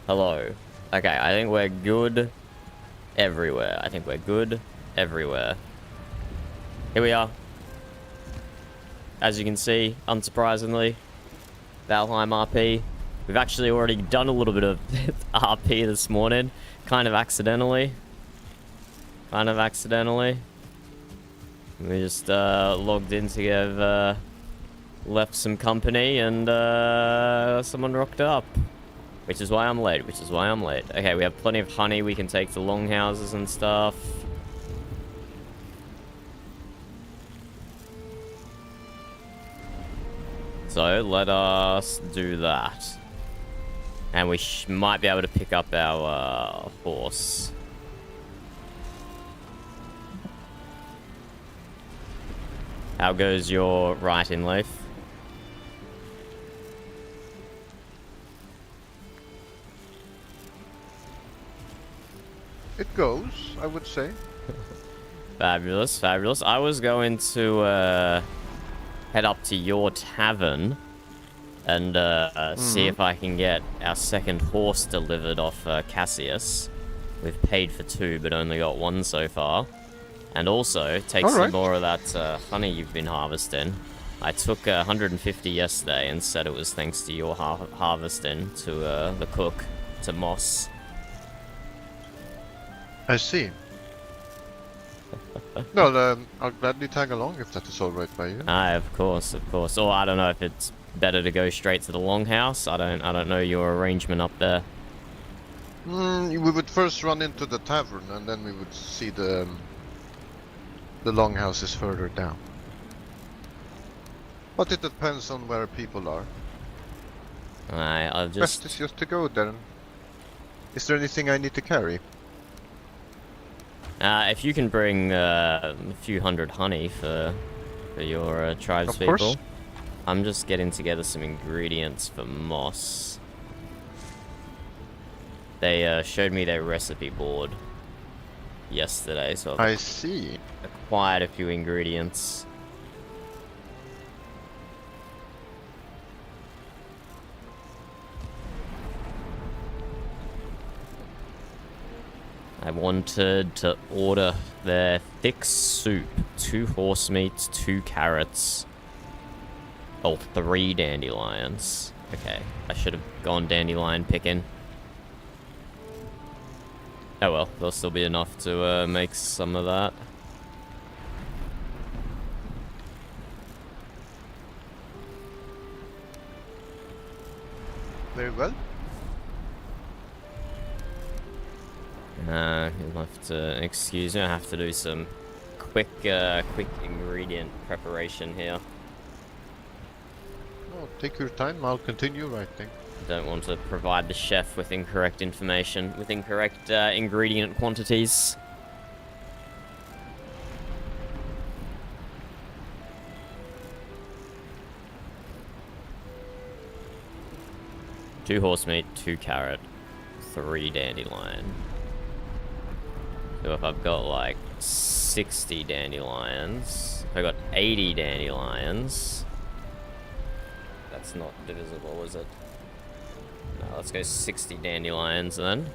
Hello. Okay, I think we're good everywhere. I think we're good everywhere. Here we are. As you can see, unsurprisingly, Valheim RP. We've actually already done a little bit of RP this morning. Kind of accidentally. We just logged in to give, left some company and someone rocked up. Which is why I'm late, Okay, we have plenty of honey we can take to longhouses and stuff. So, let us do that. And we might be able to pick up our horse. How goes your writing, Leif? It goes, I would say. Fabulous, fabulous. I was going to head up to your tavern and see if I can get our second horse delivered off Cassius. We've paid for 2, but only got 1 so far. And also, take some more of that honey you've been harvesting. I took 150 yesterday and said it was thanks to your harvesting to the cook, to Moss. I see. No, I'll gladly tag along if that is alright by you. Aye, of course, of course. Or I don't know if it's better to go straight to the longhouse. I don't know your arrangement up there. We would first run into the tavern and then we would see the longhouses further down. But it depends on where people are. Aye, I'll just... Best is just to go there. Is there anything I need to carry? If you can bring a few hundred honey for your tribespeople. Of course. I'm just getting together some ingredients for Moss. They showed me their recipe board yesterday, so I see. Acquired a few ingredients. I wanted to order their thick soup, 2 horse meats, 2 carrots. Oh, 3 dandelions. Okay, I should have gone dandelion picking. Oh well, there'll still be enough to make some of that. Very well. You'll have to excuse me. I have to do some quick ingredient preparation here. Oh, take your time. I'll continue writing. Don't want to provide the chef with incorrect information, with incorrect ingredient quantities. Two horse meat, 2 carrot, 3 dandelion. So if I've got like 60 dandelions, if I've got 80 dandelions, that's not divisible, is it? No, let's go 60 dandelions then.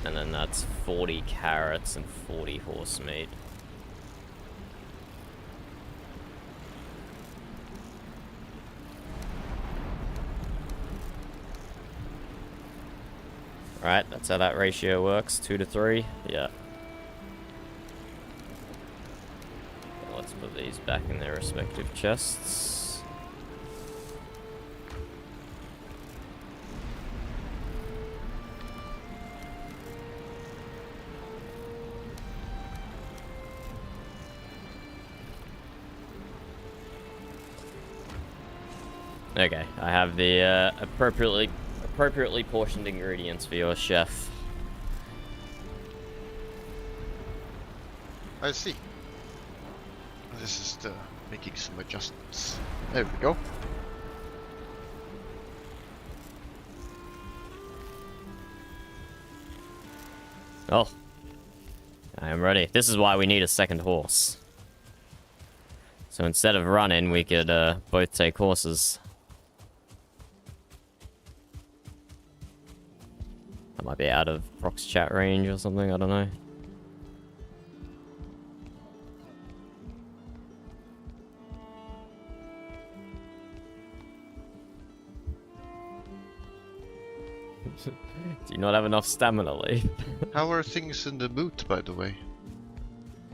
And then that's 40 carrots and 40 horse meat. Right, that's how that ratio works, 2 to 3, yeah. Let's put these back in their respective chests. Okay, I have the appropriately portioned ingredients for your chef. I see. This is the making some adjustments. There we go. Oh, I am ready. This is why we need a second horse. So instead of running, we could both take horses. I might be out of Prox chat range or something, I don't know. Do you not have enough stamina, Lee? How are things in the boot, by the way?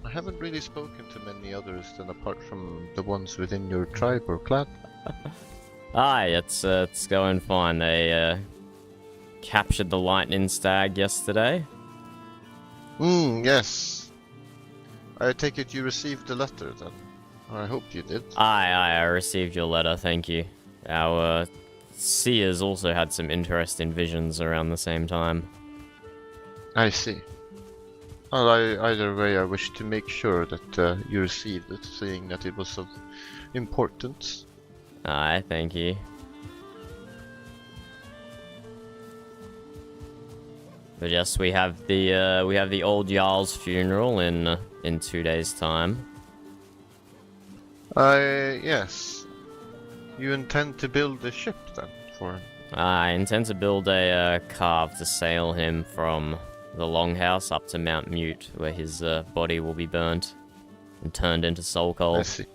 I haven't really spoken to many others than apart from the ones within your tribe or clan. Aye, it's going fine. They captured the lightning stag yesterday. Yes. I take it you received the letter then. Or I hope you did. Aye, I received your letter, thank you. Our seers also had some interesting visions around the same time. I see. Well, either way, I wish to make sure that you received it, seeing that it was of importance. Aye, thank you. But yes, we have the old Jarl's funeral in 2 days' time. Yes. You intend to build a ship then for him? I intend to build a carve to sail him from the Longhouse up to Mount Mute, where his body will be burnt and turned into soul coal. I see.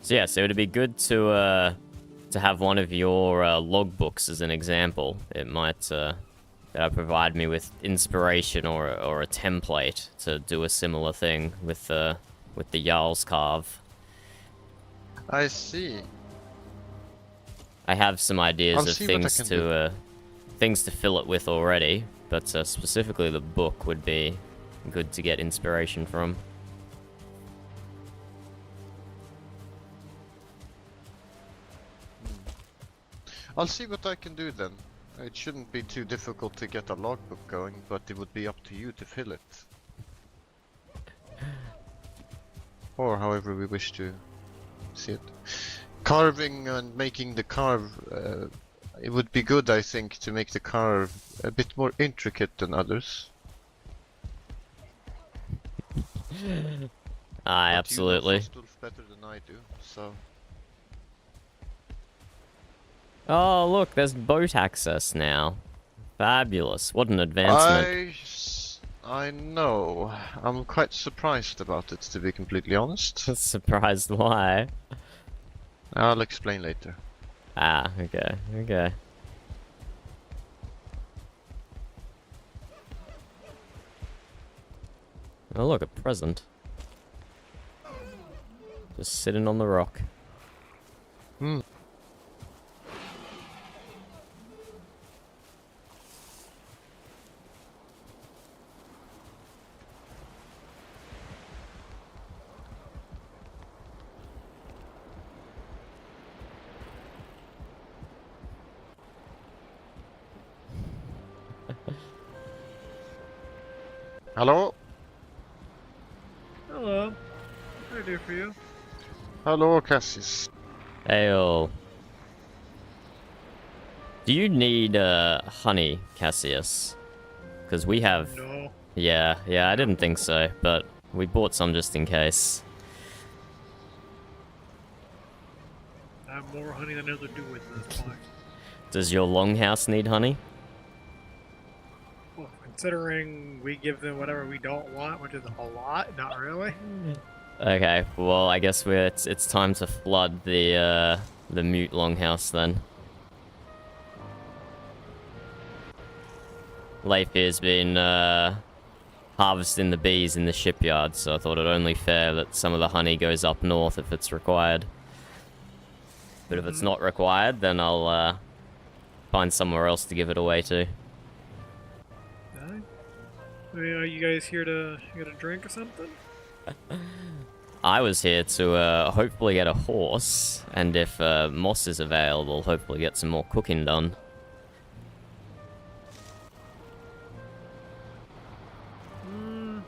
So yes, it would be good to have one of your logbooks as an example. It might provide me with inspiration or a template to do a similar thing with the Jarl's carve. I see. I have some ideas of things to fill it with already, but specifically the book would be good to get inspiration from. I'll see what I can do then. It shouldn't be too difficult to get a logbook going, but it would be up to you to fill it. Or however we wish to see it. Carving and making the carve, it would be good, I think, to make the carve a bit more intricate than others. Aye, absolutely. You know S12 better than I do, so... Oh, look, there's boat access now. Fabulous. What an advancement. I know. I'm quite surprised about it, to be completely honest. Surprised why? I'll explain later. Ah, okay, okay. Oh, look, a present. Just sitting on the rock. Hmm. Hello? Hello. What can I do for you? Hello, Cassis. Heyo. Do you need honey, Cassius? Because we have... No. Yeah, I didn't think so, but we bought some just in case. I have more honey than I know to do with at this point. Does your longhouse need honey? Well, considering we give them whatever we don't want, which is a lot, not really. Okay, well, I guess it's time to flood the Mute longhouse then. Leif here's been harvesting the bees in the shipyard, so I thought it only fair that some of the honey goes up north if it's required. But if it's not required, then I'll find somewhere else to give it away to. Alright. I mean, are you guys here to get a drink or something? I was here to hopefully get a horse, and if Moss is available, hopefully get some more cooking done. I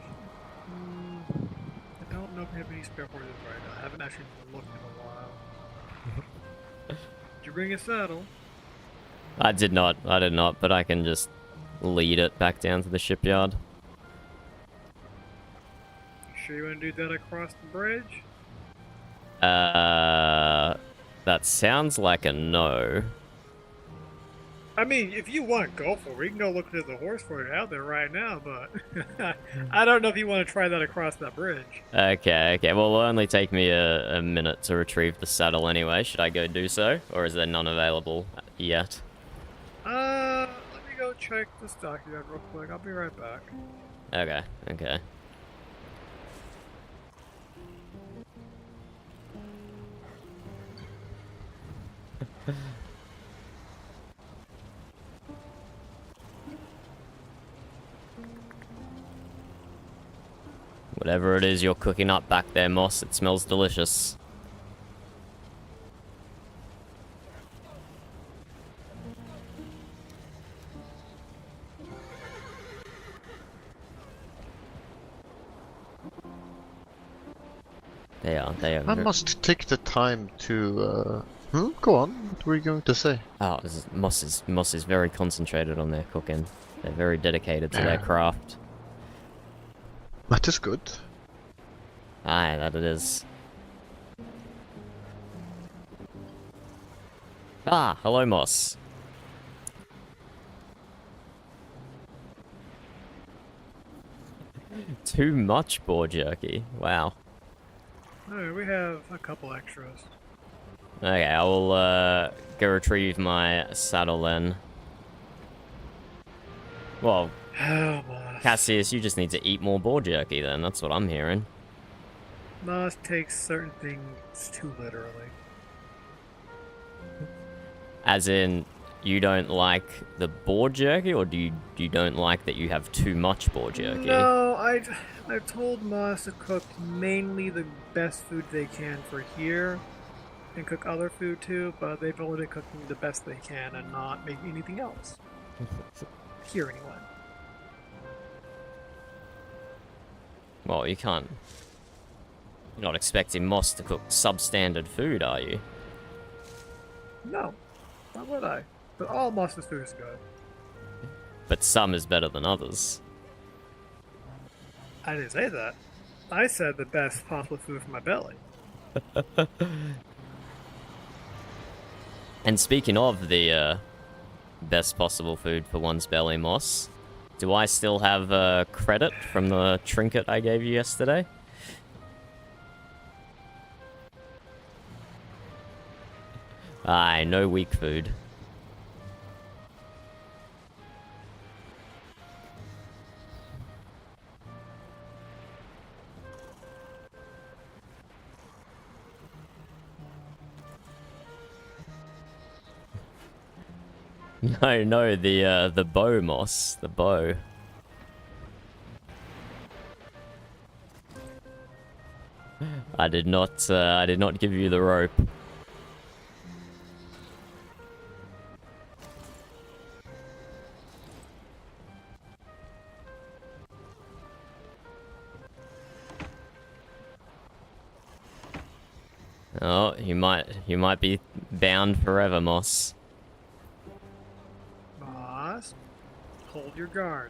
don't know if we have any spare horses right now. I haven't actually looked in a while. Did you bring a saddle? I did not, but I can just lead it back down to the shipyard. You sure you want to do that across the bridge? That sounds like a no. I mean, if you want, go for it. We can go look at the horse for you out there right now, but I don't know if you want to try that across that bridge. Okay, okay. Well, it'll only take me a minute to retrieve the saddle anyway. Should I go do so? Or is there none available yet? Let me go check the stockyard real quick. I'll be right back. Okay, okay. Whatever it is you're cooking up back there, Moss, it smells delicious. They are I must take the time to. Go on. What were you going to say? Oh, Moss is very concentrated on their cooking. They're very dedicated to their craft. That is good. Aye, that it is. Ah, hello, Moss. Too much boar jerky. Wow. Alright, we have a couple extras. Okay, I will go retrieve my saddle then. Well, Oh, Moss. Cassius, you just need to eat more boar jerky then. That's what I'm hearing. Moss takes certain things too literally. As in, you don't like the boar jerky, or do you don't like that you have too much boar jerky? No, I've told Moss to cook mainly the best food they can for here, and cook other food too, but they've only been cooking the best they can and not making anything else. Here anyway. Well, you can't. You're not expecting Moss to cook substandard food, are you? No, not would I. But all Moss's food is good. But some is better than others. I didn't say that. I said the best possible food for my belly. And speaking of the best possible food for one's belly, Moss, do I still have credit from the trinket I gave you yesterday? Aye, no weak food. No, the bow, Moss, the bow. I did not give you the rope. Oh, you might be bound forever, Moss. Moss, hold your guard.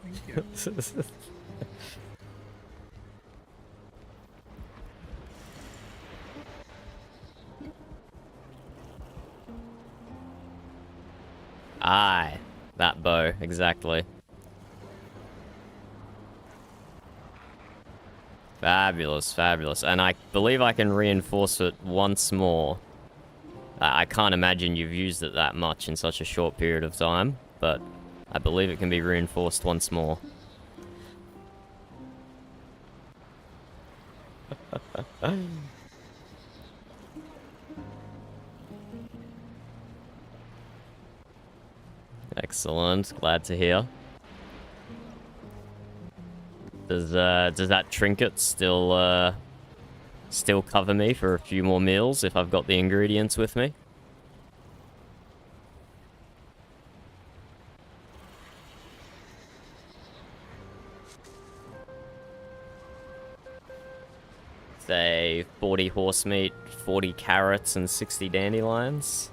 Thank you. Aye, that bow, exactly. Fabulous, fabulous. And I believe I can reinforce it once more. I can't imagine you've used it that much in such a short period of time, but I believe it can be reinforced once more. Excellent, glad to hear. Does that trinket still cover me for a few more meals if I've got the ingredients with me? Say 40 horse meat, 40 carrots, and 60 dandelions.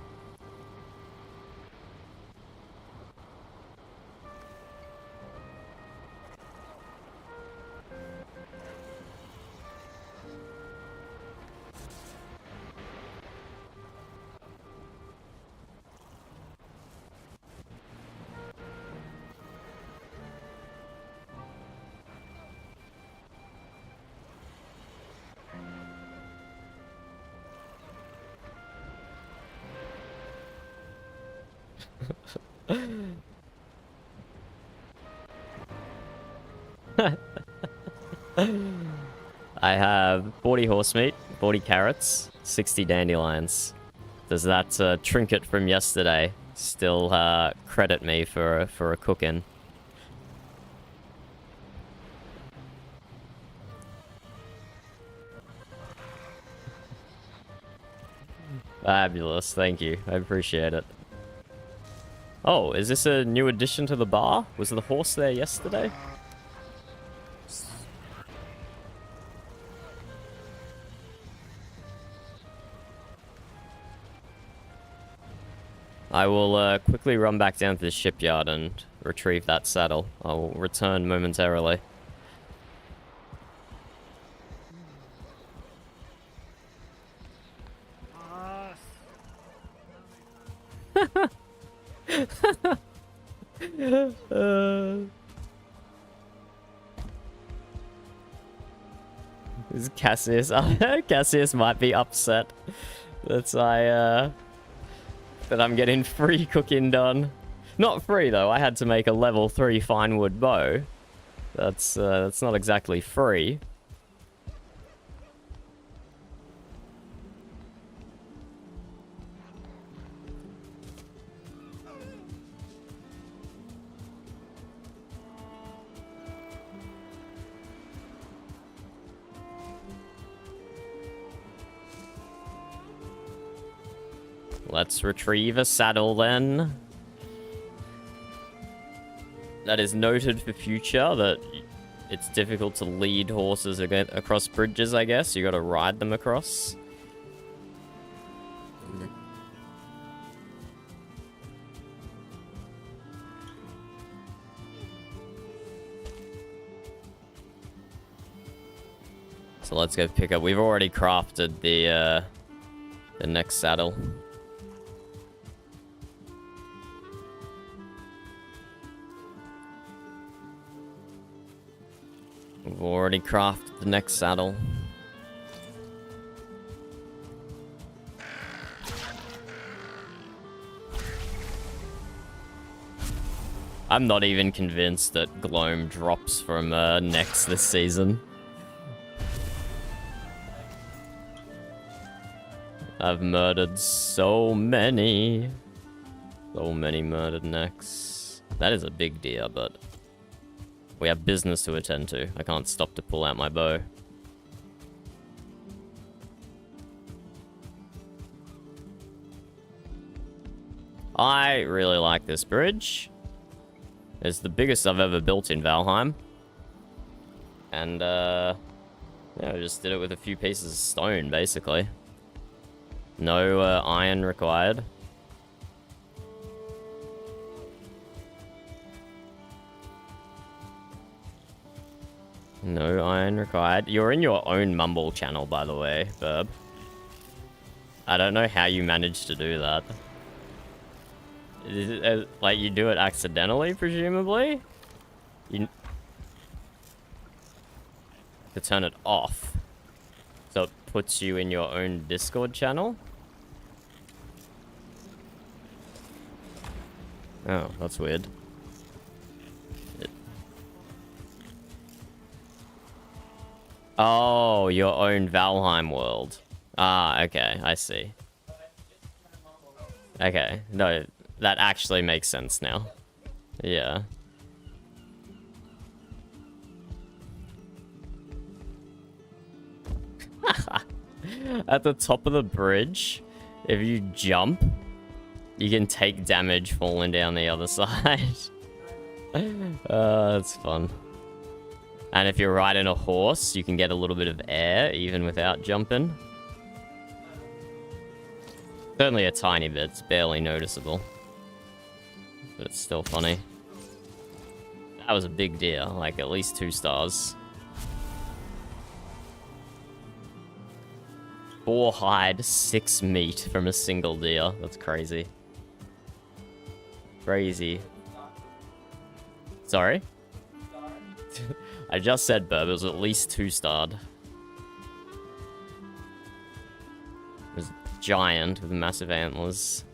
I have 40 horse meat, 40 carrots, 60 dandelions. Does that trinket from yesterday still credit me for a cook-in? Fabulous, thank you. I appreciate it. Oh, is this a new addition to the bar? Was the horse there yesterday? I will quickly run back down to the shipyard and retrieve that saddle. I will return momentarily. This is Cassius. Cassius might be upset that that I'm getting free cooking done. Not free though. I had to make a level 3 fine wood bow. That's not exactly free. Let's retrieve a saddle then. That is noted for future, that it's difficult to lead horses across bridges, I guess. You gotta ride them across. So let's go pick up. We've already crafted the next saddle. We've already crafted the next saddle. I'm not even convinced that Gloam drops from next this season. I've murdered so many. So many murdered necks. That is a big deer, but we have business to attend to. I can't stop to pull out my bow. I really like this bridge. It's the biggest I've ever built in Valheim. And, yeah, I just did it with a few pieces of stone, basically. No iron required. No iron required. You're in your own mumble channel, by the way, Burb. I don't know how you managed to do that. Is it, like, you do it accidentally, presumably? You... To turn it off. So it puts you in your own Discord channel? Oh, that's weird. Oh, your own Valheim world. Ah, okay, I see. Okay, no, that actually makes sense now. Yeah. At the top of the bridge, if you jump, you can take damage falling down the other side. That's fun. And if you're riding a horse, you can get a little bit of air, even without jumping. Certainly a tiny bit, it's barely noticeable. But it's still funny. That was a big deer, like at least 2 stars. 4 hide, 6 meat from a single deer. That's crazy. Crazy. Sorry? I just said, Burb, it was at least 2-starred. It was giant with massive antlers.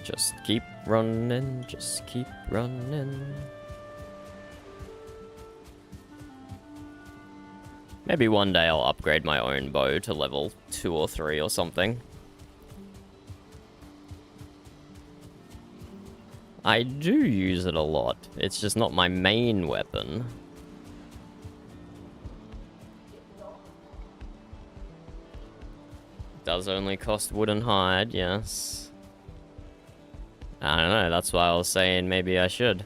Just keep running, just keep running. Maybe one day I'll upgrade my own bow to level 2 or 3 or something. I do use it a lot. It's just not my main weapon. Does only cost wood and hide, yes. I don't know, that's why I was saying maybe I should.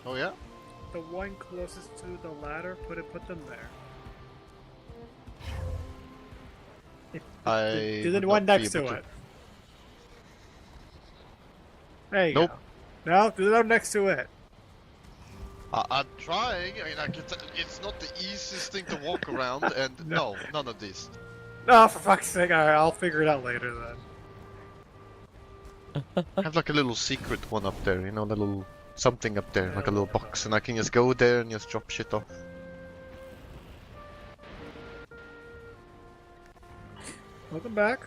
Oh yeah? The one closest to the ladder, put them there. Do the would one not be next to able it. There you Nope. go. No, do the one next to it. I'm trying. I mean, it's not the easiest thing to walk around, and no, none of this. No, for fuck's sake, alright, I'll figure it out later then. I have like a little secret one up there, you know, a little something up there, like a little box, and I can just go there and just drop shit off. Welcome back.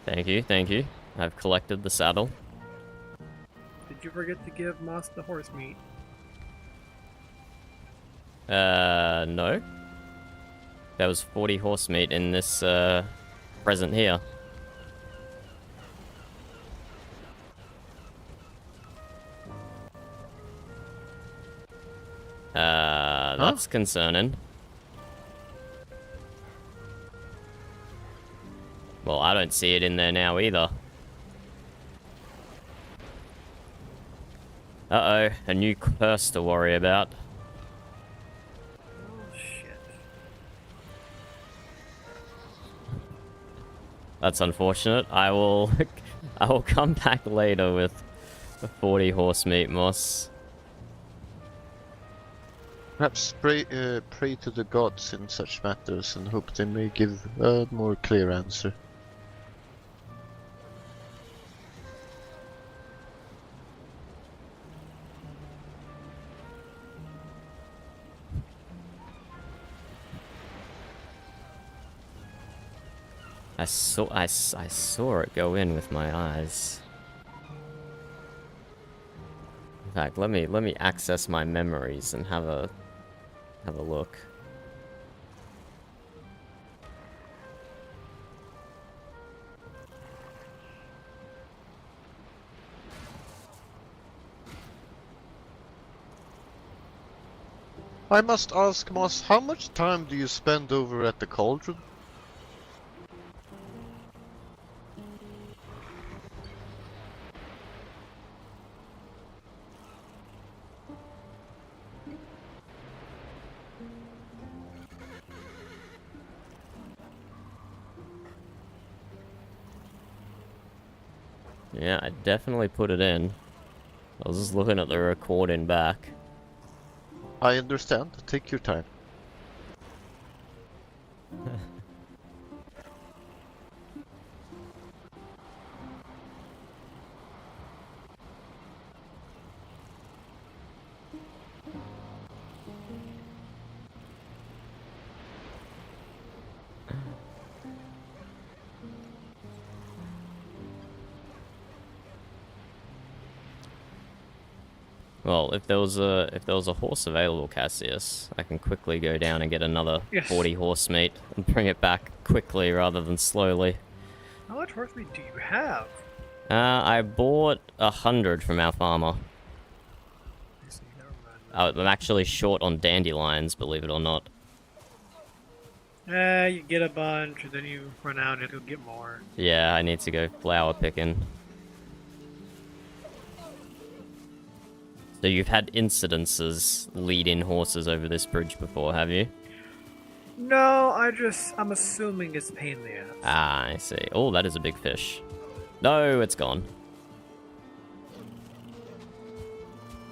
Thank you, thank you. I've collected the saddle. Did you forget to give Moss the horse meat? No. There was 40 horse meat in this, present here. That's concerning. Well, I don't see it in there now either. Uh-oh, a new curse to worry about. Oh shit. That's unfortunate. I will I will come back later with 40 horse meat, Moss. Perhaps pray to the gods in such matters and hope they may give a more clear answer. I saw it go in with my eyes. In fact, let me access my memories and have a look. I must ask, Moss, how much time do you spend over at the cauldron? Yeah, I definitely put it in. I was just looking at the recording back. I understand. Take your time. Well, if there was a horse available, Cassius, I can quickly go down and get another 40 horse meat and bring it back quickly rather than slowly. How much horse meat do you have? I bought 100 from our farmer. I see, never mind. I'm actually short on dandelions, believe it or not. You get a bunch, and then you run out and you'll get more. Yeah, I need to go flower picking. So you've had incidences lead in horses over this bridge before, have you? No, I'm assuming it's a pain in the ass. Ah, I see. Oh, that is a big fish. No, it's gone.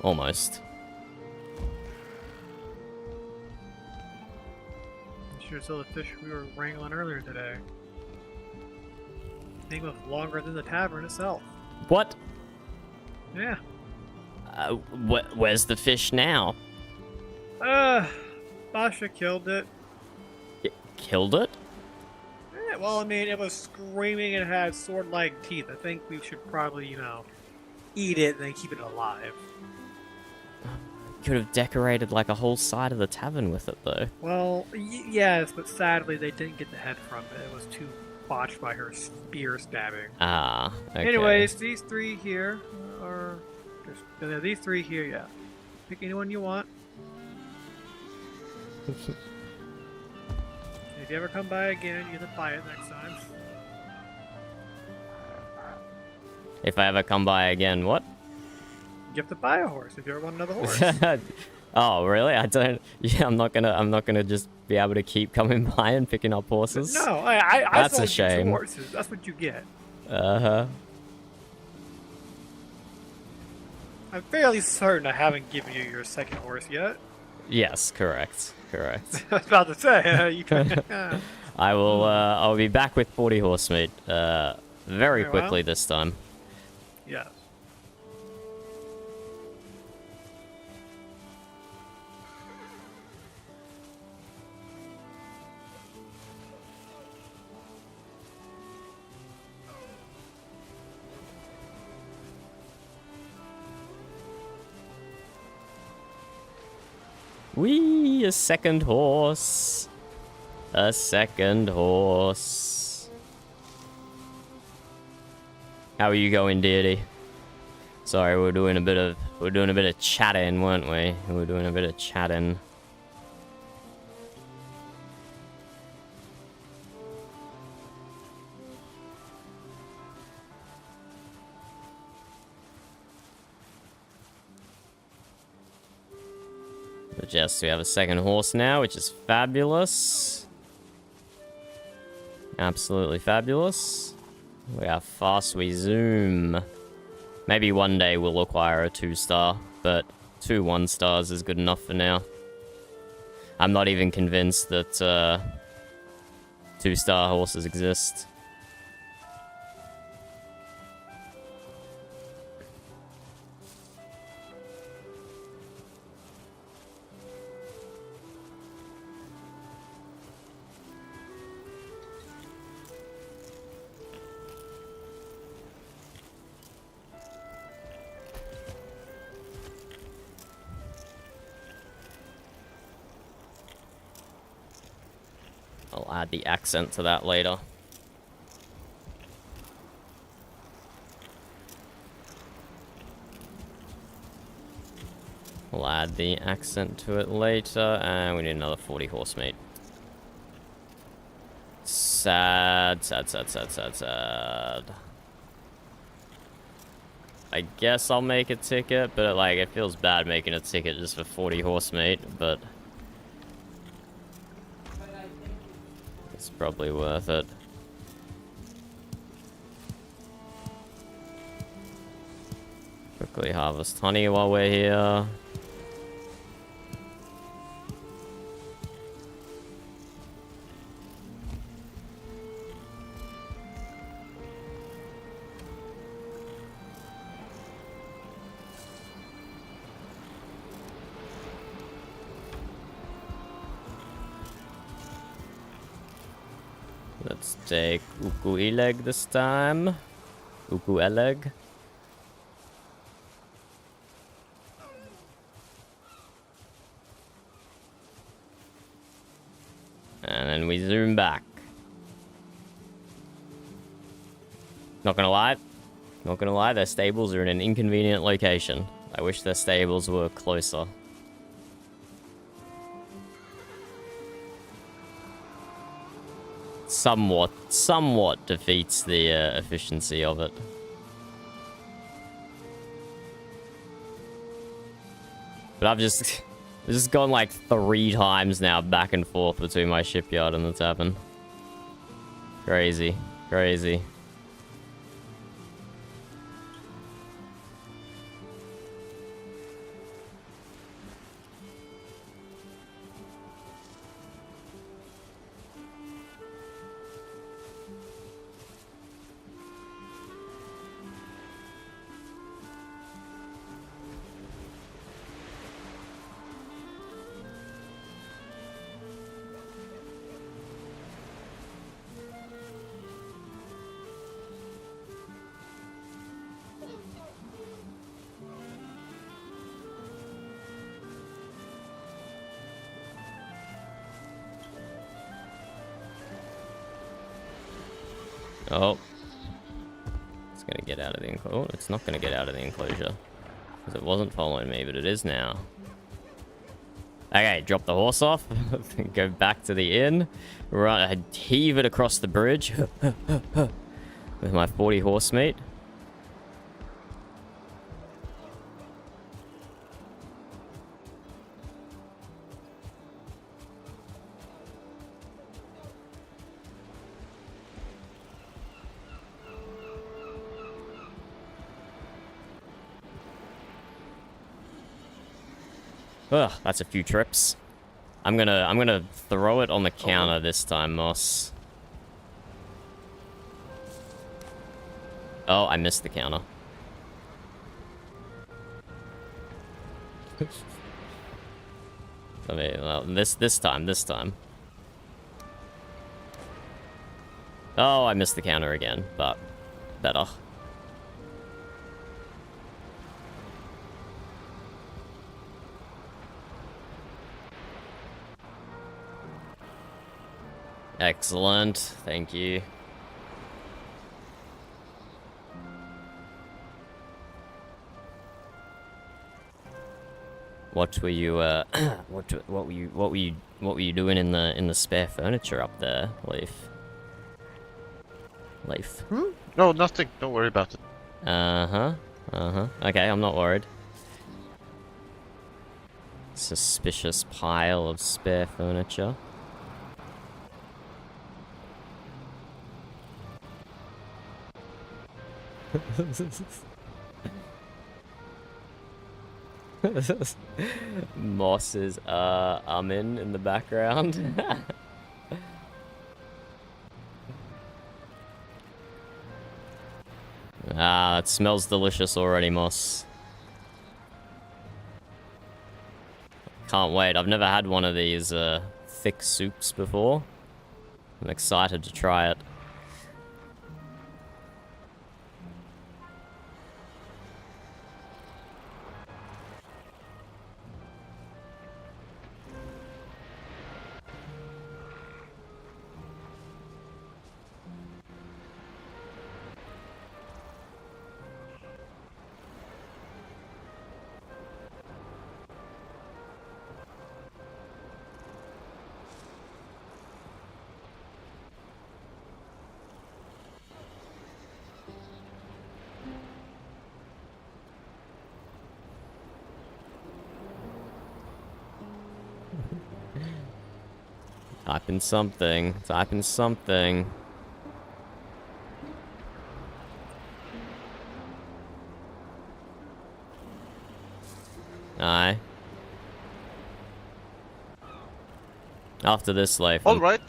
Almost. These are still the fish we were wrangling earlier today. They was longer than the tavern itself. What? Yeah. Where's the fish now? Basha killed it. Killed it? Yeah, well, I mean, it was screaming and had sword-like teeth. I think we should probably, eat it and then keep it alive. Could have decorated like a whole side of the tavern with it, though. Well, yes, but sadly they didn't get the head from it. It was too botched by her spear stabbing. Ah, okay. Anyways, these three here are... these three here, yeah. Pick anyone you want. If you ever come by again, you have to buy it next time. If I ever come by again, what? You have to buy a horse if you ever want another horse. Oh, really? I don't. Yeah, I'm not gonna just be able to keep coming by and picking up horses. No, I That's sold a shame. you 2 horses. That's what you get. Uh-huh. I'm fairly certain I haven't given you your second horse yet. Yes, correct. Correct. I was about to say, you can... I will. I'll be back with 40 horse meat. Very well. quickly this time. Yes. Whee! A second horse. A second horse. How are you going, deity? Sorry, we're doing a bit of chatting, weren't we? We were doing a bit of chatting. But yes, we have a second horse now, which is fabulous. Absolutely fabulous. We are fast, we zoom. Maybe one day we'll acquire a 2-star, but 2 1-stars is good enough for now. I'm not even convinced that 2-star horses exist. I'll add the accent to that later. We'll add the accent to it later, and we need another 40 horse meat. Sad, sad, sad, sad, sad, sad. I guess I'll make a ticket, but like it feels bad making a ticket just for 40 horse meat, but it's probably worth it. Quickly harvest honey while we're here. Let's take Uku Ileg this time. Uku Eleg. And then we zoom back. Not gonna lie, their stables are in an inconvenient location. I wish their stables were closer. Somewhat defeats the efficiency of it. But I've just gone like 3 times now back and forth between my shipyard and the tavern. Crazy, crazy. Oh. It's gonna get out of the enclosure. Oh, it's not gonna get out of the enclosure. Because it wasn't following me, but it is now. Okay, drop the horse off. Go back to the inn. Run, heave it across the bridge. With my 40 horse meat. Ugh, that's a few trips. I'm gonna throw it on the counter this time, Moss. Oh, I missed the counter. I mean, well, this time. Oh, I missed the counter again, but better. Excellent, thank you. What were you what were you doing in the spare furniture up there, Leaf? Leaf. No, nothing. Don't worry about it. Okay, I'm not worried. Suspicious pile of spare furniture. Moss is in the background. Ah, it smells delicious already, Moss. Can't wait. I've never had one of these thick soups before. I'm excited to try it. Typing something. Typing something. Aye. After this life, All right.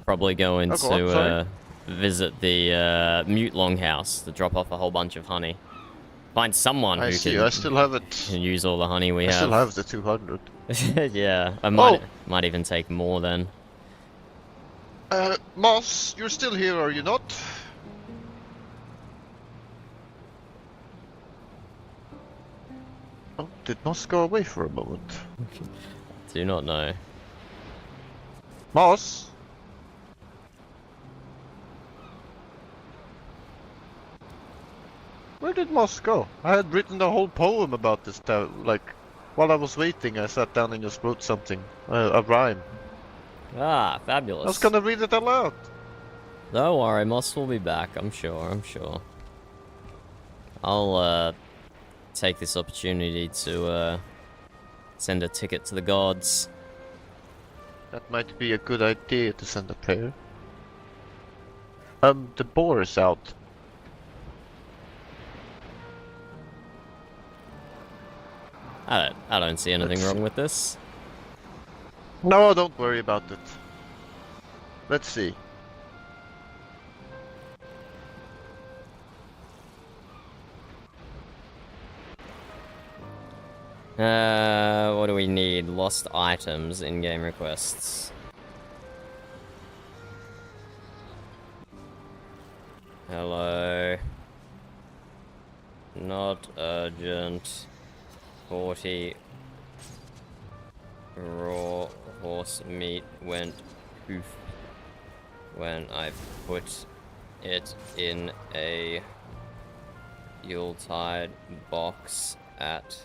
probably going go on, to visit the Mute Longhouse to drop off a whole bunch of honey. Find someone I who see. can, I still have it. can use all the honey we I have. still have the 200. Yeah, I Oh! might even take more then. Moss, you're still here, are you not? Oh, did Moss go away for a moment? Do not know. Moss? Where did Moss go? I had written a whole poem about this town. Like, while I was waiting, I sat down and just wrote something. A rhyme. Ah, fabulous. I was gonna read it aloud. Don't worry, Moss will be back, I'm sure. I'll, take this opportunity to, send a ticket to the gods. That might be a good idea to send a prayer. The boar is out. I don't see anything wrong with this. No, don't worry about it. Let's see. What do we need? Lost items, in-game requests. Hello. Not urgent. 40 raw horse meat went poof when I put it in a Yuletide box at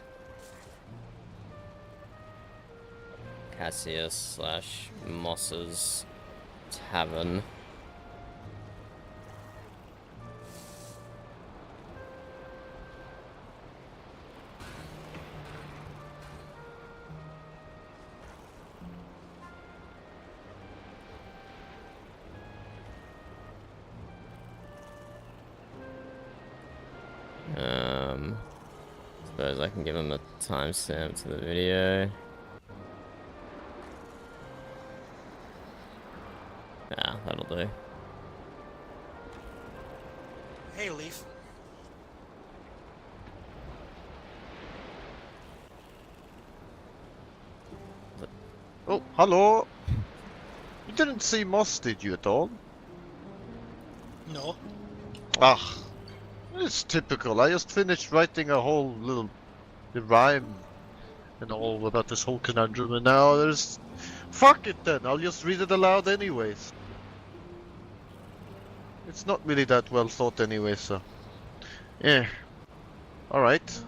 Cassius / Moss's tavern. Suppose I can give him a timestamp to the video. Yeah, that'll do. Hey, Leaf. Oh, hello! You didn't see Moss, did you, at all? No. Ah, it's typical. I just finished writing a whole little rhyme and all about this whole conundrum, and now there's... Fuck it then, I'll just read it aloud anyways. It's not really that well thought anyway, so... Yeah. Alright.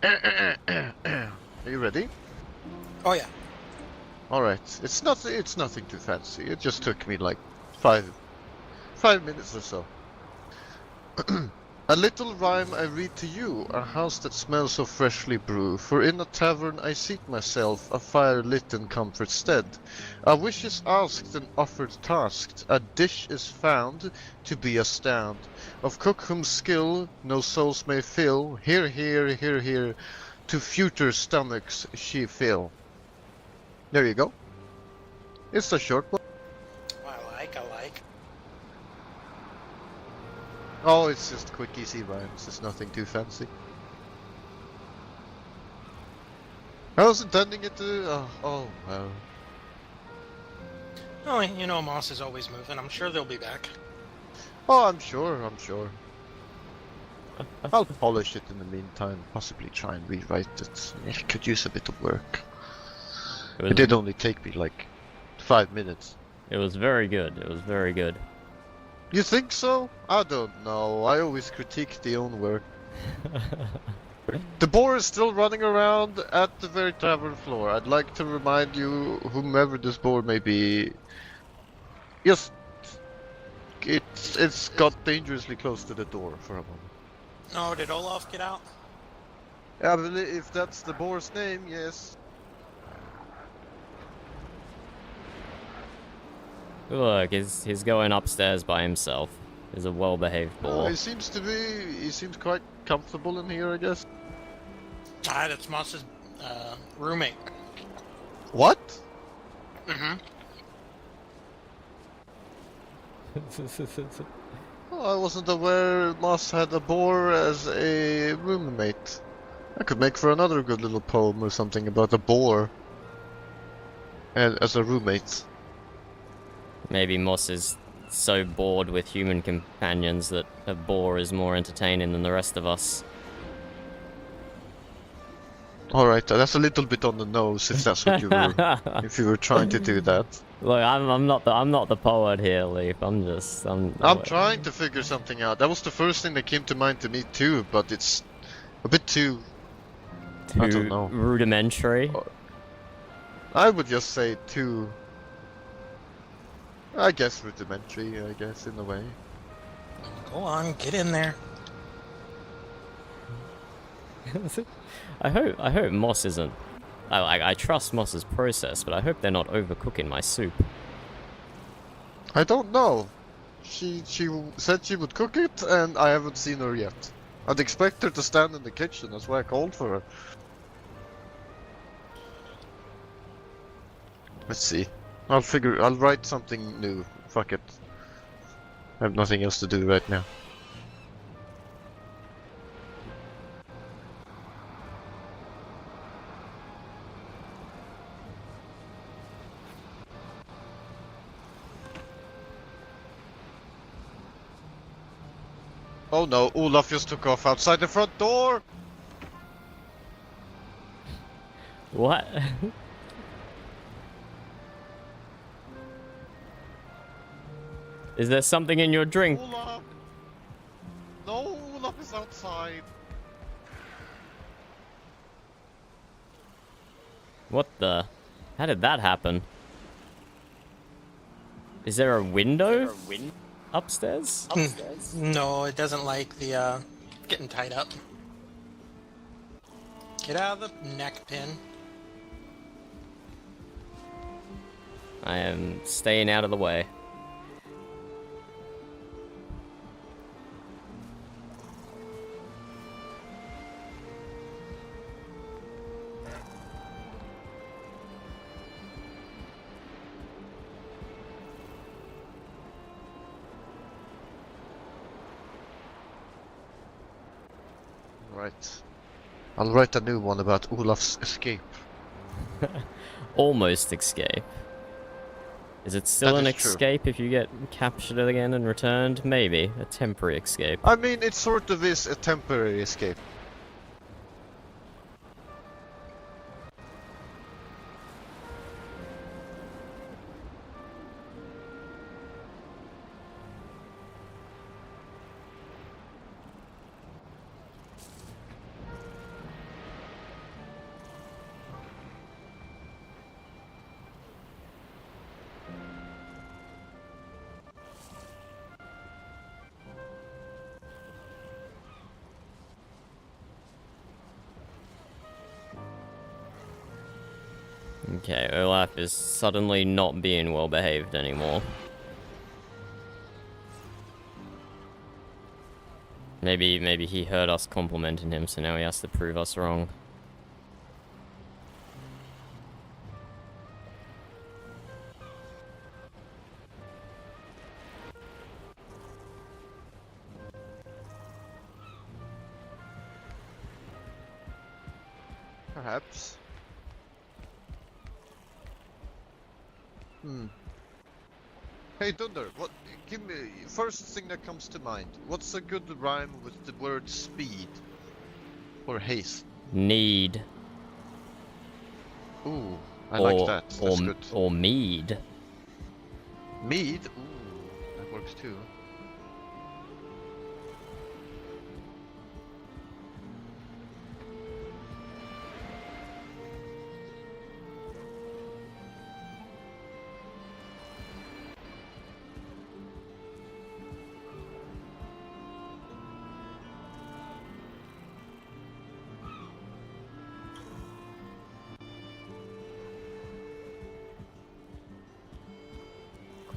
Are you ready? Oh yeah. Alright. It's nothing too fancy. It just took me like 5 minutes or so. A little rhyme I read to you, a house that smells so freshly brew. For in a tavern I seek myself, a fire lit in comfort's stead. A wish is asked and offered tasked, a dish is found to be a stand. Of cook whom skill no souls may fill, here, here, here, here, to future stomachs she fill. There you go. It's a short one. I like. Oh, it's just quick, easy rhymes. It's nothing too fancy. I was intending it to... oh, well. Oh, you know Moss is always moving. I'm sure they'll be back. Oh, I'm sure. I'll polish it in the meantime. Possibly try and rewrite it. It could use a bit of work. It did only take me like 5 minutes. It was very good. It was very good. You think so? I don't know. I always critique the own work. The boar is still running around at the very tavern floor. I'd like to remind you, whomever this boar may be, yes, it's got dangerously close to the door for a moment. No, did Olaf get out? I believe if that's the boar's name, yes. Look, he's going upstairs by himself. He's a well-behaved boar. He seems quite comfortable in here, I guess. Ah, that's Moss's roommate. What? Mm-hmm. Oh, I wasn't aware Moss had a boar as a roommate. I could make for another good little poem or something about a boar and as a roommate. Maybe Moss is so bored with human companions that a boar is more entertaining than the rest of us. Alright, that's a little bit on the nose if that's what you were if you were trying to do that. Look, I'm not the poet here, Leaf. I'm trying to figure something out. That was the first thing that came to mind to me too, but it's a bit too I don't know. Rudimentary. I would just say too, I guess rudimentary, I guess, in a way. Go on, get in there. I hope Moss isn't. I trust Moss's process, but I hope they're not overcooking my soup. I don't know. She said she would cook it, and I haven't seen her yet. I'd expect her to stand in the kitchen, that's why I called for her. Let's see. I'll write something new. Fuck it. I have nothing else to do right now. Oh no, Olaf just took off outside the front door! What? Is there something in your drink? Olaf! No, Olaf is outside. What the? How did that happen? Is there a window upstairs? No, it doesn't like the getting tied up. Get out of the neck pin. I am staying out of the way. Right. I'll write a new one about Olaf's escape. Almost escape. Is it still That an is true. escape if you get captured again and returned? Maybe. A temporary escape. I mean, it sort of is a temporary escape. Okay, Olaf is suddenly not being well behaved anymore. Maybe he heard us complimenting him, so now he has to prove us wrong. Perhaps. Hey Dunder, what? Give me first thing that comes to mind. What's a good rhyme with the word speed or haste? Need. Ooh, I like that. That's good. Or mead. Mead. Ooh, that works too.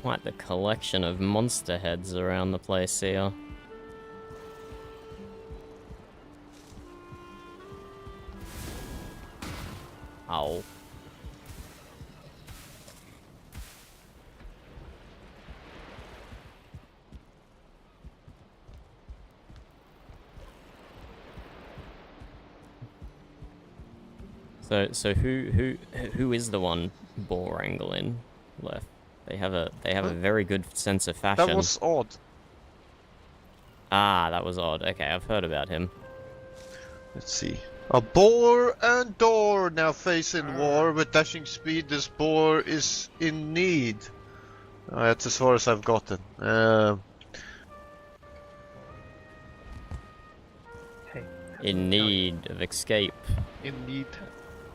Quite the collection of monster heads around the place here. Ow. So who is the one boar wrangling left? They have a very good sense of fashion. That was odd. Ah, that was odd. Okay, I've heard about him. Let's see. A boar and door now face in war with dashing speed. This boar is in need. That's as far as I've gotten. Hey. In need of escape. In need.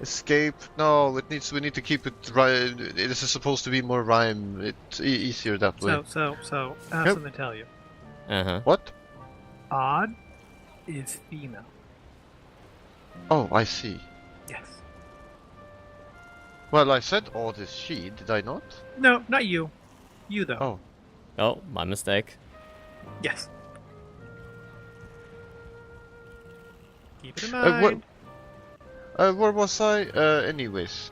Escape? No, it needs. We need to keep it right. This is supposed to be more rhyme. It's easier that way. So, I have something to tell you. Uh-huh. What? Odd is female. Oh, I see. Yes. Well, I said odd is she, did I not? No, not you. You, though. Oh. Oh, my mistake. Yes. Keep it in mind. Where was I? Anyways.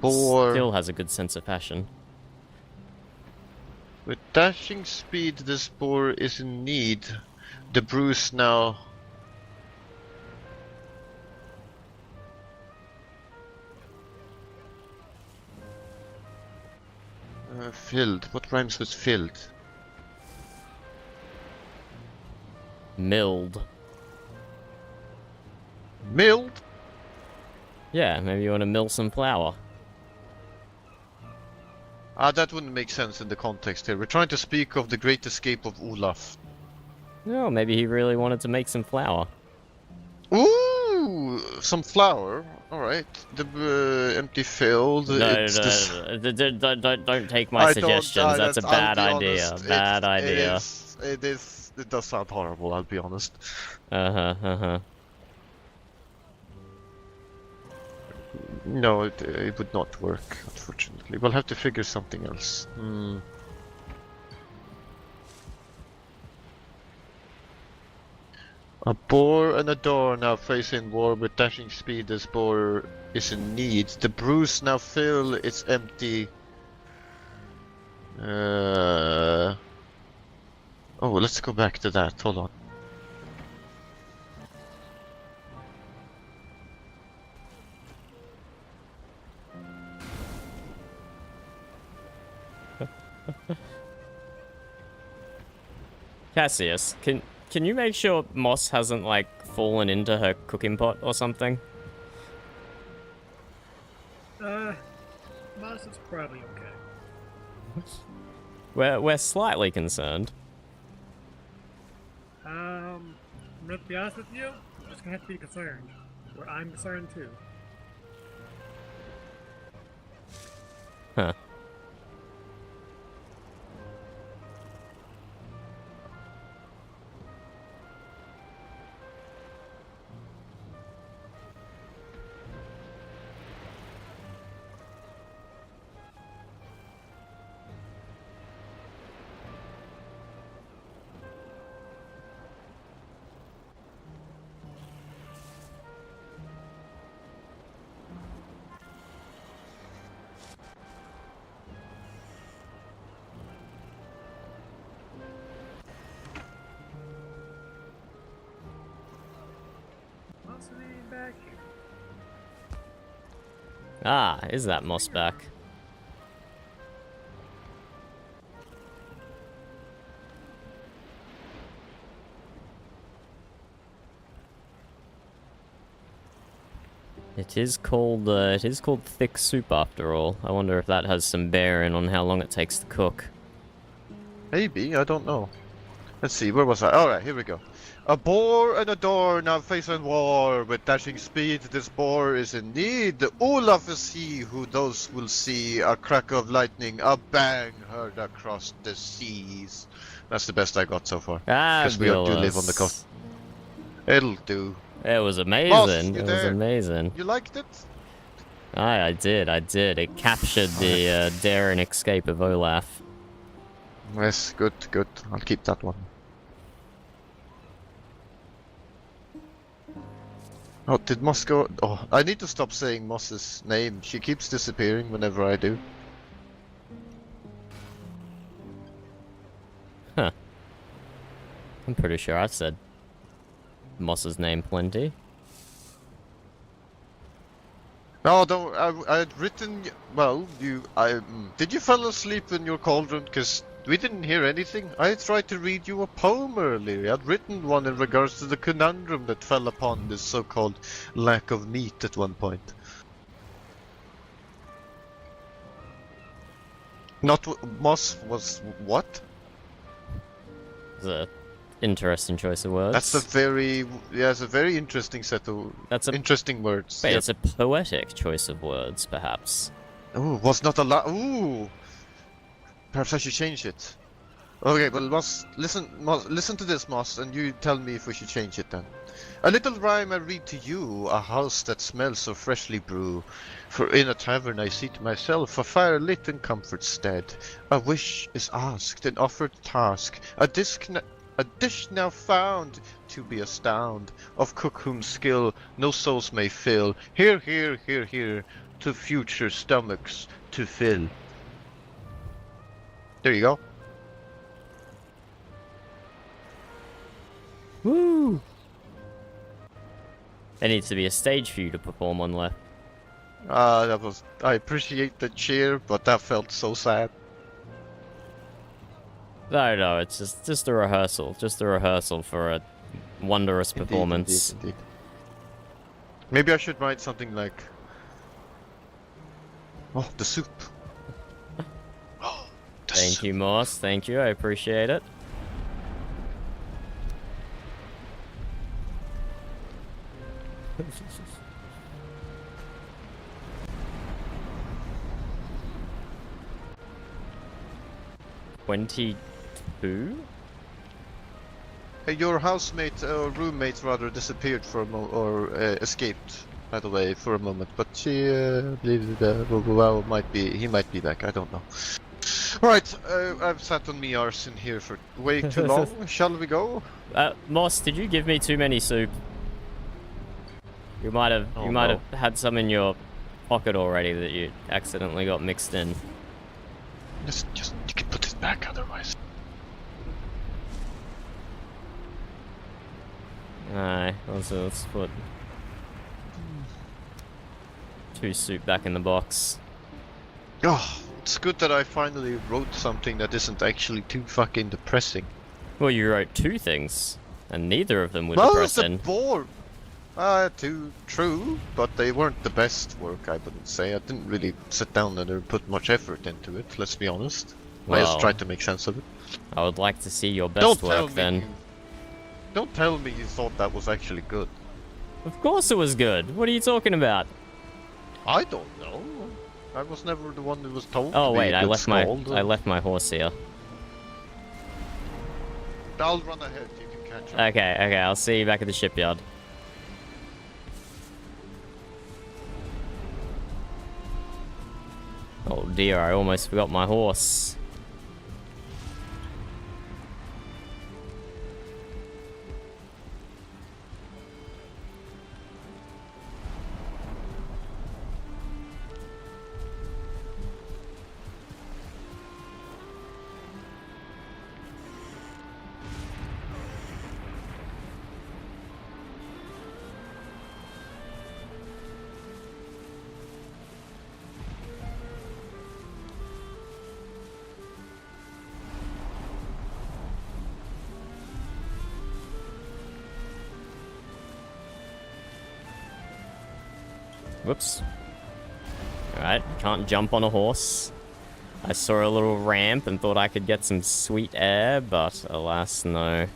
Boar. Still has a good sense of fashion. With dashing speed, this boar is in need. The bruise now. Filled. What rhymes with filled? Milled. Milled? Yeah, maybe you want to mill some flour. That wouldn't make sense in the context here. We're trying to speak of the great escape of Olaf. No, maybe he really wanted to make some flour. Ooh, some flour. All right. The empty field. No, don't take my suggestions. That's a bad idea. Bad idea. It does sound horrible. I'll be honest. Uh-huh. No, it would not work. Unfortunately, we'll have to figure something else. A boar and a door now facing war with dashing speed. This boar is in need. The bruise now fill its empty. Oh, let's go back to that. Hold on. Cassius, can you make sure Moss hasn't like fallen into her cooking pot or something? Moss is probably okay. We're slightly concerned. I'm gonna be honest with you, I'm just gonna have to be concerned. Where I'm concerned too. Huh. Moss ain't back here. Ah, is that Moss back? It is called thick soup after all. I wonder if that has some bearing on how long it takes to cook. Maybe, I don't know. Let's see, where was I? Alright, here we go. A boar and a door now facing war with dashing speed. This boar is in need. Olaf is he who those will see. A crack of lightning, a bang heard across the seas. That's the best I got so far. Because we do live on the coast. It'll do. It was amazing. Moss, it was there? amazing. You liked it? Aye, I did. It captured the daring escape of Olaf. Yes, good. I'll keep that one. Oh, did Moss go? Oh, I need to stop saying Moss's name. She keeps disappearing whenever I do. Huh. I'm pretty sure I've said Moss's name plenty. No, don't. I had written. Well, did you fall asleep in your cauldron? Because we didn't hear anything. I tried to read you a poem earlier. I'd written one in regards to the conundrum that fell upon this so-called lack of meat at one point. Not Moss was what? It's a interesting choice of words. That's a very it's a very interesting set of interesting words. Wait, Yep. it's a poetic choice of words, perhaps. Ooh, was not a lot. Ooh, perhaps I should change it. Okay, well, Moss, listen to this, Moss, and you tell me if we should change it then. A little rhyme I read to you, a house that smells so freshly brew. For in a tavern I seat myself, a fire lit in comfort's stead. A wish is asked, an offered task, a dish now found to be astound, of cook whom skill no souls may fill. Here, to future stomachs to fill. There you go. Woo! There needs to be a stage for you to perform on left. I appreciate the cheer, but that felt so sad. No, it's just a rehearsal. Just a rehearsal for a wondrous performance. Indeed. Maybe I should write something like, oh, the soup. Thank you, Morse. Thank you. I appreciate it. $22? Your housemate, or roommate rather, disappeared for a or escaped, by the way, for a moment. But she, well, he might be back. I don't know. Right, I've sat on me arse in here for way too long. Shall we go? Moss, did you give me too many soup? You might have have had some in your pocket already that you accidentally got mixed in. Just you can put it back otherwise. Alright, also let's put 2 soup back in the box. Oh, it's good that I finally wrote something that isn't actually too fucking depressing. Well, you wrote 2 things, and neither of them were Well, it's a depressing. bore. Too true, but they weren't the best work, I wouldn't say. I didn't really sit down and put much effort into it, let's be honest. I just tried to make sense of it. I would like to see your best work then. Don't tell me you thought that was actually good. Of course it was good. What are you talking about? I don't know. I was never the one who was told. Oh to wait, be a I good left skald. I left my horse here. I'll run ahead. You can catch up. Okay, I'll see you back at the shipyard. Oh dear, I almost forgot my horse. Whoops. Alright, can't jump on a horse. I saw a little ramp and thought I could get some sweet air, but alas, no.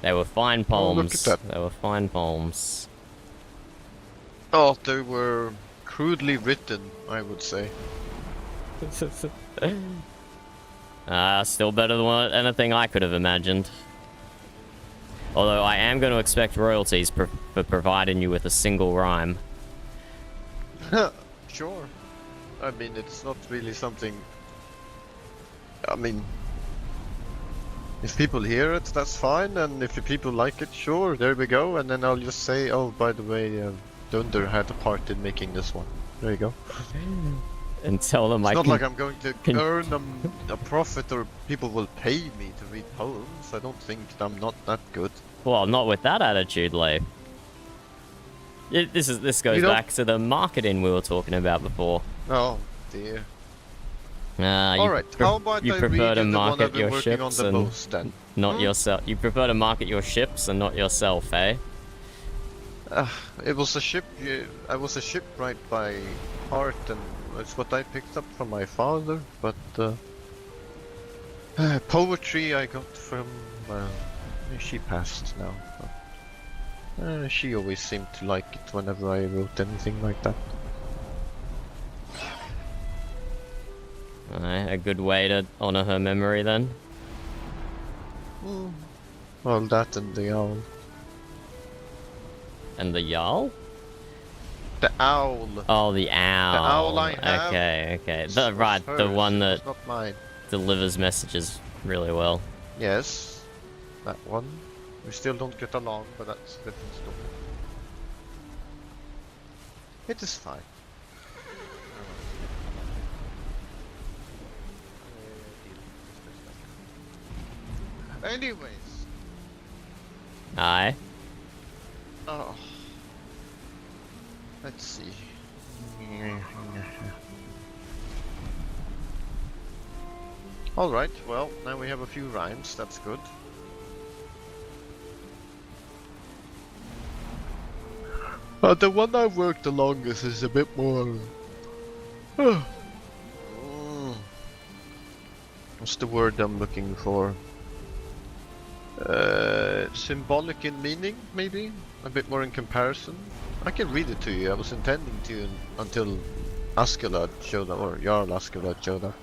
They were fine poems. look at that. They were fine poems. Oh, they were crudely written, I would say. Still better than anything I could have imagined. Although I am going to expect royalties for providing you with a single rhyme. Sure. I mean, it's not really something... I mean... If people hear it, that's fine, and if the people like it, sure, there we go, and then I'll just say, oh, by the way, Dunder had a part in making this one. There you go. And tell them It's I not can... like I'm going to earn a profit or people will pay me to read poems. I don't think I'm not that good. Well, not with that attitude, Leif. This goes back to the marketing we were talking about before. Oh, dear. Alright, how about you I prefer read to you the one market I've been your working on ships the and most, then? not yourself. You prefer to market your ships and not yourself, eh? It was a ship. I was a shipwright by heart, and it's what I picked up from my father. But poetry I got from. She passed now. But, she always seemed to like it whenever I wrote anything like that. A good way to honor her memory, then. Well, that and the owl. And the Jarl? The owl. Oh, the owl. The owl I have. Okay. Was The hers, one that it's not mine. delivers messages really well. Yes, that one. We still don't get along, but that's a different story. It is fine. Anyways. Aye. Oh. Let's see. Alright, well, now we have a few rhymes, that's good. The one I've worked the longest is a bit more... What's the word I'm looking for? Symbolic in meaning, maybe? A bit more in comparison? I can read it to you, I was intending to until Askeladd showed up, or Jarl Askeladd showed up.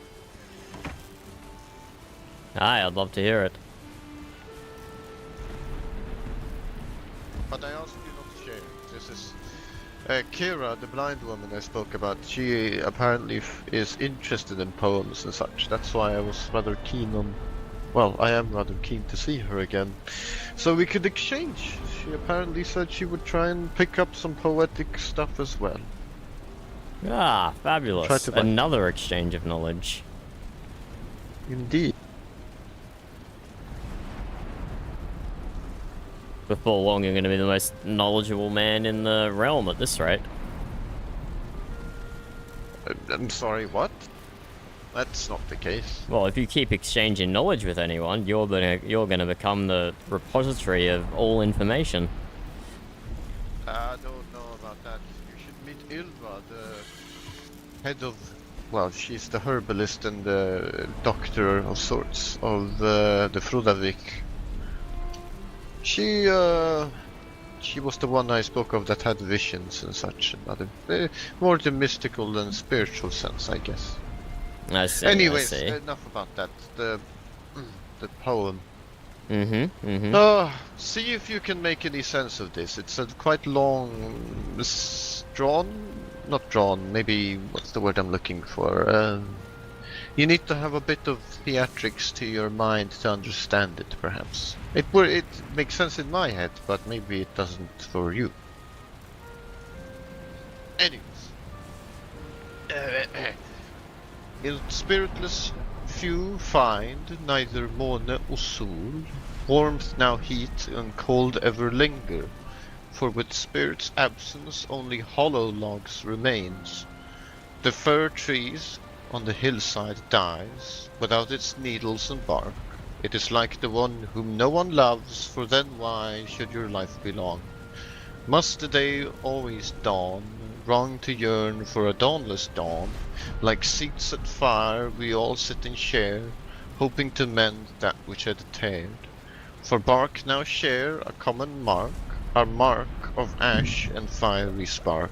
Aye, I'd love to hear it. But I asked you not to share it. This is Kira, the blind woman I spoke about. She apparently is interested in poems and such. That's why I was rather keen on... Well, I am rather keen to see her again. So we could exchange. She apparently said she would try and pick up some poetic stuff as well. Ah, fabulous. Another exchange of knowledge. Indeed. Before long, you're going to be the most knowledgeable man in the realm at this rate. I'm sorry, what? That's not the case. Well, if you keep exchanging knowledge with anyone, you're gonna become the repository of all information. I don't know about that. You should meet Ylva, the head of... Well, she's the herbalist and the doctor of sorts of the Frodavik. She was the one I spoke of that had visions and such, and other, more the mystical than spiritual sense, I guess. I see. Anyways, I see. enough about that. The poem. Mm-hmm. See if you can make any sense of this. It's a quite long, not drawn. Maybe what's the word I'm looking for? You need to have a bit of theatrics to your mind to understand it, perhaps. It makes sense in my head, but maybe it doesn't for you. Anyways. Spiritless few find neither måne or sol, warmth now heat and cold ever linger, for with spirit's absence only hollow logs remains. The fir trees on the hillside dies, without its needles and bark. It is like the one whom no one loves, for then why should your life belong? Must the day always dawn, wrong to yearn for a dawnless dawn? Like seats at fire we all sit and share, hoping to mend that which had teared. For bark now share a common mark, our mark of ash and fiery spark.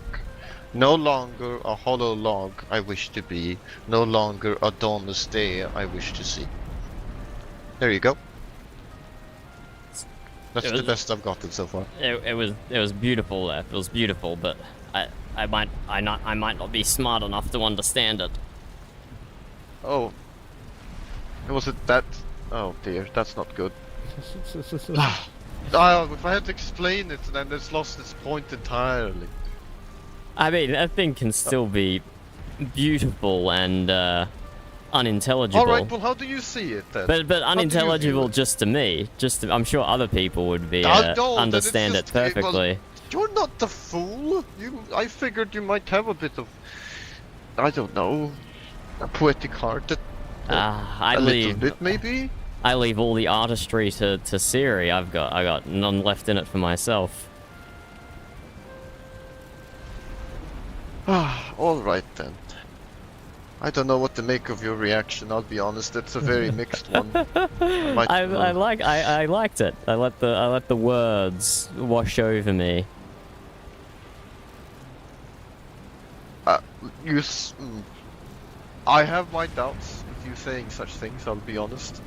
No longer a hollow log I wish to be, no longer a dawnless day I wish to see. There you go. That's the best I've gotten so far. It was beautiful. It was beautiful, but I might not be smart enough to understand it. Oh, was it that? Oh dear, that's not good. If I had to explain it, then it's lost its point entirely. I mean, that thing can still be beautiful and unintelligible. All right, well, how do you see it then? But unintelligible just to me. I'm sure other people would be understand it perfectly. You're not the fool. I figured you might have a bit of, I don't know, a poetic heart. A little bit, maybe. I leave all the artistry to Siri. I got none left in it for myself. All right then. I don't know what to make of your reaction. I'll be honest. It's a very mixed one. I liked it. I let the words wash over me. I have my doubts with you saying such things. I'll be honest.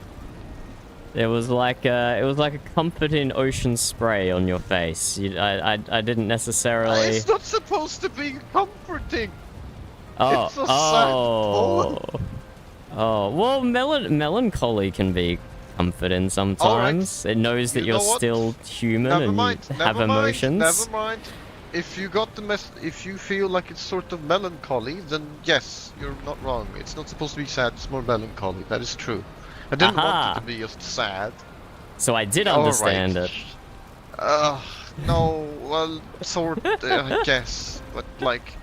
It was like a comforting ocean spray on your face. I didn't necessarily. It's not supposed to be comforting. Oh, it's a sad poem. Oh, well, melancholy can be comforting sometimes. Right. It knows that you're still human and have emotions. Never mind. If you got if you feel like it's sort of melancholy, then yes, you're not wrong. It's not supposed to be sad. It's more melancholy. That is true. I didn't want it to be just sad. So I did understand it. No, well, sort I guess, but like,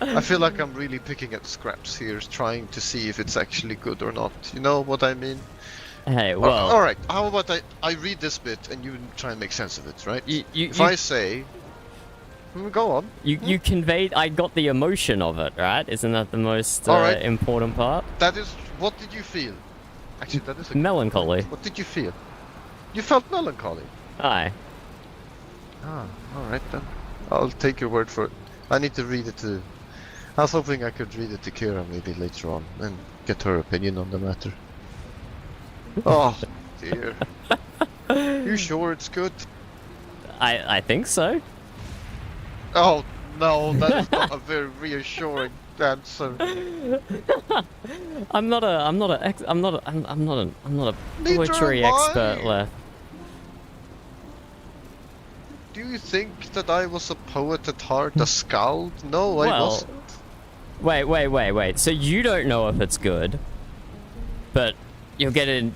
I feel like I'm really picking at scraps here, trying to see if it's actually good or not. You know what I mean? Hey, well... Alright, how about I read this bit and you try and make sense of it, right? If I say... Go on. You conveyed... I got the emotion of it, right? Isn't that the most Alright. important part? That is... What did you feel? Actually, that is a... Melancholy. What did you feel? You felt melancholy? Aye. Ah, alright then. I'll take your word for it. I need to read it to... I was hoping I could read it to Kira maybe later on and get her opinion on the matter. Oh, dear. You sure it's good? I think so. Oh, no, that is not a very reassuring answer. I'm not a Neither poetry am I. expert left. Do you think that I was a poet at heart, a skald? No, I Well, wasn't. Wait. So you don't know if it's good, but you're getting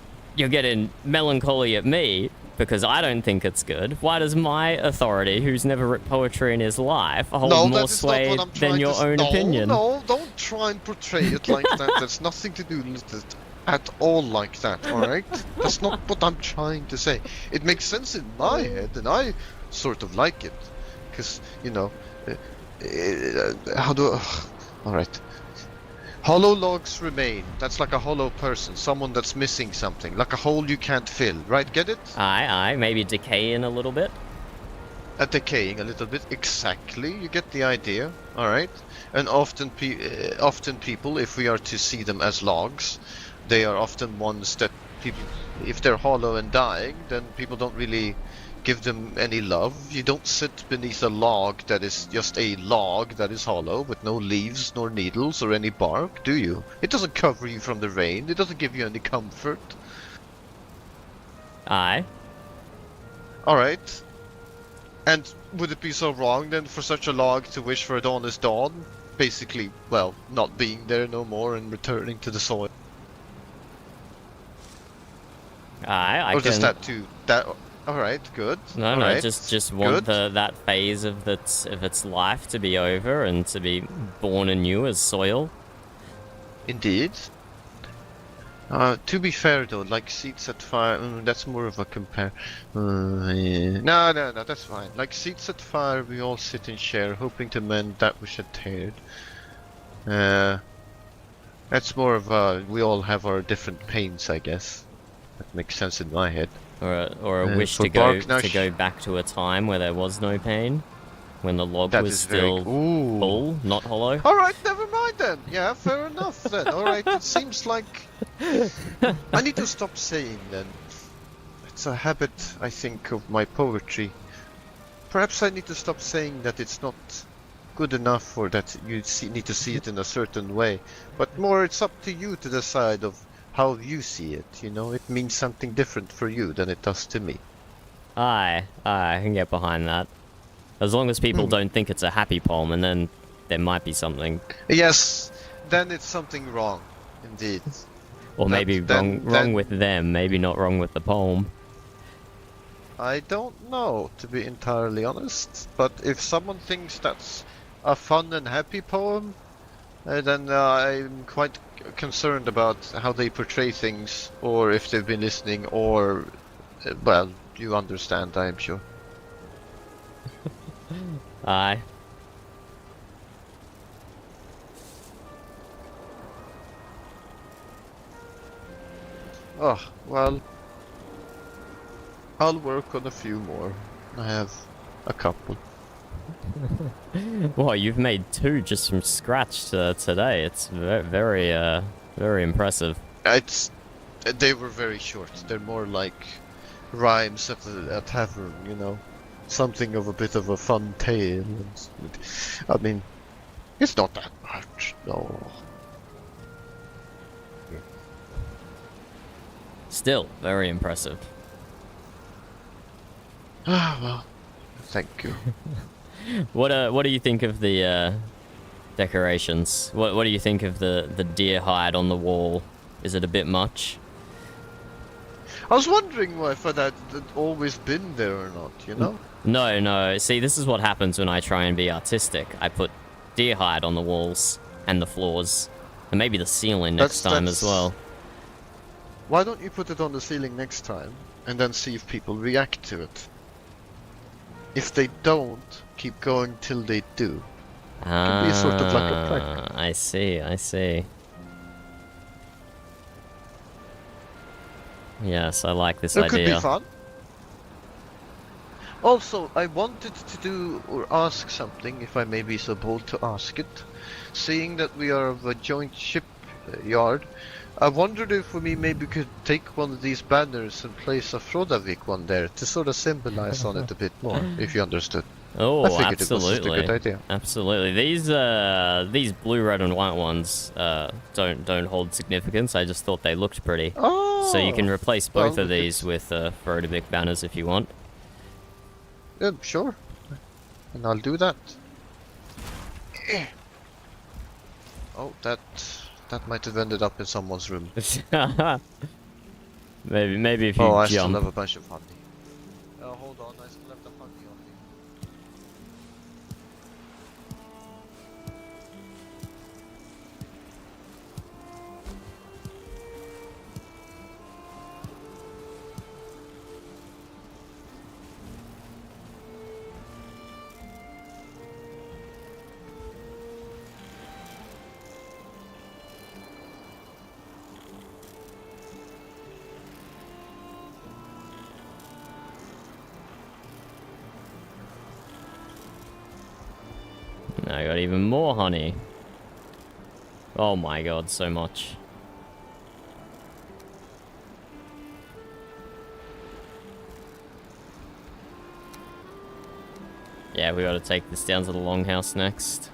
melancholy at me because I don't think it's good. Why does my authority, who's never written poetry in his life, hold No, more that is not sway what I'm trying than your to own opinion? No, don't try and portray it like that. There's nothing to do with it at all like that, alright? That's not what I'm trying to say. It makes sense in my head, and I sort of like it. Because, you know, how do... Alright. Hollow logs remain. That's like a hollow person, someone that's missing something, like a hole you can't fill, right? Get it? Aye, maybe decaying a little bit. Decaying a little bit, exactly. You get the idea, all right? And often people, if we are to see them as logs, they are often ones that people, if they're hollow and dying, then people don't really give them any love. You don't sit beneath a log that is just a log that is hollow with no leaves nor needles or any bark, do you? It doesn't cover you from the rain. It doesn't give you any comfort. Aye. Alright. And would it be so wrong then for such a log to wish for a dawn is dawn? Basically, well, not being there no more and returning to the soil. Aye, Or just that too? That... Alright, good. No, Alright, just want that phase of its life to be over and to be born anew as soil. Indeed. To be fair though, like seats at fire, that's more of a compare. Yeah. No, that's fine. Like seats at fire, we all sit and share, hoping to mend that which had teared. That's more of a, we all have our different pains, I guess. That makes sense in my head. Or a wish to go back to a time where there was no pain, when the log was still full, not hollow. All right, never mind then. Yeah, fair enough then. All right, it seems like I need to stop saying then. It's a habit, I think, of my poetry. Perhaps I need to stop saying that it's not good enough or that you need to see it in a certain way, but more it's up to you to decide of how you see it, you know? It means something different for you than it does to me. Aye, I can get behind that. As long as people don't think it's a happy poem, and then there might be something. Yes, then it's something wrong, indeed. Or maybe wrong with them, maybe not wrong with the poem. I don't know, to be entirely honest, but if someone thinks that's a fun and happy poem, then I'm quite concerned about how they portray things, or if they've been listening, or, well, you understand, I'm sure. Aye. Oh, well, I'll work on a few more. I have a couple. Well, you've made 2 just from scratch today. It's very impressive. They were very short. They're more like rhymes at a tavern, you know, something of a bit of a fun tale. I mean, it's not that much, no. Still very impressive. Ah, well, thank you. What do you think of the decorations? What do you think of the deer hide on the wall? Is it a bit much? I was wondering if that had always been there or not, you know? No. See, this is what happens when I try and be artistic. I put deer hide on the walls and the floors. And maybe the ceiling next time as well. Why don't you put it on the ceiling next time, and then see if people react to it? If they don't, keep going till they do. It can be sort of like a prank. I see, I see. Yes, I like this idea. It could be fun. Also, I wanted to do or ask something, if I may be so bold to ask it. Seeing that we are of a joint shipyard, I wondered if we maybe could take one of these banners and place a Frodavik one there to sort of symbolize on it a bit more, if you understood. Oh, I figured absolutely. it was just a good idea. Absolutely. These blue, red, and white ones don't hold significance. I just thought they looked pretty. Oh, So you can replace both well, of these with Frodavik banners if you want. yeah, sure. And I'll do that. Oh, that might have ended up in someone's room. maybe if you I still jump. have a bunch of honey. Oh, hold on, I still have the honey on me. I got even more honey. Oh my god, so much. Yeah, we gotta take this down to the longhouse next.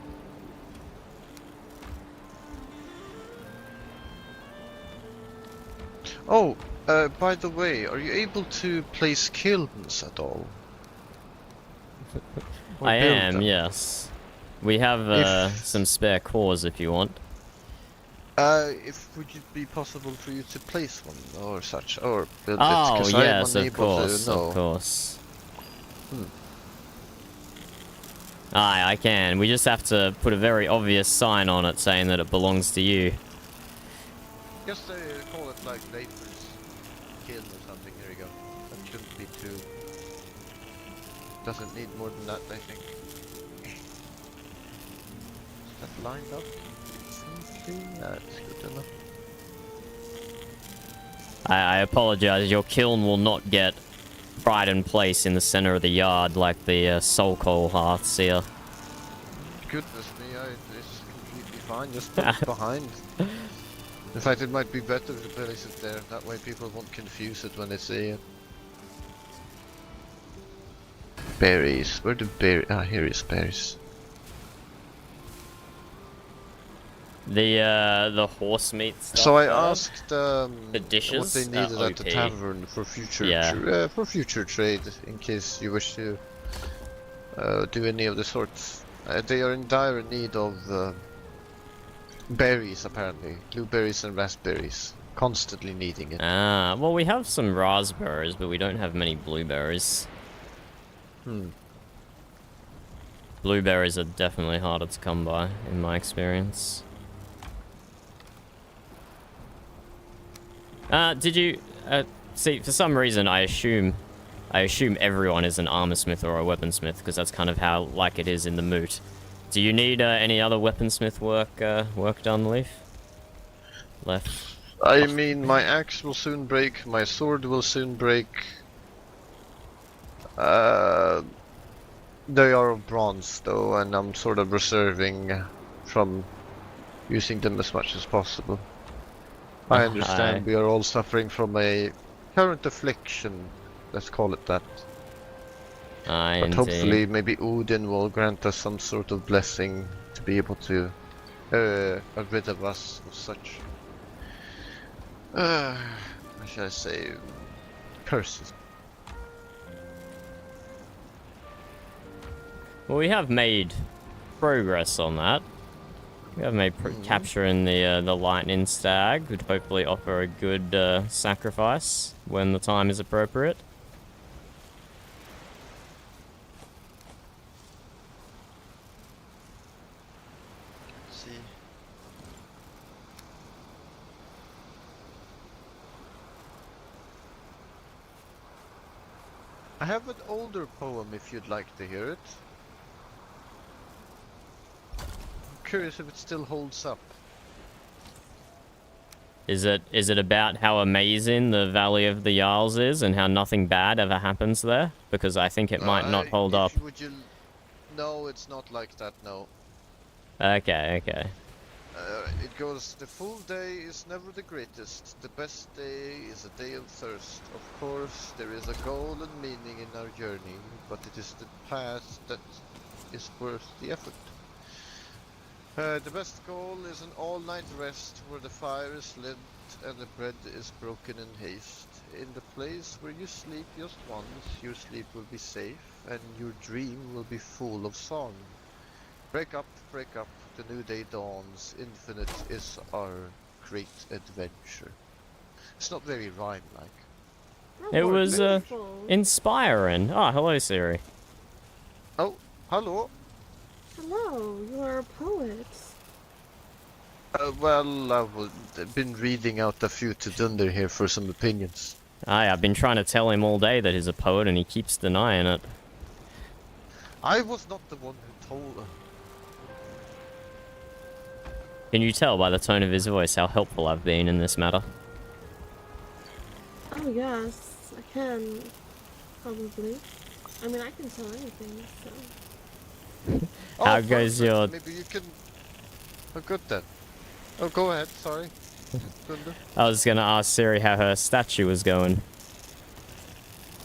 Oh, by the way, are you able to place kilns at all? Or I build am, them? yes. We have some spare cores if you want. Would it be possible for you to place one or such, or build it? Oh, 'Cause yes, I'm of unable course, to know. of course. Hmm. Aye, I can. We just have to put a very obvious sign on it saying that it belongs to you. Just call it like Labor's Kiln or something. Here you go. That shouldn't be too. Doesn't need more than that, I think. Is that lined up? That's good enough. I apologize, your kiln will not get pride in place in the center of the yard like the soul coal hearths here. Goodness me, it's completely fine. Just put it behind. In fact, it might be better to place it there. That way people won't confuse it when they see it. Berries. Where the berries? Ah, here is berries. The horse meat stuff. So I asked the what dishes they needed at the OP. tavern for future for future trade, in case you wish to do any of the sorts. They are in dire need of berries, apparently, blueberries and raspberries. Constantly needing it. Ah, well, we have some raspberries, but we don't have many blueberries. Blueberries are definitely harder to come by, in my experience. Did you see? For some reason, I assume everyone is an armor smith or a weaponsmith because that's kind of how like it is in the moot. Do you need any other weaponsmith work done, Leaf? Left. I mean, my axe will soon break. My sword will soon break. They are of bronze though, and I'm sort of reserving from using them as much as possible. I understand we are all suffering from a current affliction, let's call it that. But hopefully maybe Odin will grant us some sort of blessing to be able to rid of us of such, how shall I say, curses. Well, we have made progress on that. We have made capturing the lightning stag would hopefully offer a good sacrifice when the time is appropriate. I have an older poem if you'd like to hear it. I'm curious if it still holds up. Is it about how amazing the Valley of the Jarls is and how nothing bad ever happens there? Because I think it might not hold up. No, it's not like that, no. Okay, okay. It goes, the full day is never the greatest. The best day is a day of thirst. Of course, there is a goal and meaning in our journey, but it is the path that is worth the effort. The best goal is an all-night rest where the fire is lit and the bread is broken in haste. In the place where you sleep just once, your sleep will be safe and your dream will be full of song. Break up, the new day dawns, infinite is our great adventure. It's not very rhyme-like. It was inspiring. Oh, hello, Siri. Oh, hello. Hello, you are a poet. Well, I've been reading out a few to Dunder here for some opinions. Aye, I've been trying to tell him all day that he's a poet and he keeps denying it. I was not the one who told her. Can you tell by the tone of his voice how helpful I've been in this matter? Oh yes, I can. Probably. I mean, I can tell anything, so... How goes your... Maybe you can... Oh, good then. Oh, go ahead, sorry. Dunder. I was gonna ask Siri how her statue was going.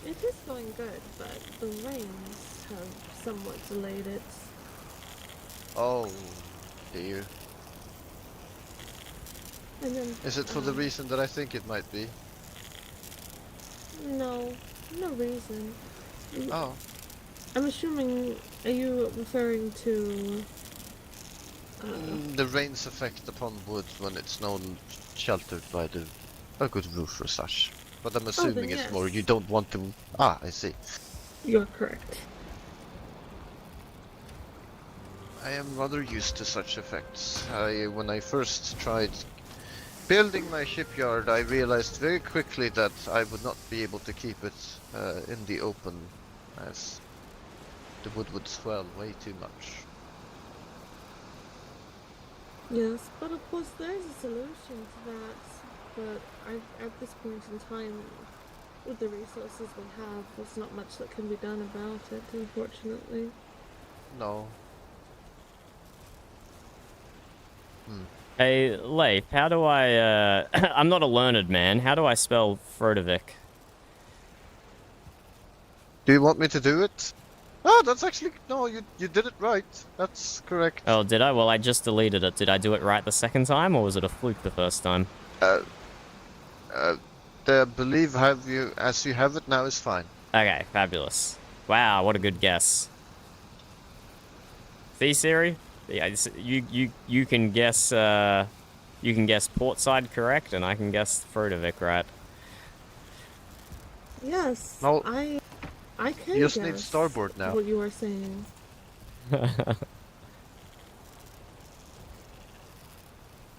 It is going good, but the rains have somewhat delayed it. Oh, dear. And then, Is it for the reason that I think it might be? No, no reason. Oh. I'm assuming, are you referring to... The rain's effect upon wood when it's not sheltered by a good roof or such. But I'm assuming it's yes. more you don't want to... Ah, I see. You're correct. I am rather used to such effects. When I first tried building my shipyard, I realized very quickly that I would not be able to keep it in the open, as the wood would swell way too much. Yes, but of course there is a solution to that. But at this point in time, with the resources we have, there's not much that can be done about it, unfortunately. No. Hey, Leif, how do I, I'm not a learned man. How do I spell Frodovik? Do you want me to do it? Oh, that's actually... No, you did it right. That's correct. Oh, did I? Well, I just deleted it. Did I do it right the second time, or was it a fluke the first time? I believe as you have it now is fine. Okay, fabulous. Wow, what a good guess. See, Siri? Yeah, you can guess portside correct, and I can guess Frodovik right. Yes, No. I can You just guess need starboard now. what you are saying.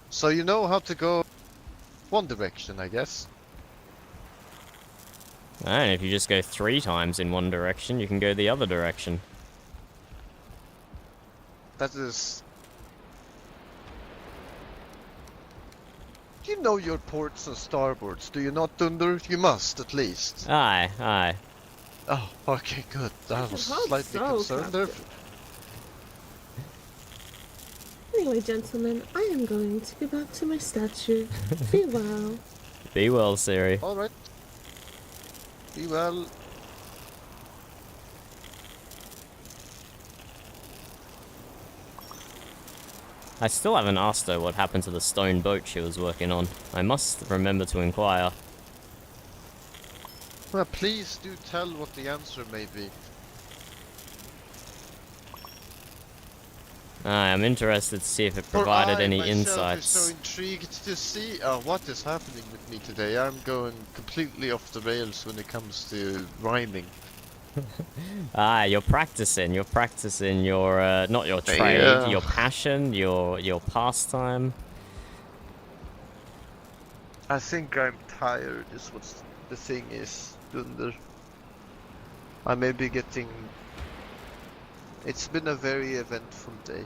So you know how to go one direction, I guess. And if you just go 3 times in one direction, you can go the other direction. That is... You know your ports and starboards, do you not, Dunder? You must, at least. Aye, aye. Oh, okay, good. I was hope slightly so, concerned there. Captain. Anyway, gentlemen, I am going to go back to my statue. Be well. Be well, Siri. Alright. Be well. I still haven't asked her what happened to the stone boat she was working on. I must remember to inquire. Well, please do tell what the answer may be. I'm interested to see if it provided any myself insights. is so intrigued to see what is happening with me today. I'm going completely off the rails when it comes to rhyming. You're practicing. You're practicing your, not your trade, your passion, your pastime. I think I'm tired is what the thing is, Dunder. I may be getting... It's been a very eventful day.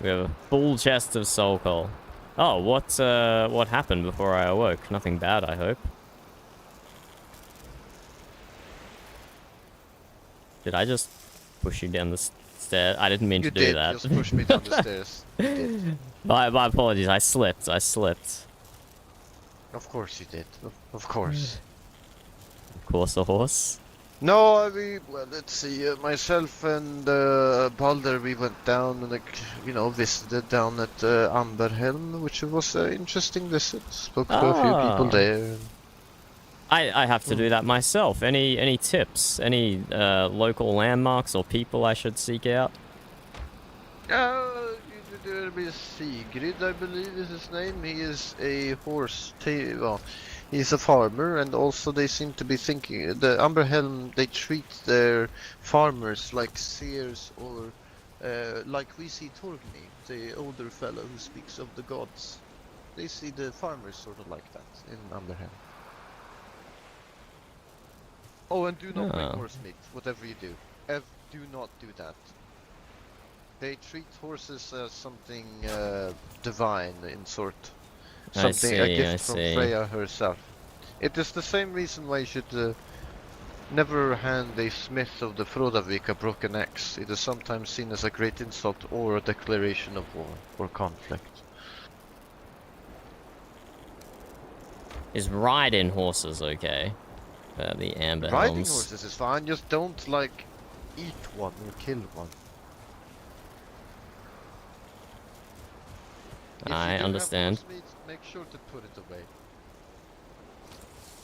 We have a full chest of soul coal. Oh, what happened before I awoke? Nothing bad, I hope. Did I just push you down the stairs? I didn't mean to do that. You did, just push me down the stairs. You did. My apologies, I slipped. Of course you did. Of course. Of course, a horse. No, well, let's see. Myself and Balder, we went down and, like, you know, visited down at Amberhelm, which was an interesting visit. Spoke to a few people there. I have to do that myself. Any tips? Any local landmarks or people I should seek out? There is Sigrid, I believe is his name. He is a well, he's a farmer, and also they seem to be thinking, the Amberhelm, they treat their farmers like seers, or like we see Torgny, the older fellow who speaks of the gods. They see the farmers sort of like that in Amberhelm. Oh, and do not bring horse meat, whatever you do. Do not do that. They treat horses as something divine in sort. Something, a gift from Freya herself. It is the same reason why you should never hand a smith of the Frodavik a broken axe. It is sometimes seen as a great insult or a declaration of war or conflict. Is riding horses okay? The Amber Riding Helms. horses is fine, just don't, like, eat one or kill one. I understand. Have horse meat, make sure to put it away.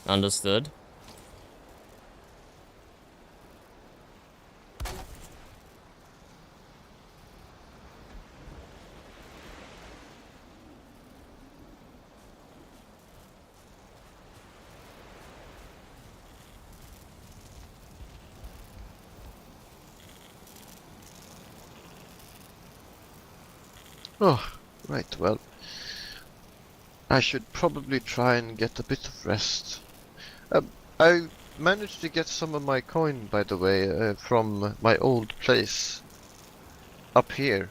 Understood. Oh, right, well, I should probably try and get a bit of rest. I managed to get some of my coin, by the way, from my old place up here.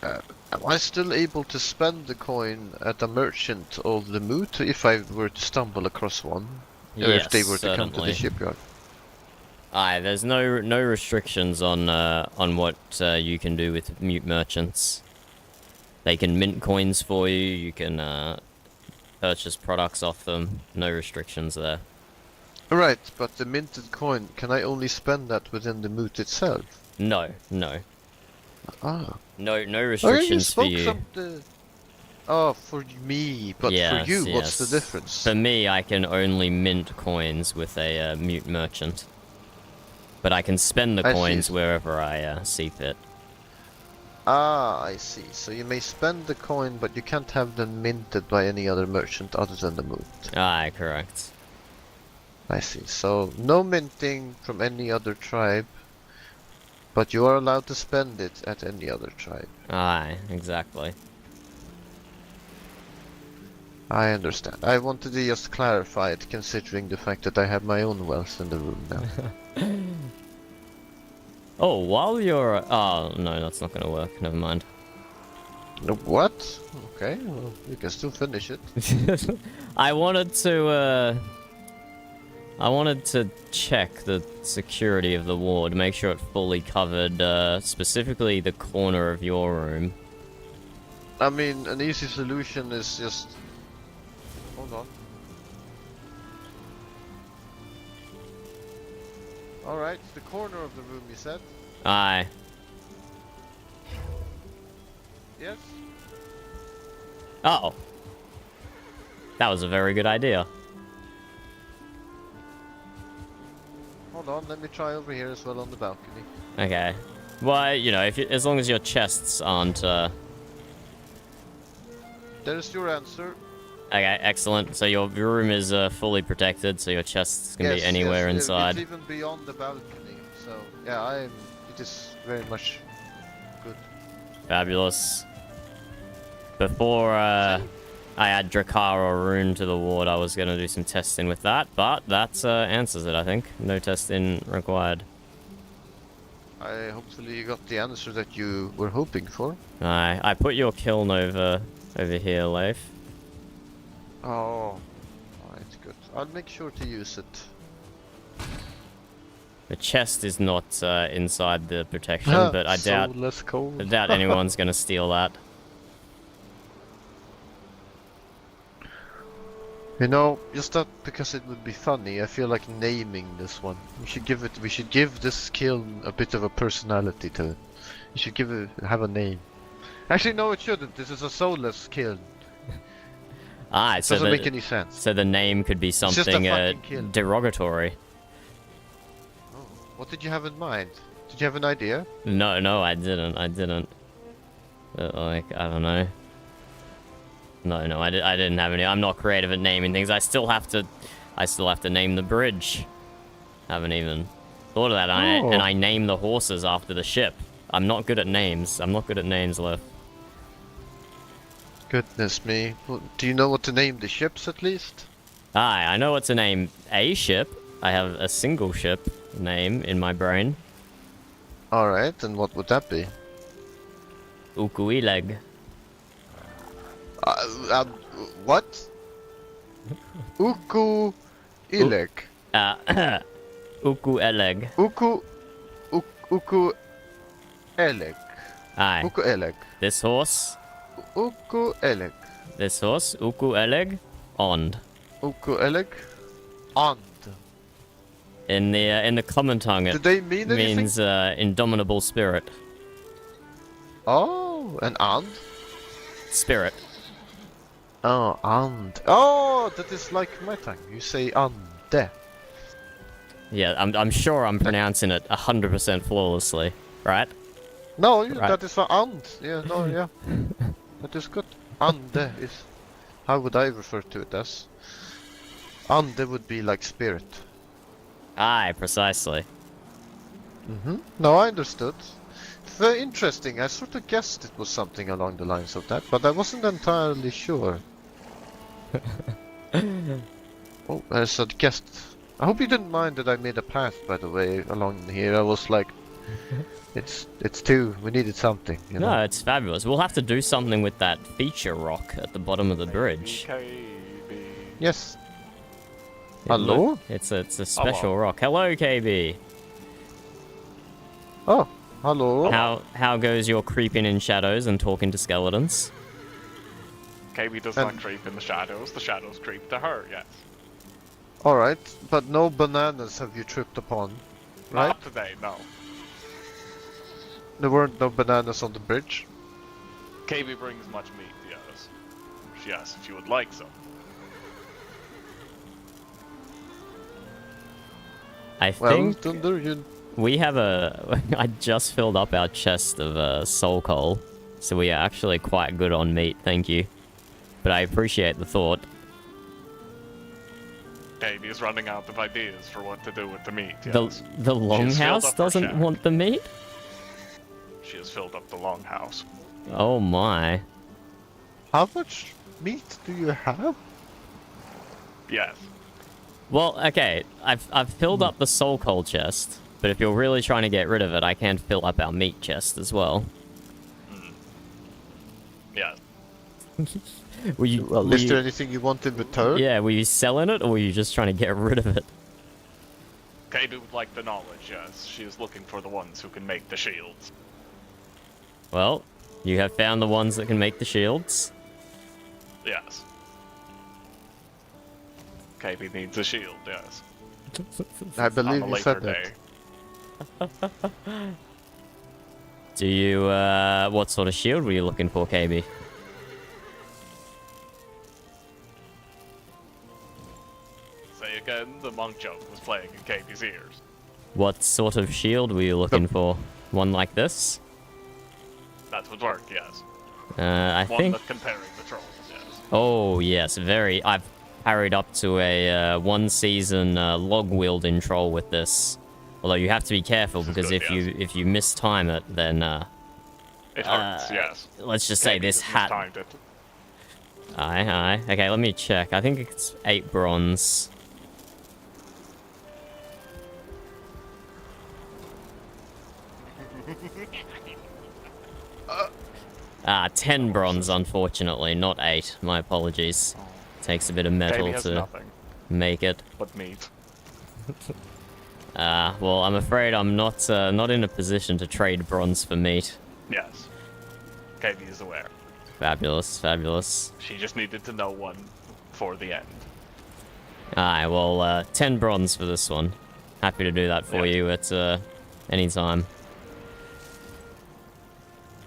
Am I still able to spend the coin at a merchant of the moot if I were to stumble across one? Or Yes, if they were to certainly. come to the shipyard? Aye, there's no restrictions on what you can do with mute merchants. They can mint coins for you. You can purchase products off them. No restrictions there. Right, but the minted coin, can I only spend that within the moot itself? No. Ah. No restrictions for you. Oh, for me, but Yes, for you, yes. what's the difference? For me, I can only mint coins with a mute merchant. But I can spend the coins wherever I see fit. Ah, I see. So you may spend the coin, but you can't have them minted by any other merchant other than the moot. Aye, correct. I see. So no minting from any other tribe, but you are allowed to spend it at any other tribe. Aye, exactly. I understand. I wanted to just clarify it, considering the fact that I have my own wealth in the room now. Oh, while you're... Oh, no, that's not gonna work. Never mind. What? Okay, well, you can still finish it. I wanted to check the security of the ward, make sure it fully covered, specifically the corner of your room. I mean, an easy solution is just... Hold on. Alright, the corner of the room, you said? Aye. Yes? Oh. That was a very good idea. Hold on, let me try over here as well on the balcony. Okay. Well, you know, as long as your chests aren't, There's your answer. Okay, excellent. So your room is fully protected, so your chests can be anywhere inside. It's even beyond the balcony, so yeah, it is very much good. Fabulous. Before I add Drakkar or Rune to the ward, I was going to do some testing with that, but that answers it, I think. No testing required. Hopefully you got the answer that you were hoping for. I put your kiln over here, Leif. Oh, alright, good. I'll make sure to use it. The chest is not inside the protection, but I doubt anyone's going to steal that. You know, just that because it would be funny, I feel like naming this one. We should give this kiln a bit of a personality to it. You should have a name. Actually, no, it shouldn't. This is a soulless kiln. Ah, It doesn't make any sense. So the name could be something derogatory. Oh, what did you have in mind? Did you have an idea? No, I didn't. Like, I don't know. No, I didn't have any. I'm not creative at naming things. I still have to name the bridge. Haven't even thought of that. And I name the horses after the ship. I'm not good at names. Left. Goodness me. Well, do you know what to name the ships at least? I know what to name a ship. I have a single ship name in my brain. Alright, and what would that be? Ukuileg. What? Uku Ilek. Uku Eleg. Uku Elek. Aye. Uku Elek. This horse. Uku Elek. This horse. Uku Eleg. Ond. Uku Elek. Und. In the common tongue, Do they mean anything? means indomitable spirit. Oh, an and? Spirit. Oh, and. Oh, that is like my tongue. You say ande. Yeah, I'm sure I'm pronouncing it 100% flawlessly, right? No, Right. that is for and. Yeah, no, yeah. That is good. Ande is. How would I refer to it as? Ande would be like spirit. Aye, precisely. No, I understood. Very interesting. I sort of guessed it was something along the lines of that, but I wasn't entirely sure. Oh, I said guessed. I hope you didn't mind that I made a path, by the way, along here. I was like, it's two. We needed something. You know? No, it's fabulous. We'll have to do something with that feature rock at the bottom of the bridge. Yes. Hello? It's a special rock. Hello, KB. Oh, hello. How goes your creeping in shadows and talking to skeletons? KB does not creep in the shadows creep to her, yes. Alright, but no bananas have you tripped upon, right? Not today, no. There weren't no bananas on the bridge? KB brings much meat, yes. She asked if you would like some. I Well, think Thunder, you... we have I just filled up our chest of soul coal, so we are actually quite good on meat, thank you. But I appreciate the thought. KB is running out of ideas for what to do with the meat, yes. The longhouse doesn't shack. want the meat? She has filled up the longhouse. Oh my. How much meat do you have? Yes. Well, okay, I've filled up the soul coal chest, but if you're really trying to get rid of it, I can fill up our meat chest as well. Yes. Is there anything you want in return? Yeah, were you selling it, or were you just trying to get rid of it? KB would like the knowledge, yes. She is looking for the ones who can make the shields. Well, you have found the ones that can make the shields. Yes. KB needs a shield, yes. I On believe a you later said day. that. Do you, what sort of shield were you looking for, KB? Say again, the monk joke was playing in KB's ears. What sort of shield were you looking for? One like this? That would work, yes. I One think... that can parry the trolls, yes. Oh, yes, very. I've parried up to a one-season log-wielding troll with this. Although you have to be careful, because good, if you mistime it, then... It hurts, yes. Let's just say KB this has hat... mistimed it. Aye. Okay, let me check. I think it's 8 bronze. Ah, 10 bronze, unfortunately, not 8. My apologies. Takes a bit of metal Katie has to nothing make it. but meat. Well, I'm afraid I'm not in a position to trade bronze for meat. Yes. Katie is aware. Fabulous, fabulous. She just needed to know one for the end. Aye, well, 10 bronze for this one. Happy to do that for you at any time.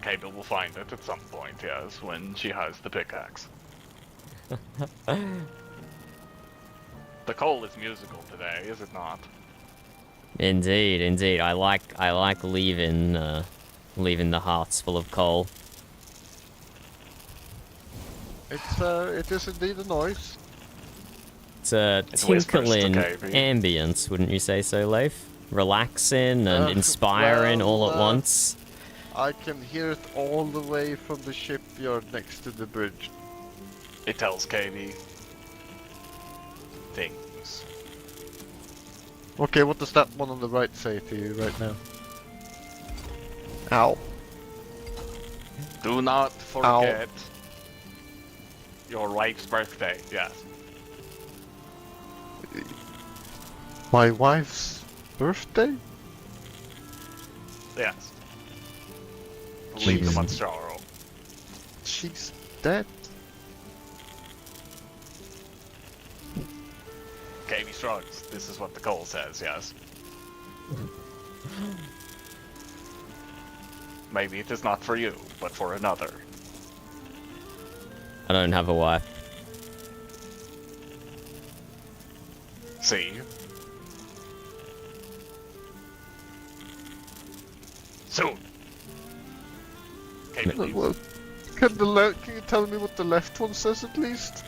Katie will find it at some point, yes, when she has the pickaxe. The coal is musical today, is it not? Indeed, indeed. I like leaving the hearts full of coal. It is indeed a noise. It's a whispers to tinkling Katie. ambience, wouldn't you say so, Leif? Relaxing and inspiring all at once. I can hear it all the way from the shipyard next to the bridge. It tells Katie things. Okay, what does that one on the right say to you right now? Ow. Do not forget your wife's birthday, yes. My wife's birthday? Yes. Leave them on sorrow. She's dead. Katie shrugs. This is what the coal says, yes. Maybe it is not for you, but for another. I don't have a wife. See? Soon. Katie leaves. Well, can you tell me what the left one says at least?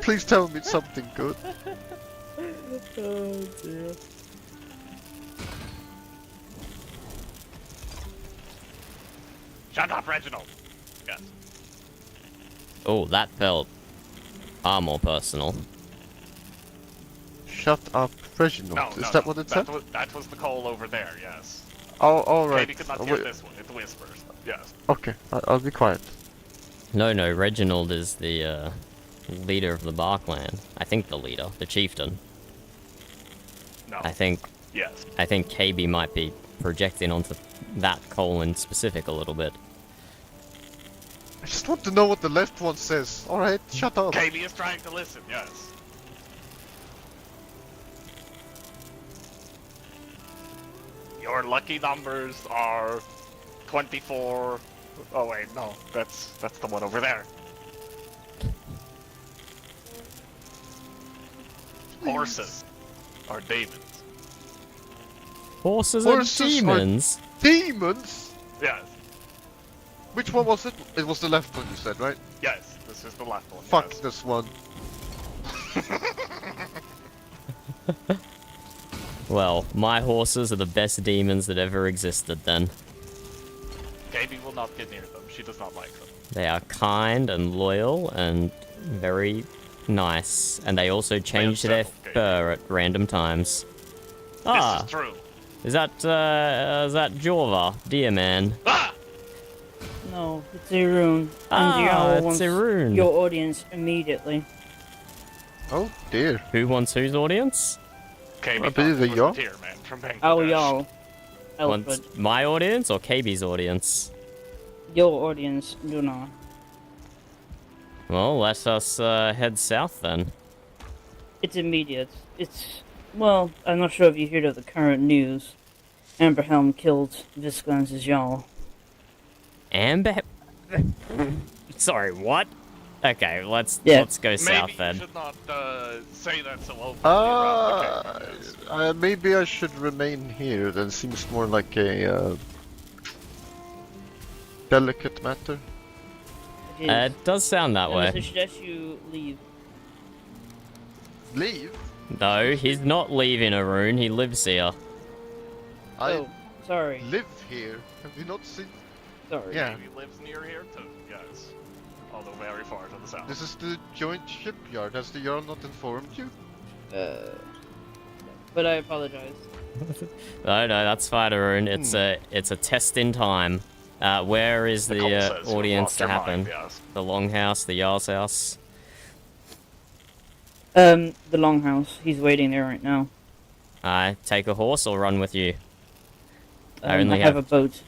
Please tell me it's something good. Oh dear. Shut up, Reginald! Yes. Oh, that felt far more personal. Shut up, Reginald. No, Is that what it said? That was the coal over there, yes. Oh, alright. Katie could not hear this one. It whispers. Yes. Okay, I'll be quiet. No, Reginald is the leader of the Bar clan. I think the leader, the chieftain. No. I think Yes. KB might be projecting onto that coal in specific a little bit. I just want to know what the left one says. Alright, shut up. Katie is trying to listen, yes. Your lucky numbers are 24. Oh wait, no, that's the one over there. Horses are demons. Horses Horses are demons? Demons? Yes, Which one was it? It was the left one you said, right? yes, this is the left one. Fuck yes. this one. Well, my horses are the best demons that ever existed then. Katie will not get near them. She does not like them. They are kind and loyal and very nice. And they also change their settled, fur at random times. This is true. Is that Jorva, dear man? Ah! No, it's Irun. Ah, And Yao it's wants Irun. your audience immediately. Oh dear. Who wants whose audience? Katie I believe was the Yao. here, man, from Bangladesh. Oh, Yao. Alfred. Wants my audience or KB's audience? Your audience, Luna. Well, let us head south then. It's immediate. It's... Well, I'm not sure if you heard of the current news. Amber Helm killed Viscount's Yao. Amber... Sorry, what? Okay, let's go south Maybe then. you should not say that so openly around the campus. Maybe I should remain here. That seems more like a delicate matter. It is. It does sound that I way. suggest you leave. Leave? No, he's not leaving Arun, he lives here. I Oh, sorry. live here. Have you not seen? Sorry. Yeah. Maybe lives near here too, yes. although very far to the south. This is the joint shipyard. Has the Jarl not informed you? But I apologize. No, that's fine, Arun. It's a test in time. Where is The call the says you've audience lost to your happen? mind, yes. The Longhouse, the Jarl's house. The Longhouse. He's waiting there right now. Take a horse or run with you. I have a boat.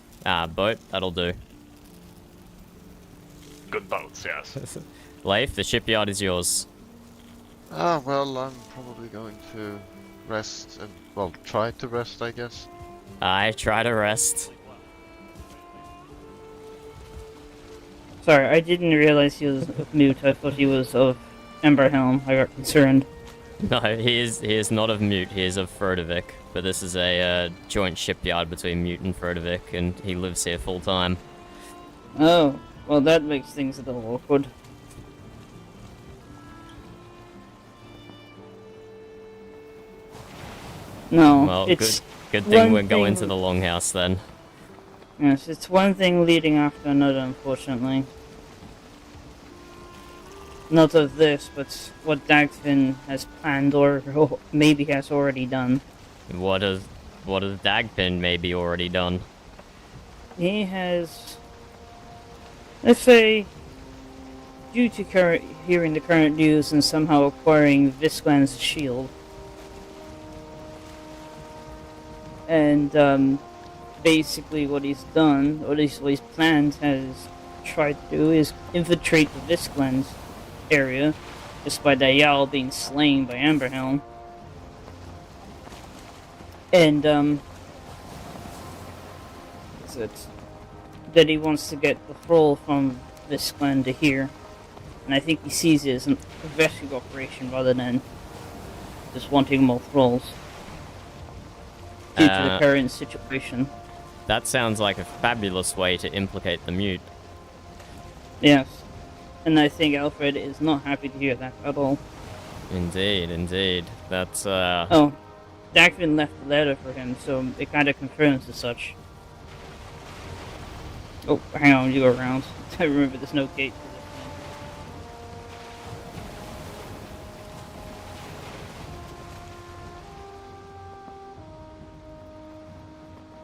Boat. That'll do. Good boats, yes. Leif, the shipyard is yours. Well, I'm probably going to rest and, well, try to rest, I guess. I try to rest. Sorry, I didn't realize he was of Mute. I thought he was of Emberhelm. I got concerned. No, he is not of Mute. He is of Frodevik. But this is a joint shipyard between Mute and Frodevik, and he lives here full time. Oh, well, that makes things a little awkward. No, Well, it's good thing we're one going thing- to the Longhouse then. Yes, it's one thing leading after another, unfortunately. Not of this, but what Dagfinn has planned or maybe has already done. What has Dagpin maybe already done? He has, let's say, due to hearing the current news and somehow acquiring Viscland's shield, and basically what he's done, or at least what he's planned, has tried to do is infiltrate the Viscland's area, despite the Jarl being slain by Amberhelm. And, is it that he wants to get the thrall from Viscland to here. And I think he sees it as an investigative operation rather than just wanting more thralls. Due to the current situation. That sounds like a fabulous way to implicate the Mute. Yes. And I think Alfred is not happy to hear that at all. Indeed, indeed. That's, Oh, Dagfinn left a letter for him, so it kind of confirms as such. Oh, hang on, you go around. I remember there's no gate for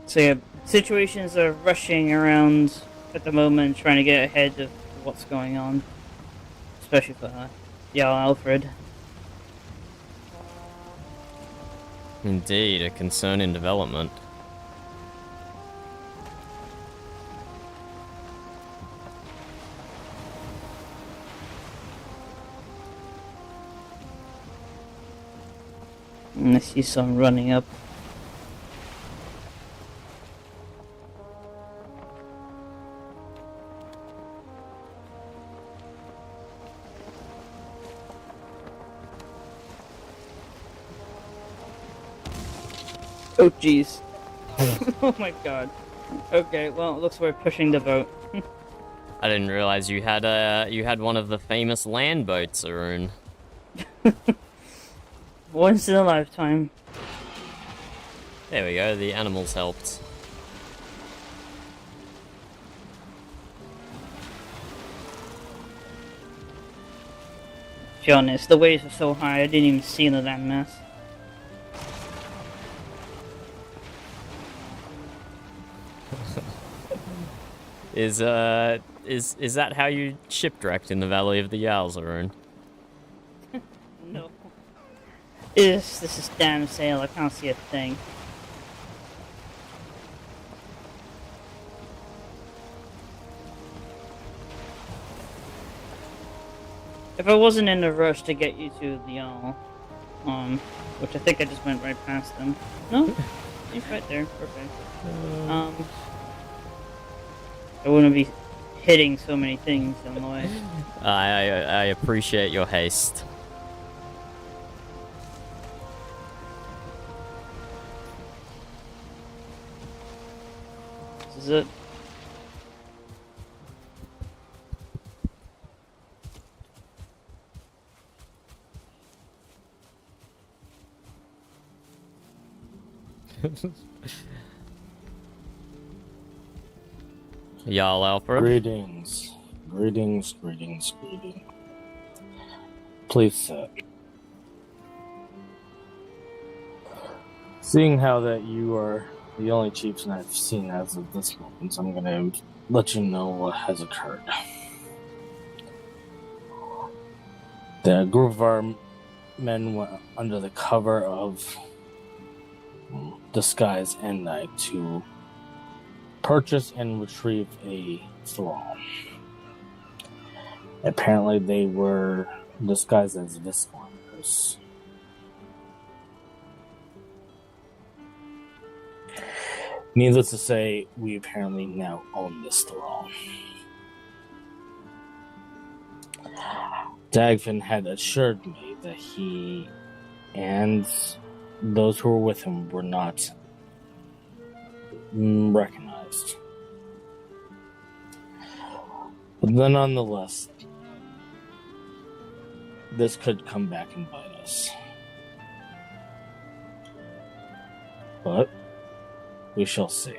this. So yeah, situations are rushing around at the moment, trying to get ahead of what's going on. Especially for Jarl Alfred. indeed a concern in development. And I see some running up. Oh jeez. Oh my god. Okay, well it looks like we're pushing the boat. I didn't realize you had one of the famous land boats, Arun. Once in a lifetime. There we go, the animals helped. To be honest, the waves are so high I didn't even see into that mess. Is that how you shipwrecked in the Valley of the Jarls, Arun? No. This is damn sail, I can't see a thing. If I wasn't in a rush to get you to the Jarl, which I think I just went right past them. No? He's right there, perfect. I wouldn't be hitting so many things on the way. I appreciate your haste. This is it. Jarl Alfred. Greetings. Greetings, greetings, greetings. Please sit. Seeing how that you are the only chieftain I've seen as of this moment, I'm gonna let you know what has occurred. The group of our men went under the cover of disguise and night to purchase and retrieve a thrall. Apparently they were disguised as Visclanders. Needless to say, we apparently now own this thrall. Dagfin had assured me that he and those who were with him were not recognized. But then nonetheless, this could come back and bite us. But we shall see.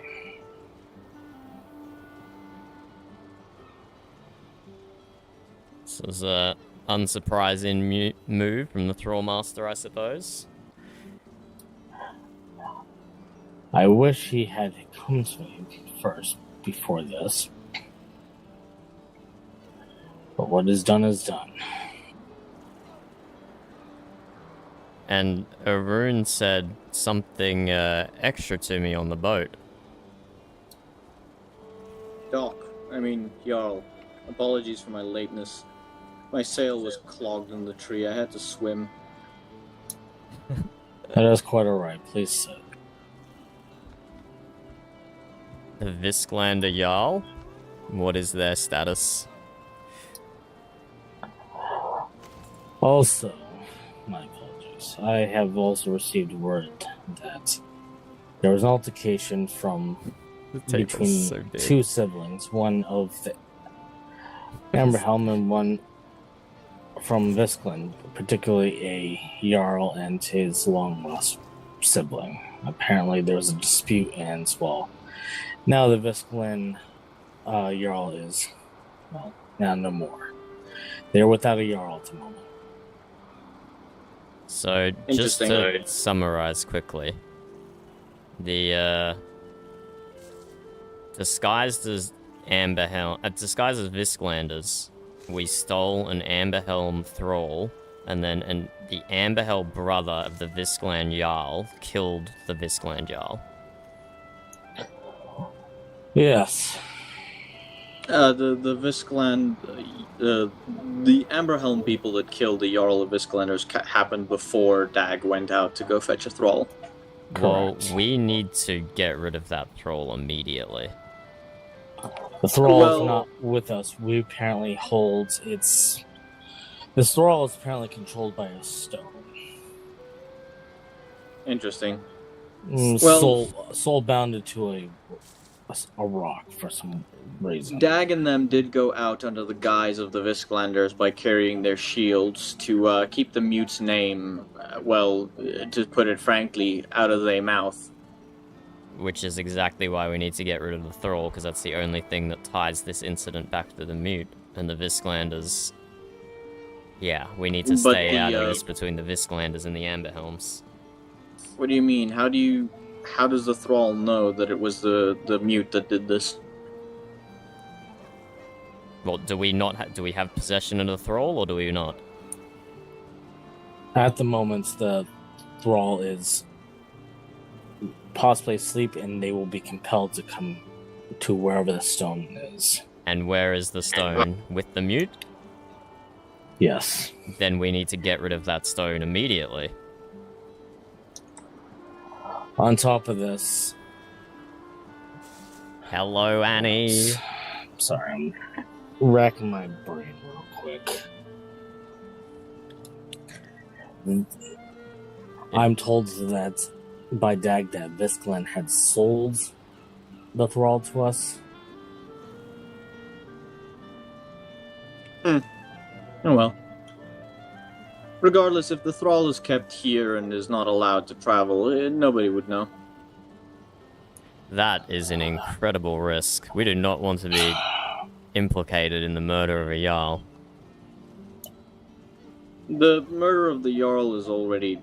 This was a unsurprising move from the Thrallmaster, I suppose. I wish he had come to me first before this. But what is done is done. And Arun said something extra to me on the boat. Jarl, apologies for my lateness. My sail was clogged in the tree. I had to swim. That is quite alright. Please sit. The Visklander Jarl? What is their status? Also, my apologies. I have also received word that there was an altercation between two siblings, one of the Amberhelm and one from Viskland, particularly a Jarl and his long-lost sibling. Apparently there was a dispute, and, well, now the Viskland Jarl is, well, now no more. They're without a Jarl at the moment. So, just to summarize quickly, the disguised as disguised as Visklanders, we stole an Amberhelm thrall, and then the Amberhelm brother of the Viskland Jarl killed the Viskland Jarl. Yes. The Viskland, the Amberhelm people that killed the Jarl of Visklanders happened before Dag went out to go fetch a thrall. Well, we need to get rid of that thrall immediately. The thrall is not with us. We apparently hold its... The thrall is apparently controlled by a stone. Interesting. Soul bounded to a rock for some reason. Dag and them did go out under the guise of the Visklanders by carrying their shields to keep the mute's name, to put it frankly, out of their mouth. Which is exactly why we need to get rid of the thrall, because that's the only thing that ties this incident back to the mute. And the Visklanders... Yeah, we need to stay out of this between the Visklanders and the Amberhelms. What do you mean? How does the thrall know that it was the mute that did this? Well, do we have possession of the thrall, or do we not? At the moment, the thrall is possibly asleep, and they will be compelled to come to wherever the stone is. And where is the stone? With the mute? Yes. Then we need to get rid of that stone immediately. On top of this... Hello, Annie. Sorry, I'm racking my brain real quick. I'm told that by Dag that Viskland had sold the thrall to us. Oh well. Regardless, if the thrall is kept here and is not allowed to travel, nobody would know. That is an incredible risk. We do not want to be implicated in the murder of a Jarl. The murder of the Jarl is already...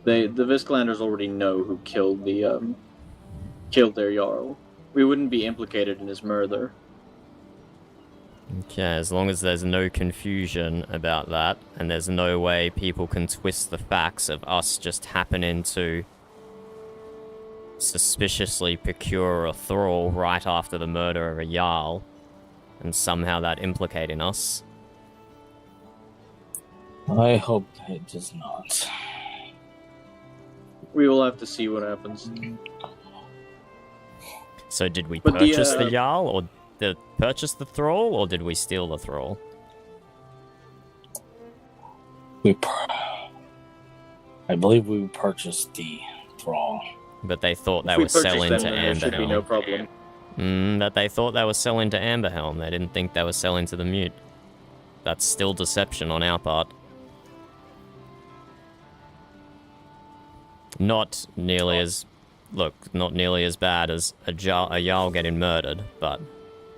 the Visclanders already know who killed their Jarl. We wouldn't be implicated in his murder. Okay, as long as there's no confusion about that, and there's no way people can twist the facts of us just happening to suspiciously procure a thrall right after the murder of a Jarl, and somehow that implicating us. I hope it does not. We will have to see what happens. So did we But purchase the Jarl, or purchase the thrall, or did we steal the thrall? I believe we purchased the thrall. But they thought they If we were purchase selling them, to then there should be Amberhelm. no problem. But they thought they were selling to Amberhelm. They didn't think they were selling to the Mute. That's still deception on our part. Not nearly as... Look, not nearly as bad as a Jarl getting murdered, but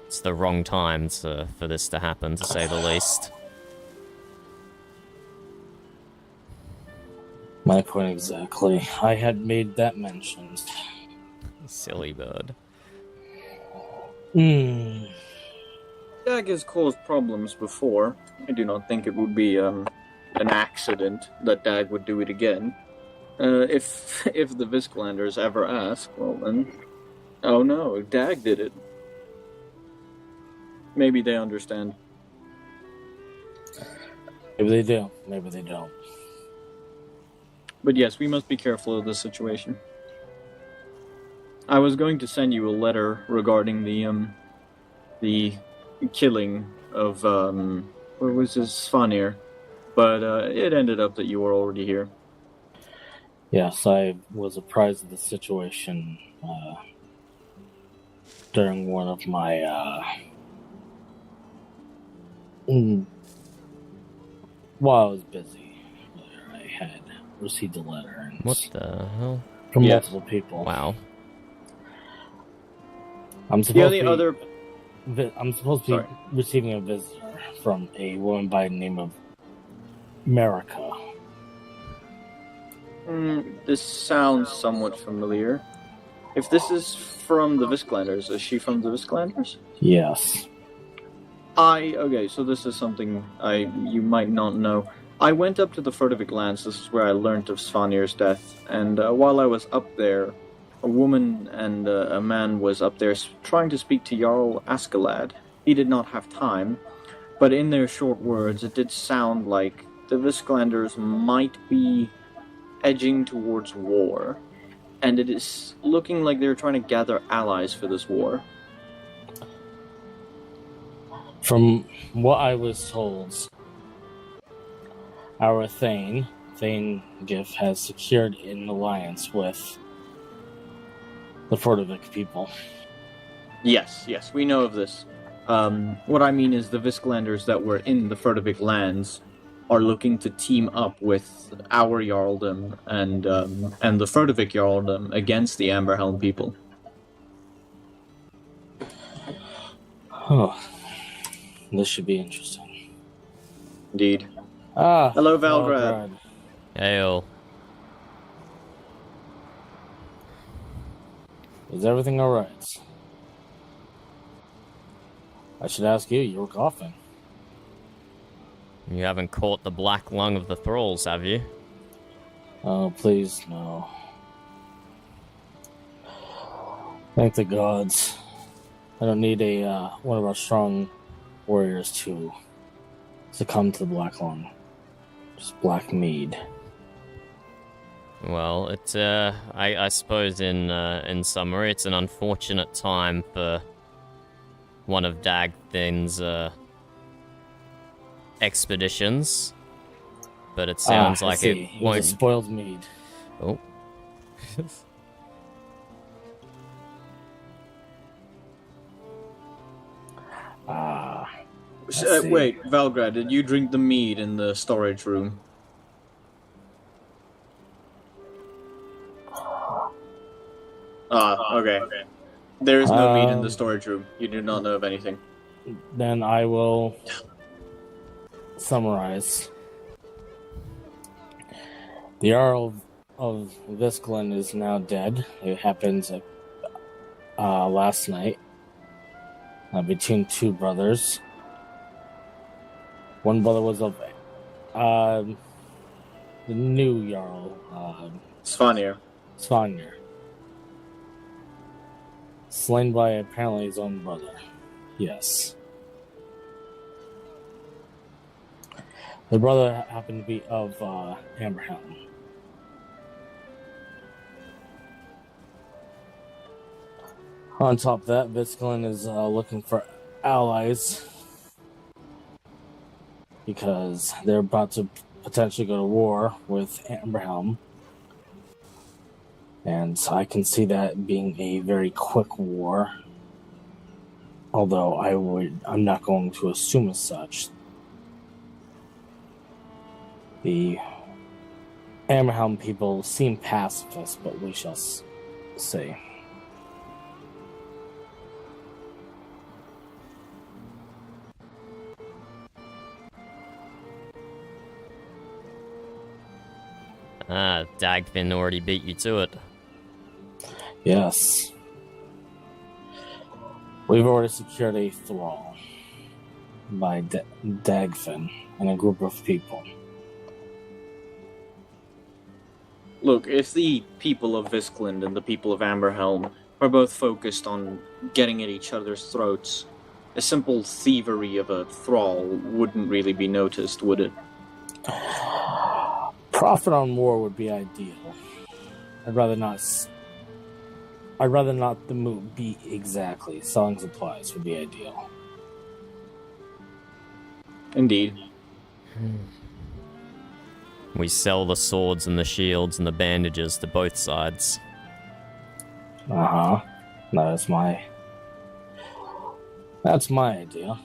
it's the wrong time for this to happen, to say the least. My point exactly. I had made that mention. Silly bird. Dag has caused problems before. I do not think it would be an accident that Dag would do it again. If the Visclanders ever ask, well then, oh no, Dag did it. Maybe they understand. Maybe they do. Maybe they don't. But yes, we must be careful of this situation. I was going to send you a letter regarding the killing of what was his Svanir, but it ended up that you were already here. Yes, I was apprised of the situation during one of my while I was busy. I had received a letter. And What the hell? from multiple people. Wow. I'm supposed to be receiving a visitor from a woman by the name of America. This sounds somewhat familiar. If this is from the Visclanders, is she from the Visclanders? Yes. Okay, so this is something you might not know. I went up to the Furtivik lands, this is where I learned of Svanir's death, and while I was up there, a woman and a man was up there trying to speak to Jarl Askeladd. He did not have time, but in their short words, it did sound like the Visclanders might be edging towards war, and it is looking like they're trying to gather allies for this war. From what I was told, our Thane Gif, has secured an alliance with the Furtivik people. Yes, we know of this. What I mean is the Visclanders that were in the Furtivik lands are looking to team up with our Jarldom and the Furtivik Jarldom against the Amberhelm people. Oh, this should be interesting. Indeed. Hello, Valgrad. Hail. Is everything alright? I should ask you, you were coughing. You haven't caught the black lung of the thralls, have you? Oh, please, no. Thank the gods. I don't need one of our strong warriors to succumb to the black lung. Just black mead. Well, it's I suppose in summary, it's an unfortunate time for one of Dagthin's expeditions, but it sounds like it won't. Was a spoiled mead. Oh. Wait, Valgrad, did you drink the mead in the storage room? Okay. There is no mead in the storage room. You do not know of anything. then I will summarize. The Jarl of Visklin is now dead. It happened last night between two brothers. One brother was of the new Jarl, Svanir. Slain by apparently his own brother. Yes. The brother happened to be of Amberhelm. On top of that, Visklin is looking for allies because they're about to potentially go to war with Amberhelm. And I can see that being a very quick war. Although I'm not going to assume as such. The Amberhelm people seem pacifist, but we shall see. Dagfin already beat you to it. Yes. We've already secured a thrall by Dagfin and a group of people. Look, if the people of Visklin and the people of Amberhelm are both focused on getting at each other's throats, a simple thievery of a thrall wouldn't really be noticed, would it? Profit on war would be ideal. I'd rather not the move be exactly. Selling supplies would be ideal. Indeed. We sell the swords and the shields and the bandages to both sides. That's my idea.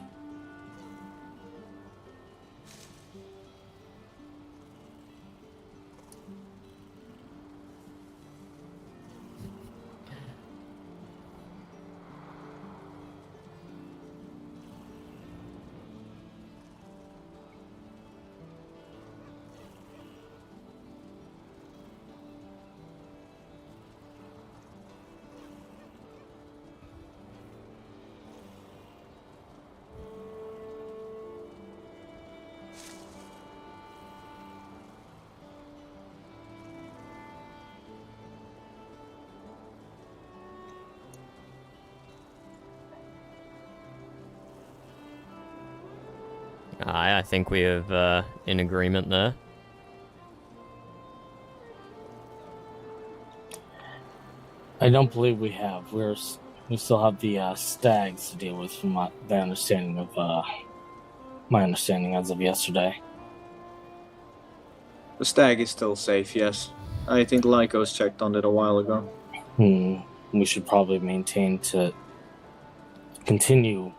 I think we have in agreement there. I don't believe we have. We still have the stags to deal with, from my understanding as of yesterday. The stag is still safe, yes. I think Lycos checked on it a while ago. We should probably maintain to continue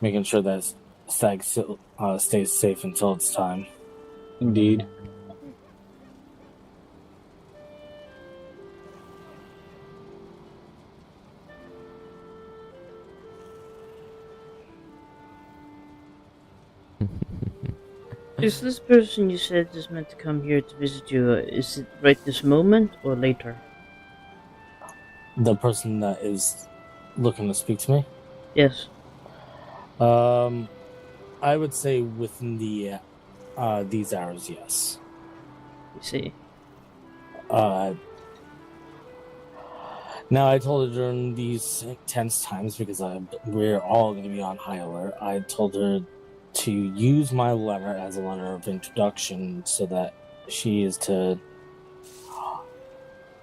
making sure that stag still, stays safe until it's time. Indeed. Is this person you said is meant to come here to visit you, is it right this moment or later? The person that is looking to speak to me? Yes. I would say within the these hours, yes. I see. Now, I told her during these tense times, because we're all going to be on high alert, I told her to use my letter as a letter of introduction so that she is to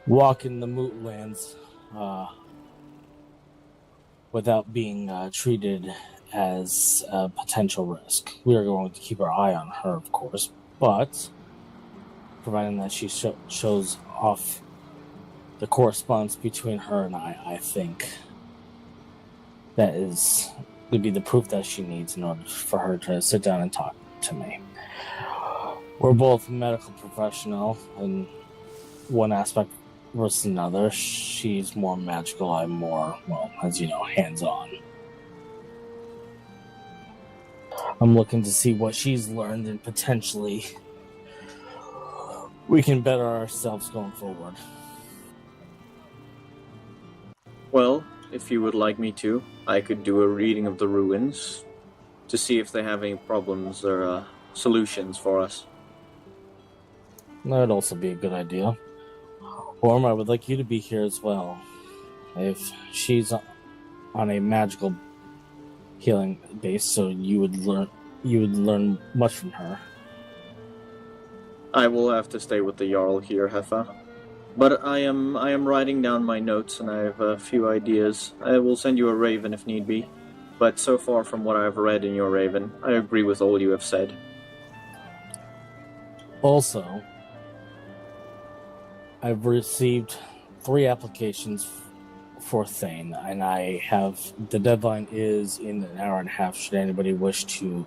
walk in the Moot Lands without being treated as a potential risk. We are going to keep our eye on her, of course, but providing that she shows off the correspondence between her and I think that is would be the proof that she needs in order for her to sit down and talk to me. We're both medical professional in one aspect versus another. She's more magical, I'm more, well, as you know, hands-on. I'm looking to see what she's learned, and potentially we can better ourselves going forward. Well, if you would like me to, I could do a reading of the ruins to see if they have any problems or solutions for us. That'd also be a good idea. Orm, I would like you to be here as well. If she's on a magical healing base, so you would learn much from her. I will have to stay with the Jarl here, Heffa. But I am writing down my notes, and I have a few ideas. I will send you a raven if need be. But so far from what I have read in your raven, I agree with all you have said. Also, I've received 3 applications for Thane, and the deadline is in an hour and a half should anybody wish to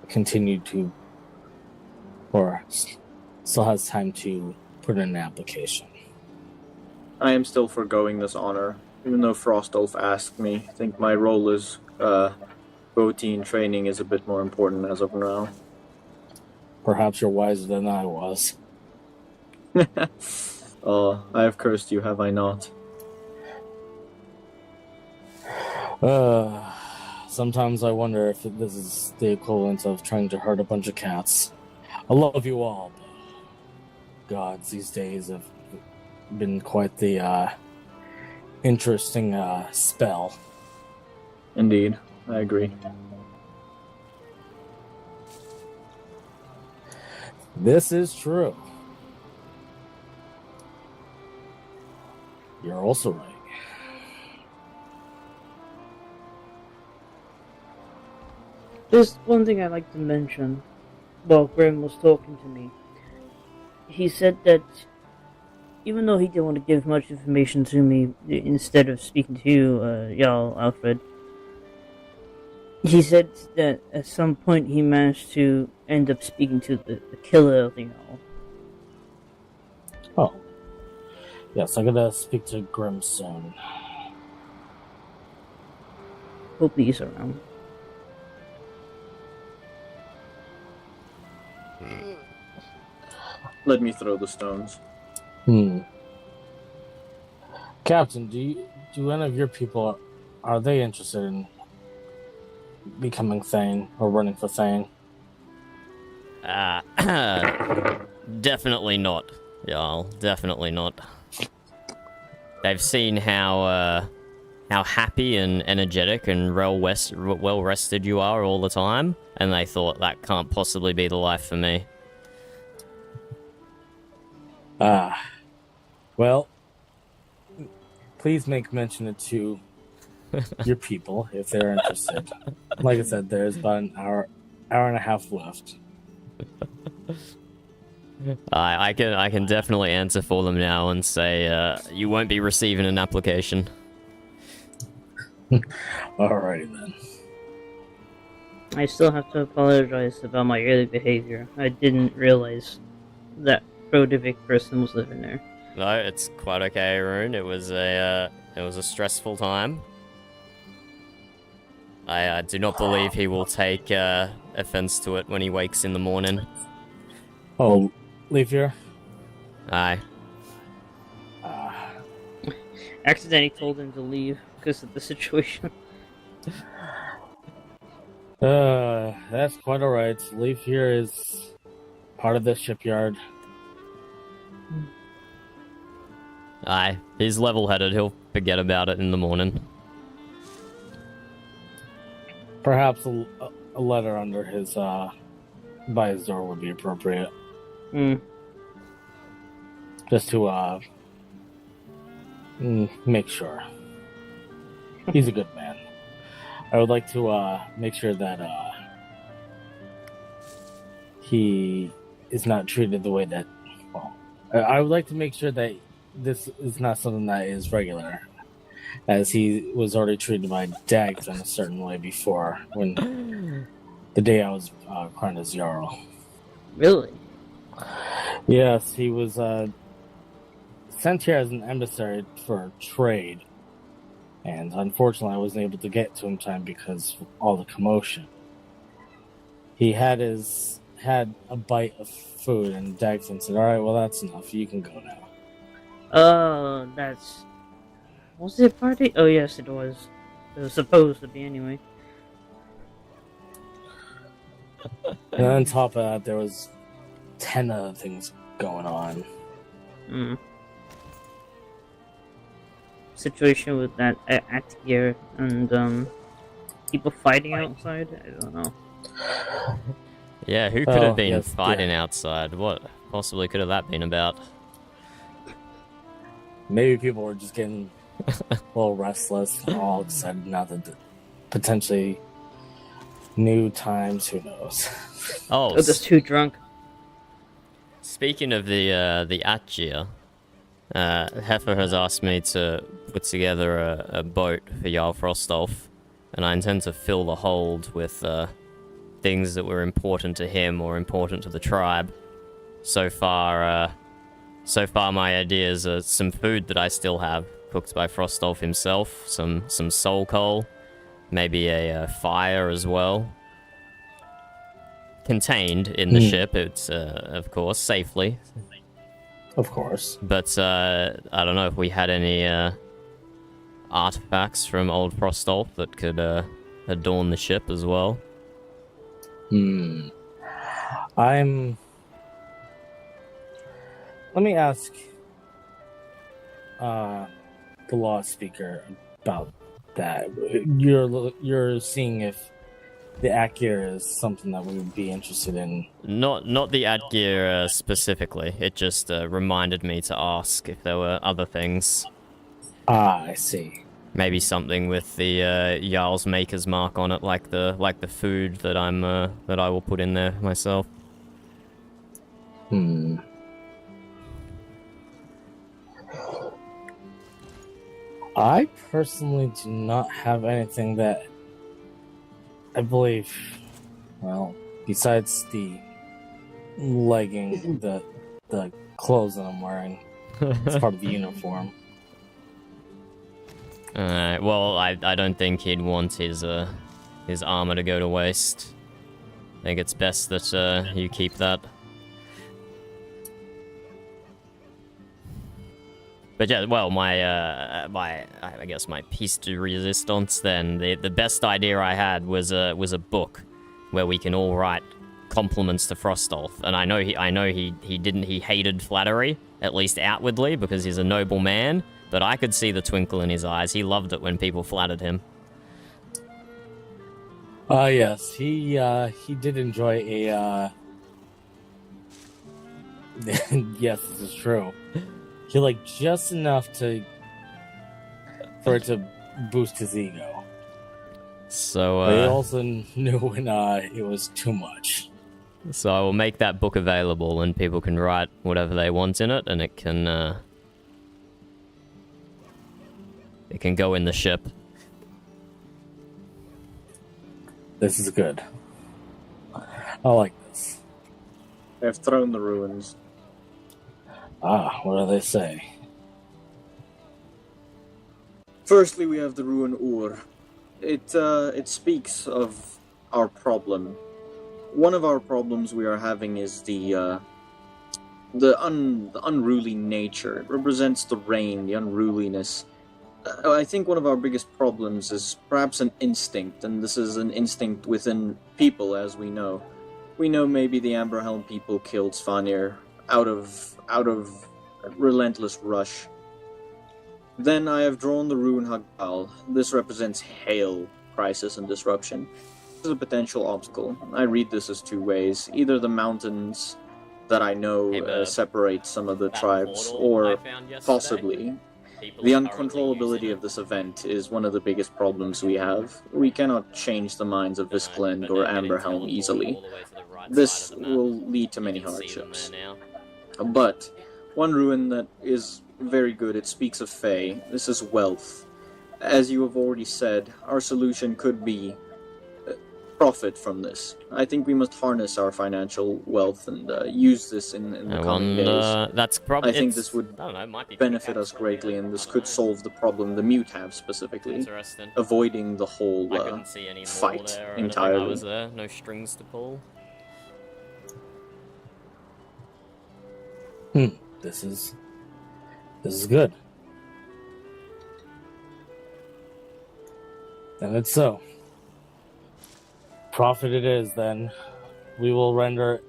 continue to, or still has time to put in an application. I am still foregoing this honor, even though Frostolf asked me. I think my role as Botean training is a bit more important as of now. Perhaps you're wiser than I was. Oh, I have cursed you, have I not? Sometimes I wonder if this is the equivalent of trying to herd a bunch of cats. I love you all, but gods, these days have been quite the interesting spell. Indeed, I agree. This is true. You're also right. There's one thing I'd like to mention. While Grim was talking to me, he said that even though he didn't want to give much information to me, instead of speaking to you, Jarl Alfred, he said that at some point he managed to end up speaking to the killer of the Jarl. Oh. Yes, I gotta speak to Grim soon. Hope he's around. Let me throw the stones. Captain, do any of your people, are they interested in becoming Thane or running for Thane? Definitely not, y'all. Definitely not. They've seen how happy and energetic and well rested you are all the time, and they thought that can't possibly be the life for me. Well, please make mention to your people if they're interested. Like I said, there's about an hour and a half left. I can definitely answer for them now and say you won't be receiving an application. Alrighty then. I still have to apologize about my early behavior. I didn't realize that Prodivic person was living there. No, it's quite okay, Arun. It was a stressful time. I do not believe he will take offense to it when he wakes in the morning. Oh, leave here? Aye. Accidentally told him to leave because of the situation. That's quite alright. Leave here is part of the shipyard. Aye, he's level-headed. He'll forget about it in the morning. Perhaps a letter under his, by his door would be appropriate. Just to, make sure. He's a good man. I would like to, make sure that, he is not treated the way that, well, I would like to make sure that this is not something that is regular, as he was already treated by Dags in a certain way before, when the day I was crowned as Jarl. Really? Yes, he was sent here as an emissary for trade, and unfortunately I wasn't able to get to him in time because of all the commotion. He had a bite of food, and Dagfin said, "All right, well that's enough. You can go now." That's... Was it a party? Oh yes, it was. It was supposed to be anyway. And on top of that, there was 10 other things going on. Situation with that Atgear and people fighting outside. I don't know. Yeah, who could have been fighting outside? What possibly could have that been about? Maybe people were just getting a little restless and all excited now that potentially new times. Who knows? Oh, They're just too drunk. Speaking of the Atgear, Heifer has asked me to put together a boat for Jarl Frostolf, and I intend to fill the hold with things that were important to him or important to the tribe. So far my ideas are some food that I still have, cooked by Frostolf himself, some soul coal, maybe a fire as well. Contained in the ship, it's, of course, safely. Of course. But, I don't know if we had any, artifacts from old Frostolf that could, adorn the ship as well. Let me ask, the law speaker about that. You're seeing if the Atgear is something that we would be interested in. Not the Atgear specifically. It just reminded me to ask if there were other things. Ah, I see. Maybe something with the Jarl's Maker's mark on it, like the food that I will put in there myself. I personally do not have anything that I believe, well, besides the legging, the clothes that I'm wearing, it's part of the uniform. Alright, well, I don't think he'd want his armor to go to waste. I think it's best that you keep that. But yeah, well, I guess my piece de resistance then, the best idea I had was a book where we can all write compliments to Frostolf. And I know he hated flattery, at least outwardly, because he's a noble man, but I could see the twinkle in his eyes. He loved it when people flattered him. Yes, he did enjoy a yes, this is true. He liked just enough for it to boost his ego. So, but he also knew when it was too much. So I will make that book available, and people can write whatever they want in it, and it can go in the ship. This is good. I like this. They've thrown the ruins. Ah, what do they say? Firstly, we have the ruin Ur. It speaks of our problem. One of our problems we are having is the unruly nature. It represents the rain, the unruliness. I think one of our biggest problems is perhaps an instinct, and this is an instinct within people, as we know. We know maybe the Amberhelm people killed Svanir out of relentless rush. Then I have drawn the rune Hagal. This represents hail, crisis, and disruption. This is a potential obstacle. I read this as two ways. Either the mountains that I know separate some of the tribes, or possibly the uncontrollability of this event is one of the biggest problems we have. We cannot change the minds of Visklend or Amberhelm easily. This will lead to many hardships. But one rune that is very good, it speaks of Fae. This is wealth. As you have already said, our solution could be profit from this. I think we must harness our financial wealth and use this in the coming days. That's probably. I think this would I don't know, it might be benefit us greatly, and this could solve the problem the mute have specifically, interesting. avoiding the whole I couldn't see any fight there or entirely. I was there, no strings to pull. This is good. And it's so. Profit it is, then. We will render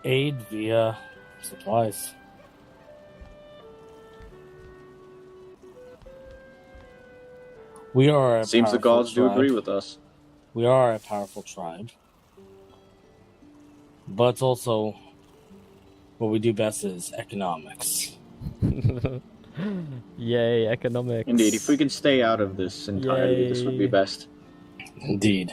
aid via supplies. We are a Seems the gods do agree with us. We are a powerful tribe. But also, what we do best is economics. Yay, economics. Indeed, if we can stay out of this entirely, this would be best. Indeed.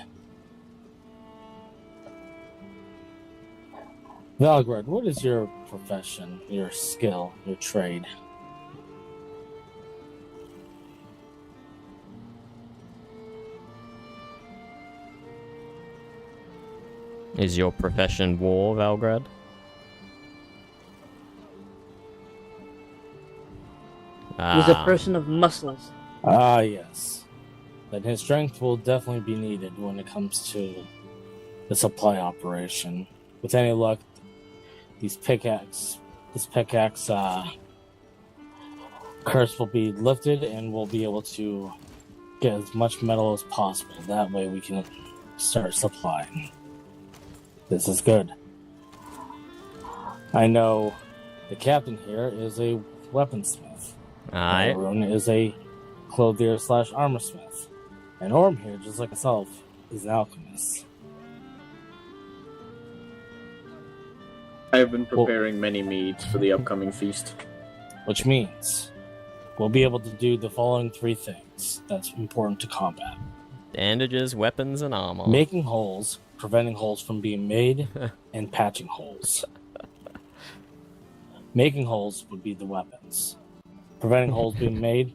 Valgrad, what is your profession, your skill, your trade? Is your profession war, Valgrad? He's a person of muscles. Ah, yes. Then his strength will definitely be needed when it comes to the supply operation. With any luck, this pickaxe curse will be lifted, and we'll be able to get as much metal as possible. That way we can start supplying. This is good. I know the captain here is a weaponsmith. Aye. Arun is a clothier/armorsmith. And Orm here, just like myself, is an alchemist. I have been preparing many meads for the upcoming feast. Which means we'll be able to do the following three things that's important to combat. Bandages, weapons, and armor. Making holes, preventing holes from being made, and patching holes. Making holes would be the weapons. Preventing holes being made,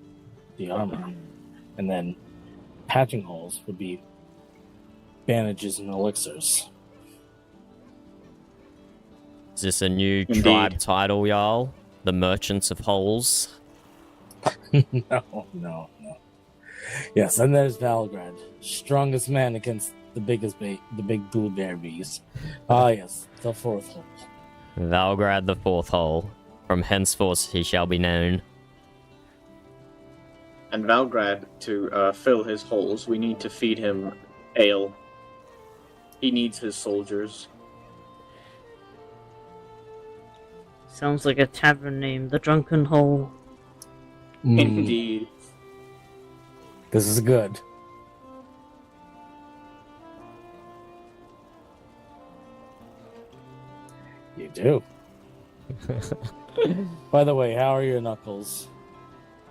the armor. And then patching holes would be bandages and elixirs. Is this a new tribe title, y'all? The Merchants of Holes? No. Yes, and there's Valgrad, strongest man against the big blueberries. Ah, yes, the fourth hole. Valgrad the fourth hole. From henceforth he shall be known. And Valgrad, to fill his holes, we need to feed him ale. He needs his soldiers. Sounds like a tavern name, the Drunken Hole. Indeed. This is good. You do. By the way, how are your knuckles?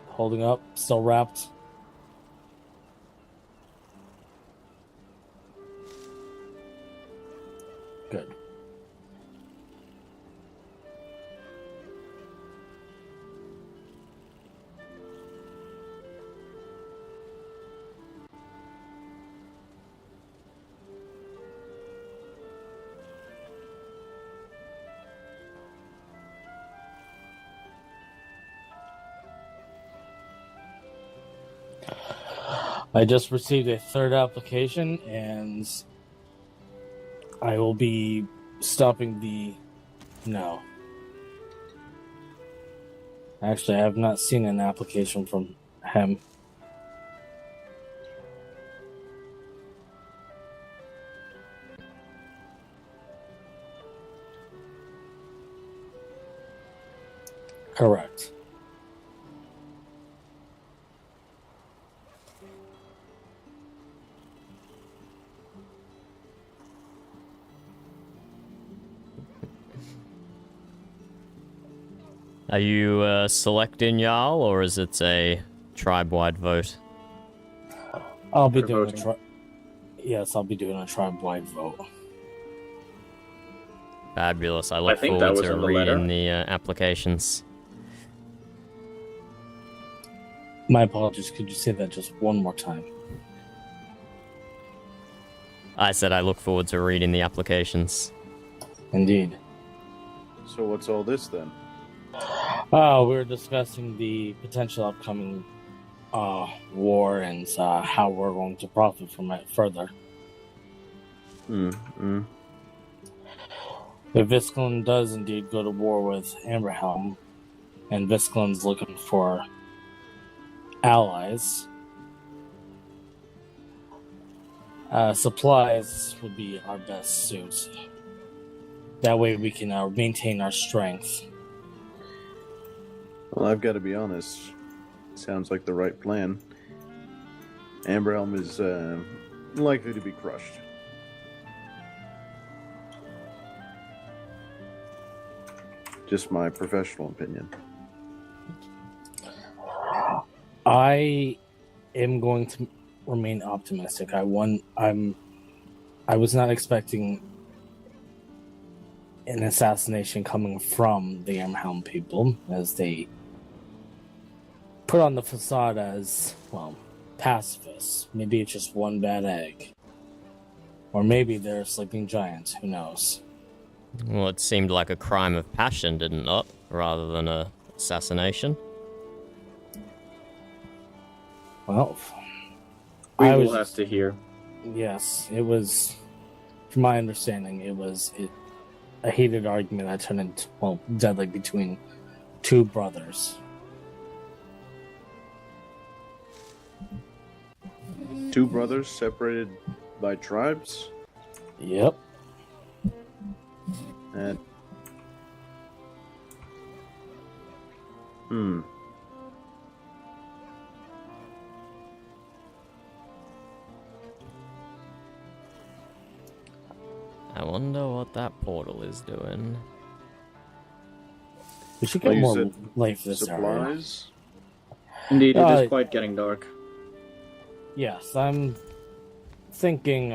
Holding up? Still wrapped? Good. I just received a third application, and I will be stopping the... No. Actually, I have not seen an application from him. Correct. Are you selecting y'all, or is it a tribe-wide vote? I'll be doing Yes, I'll be doing a tribe-wide vote. Fabulous. I look think that forward was to in the reading letter. the applications. My apologies, could you say that just one more time? I said I look forward to reading the applications. Indeed. So what's all this then? We're discussing the potential upcoming war and how we're going to profit from it further. If Visclin does indeed go to war with Amberhelm, and Visclin's looking for allies, supplies would be our best suit. That way we can maintain our strength. Well, I've got to be honest. Sounds like the right plan. Amberhelm is likely to be crushed. Just my professional opinion. I am going to remain optimistic. I was not expecting an assassination coming from the Amberhelm people, as they put on the facade as, well, pacifists. Maybe it's just one bad egg. Or maybe they're a sleeping giant, who knows? Well, it seemed like a crime of passion, didn't it? Rather than a assassination. Well, we will have to hear. Yes, it was, from my understanding, it was a heated argument that turned into, well, deadly between two brothers. Two brothers separated by tribes? Yep. And I wonder what that portal is doing. We should get more light for this area. supplies? Indeed, it is quite getting dark. Yes, I'm thinking,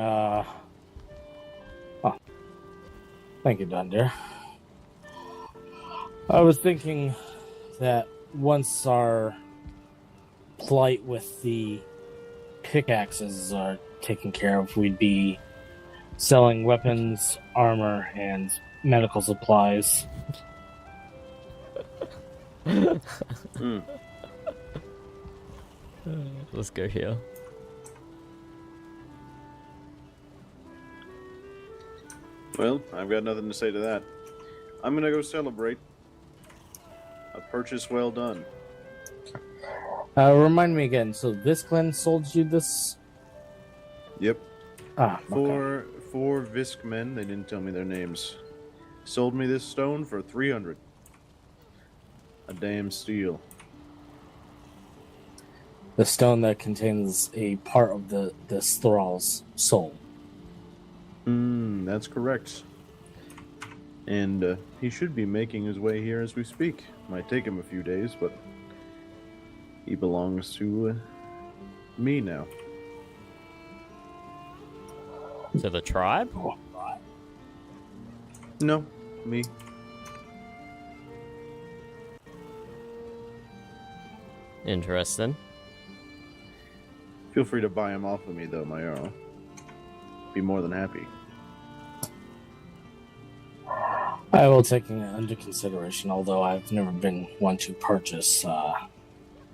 thank you, Dunder. I was thinking that once our plight with the pickaxes are taken care of, we'd be selling weapons, armor, and medical supplies. Let's go here. Well, I've got nothing to say to that. I'm gonna go celebrate. A purchase well done. Remind me again, so this Glenn sold you this? Yep. Okay. Four Visk men, they didn't tell me their names, sold me this stone for 300. A damn steal. The stone that contains a part of this thrall's soul. That's correct. And he should be making his way here as we speak. Might take him a few days, but he belongs to me now. To the tribe? No, me. Interesting. Feel free to buy him off of me, though, Mayaro. Be more than happy. I will take it under consideration, although I've never been one to purchase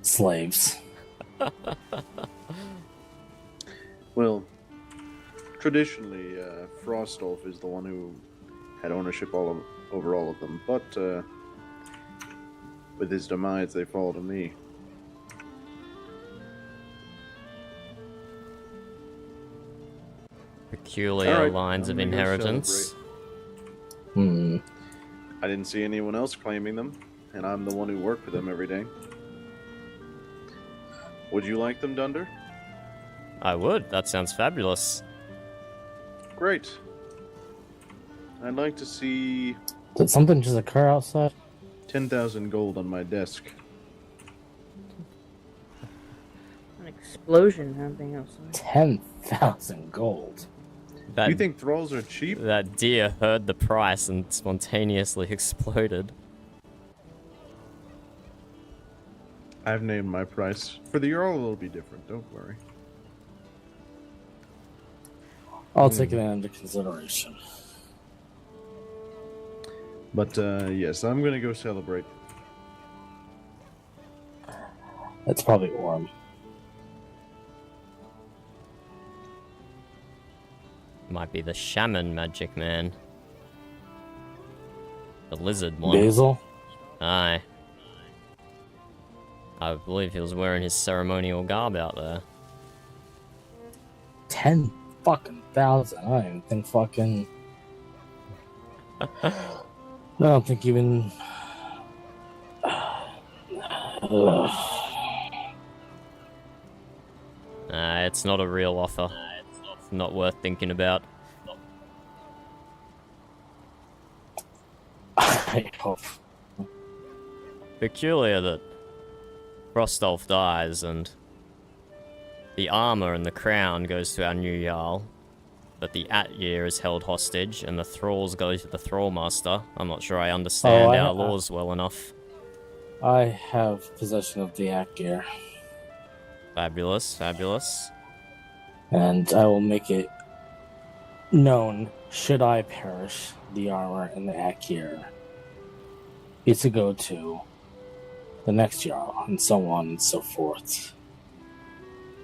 slaves. Well, traditionally, Frostolf is the one who had ownership over all of them, but with his demise, they fall to me. Peculiar lines of inheritance. I didn't see anyone else claiming them, and I'm the one who worked with them every day. Would you like them, Dunder? I would. That sounds fabulous. Great. I'd like to see... Did something just occur outside? 10,000 gold on my desk. An explosion happening outside. 10,000 gold. You think thralls are cheap? That deer heard the price and spontaneously exploded. I've named my price. For the Earl, it'll be different. Don't worry. I'll take it into consideration. But yes, I'm gonna go celebrate. That's probably Orm. Might be the shaman magic man. The lizard one. Basil? Aye. I believe he was wearing his ceremonial garb out there. 10 fucking thousand. I don't even think fucking. I don't think even. It's not a real offer. It's not worth thinking about. I hope. Peculiar that Rostolf dies and the armor and the crown goes to our new Jarl, but the Atyear is held hostage and the thralls go to the Thrallmaster. I'm not sure I understand our laws well enough. I have possession of the Atyear. Fabulous, fabulous. And I will make it known, should I perish, the armor and the Atyear is to go to the next Jarl, and so on and so forth.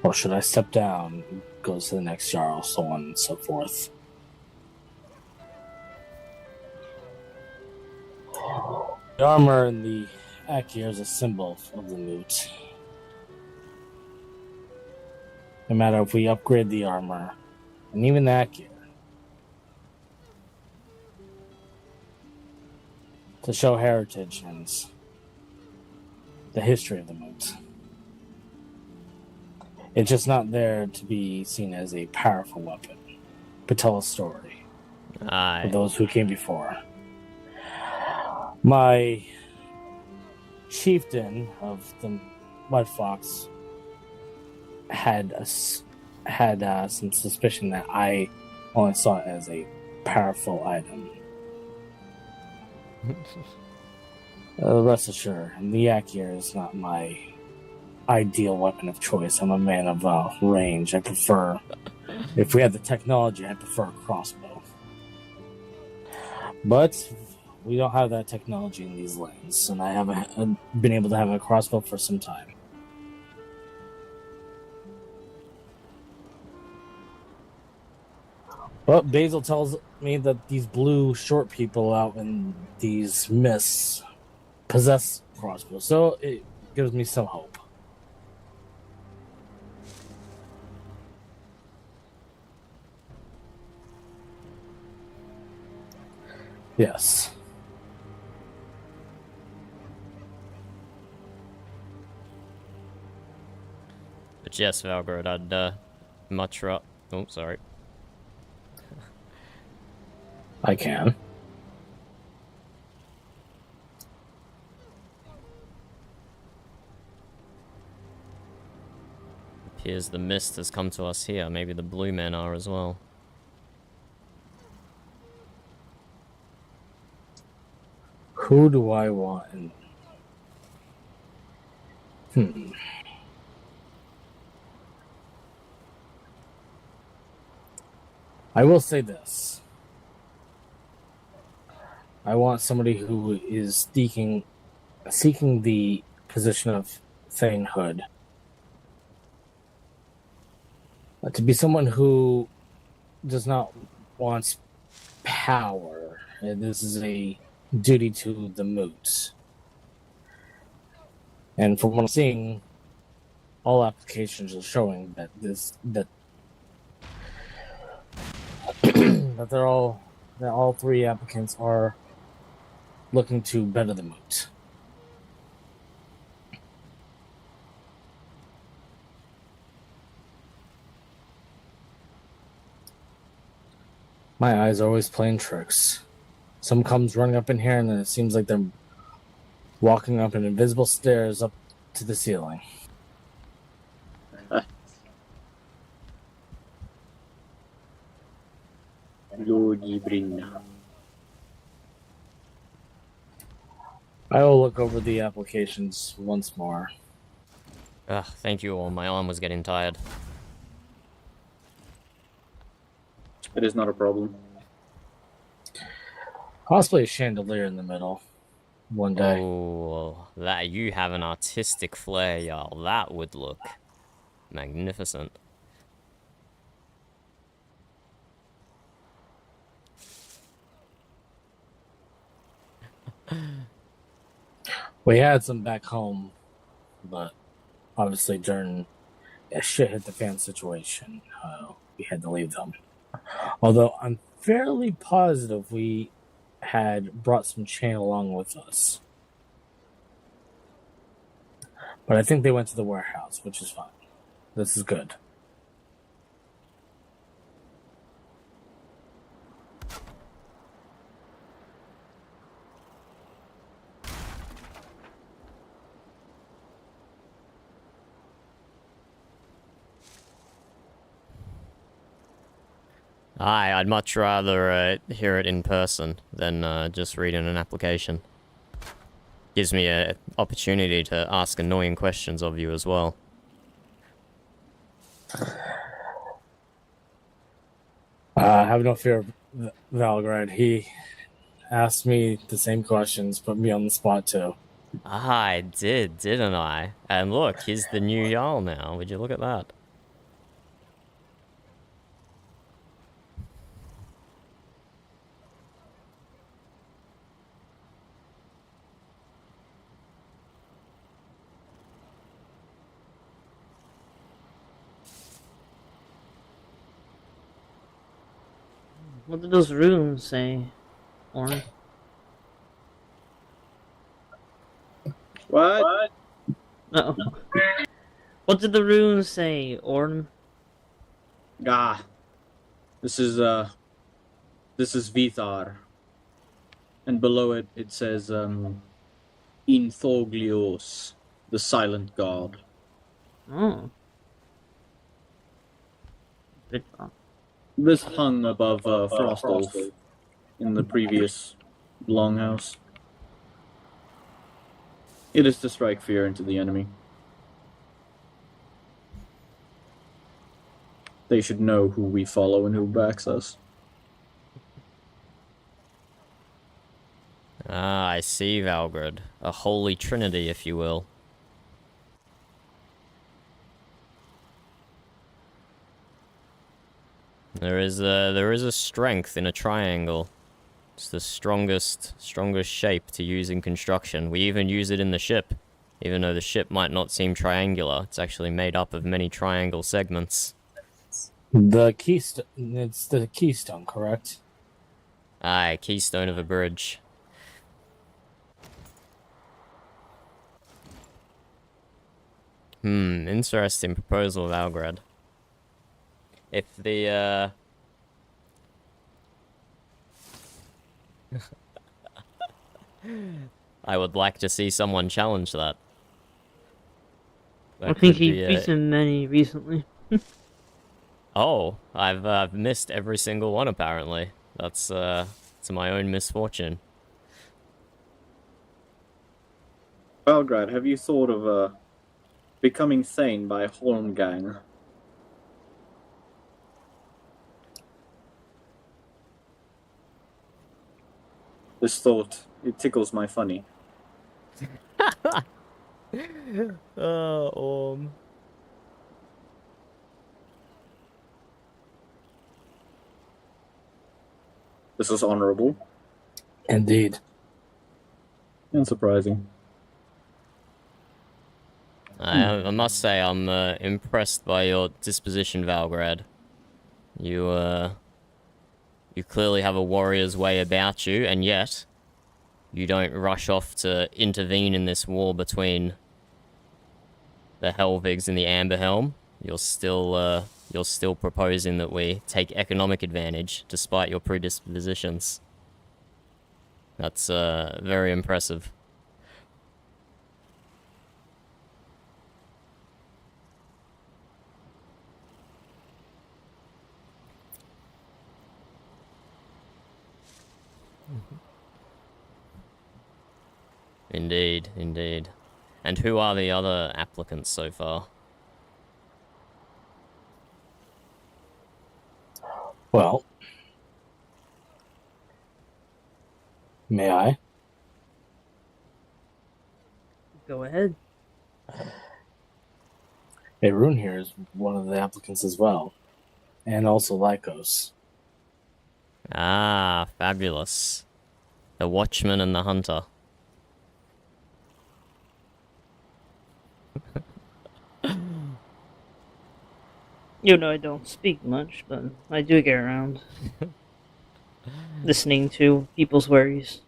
Or should I step down, it goes to the next Jarl, so on and so forth. The armor and the Atyear is a symbol of the moot. No matter if we upgrade the armor, and even the Atyear, to show heritage and the history of the moot. It's just not there to be seen as a powerful weapon, but tell a story for those who came before. My chieftain of the Mud Fox had some suspicion that I only saw it as a powerful item. Rest assured, the Atyear is not my ideal weapon of choice. I'm a man of range. I prefer, if we had the technology, I prefer a crossbow. But we don't have that technology in these lands, and I haven't been able to have a crossbow for some time. But Basil tells me that these blue short people out in these mists possess crossbows, so it gives me some hope. Yes. But yes, Valgrod, I'd much rather... Oh, sorry. I can. Appears the mist has come to us here. Maybe the blue men are as well. Who do I want? I will say this. I want somebody who is seeking the position of Thanehood. To be someone who does not want power. This is a duty to the moots. And from what I'm seeing, all applications are showing that that all three applicants are looking to better the moot. My eyes are always playing tricks. Someone comes running up in here, and then it seems like they're walking up an invisible stairs up to the ceiling. I will look over the applications once more. Thank you all. My arm was getting tired. It is not a problem. Possibly a chandelier in the middle. One day. Oh, that you have an artistic flair, y'all. That would look magnificent. We had some back home, but obviously during a shit hit the fan situation, we had to leave them. Although I'm fairly positive we had brought some chain along with us. But I think they went to the warehouse, which is fine. This is good. I'd much rather hear it in person than just reading an application. Gives me an opportunity to ask annoying questions of you as well. Have no fear of Valgrad. He asked me the same questions, put me on the spot too. I did, didn't I? And look, he's the new Jarl now. Would you look at that? What did those runes say, Orn? What? No. What did the runes say, Orn? Ah. This is Vithar. And below it, it says, Inthoglios, the silent god. Oh. Vithar. This hung above Frostolf in the previous longhouse. It is to strike fear into the enemy. They should know who we follow and who backs us. Ah, I see, Valgrad. A holy trinity, if you will. There is a strength in a triangle. It's the strongest shape to use in construction. We even use it in the ship. Even though the ship might not seem triangular, it's actually made up of many triangle segments. The keystone, it's the keystone, correct? Aye, keystone of a bridge. Interesting proposal, Valgrad. If the, I would like to see someone challenge that. I think he's beaten many recently. Oh, I've missed every single one apparently. That's to my own misfortune. Valgrad, have you thought of becoming Thane by Holmgang? This thought, it tickles my funny. This is honorable. Indeed. And surprising. I must say I'm impressed by your disposition, Valgrad. You clearly have a warrior's way about you, and yet you don't rush off to intervene in this war between the Helvigs and the Amberhelm. You're still proposing that we take economic advantage despite your predispositions. That's very impressive. Indeed, indeed. And who are the other applicants so far? Well, May I? Go ahead. Arun here is one of the applicants as well, and also Lycos. Ah, fabulous. The Watchman and the Hunter. You know, I don't speak much, but I do get around. Listening to people's worries.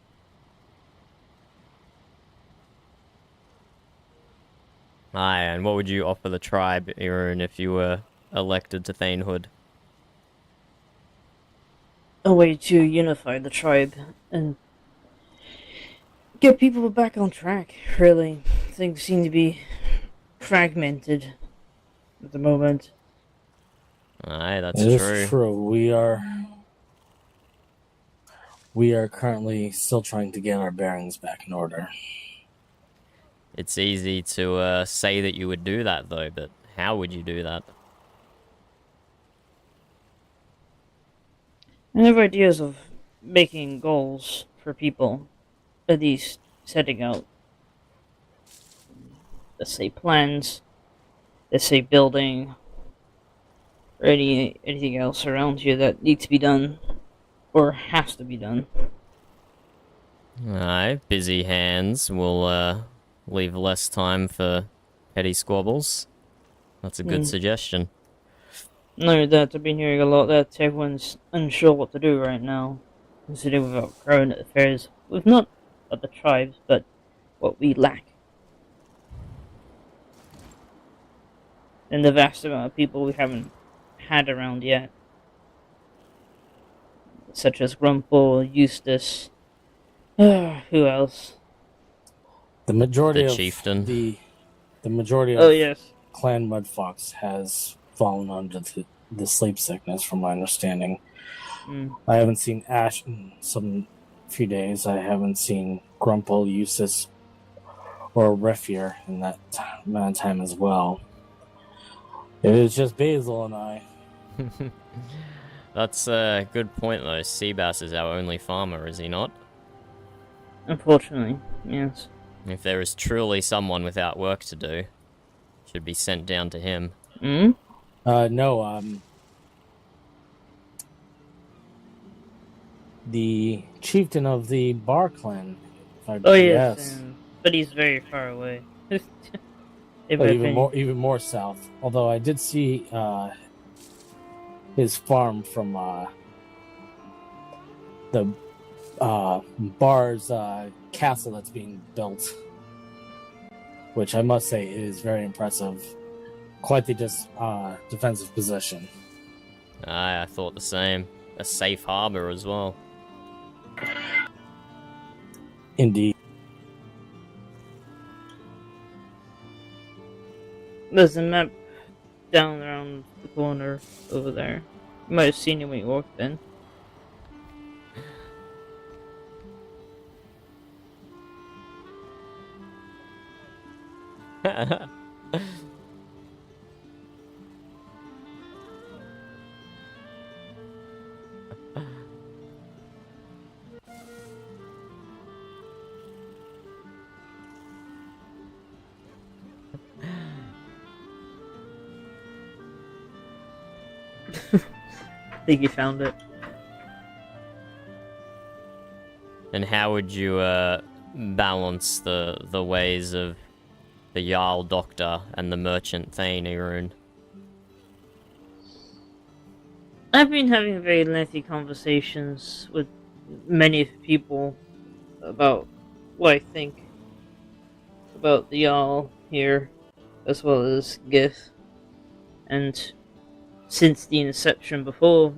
Aye, and what would you offer the tribe, Arun, if you were elected to Thanehood? A way to unify the tribe and get people back on track, really. Things seem to be fragmented at the moment. Aye, that's It true. is true. We are currently still trying to get our bearings back in order. It's easy to say that you would do that, though, but how would you do that? I have ideas of making goals for people, at least setting out, let's say, plans, let's say, building, or anything else around you that needs to be done, or has to be done. Aye, busy hands will leave less time for petty squabbles. That's a good suggestion. No, that I've been hearing a lot that everyone's unsure what to do right now, considering we've outgrown affairs with not other tribes, but what we lack. And the vast amount of people we haven't had around yet. Such as Grumple, Eustace, who else? The majority The of chieftain. the majority of Yes. Clan Mudfox has fallen under the sleep sickness, from my understanding. I haven't seen Ash in some few days. I haven't seen Grumple, Eustace, or Refier in that amount of time as well. It is just Basil and I. That's a good point, though. Seabass is our only farmer, is he not? Unfortunately, yes. If there is truly someone without work to do, should be sent down to him. No, the chieftain of the Bar clan. Yes. But he's very far away. Even more south. Although I did see his farm from the Bar's castle that's being built, which I must say is very impressive. Quite the defensive position. Aye, I thought the same. A safe harbor as well. Indeed. There's a map down around the corner over there. You might have seen it when you walked in. I think you found it. And how would you balance the ways of the Jarl Doctor and the Merchant Thane, Arun? I've been having very lengthy conversations with many people about what I think about the Jarl here, as well as Gith. And since the inception, before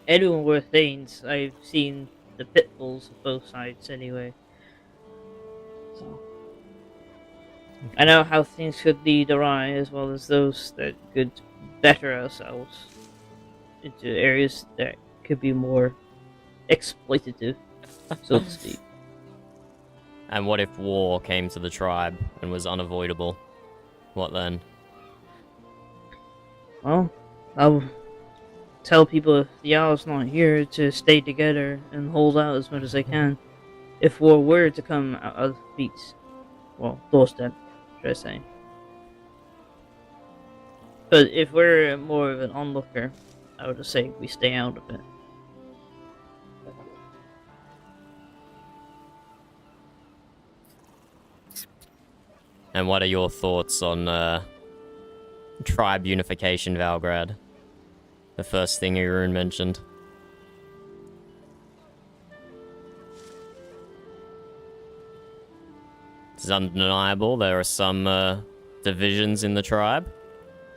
anyone were Thanes, I've seen the pitfalls of both sides anyway. So I know how things could lead awry, as well as those that could better ourselves into areas that could be more exploitative, so to speak. And what if war came to the tribe and was unavoidable? What then? Well, I'll tell people if the Owl's not here to stay together and hold out as much as they can. if war were to come out of peace, well, doorstep, should I say? But if we're more of an onlooker, I would just say we stay out of it. And what are your thoughts on tribe unification, Valgrad? The first thing Irun mentioned. It's undeniable there are some divisions in the tribe.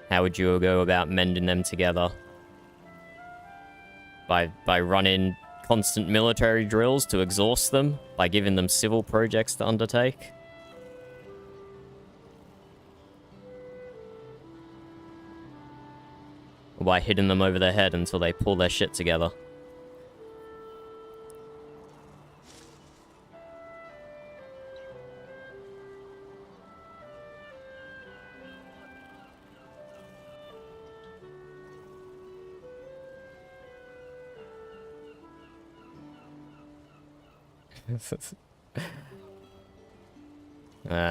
How would you go about mending them together? By running constant military drills to exhaust them? By giving them civil projects to undertake? Or by hitting them over the head until they pull their shit together?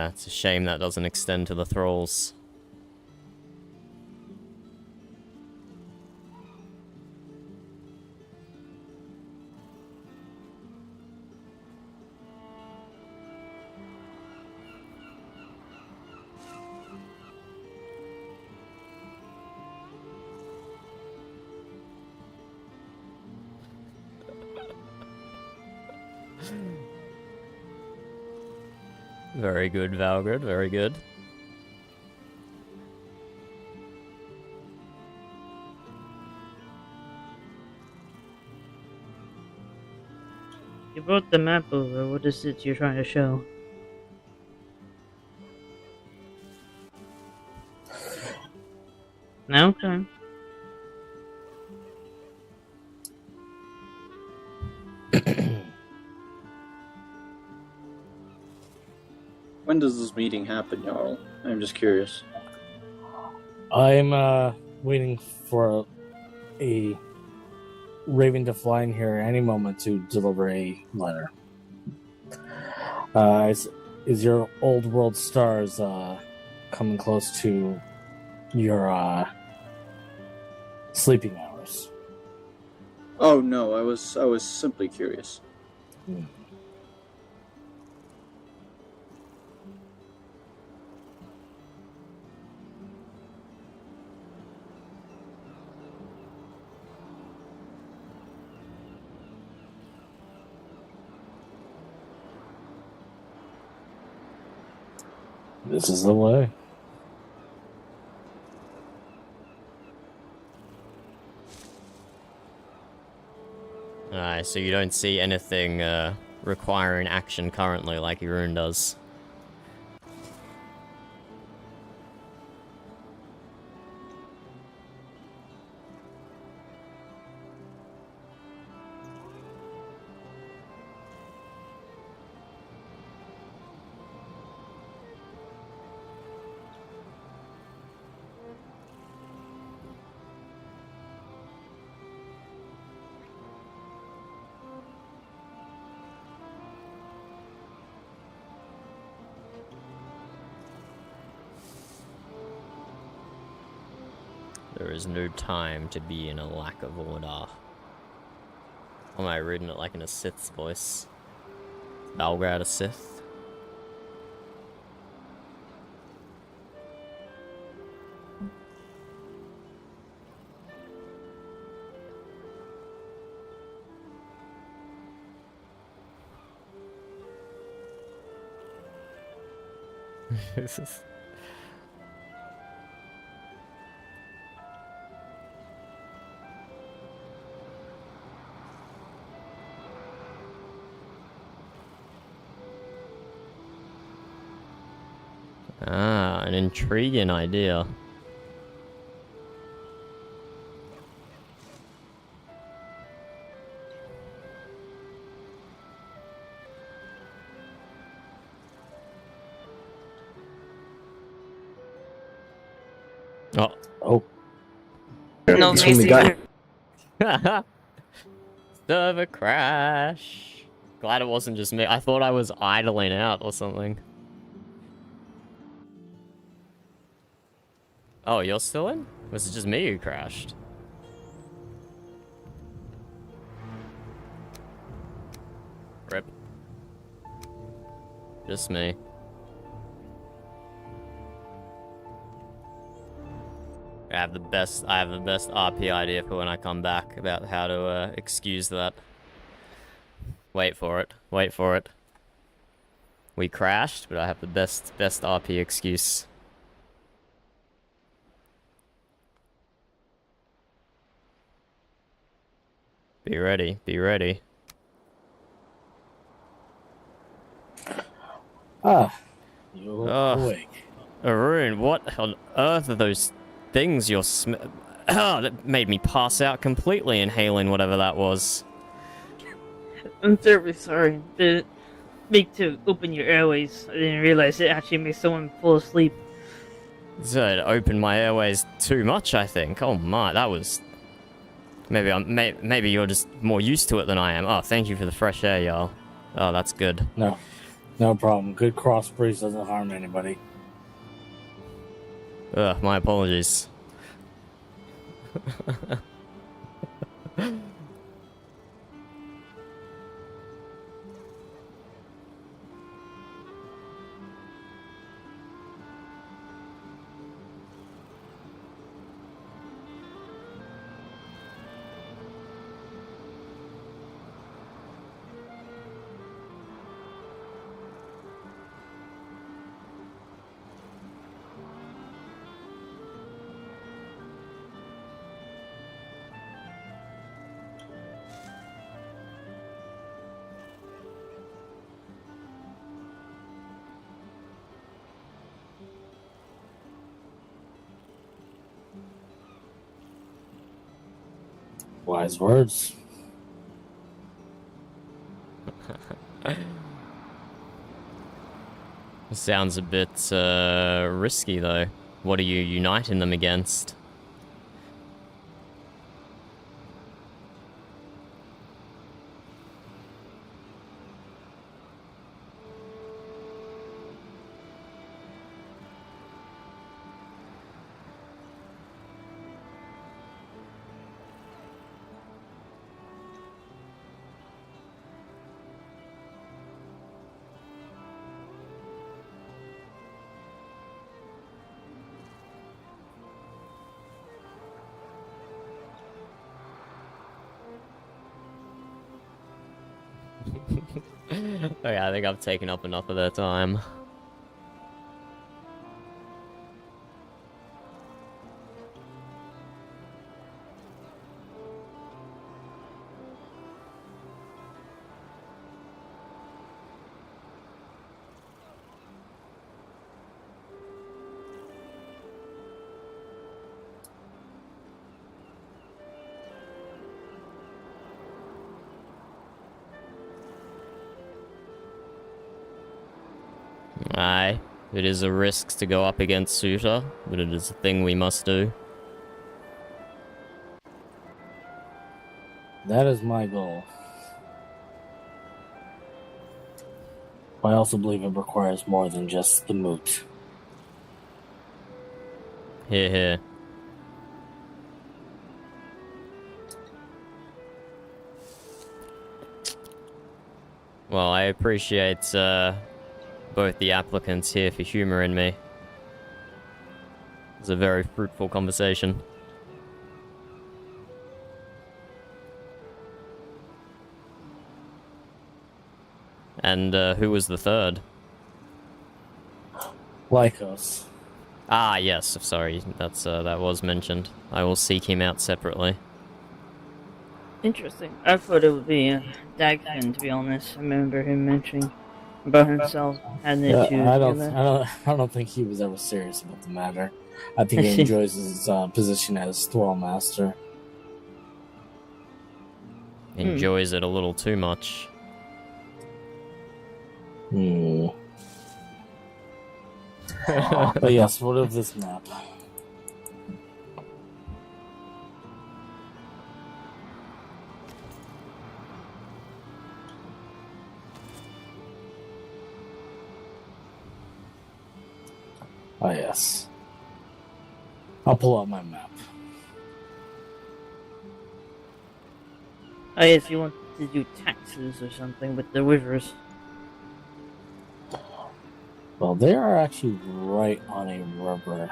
It's a shame that doesn't extend to the thralls. Very good, Valgrid, very good. You brought the map over. What is it you're trying to show? No? Okay. When does this meeting happen, Jarl? I'm just curious. I'm waiting for a Raven to fly in here any moment to deliver a letter. Is your old world stars coming close to your sleeping hours? Oh no, I was simply curious. This is the way. Alright, so you don't see anything requiring action currently like Irun does. There is no time to be in a lack of order. Am I reading it like in a Sith's voice? Valgrad a Sith? This is... Ah, an intriguing idea. Oh. No, That's when we got Server crash. Glad it wasn't just me. I thought I was idling out or something. Oh, you're still in? Was it just me who crashed? Rip. Just me. I have the best RP idea for when I come back about how to excuse that. Wait for it. Wait for it. We crashed, but I have the best RP excuse. Be ready. Be ready. Ah, you're awake. Arun, what on earth are those things you're Oh, that made me pass out completely inhaling whatever that was. I'm terribly sorry. Didn't make to open your airways. I didn't realize it actually made someone fall asleep. So it opened my airways too much, I think. Oh my, that was... Maybe you're just more used to it than I am. Oh, thank you for the fresh air, y'all. Oh, that's good. No problem. Good cross breeze doesn't harm anybody. Ugh, my apologies. Wise words. Sounds a bit risky, though. What are you uniting them against? Okay, I think I've taken up enough of their time. Aye, it is a risk to go up against Suitor, but it is a thing we must do. That is my goal. I also believe it requires more than just the moot. Here, here. Well, I appreciate both the applicants here for humoring me. It's a very fruitful conversation. And who was the third? Lycos. Ah, yes. Sorry, that was mentioned. I will seek him out separately. Interesting. I thought it would be Dagfin, to be honest. I remember him mentioning about himself having Yeah, issues. I don't think he was ever serious about the matter. I think he enjoys his position as Thrall Master. Enjoys it a little too much. But yes, what of this map? Ah, yes. I'll pull out my map. Oh yes, you want to do taxes or something with the rivers. Well, they are actually right on a river.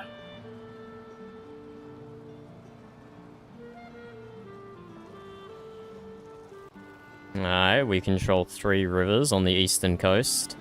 Alright, we control 3 rivers on the eastern coast.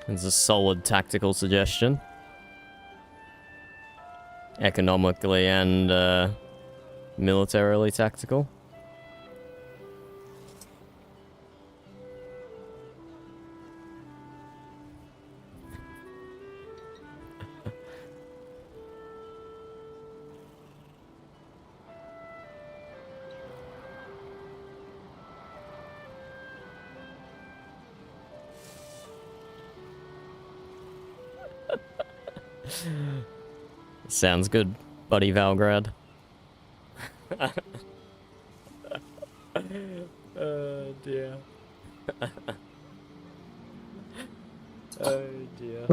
It's a solid tactical suggestion. Economically and militarily tactical. Sounds good, buddy Valgrad. Oh dear. Oh dear.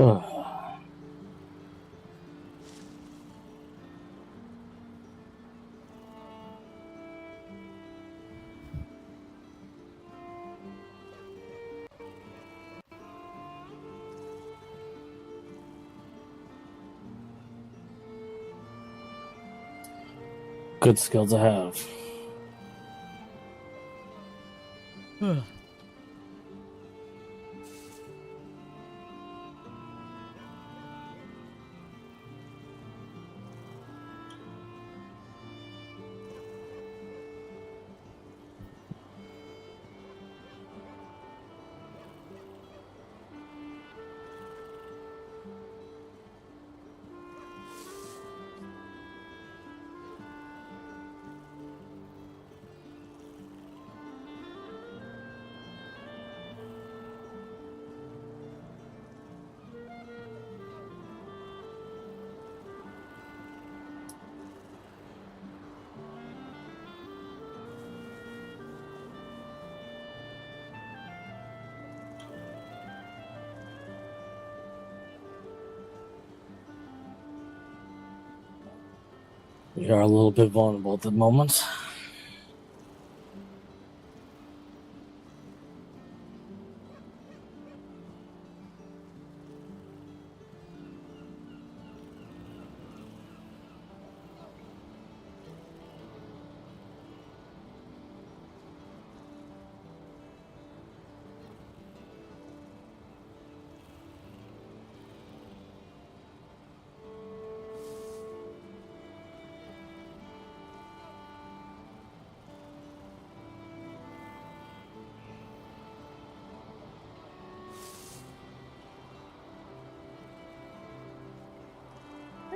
Good skill to have. We are a little bit vulnerable at the moment.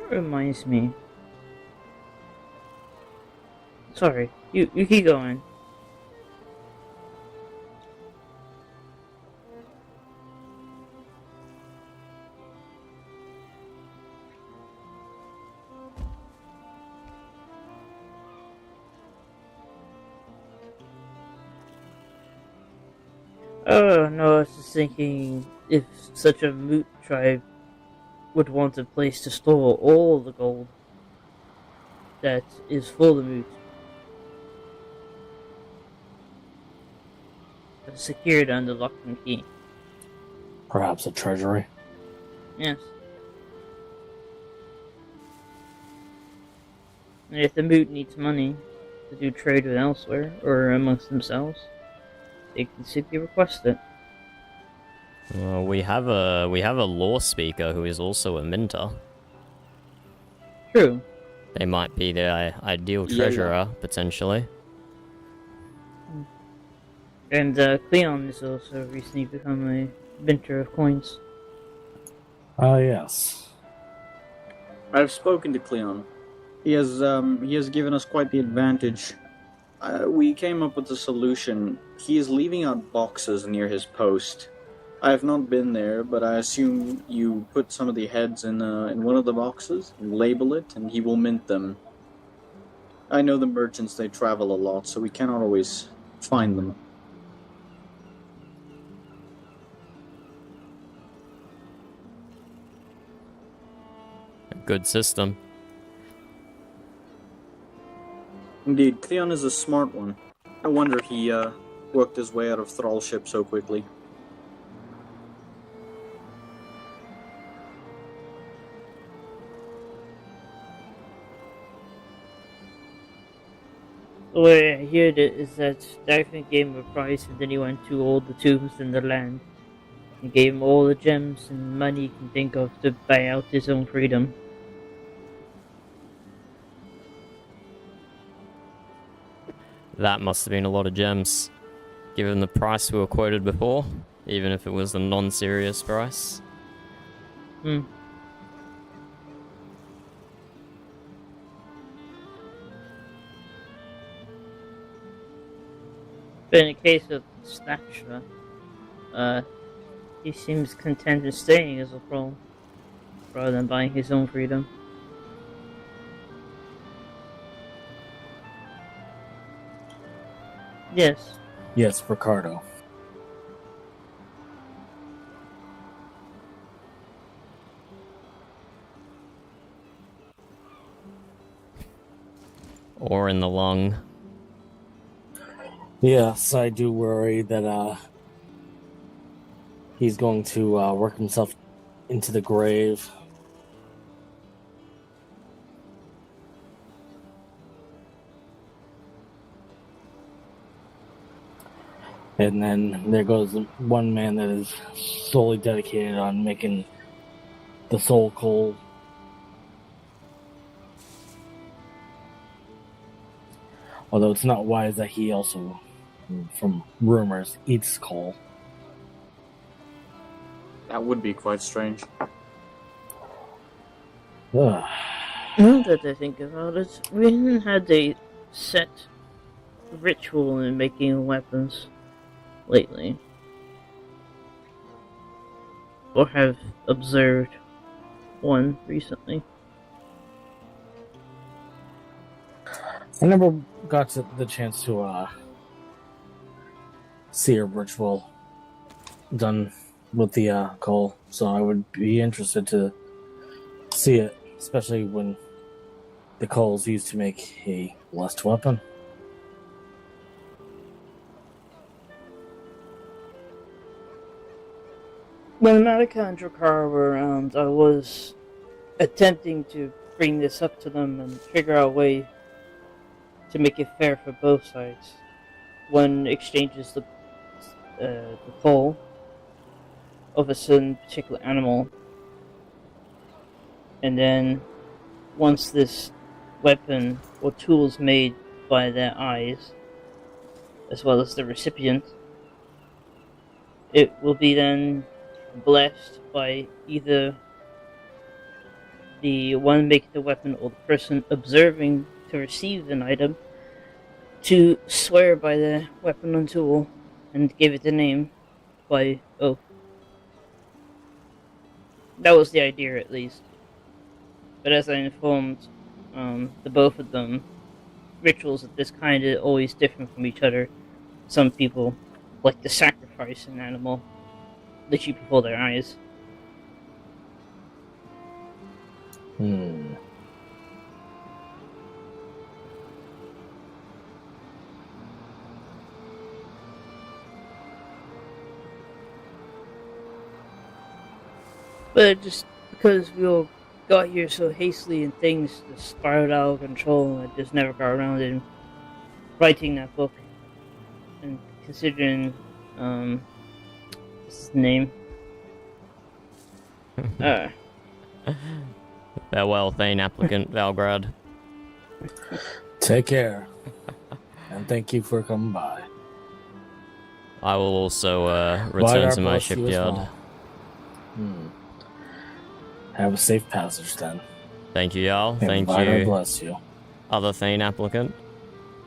reminds me. Sorry, you keep going. Oh no, I was just thinking if such a moot tribe would want a place to store all the gold that is for the moot. Secured under lock and key. Perhaps a treasury. Yes. And if the moot needs money to do trade with elsewhere or amongst themselves, they can simply request it. We have a law speaker who is also a minter. True. They might be the ideal treasurer, potentially. And Cleon has also recently become a minter of coins. Oh, yes. I've spoken to Cleon. He has given us quite the advantage. We came up with a solution. He is leaving out boxes near his post. I have not been there, but I assume you put some of the heads in one of the boxes, and label it, and he will mint them. I know the merchants, they travel a lot, so we cannot always find them. Good system. Indeed, Cleon is a smart one. I wonder he worked his way out of thrallship so quickly. The way I heard it is that Daphne gave him a prize and then he went to all the tombs in the land and gave him all the gems and money he can think of to buy out his own freedom. That must have been a lot of gems, given the price we were quoted before, even if it was a non-serious price. Hmm. But in the case of Snatcher, he seems content in staying as a thrall, rather than buying his own freedom. Yes. Yes, Ricardo. Or in the lung. Yes, I do worry that he's going to work himself into the grave. And then there goes one man that is solely dedicated on making the soul coal. Although it's not wise that he also, from rumors, eats coal. That would be quite strange. Now that I think about it, we haven't had a set ritual in making weapons lately. Or have observed one recently. I never got the chance to see a ritual done with the coal, so I would be interested to see it, especially when the coal is used to make a blessed weapon. When Malika and Drakar were around, I was attempting to bring this up to them and figure out a way to make it fair for both sides. One exchanges the coal of a certain particular animal, and then once this weapon or tool is made by their eyes, as well as the recipient, it will be then blessed by either the one making the weapon or the person observing to receive an item to swear by the weapon and tool and give it a name by oath. That was the idea, at least. But as I informed the both of them, rituals of this kind are always different from each other. Some people like to sacrifice an animal literally before their eyes. But just because we all got here so hastily and things just spiraled out of control, I just never got around to writing that book. And considering, what's his name? Farewell, Thane applicant, Valgrad. Take care. And thank you for coming by. I will also return to my shipyard. Well. Have a safe passage then. Thank you, Jarl. May Thank Valhalla you. Bless you. Other Thane applicant.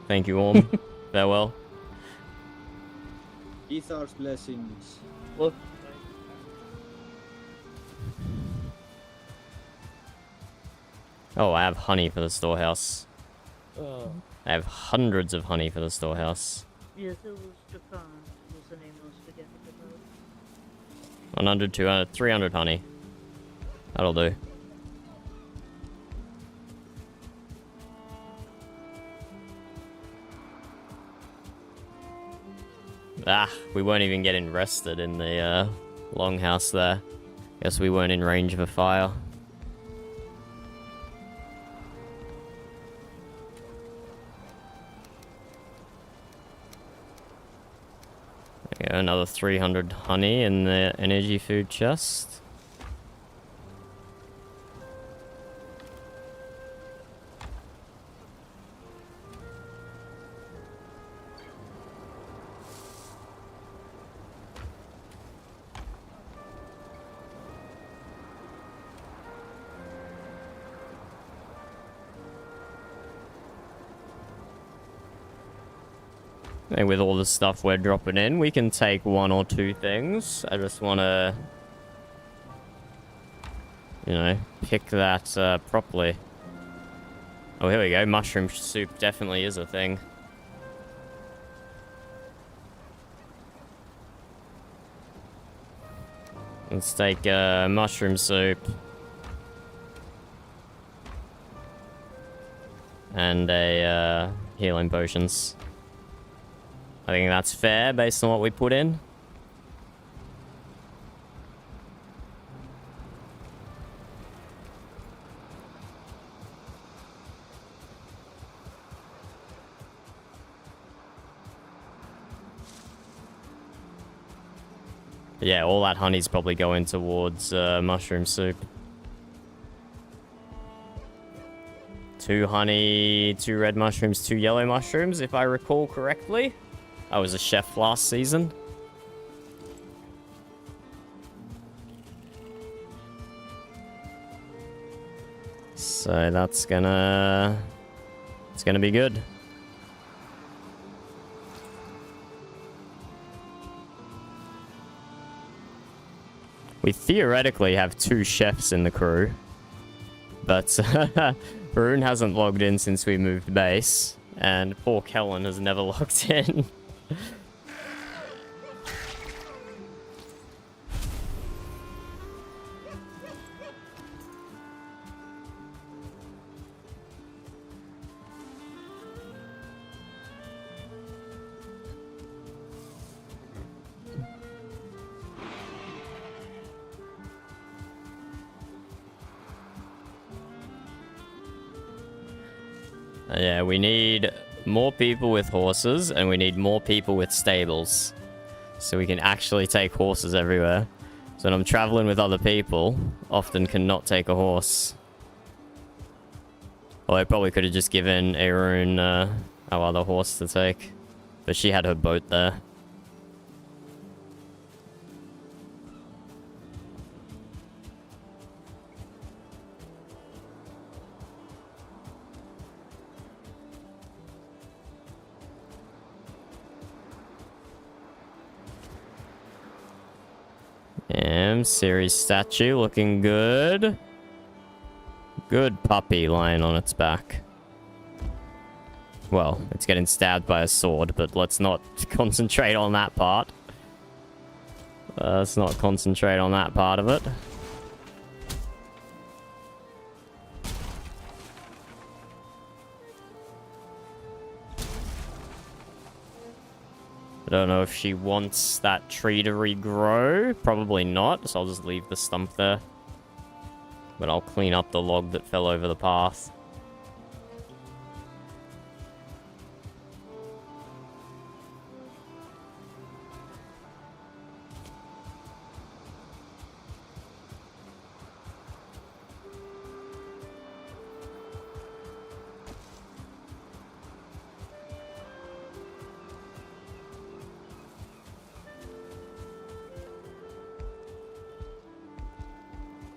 Thank you, Orm. Farewell. Ethar's blessings. Look. Oh, I have honey for the storehouse. I have hundreds of honey for the storehouse. Yes, it was Japan. Was the name I was forgetting about. 100, 200, 300 honey. That'll do. We weren't even getting rested in the longhouse there. Guess we weren't in range of a fire. There we go, another 300 honey in the energy food chest. And with all the stuff we're dropping in, we can take one or two things. I just want to, you know, pick that properly. Oh, here we go. Mushroom soup definitely is a thing. Let's take mushroom soup. And a healing potions. I think that's fair based on what we put in. But yeah, all that honey's probably going towards mushroom soup. 2 honey, 2 red mushrooms, 2 yellow mushrooms, if I recall correctly. I was a chef last season. So that's gonna... it's gonna be good. We theoretically have 2 chefs in the crew. But Varun hasn't logged in since we moved base. And poor Kellen has never logged in. Yeah, we need more people with horses, and we need more people with stables. So we can actually take horses everywhere. So when I'm traveling with other people, often cannot take a horse. Well, I probably could have just given Arun our other horse to take. But she had her boat there. him. Series statue looking good. Good puppy lying on its back. Well, it's getting stabbed by a sword, but let's not concentrate on that part. Let's not concentrate on that part of it. I don't know if she wants that tree to regrow. Probably not, so I'll just leave the stump there. But I'll clean up the log that fell over the path.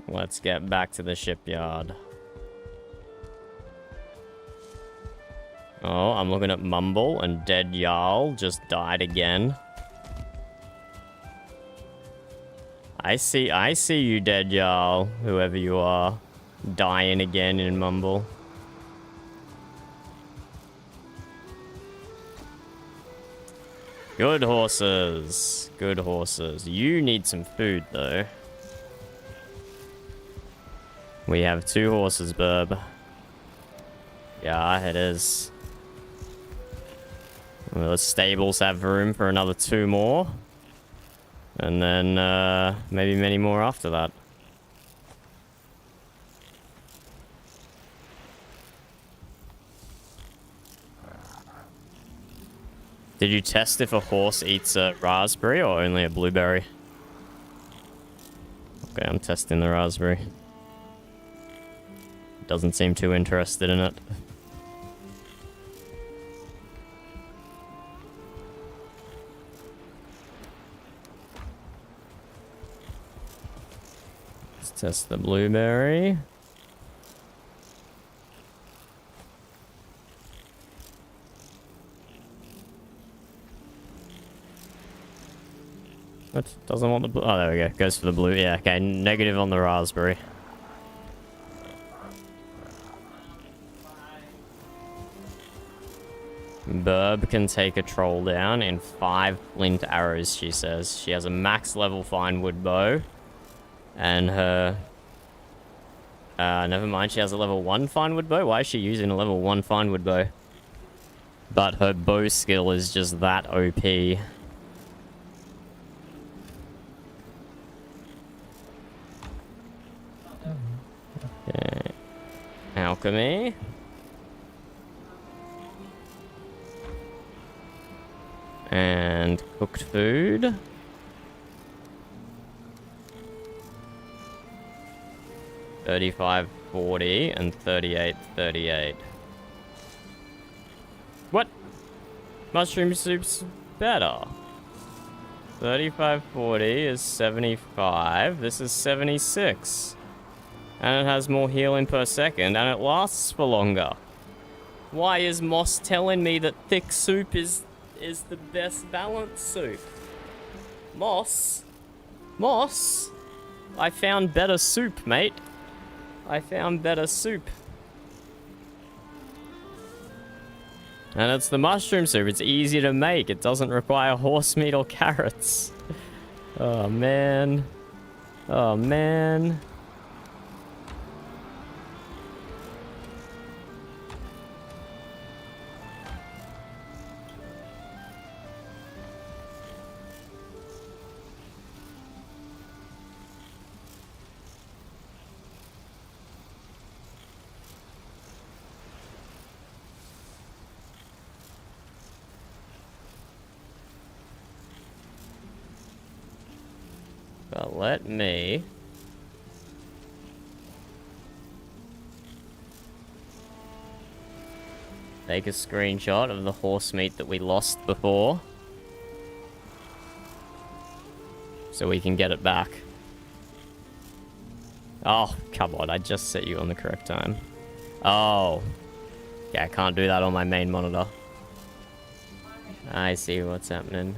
Let's get back to the shipyard. Oh, I'm looking at Mumble, and Dead Jarl just died again. I see you, Dead Jarl, whoever you are, dying again in Mumble. Good horses. Good horses. You need some food, though. We have 2 horses, Burb. Yeah, it is. Well, the stables have room for another 2 more. And then, maybe many more after that. Did you test if a horse eats a raspberry or only a blueberry? Okay, I'm testing the raspberry. Doesn't seem too interested in it. Let's test the blueberry. What? Doesn't want the blue? Oh, there we go. Goes for the blue. Yeah, okay. Negative on the raspberry. Burb can take a troll down in 5 flint arrows, she says. She has a max level fine wood bow. And her... never mind, she has a level 1 fine wood bow? Why is she using a level 1 fine wood bow? But her bow skill is just that OP. Okay. Alchemy. And cooked food. $35.40 and $38.38. What? Mushroom soup's better. $35.40 is 75. This is 76. And it has more healing per second, and it lasts for longer. Why is Moss telling me that thick soup is the best balanced soup? Moss? Moss? I found better soup, mate. I found better soup. And it's the mushroom soup. It's easy to make. It doesn't require horse meat or carrots. Oh, man. Oh, man. But let me... take a screenshot of the horse meat that we lost before. So we can get it back. Oh, come on, I just set you on the correct time. Oh. Yeah, I can't do that on my main monitor. I see what's happening.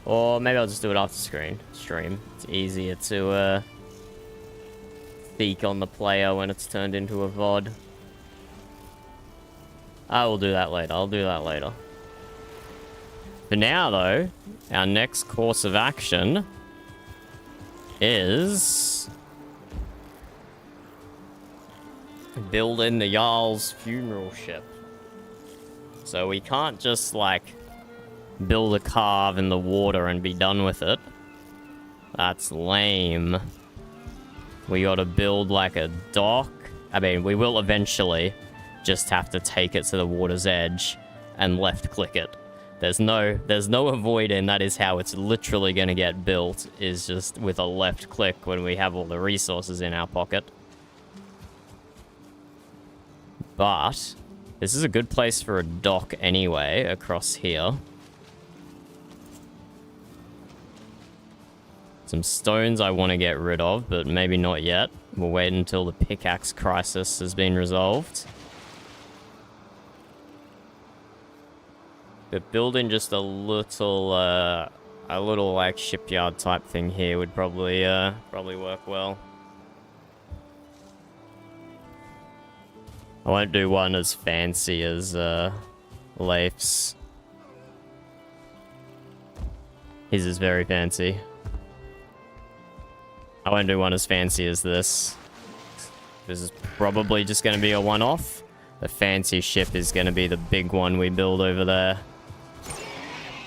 Or maybe I'll just do it after stream. It's easier to speak on the player when it's turned into a VOD. I will do that later. I'll do that later. For now, though, our next course of action is building the Jarl's funeral ship. So we can't just, like, build a carve in the water and be done with it. That's lame. We gotta build, like, a dock. I mean, we will eventually just have to take it to the water's edge and left-click it. There's no avoiding. That is how it's literally gonna get built, is just with a left-click when we have all the resources in our pocket. But this is a good place for a dock anyway, across here. Some stones I want to get rid of, but maybe not yet. We'll wait until the pickaxe crisis has been resolved. But building just a little like shipyard type thing here would probably work well. I won't do one as fancy as Leif's. His is very fancy. I won't do one as fancy as this. This is probably just going to be a one-off. The fancy ship is going to be the big one we build over there,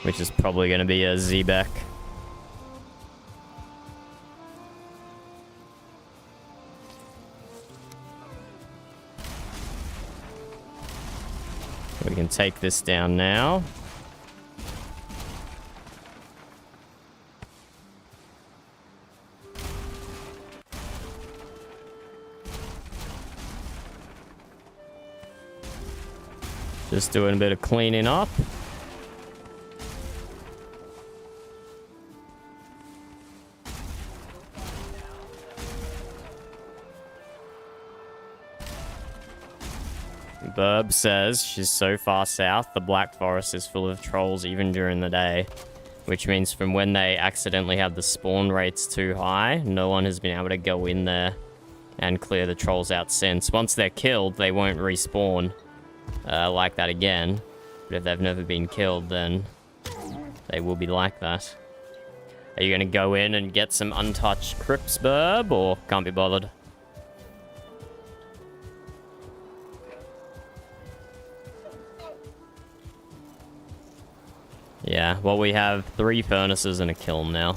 which is probably going to be a Zebek. We can take this down now. Just doing a bit of cleaning up. Burb says she's so far south, the Black Forest is full of trolls even during the day. Which means from when they accidentally have the spawn rates too high, no one has been able to go in there and clear the trolls out since. Once they're killed, they won't respawn like that again. But if they've never been killed, then they will be like that. Are you going to go in and get some untouched crypts, Burb, or can't be bothered? Yeah, well, we have 3 furnaces and a kiln now.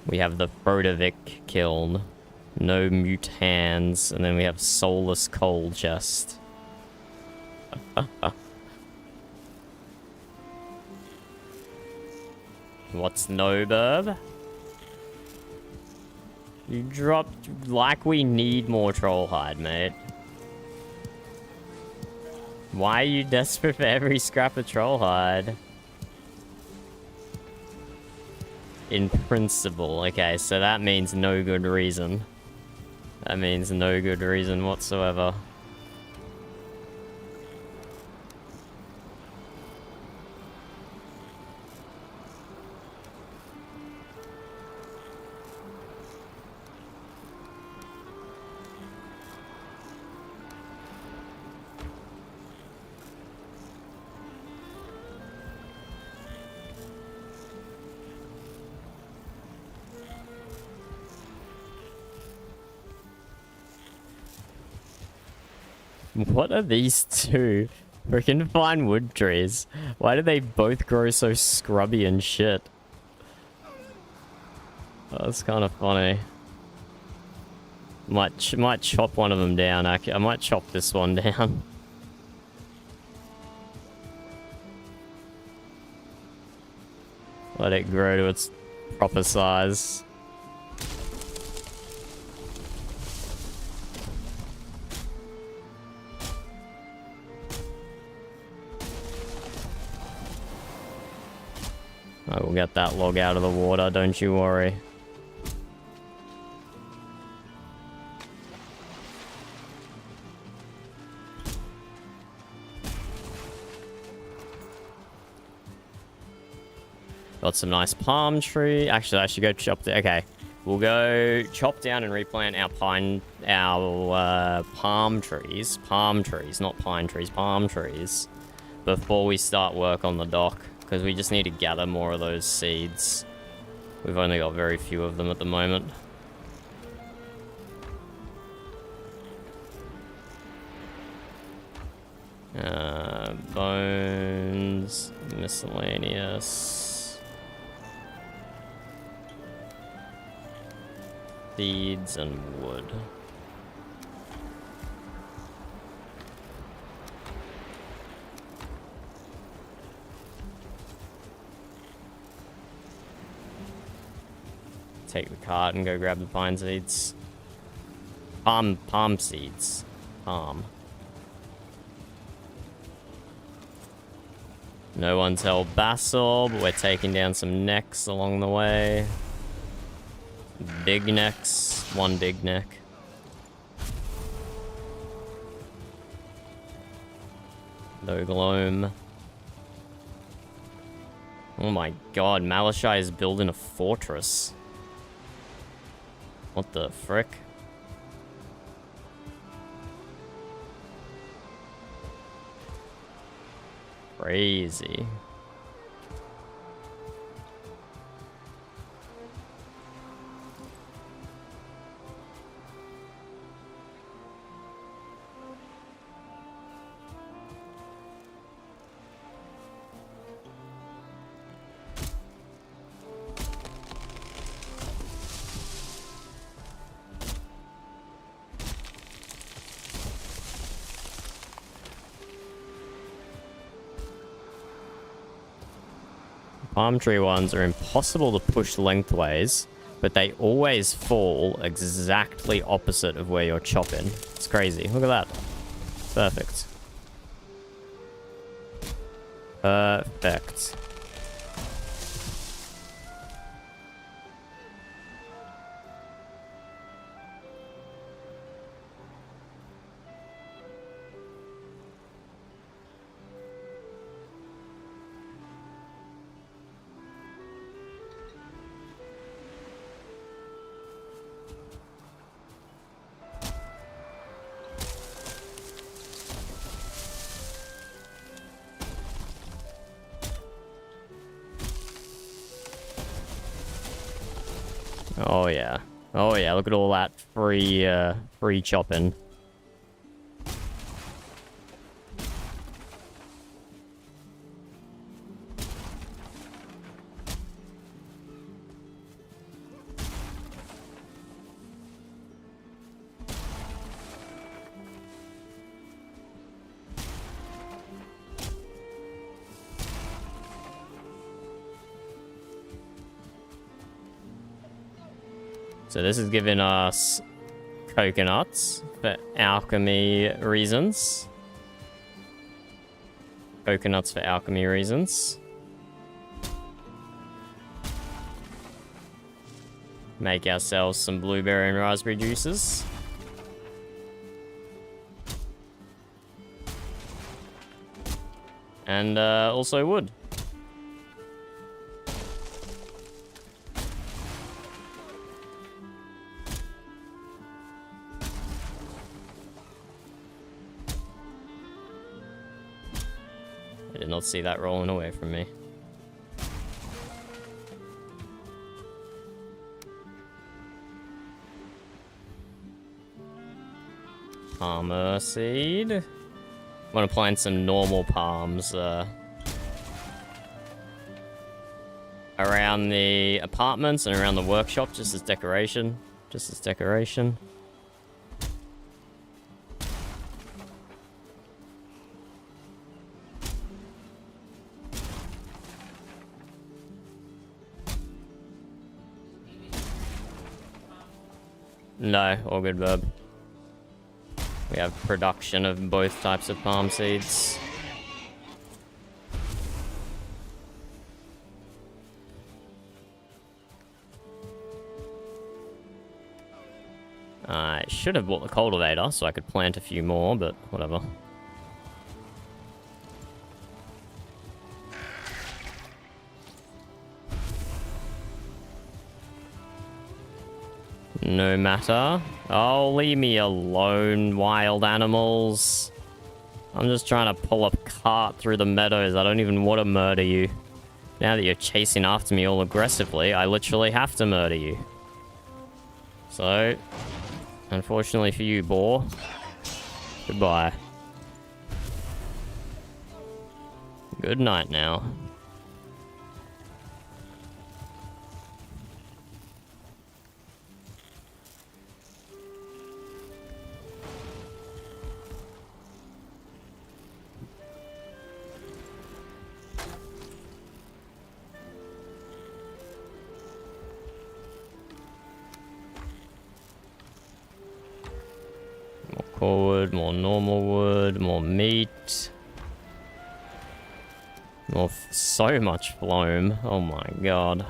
We have the Brodovik kiln, no mutans, and then we have soulless coal chest. What's no, Burb? You dropped like we need more troll hide, mate. Why are you desperate for every scrap of troll hide? In principle. Okay, so that means no good reason. That means no good reason whatsoever. What are these two? Freaking fine wood trees. Why do they both grow so scrubby and shit? Oh, that's kind of funny. Might chop one of them down. I might chop this one down. Let it grow to its proper size. I will get that log out of the water, don't you worry. Got some nice palm tree. Actually, I should go chop the... Okay. We'll go chop down and replant our palm trees. Palm trees, not pine trees. Palm trees. Before we start work on the dock. Because we just need to gather more of those seeds. We've only got very few of them at the moment. Bones, miscellaneous, seeds, and wood. Take the cart and go grab the pine seeds. Palm seeds. Palm. No one's held Basel, but we're taking down some necks along the way. Big necks. One big neck. No gloam. Oh my god, Malashai is building a fortress. What the frick? Crazy. Palm tree ones are impossible to push lengthways, but they always fall exactly opposite of where you're chopping. It's crazy. Look at that. Perfect. Perfect. Oh yeah. Oh yeah, look at all that free chopping. So this is giving us coconuts for alchemy reasons. Coconuts for alchemy reasons. Make ourselves some blueberry and raspberry juices. And also wood. I did not see that rolling away from me. Palmer seed. I want to plant some normal palms around the apartments and around the workshop, just as decoration. Just as decoration. No, all good, Verb. We have production of both types of palm seeds. I should have bought the cultivator so I could plant a few more, but whatever. No matter. Oh, leave me alone, wild animals. I'm just trying to pull a cart through the meadows. I don't even want to murder you. Now that you're chasing after me all aggressively, I literally have to murder you. So, unfortunately for you, boar, goodbye. Good night now. More core wood, more normal wood, more meat. So much phloem. Oh my god.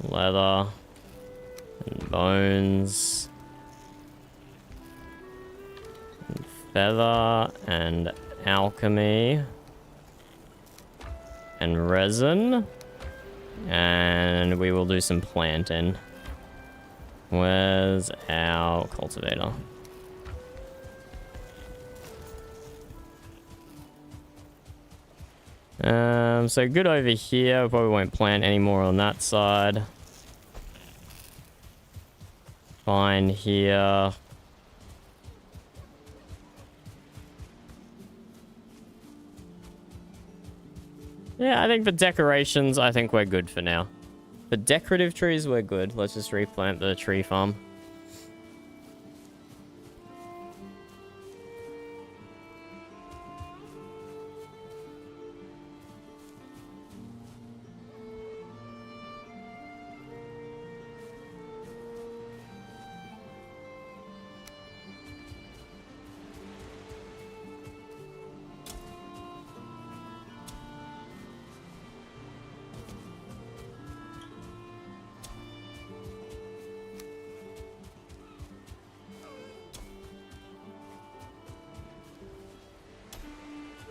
Leather. And bones. And feather. And alchemy. And resin. And we will do some planting. Where's our cultivator? So good over here. We probably won't plant any more on that side. Fine here. Yeah, I think for decorations, I think we're good for now. For decorative trees, we're good. Let's just replant the tree farm.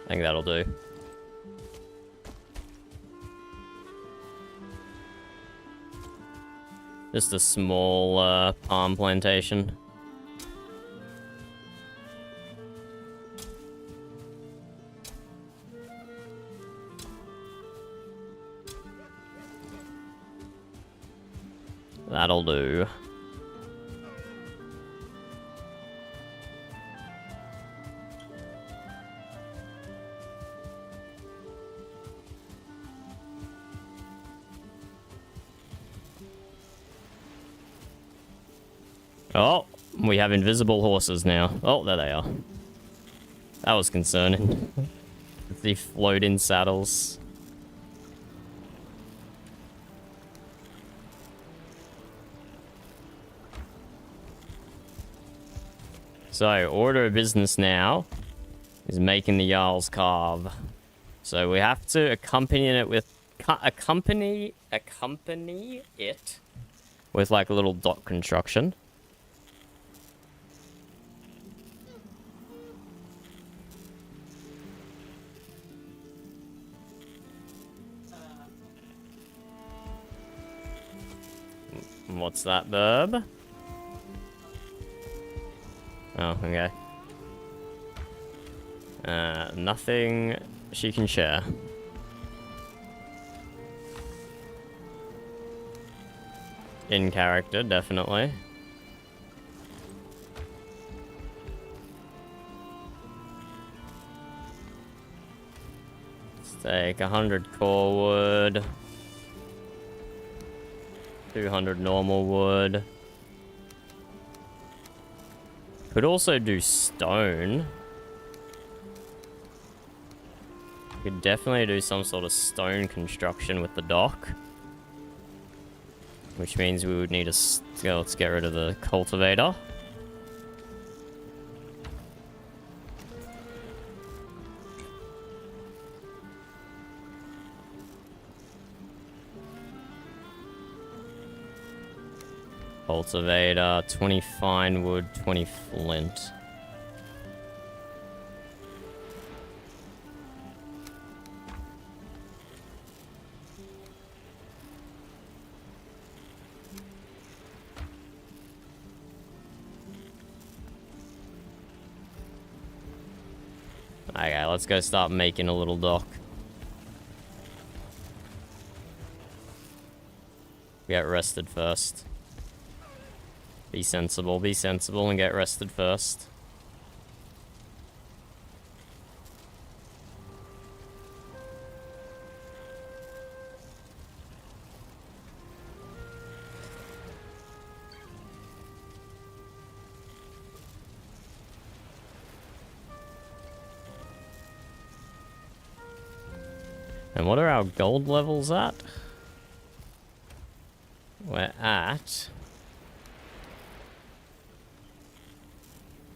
I think that'll do. Just a small palm plantation. That'll do. Oh, we have invisible horses now. Oh, there they are. That was concerning. The floating saddles. So, order of business now is making the Jarl's carve. So we have to accompany it with accompany it with like a little dot construction. What's that, Burb? Oh, okay. Nothing she can share. In character, definitely. Let's take 100 core wood. 200 normal wood. Could also do stone. Could definitely do some sort of stone construction with the dock. Which means we would need a... let's get rid of the cultivator. Cultivator, 20 fine wood, 20 flint. Okay, let's go start making a little dock. Get rested first. Be sensible, and get rested first. And what are our gold levels at? We're at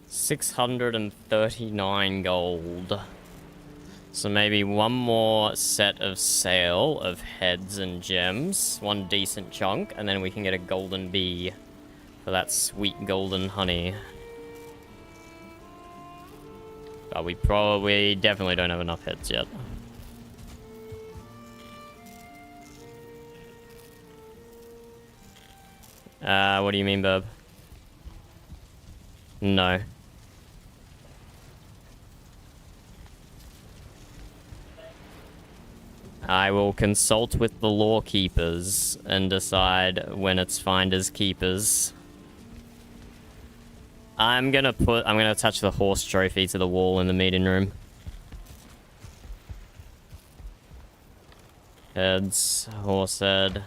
639 gold. So maybe one more set of sail of heads and gems, one decent chunk, and then we can get a golden bee for that sweet golden honey. But we definitely don't have enough heads yet. What do you mean, Burb? No. I will consult with the law keepers and decide when it's finders keepers. I'm gonna attach the horse trophy to the wall in the meeting room. Heads, horse head.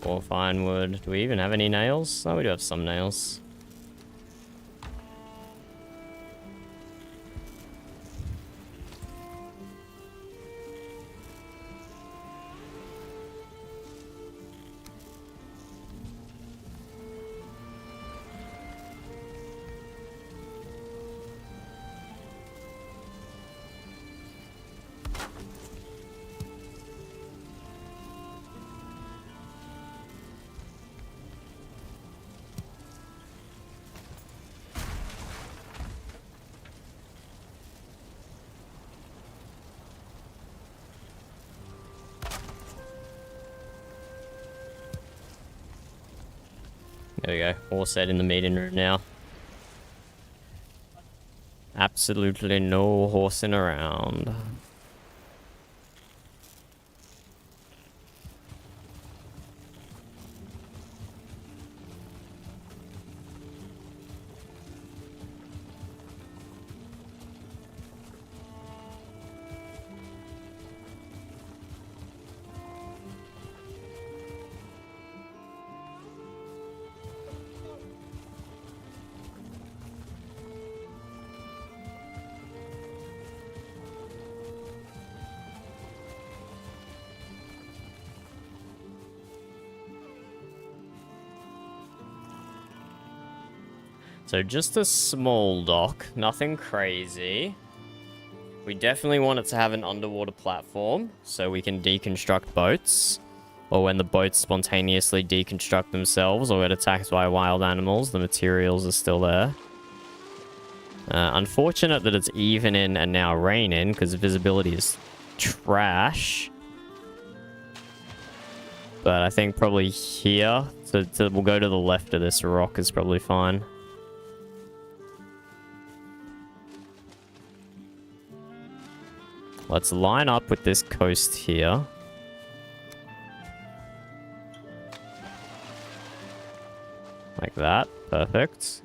Or fine wood. Do we even have any nails? Oh, we do have some nails. There we go. All set in the meeting room now. Absolutely no horsing around. So just a small dock, nothing crazy. We definitely want it to have an underwater platform so we can deconstruct boats. Or when the boats spontaneously deconstruct themselves or get attacked by wild animals, the materials are still there. Unfortunate that it's evening and now raining because visibility is trash. But I think probably here, we'll go to the left of this rock is probably fine. Let's line up with this coast here. Like that. Perfect.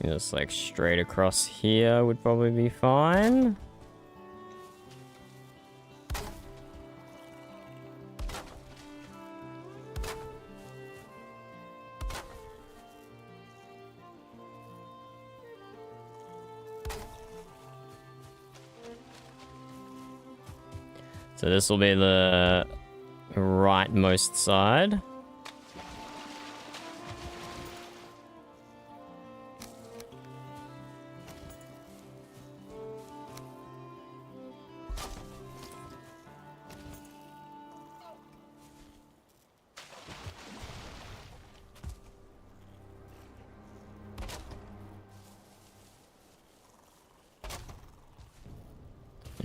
Just like straight across here would probably be fine. So this will be the rightmost side.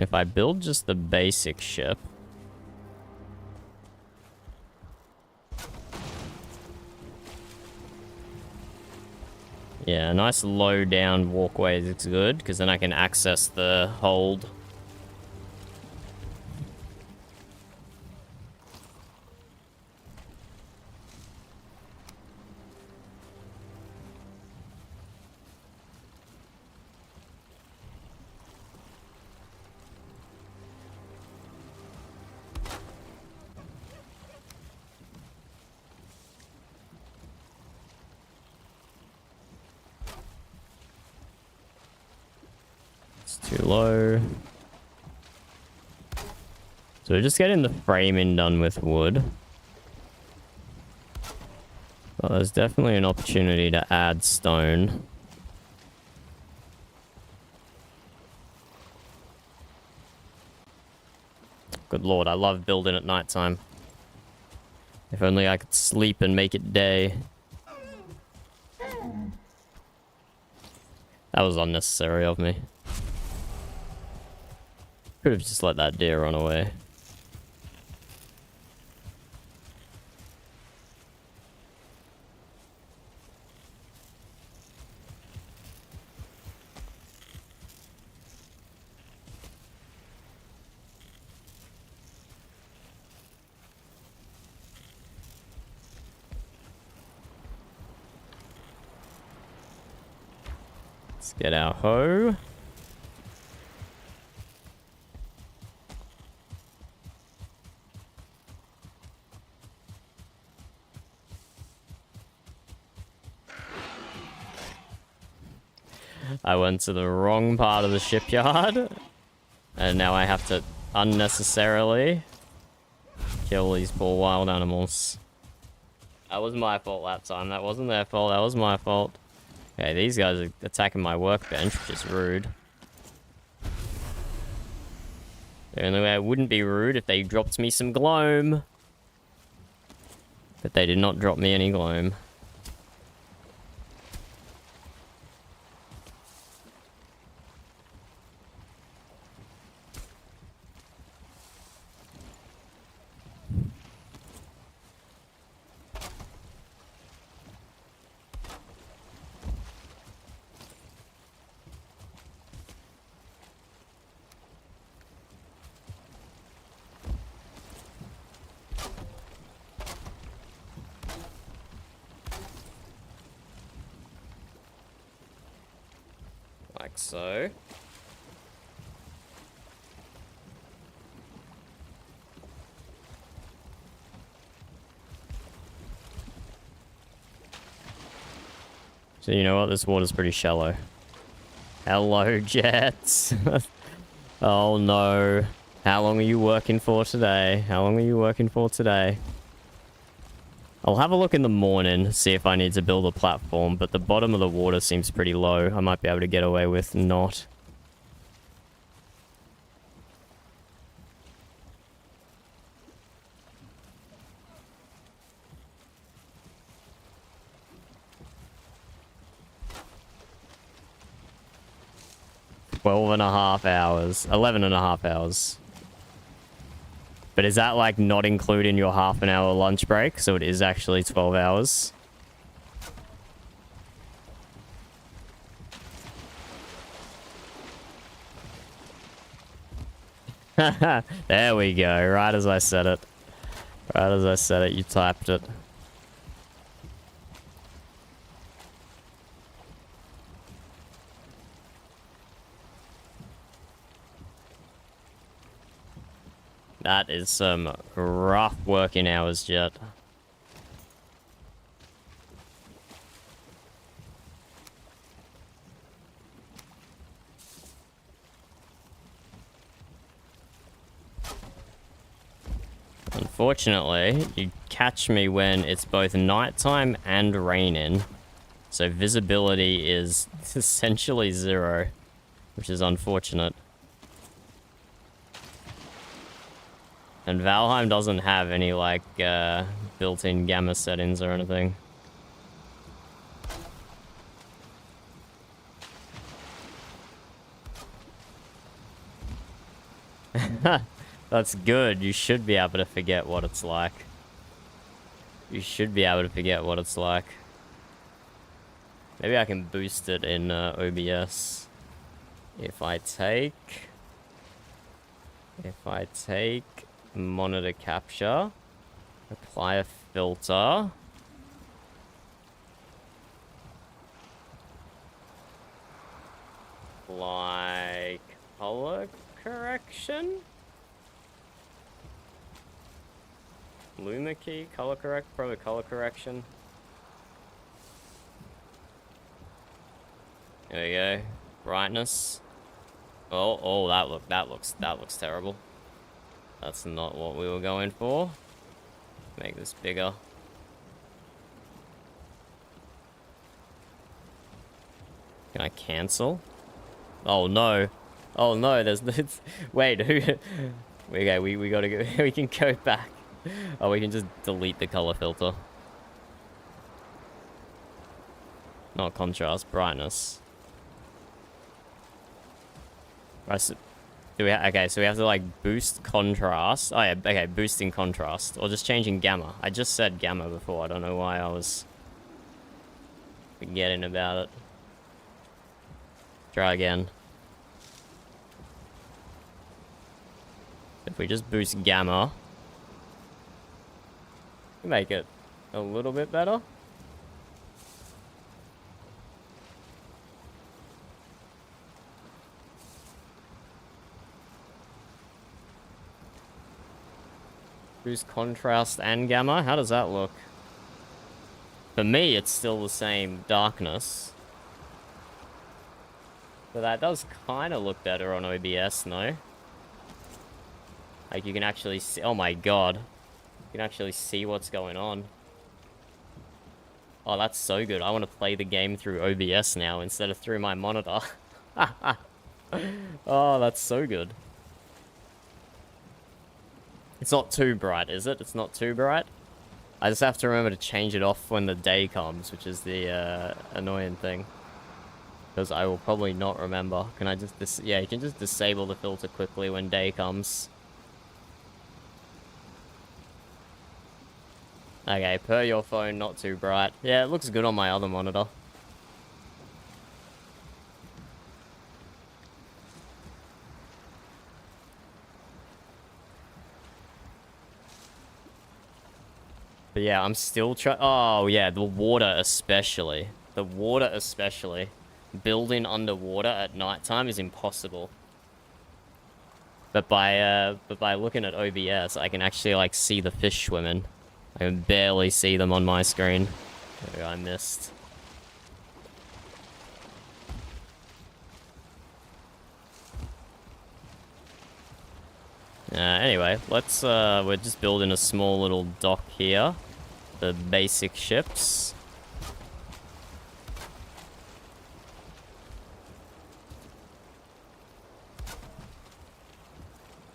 If I build just the basic ship, yeah, a nice low down walkway is good, because then I can access the hold. Too low. So we're just getting the framing done with wood. Well, there's definitely an opportunity to add stone. Good lord, I love building at nighttime. If only I could sleep and make it day. That was unnecessary of me. Could have just let that deer run away. Let's get our hoe. I went to the wrong part of the shipyard, and now I have to unnecessarily kill these poor wild animals. That was my fault that time. That wasn't their fault. That was my fault. Okay, these guys are attacking my workbench, which is rude. The only way I wouldn't be rude if they dropped me some gloam. But they did not drop me any gloam. Like so. So you know what? This water's pretty shallow. Hello, Jets. Oh no. How long are you working for today? How long are you working for today? I'll have a look in the morning, see if I need to build a platform, but the bottom of the water seems pretty low. I might be able to get away with not. Twelve and a half hours. 11 and a half hours. But is that like not including your half an hour lunch break? So it is actually 12 hours. There we go. Right as I said it. Right as I said it, you typed it. That is some rough working hours, Jet. Unfortunately, you catch me when it's both nighttime and raining. So visibility is essentially 0, which is unfortunate. And Valheim doesn't have any, like, built-in gamma settings or anything. That's good. You should be able to forget what it's like. You should be able to forget what it's like. Maybe I can boost it in OBS. If I take monitor capture, apply a filter. Like color correction? Luma key, color correct, probably color correction. There we go. Brightness. Oh, that looks terrible. That's not what we were going for. Make this bigger. Can I cancel? Oh no. Oh no, there's wait, okay, we gotta go. We can go back. Oh, we can just delete the color filter. Not contrast, brightness. Right, so okay, so we have to like boost contrast. Oh yeah, okay, boosting contrast. Or just changing gamma. I just said gamma before, I don't know why I was forgetting about it. Try again. If we just boost gamma, make it a little bit better. Boost contrast and gamma. How does that look? For me, it's still the same darkness. But that does kind of look better on OBS, no? Like, you can actually see... Oh my god. You can actually see what's going on. Oh, that's so good. I want to play the game through OBS now instead of through my monitor. Oh, that's so good. It's not too bright, is it? It's not too bright? I just have to remember to change it off when the day comes, which is the annoying thing. Because I will probably not remember. Can I just... yeah, you can just disable the filter quickly when day comes. Okay, per your phone, not too bright. Yeah, it looks good on my other monitor. But yeah, I'm still oh yeah, the water especially. The water especially. Building underwater at nighttime is impossible. But by looking at OBS, I can actually like see the fish swimming. I can barely see them on my screen. Oh, I missed. Anyway, let's, we're just building a small little dock here. The basic ships.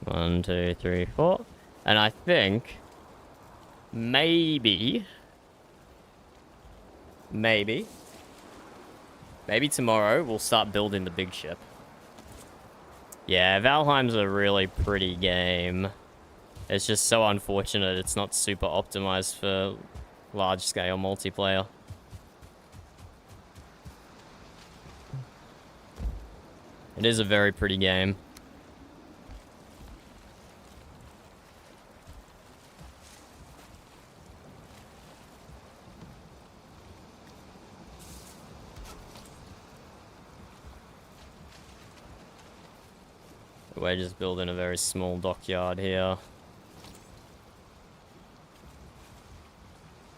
One, two, three, four. And I think... Maybe tomorrow we'll start building the big ship. Yeah, Valheim's a really pretty game. It's just so unfortunate it's not super optimized for large-scale multiplayer. It is a very pretty game. We're just building a very small dockyard here.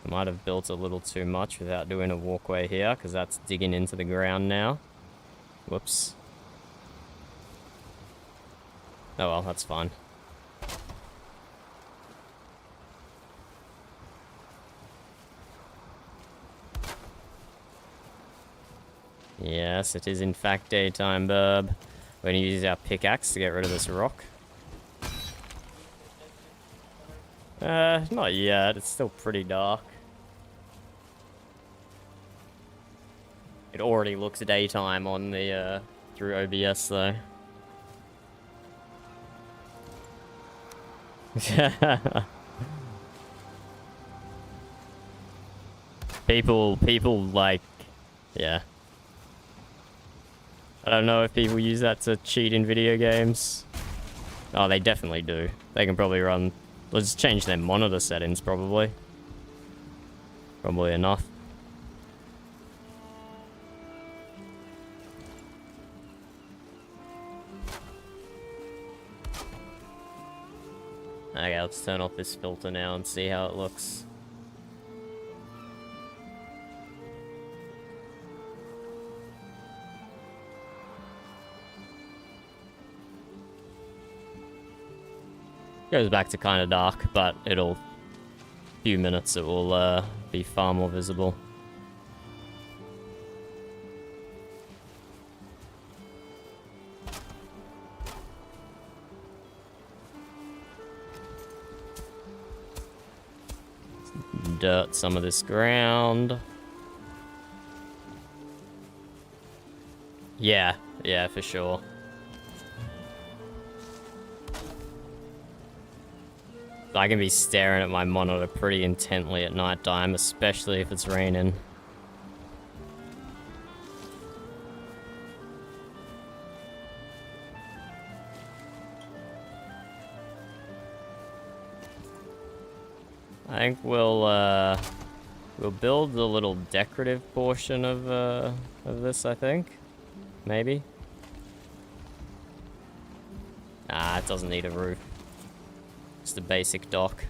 I might have built a little too much without doing a walkway here, because that's digging into the ground now. Whoops. Oh well, that's fine. Yes, it is in fact daytime, Burb. We're gonna use our pickaxe to get rid of this rock. Not yet. It's still pretty dark. It already looks daytime on the, through OBS, though. People like, yeah. I don't know if people use that to cheat in video games. Oh, they definitely do. They can probably run, let's change their monitor settings, probably. Probably enough. Okay, let's turn off this filter now and see how it looks. Goes back to kind of dark, but it'll... few minutes it will be far more visible. Dirt some of this ground. Yeah, for sure. I can be staring at my monitor pretty intently at night time, especially if it's raining. I think we'll build the little decorative portion of this, I think. Maybe. Nah, it doesn't need a roof. Just a basic dock.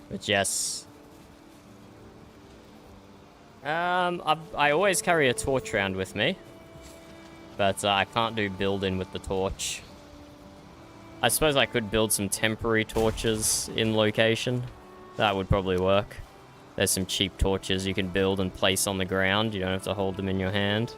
But yes. I always carry a torch around with me. But I can't do building with the torch. I suppose I could build some temporary torches in location. That would probably work. There's some cheap torches you can build and place on the ground. You don't have to hold them in your hand.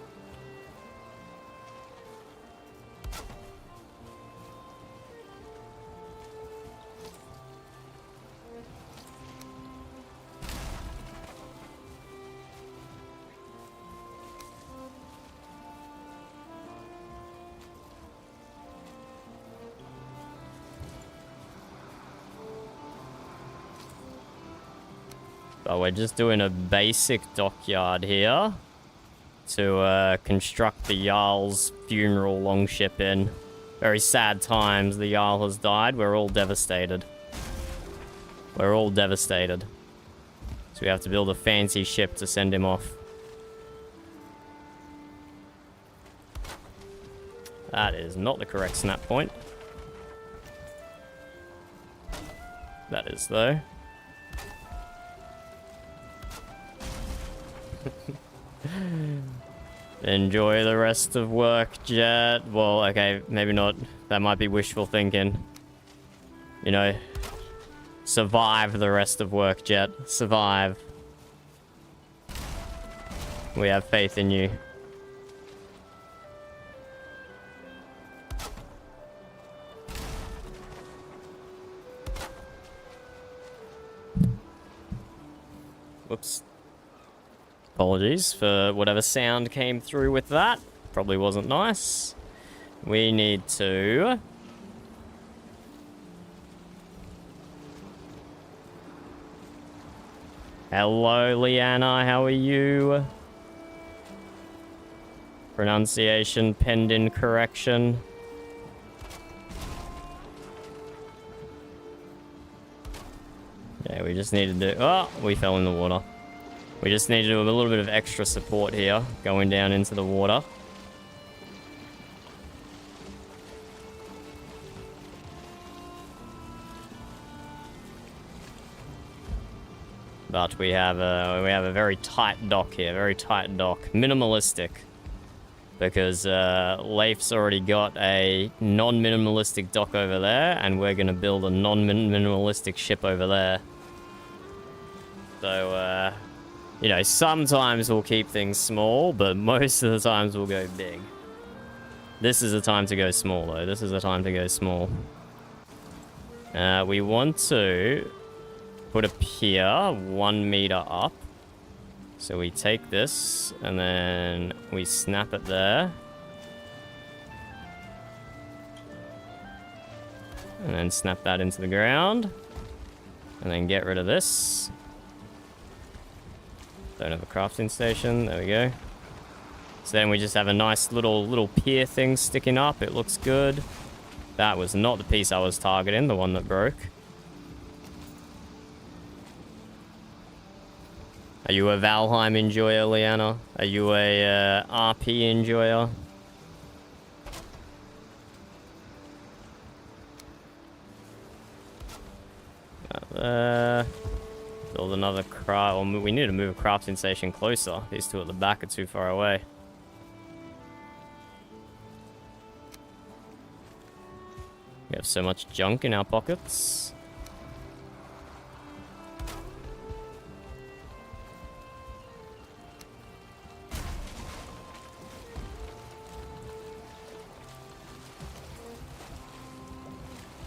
So we're just doing a basic dockyard here to construct the Jarl's funeral longship in. Very sad times. The Jarl has died. We're all devastated. We're all devastated. So we have to build a fancy ship to send him off. That is not the correct snap point. That is, though. Enjoy the rest of work, Jet. Well, okay, maybe not. That might be wishful thinking. You know, survive the rest of work, Jet. Survive. We have faith in you. Whoops. Apologies for whatever sound came through with that. Probably wasn't nice. We need to... Hello, Leanna. How are you? Pronunciation pending correction. Yeah, we just need to do... Oh, we fell in the water. We just need to do a little bit of extra support here, going down into the water. But we have a very tight dock here, very tight dock. Minimalistic. Because Leif's already got a non-minimalistic dock over there, and we're gonna build a non-minimalistic ship over there. So, you know, sometimes we'll keep things small, but most of the times we'll go big. This is the time to go small, though. This is the time to go small. We want to put a pier 1 meter up. So we take this, and then we snap it there. And then snap that into the ground. And then get rid of this. Don't have a crafting station. There we go. So then we just have a nice little pier thing sticking up. It looks good. That was not the piece I was targeting, the one that broke. Are you a Valheim enjoyer, Liana? Are you a RP enjoyer? Build another craft. Well, we need to move a crafting station closer. These two at the back are too far away. We have so much junk in our pockets.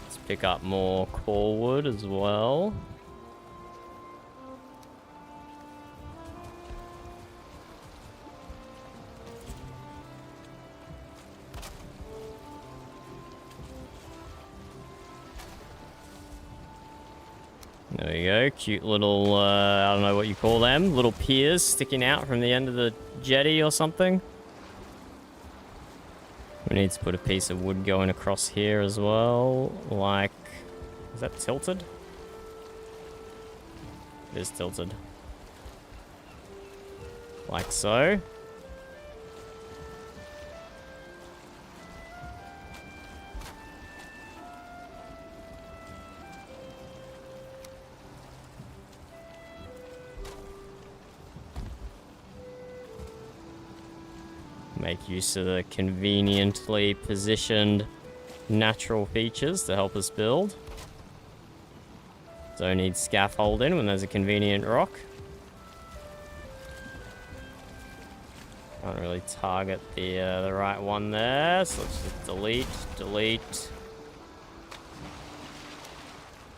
Let's pick up more core wood as well. There we go, cute little, I don't know what you call them, little piers sticking out from the end of the jetty or something. We need to put a piece of wood going across here as well, like, is that tilted? It is tilted. Like so. Make use of the conveniently positioned natural features to help us build. Don't need scaffolding when there's a convenient rock. Can't really target the right one there, so let's just delete.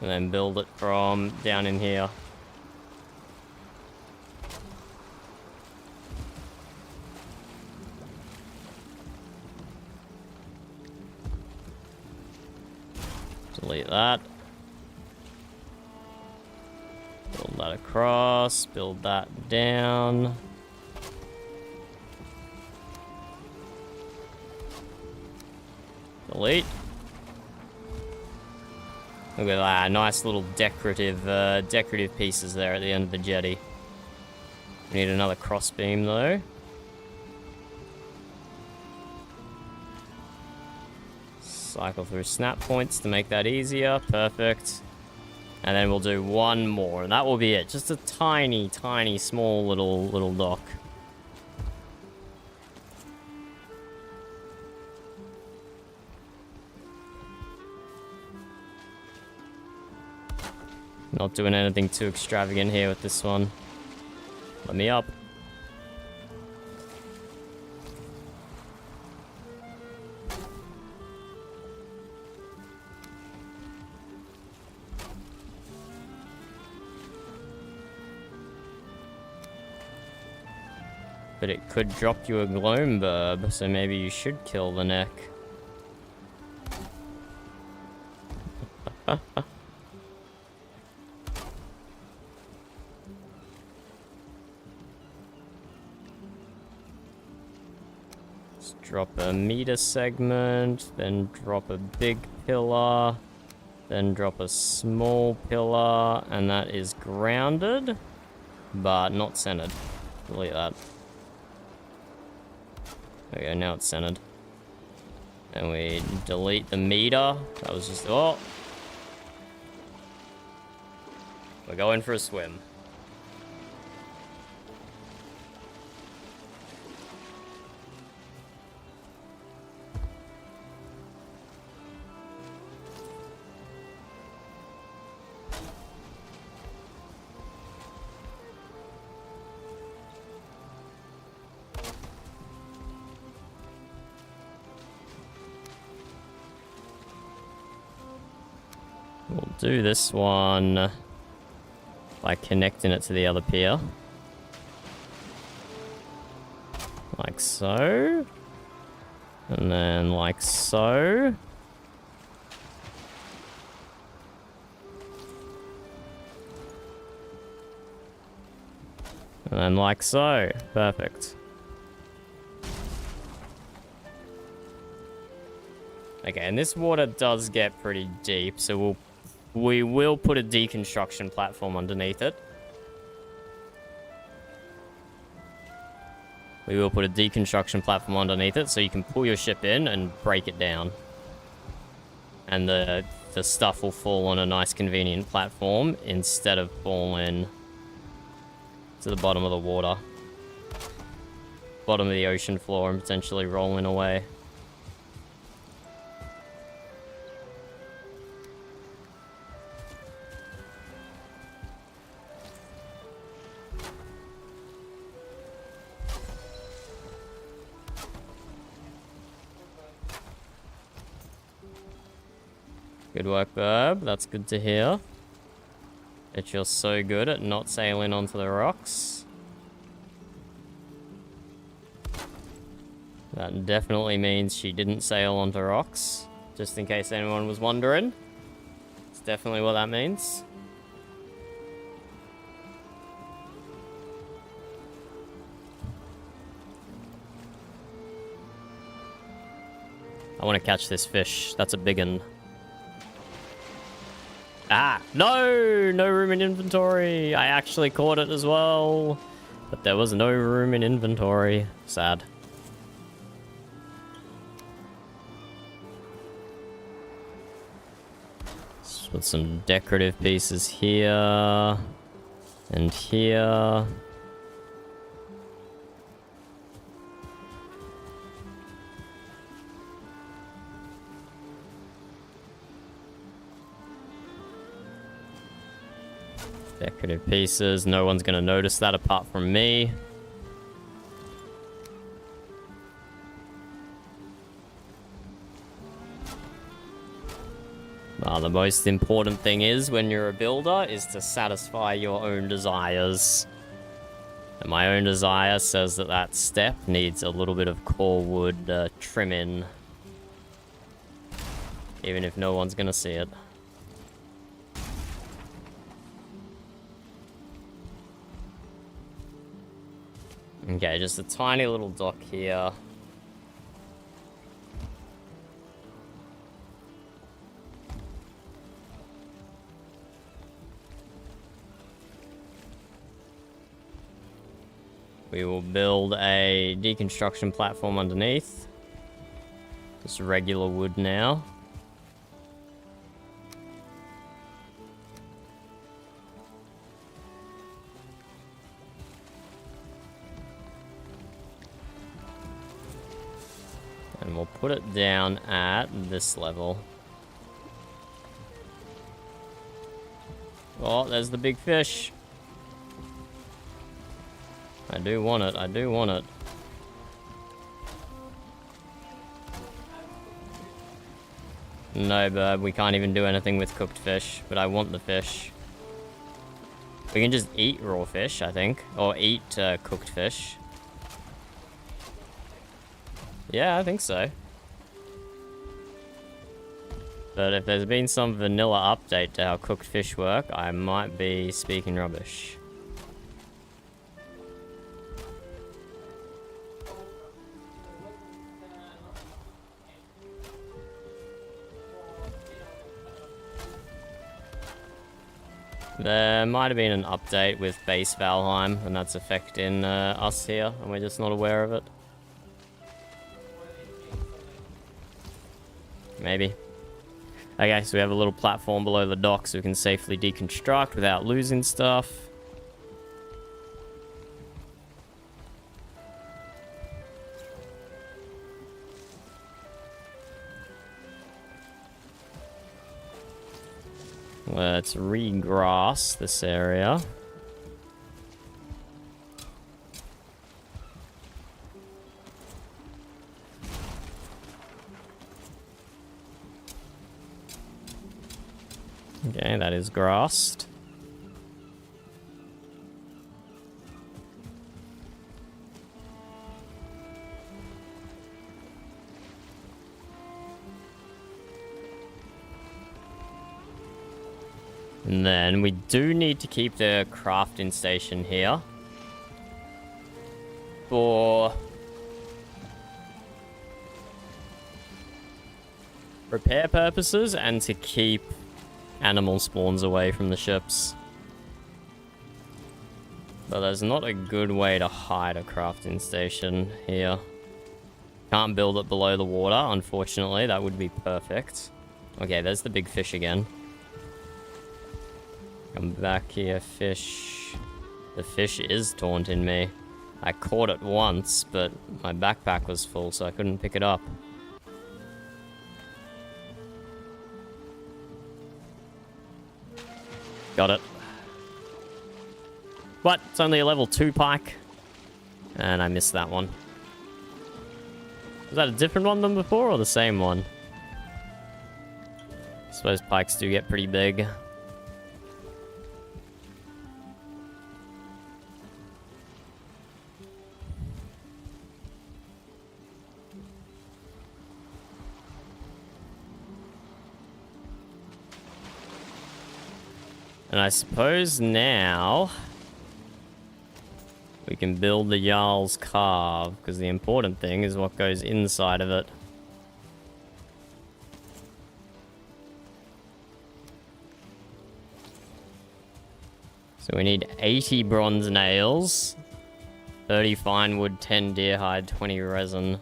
And then build it from down in here. Delete that. Build that across, build that down. Delete. Look at that, nice little decorative pieces there at the end of the jetty. We need another crossbeam though. Cycle through snap points to make that easier. Perfect. And then we'll do one more, and that will be it. Just a tiny, small little dock. Not doing anything too extravagant here with this one. Let me up. But it could drop you a gloam burb, so maybe you should kill the neck. Let's drop a meter segment, then drop a big pillar, then drop a small pillar, and that is grounded, but not centered. Delete that. There we go, now it's centered. And we delete the meter. That was just, oh! We're going for a swim. We'll do this one by connecting it to the other pier. Like so. And then like so. And then like so. Perfect. Okay, and this water does get pretty deep, so we will put a deconstruction platform underneath it. We will put a deconstruction platform underneath it so you can pull your ship in and break it down. And the stuff will fall on a nice convenient platform instead of falling to the bottom of the water. Bottom of the ocean floor and potentially rolling away. Good work, Burb. That's good to hear. That you're so good at not sailing onto the rocks. That definitely means she didn't sail onto rocks. Just in case anyone was wondering. It's definitely what that means. I want to catch this fish. That's a big one. Ah, no! No room in inventory. I actually caught it as well. But there was no room in inventory. Sad. Let's put some decorative pieces here. And here. Decorative pieces. No one's going to notice that apart from me. The most important thing is, when you're a builder, is to satisfy your own desires. And my own desire says that that step needs a little bit of core wood trimming. Even if no one's going to see it. Okay, just a tiny little dock here. We will build a deconstruction platform underneath. Just regular wood now. And we'll put it down at this level. Oh, there's the big fish. I do want it, I do want it. No, Burb, we can't even do anything with cooked fish, but I want the fish. We can just eat raw fish, I think. Or eat cooked fish. Yeah, I think so. But if there's been some vanilla update to how cooked fish work, I might be speaking rubbish. There might have been an update with base Valheim, and that's affecting us here, and we're just not aware of it. Maybe. Okay, so we have a little platform below the dock so we can safely deconstruct without losing stuff. Let's regrass this area. Okay, that is grassed. And then we do need to keep the crafting station here for repair purposes and to keep animal spawns away from the ships. But there's not a good way to hide a crafting station here. Can't build it below the water, unfortunately. That would be perfect. Okay, there's the big fish again. Come back here, fish. The fish is taunting me. I caught it once, but my backpack was full, so I couldn't pick it up. Got it. What? It's only a level 2 pike? And I missed that one. Was that a different one than before, or the same one? I suppose pikes do get pretty big. And I suppose now we can build the Jarl's Carve, because the important thing is what goes inside of it. So we need 80 bronze nails, 30 fine wood, 10 deer hide, 20 resin.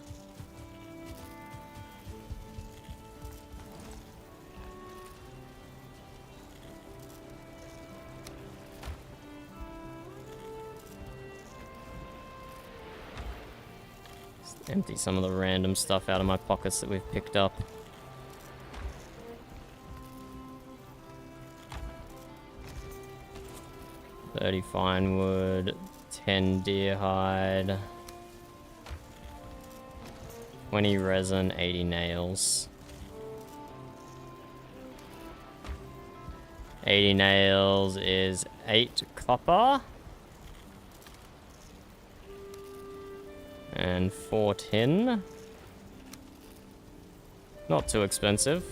Empty some of the random stuff out of my pockets that we've picked up. $30 fine wood, 10 deer hide, 20 resin, 80 nails. 80 nails is 8 copper. And 4 tin. Not too expensive.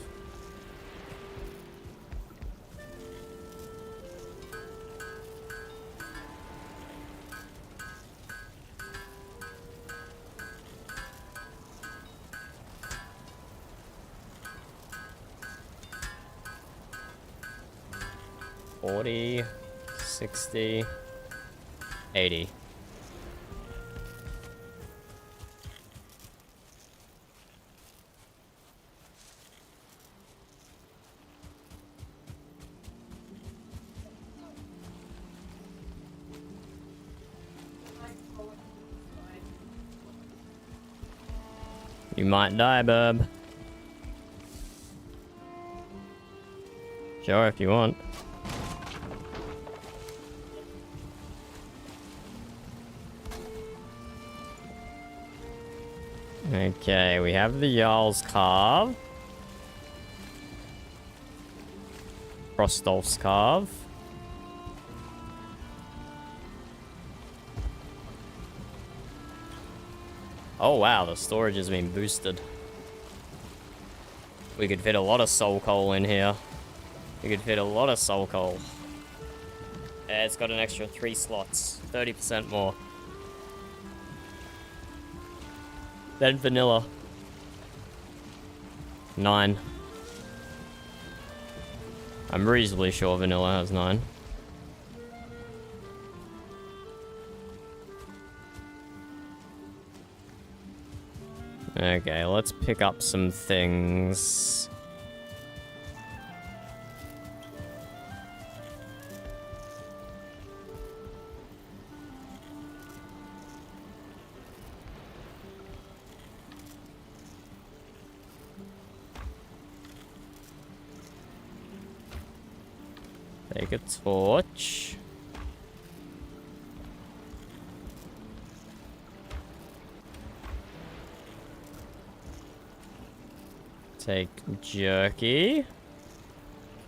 $40, $60, $80. You might die, bub. Sure, if you want. Okay, we have the Jarl's Carve. Frostolf's Carve. Oh wow, the storage has been boosted. We could fit a lot of soul coal in here. We could fit a lot of soul coal. Yeah, it's got an extra 3 slots. 30% more. Then vanilla. 9. I'm reasonably sure vanilla has 9. Okay, let's pick up some things. Take a torch. Take jerky.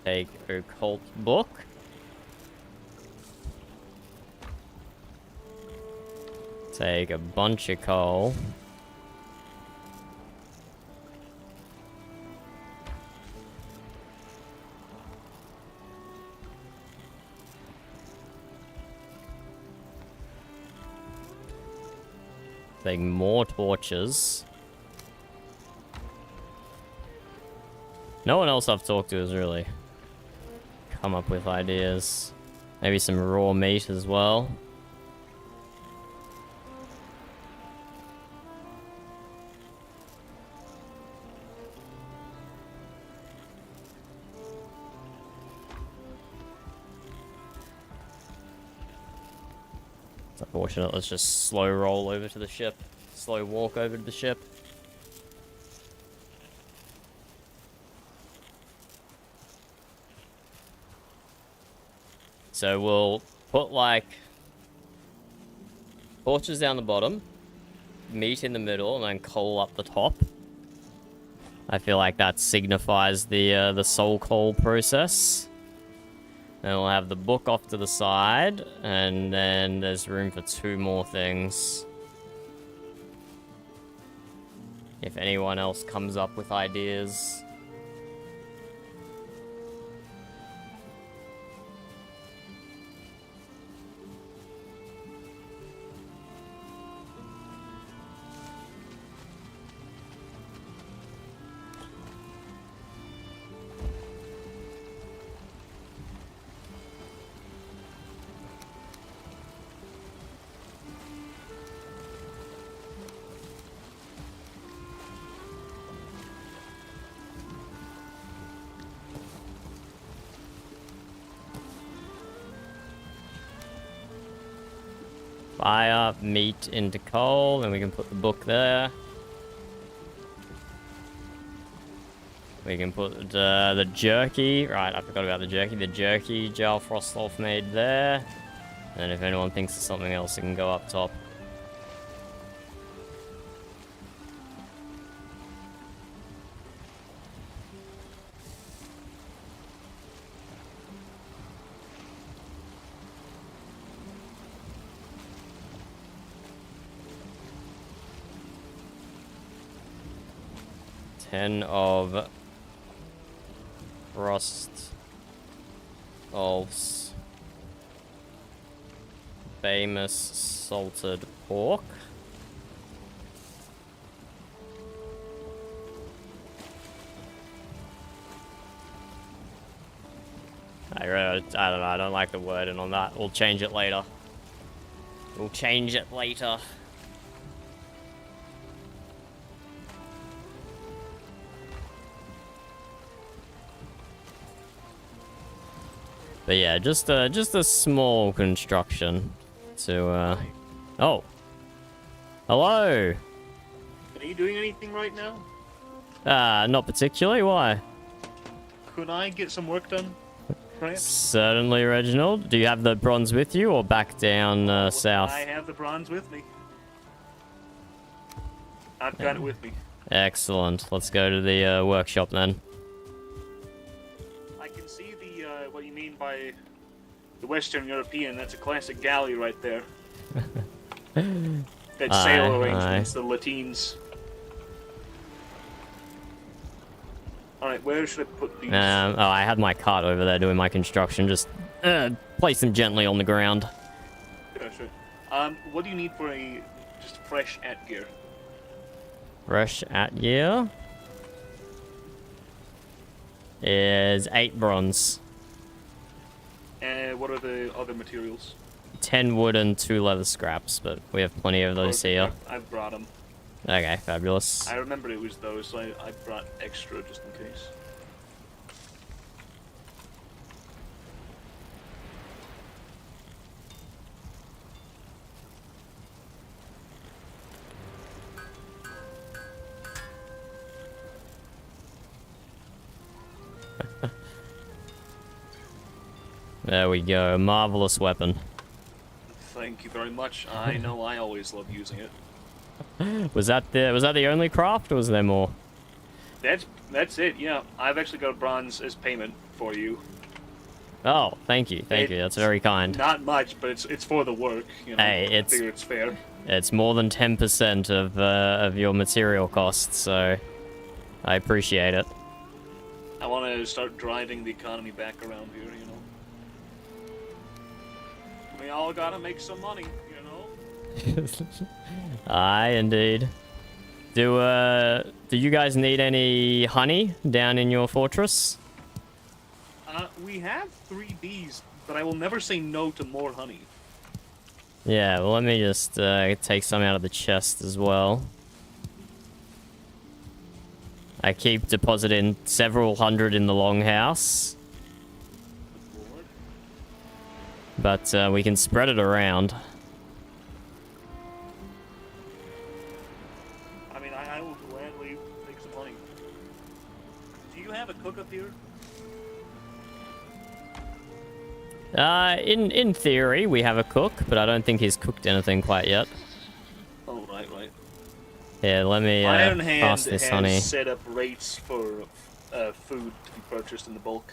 Take occult book. Take a bunch of coal. Take more torches. No one else I've talked to has really come up with ideas. Maybe some raw meat as well. It's unfortunate. Let's just slow roll over to the ship. Slow walk over to the ship. So we'll put like torches down the bottom, meat in the middle, and then coal up the top. I feel like that signifies the soul coal process. Then we'll have the book off to the side, and then there's room for 2 more things. If anyone else comes up with ideas. Fire, meat into coal, and we can put the book there. We can put the jerky. Right, I forgot about the jerky. The jerky gel Frostolf made there. And if anyone thinks of something else, it can go up top. Of Frostolf's famous salted pork. I don't know, I don't like the wording on that. We'll change it later. We'll change it later. But yeah, just a small construction to oh. Hello. Are you doing anything right now? Not particularly. Why? Could I get some work done? Perhaps? Certainly, Reginald. Do you have the bronze with you or back down south? I have the bronze with me. I've got it with me. Excellent. Let's go to the workshop then. I can see the what you mean by the Western European. That's a classic galley right there. That sail arrangements, the Latines. Alright, where should I put these? Oh, I had my cart over there doing my construction. Just place them gently on the ground. Yeah, sure. What do you need for a just fresh at gear? Fresh at gear is 8 bronze. And what are the other materials? 10 wood and 2 leather scraps, but we have plenty of those here. I've brought them. Okay, fabulous. I remember it was those, so I brought extra just in case. There we go, marvelous weapon. Thank you very much. I know I always love using it. Was that the only craft, or was there more? That's That's it, yeah. I've actually got a bronze as payment for you. Oh, thank you. Thank you. That's very kind. Not much, but it's for the work, you know. Hey, I figure it's fair. It's more than 10% of your material costs, so I appreciate it. I want to start driving the economy back around here, you know. We all gotta make some money, you know. Aye, indeed. Do you guys need any honey down in your fortress? We have 3 bees, but I will never say no to more honey. Yeah, well, let me just take some out of the chest as well. I keep depositing several hundred in the longhouse. But we can spread it around. I mean, I will gladly make some honey. Do you have a cook up here? In theory, we have a cook, but I don't think he's cooked anything quite yet. Oh, right. Yeah, let me Iron Hand pass this has honey. set up rates for food to be purchased in the bulk.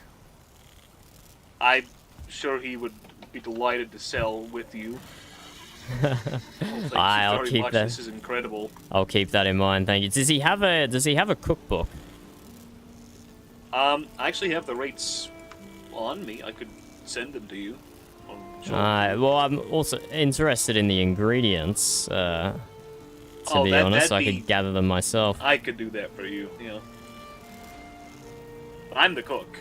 I'm sure he would be delighted to sell with you. I'll keep that. This is incredible. I'll keep that in mind. Thank you. Does he have a cookbook? I actually have the rates on me. I could send them to you. Well, I'm also interested in the ingredients. To be honest, I could gather them myself. I could do that for you. Yeah. I'm the cook.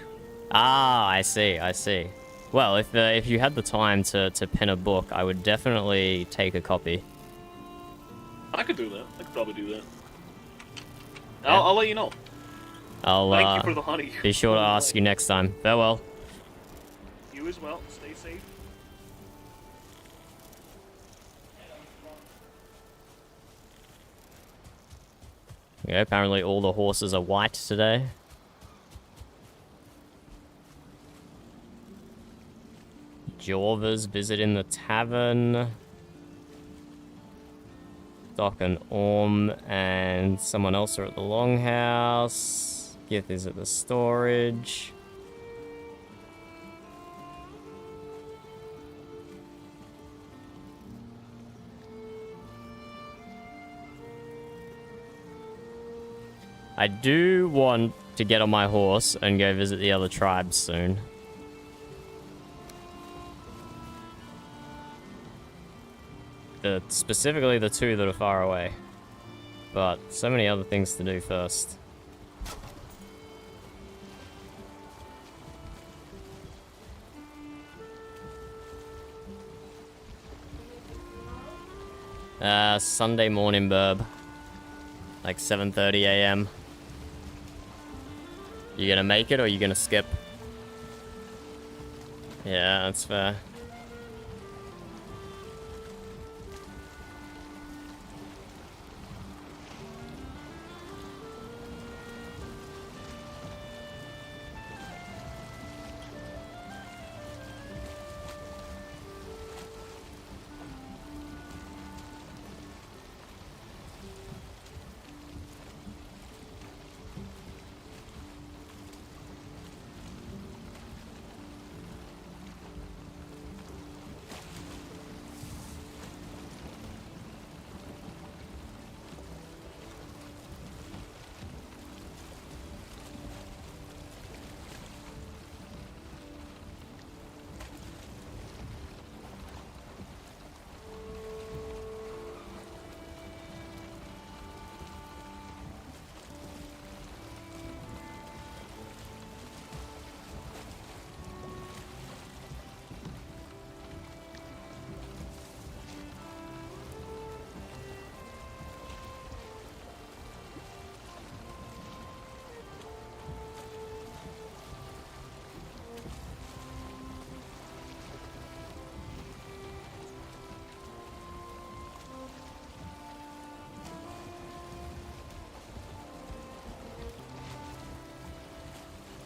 Ah, I see. Well, if you had the time to pen a book, I would definitely take a copy. I could do that. I could probably do that. Yeah. I'll let you know. Thank you for the honey. Be sure to ask you next time. Farewell. You as well. Stay safe. Yeah, apparently all the horses are white today. Jorvers visiting the tavern. Doc and Orm and someone else are at the longhouse. Gith is at the storage. I do want to get on my horse and go visit the other tribes soon. Specifically the 2 that are far away. But so many other things to do first. Sunday morning, burb. Like 7:30 a.m. You gonna make it or you gonna skip? Yeah, that's fair.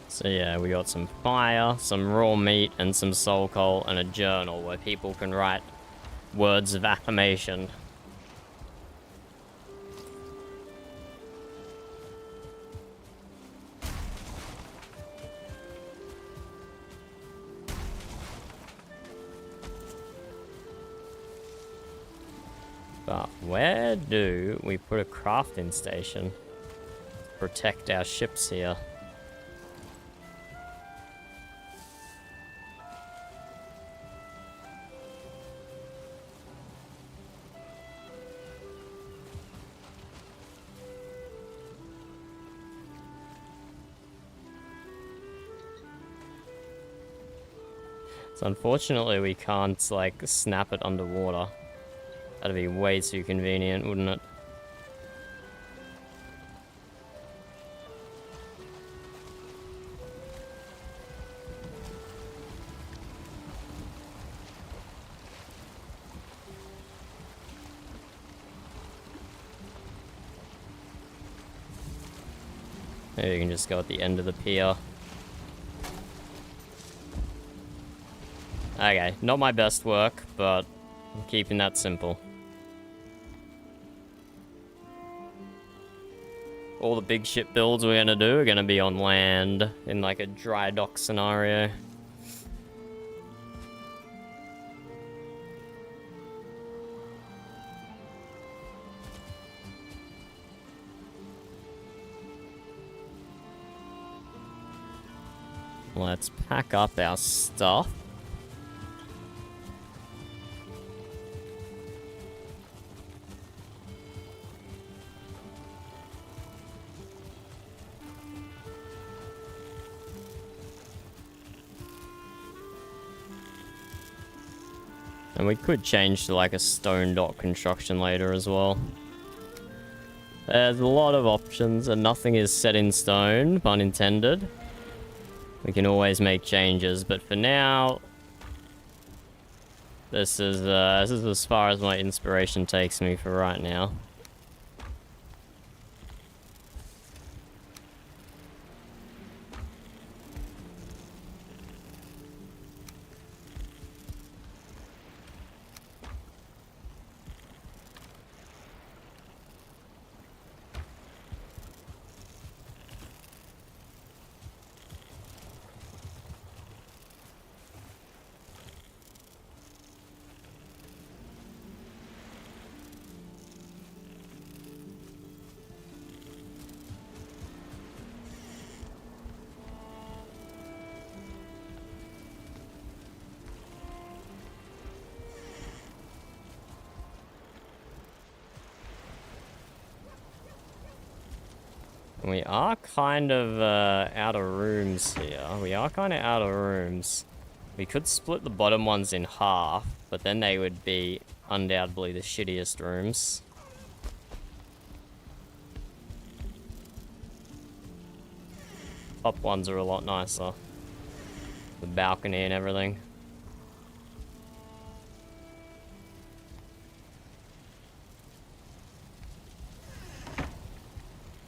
So yeah, we got some fire, some raw meat, and some soul coal, and a journal where people can write words of affirmation. But where do we put a crafting station to protect our ships here? So unfortunately we can't, like, snap it underwater. That'd be way too convenient, wouldn't it? Maybe you can just go at the end of the pier. Okay, not my best work, but I'm keeping that simple. All the big ship builds we're gonna do are gonna be on land in like a dry dock scenario. Let's pack up our stuff. And we could change to like a stone dock construction later as well. There's a lot of options and nothing is set in stone, pun intended. We can always make changes, but for now, this is as far as my inspiration takes me for right now. We are kind of out of rooms here. We could split the bottom ones in half, but then they would be undoubtedly the shittiest rooms. Top ones are a lot nicer. The balcony and everything.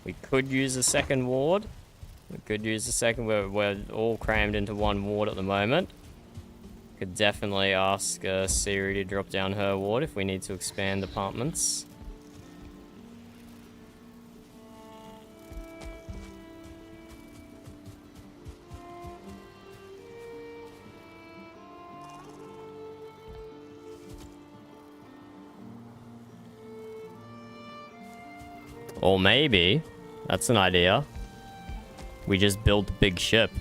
We could use a second ward. We're all crammed into one ward at the moment. Could definitely ask Siri to drop down her ward if we need to expand apartments. Or maybe, that's an idea, we just build the big ship.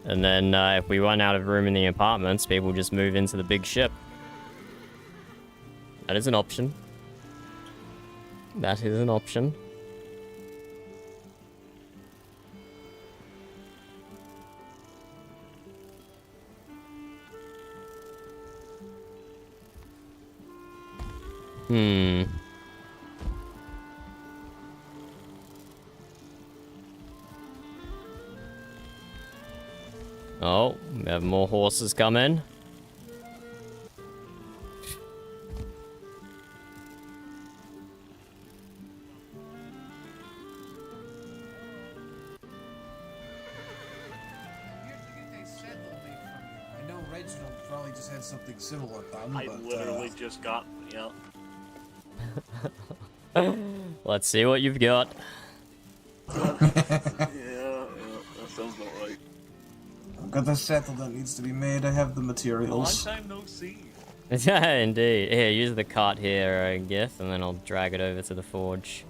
And then if we run out of room in the apartments, people just move into the big ship. That is an option. That is an option. Oh, we have more horses coming. I know Reginald probably just had something similar done, I literally just got, yeah. Let's see what you've got. Yeah, that sounds about right. I've got the settle that needs to be made. I have the materials. Long time no see. Yeah, indeed. Here, use the cart here, Gith, and then I'll drag it over to the forge.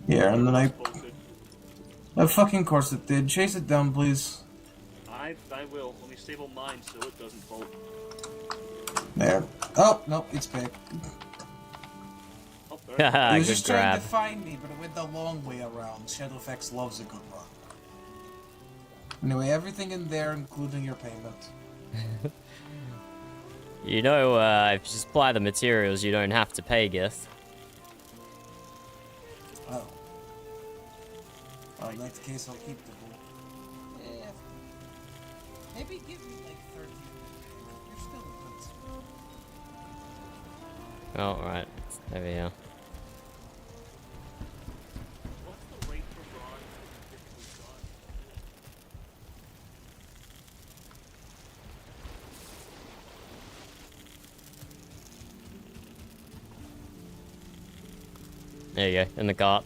Yeah, and then I fucking course it did. Chase it down, please. I will. Let me stable mine so it doesn't fall. There. Oh, no, it's back. Oh, It was Good just trying grab. to find me, but it went the long way around. Shadowfax loves a good run. Anyway, everything in there, including your payment. You know, if you supply the materials, you don't have to pay, Gith. Oh. Well, in that case, I'll keep the gold. Yeah. Maybe give me like 13. You're still good. Oh, right. There we are. What's the rate for bronze that you typically charge? There you go, in the cart.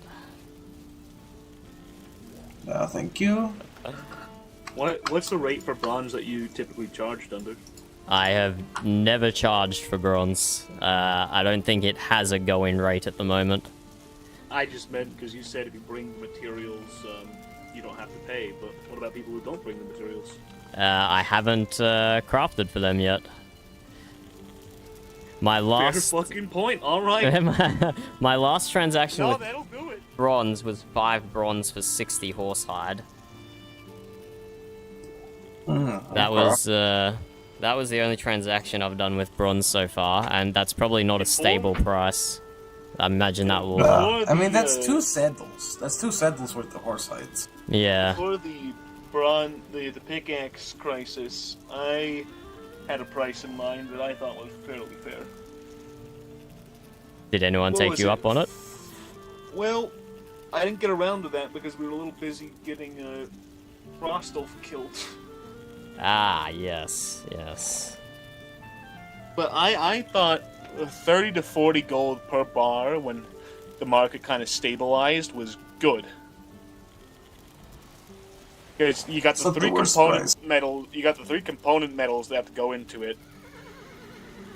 Thank you. What's the rate for bronze that you typically charged under? I have never charged for bronze. I don't think it has a going rate at the moment. I just meant because you said if you bring the materials, you don't have to pay. But what about people who don't bring the materials? I haven't crafted for them yet. My last Fair fucking point. All right. my last transaction No, with that'll do it. bronze was 5 bronze for 60 horsehide. That was the only transaction I've done with bronze so far, and that's probably not a stable price. I imagine that will. I mean, that's 2 saddles. That's 2 saddles worth of horse hides. Yeah. For the the pickaxe crisis, I had a price in mind that I thought was fairly fair. Did anyone What take was you it? up on it? Well, I didn't get around to that because we were a little busy getting Frostolf killed. Ah, yes, yes. But I thought 30 to 40 gold per bar when the market kind of stabilized was good. Because you got the Not the three worst component price. metals. You got the 3 component metals that have to go into it,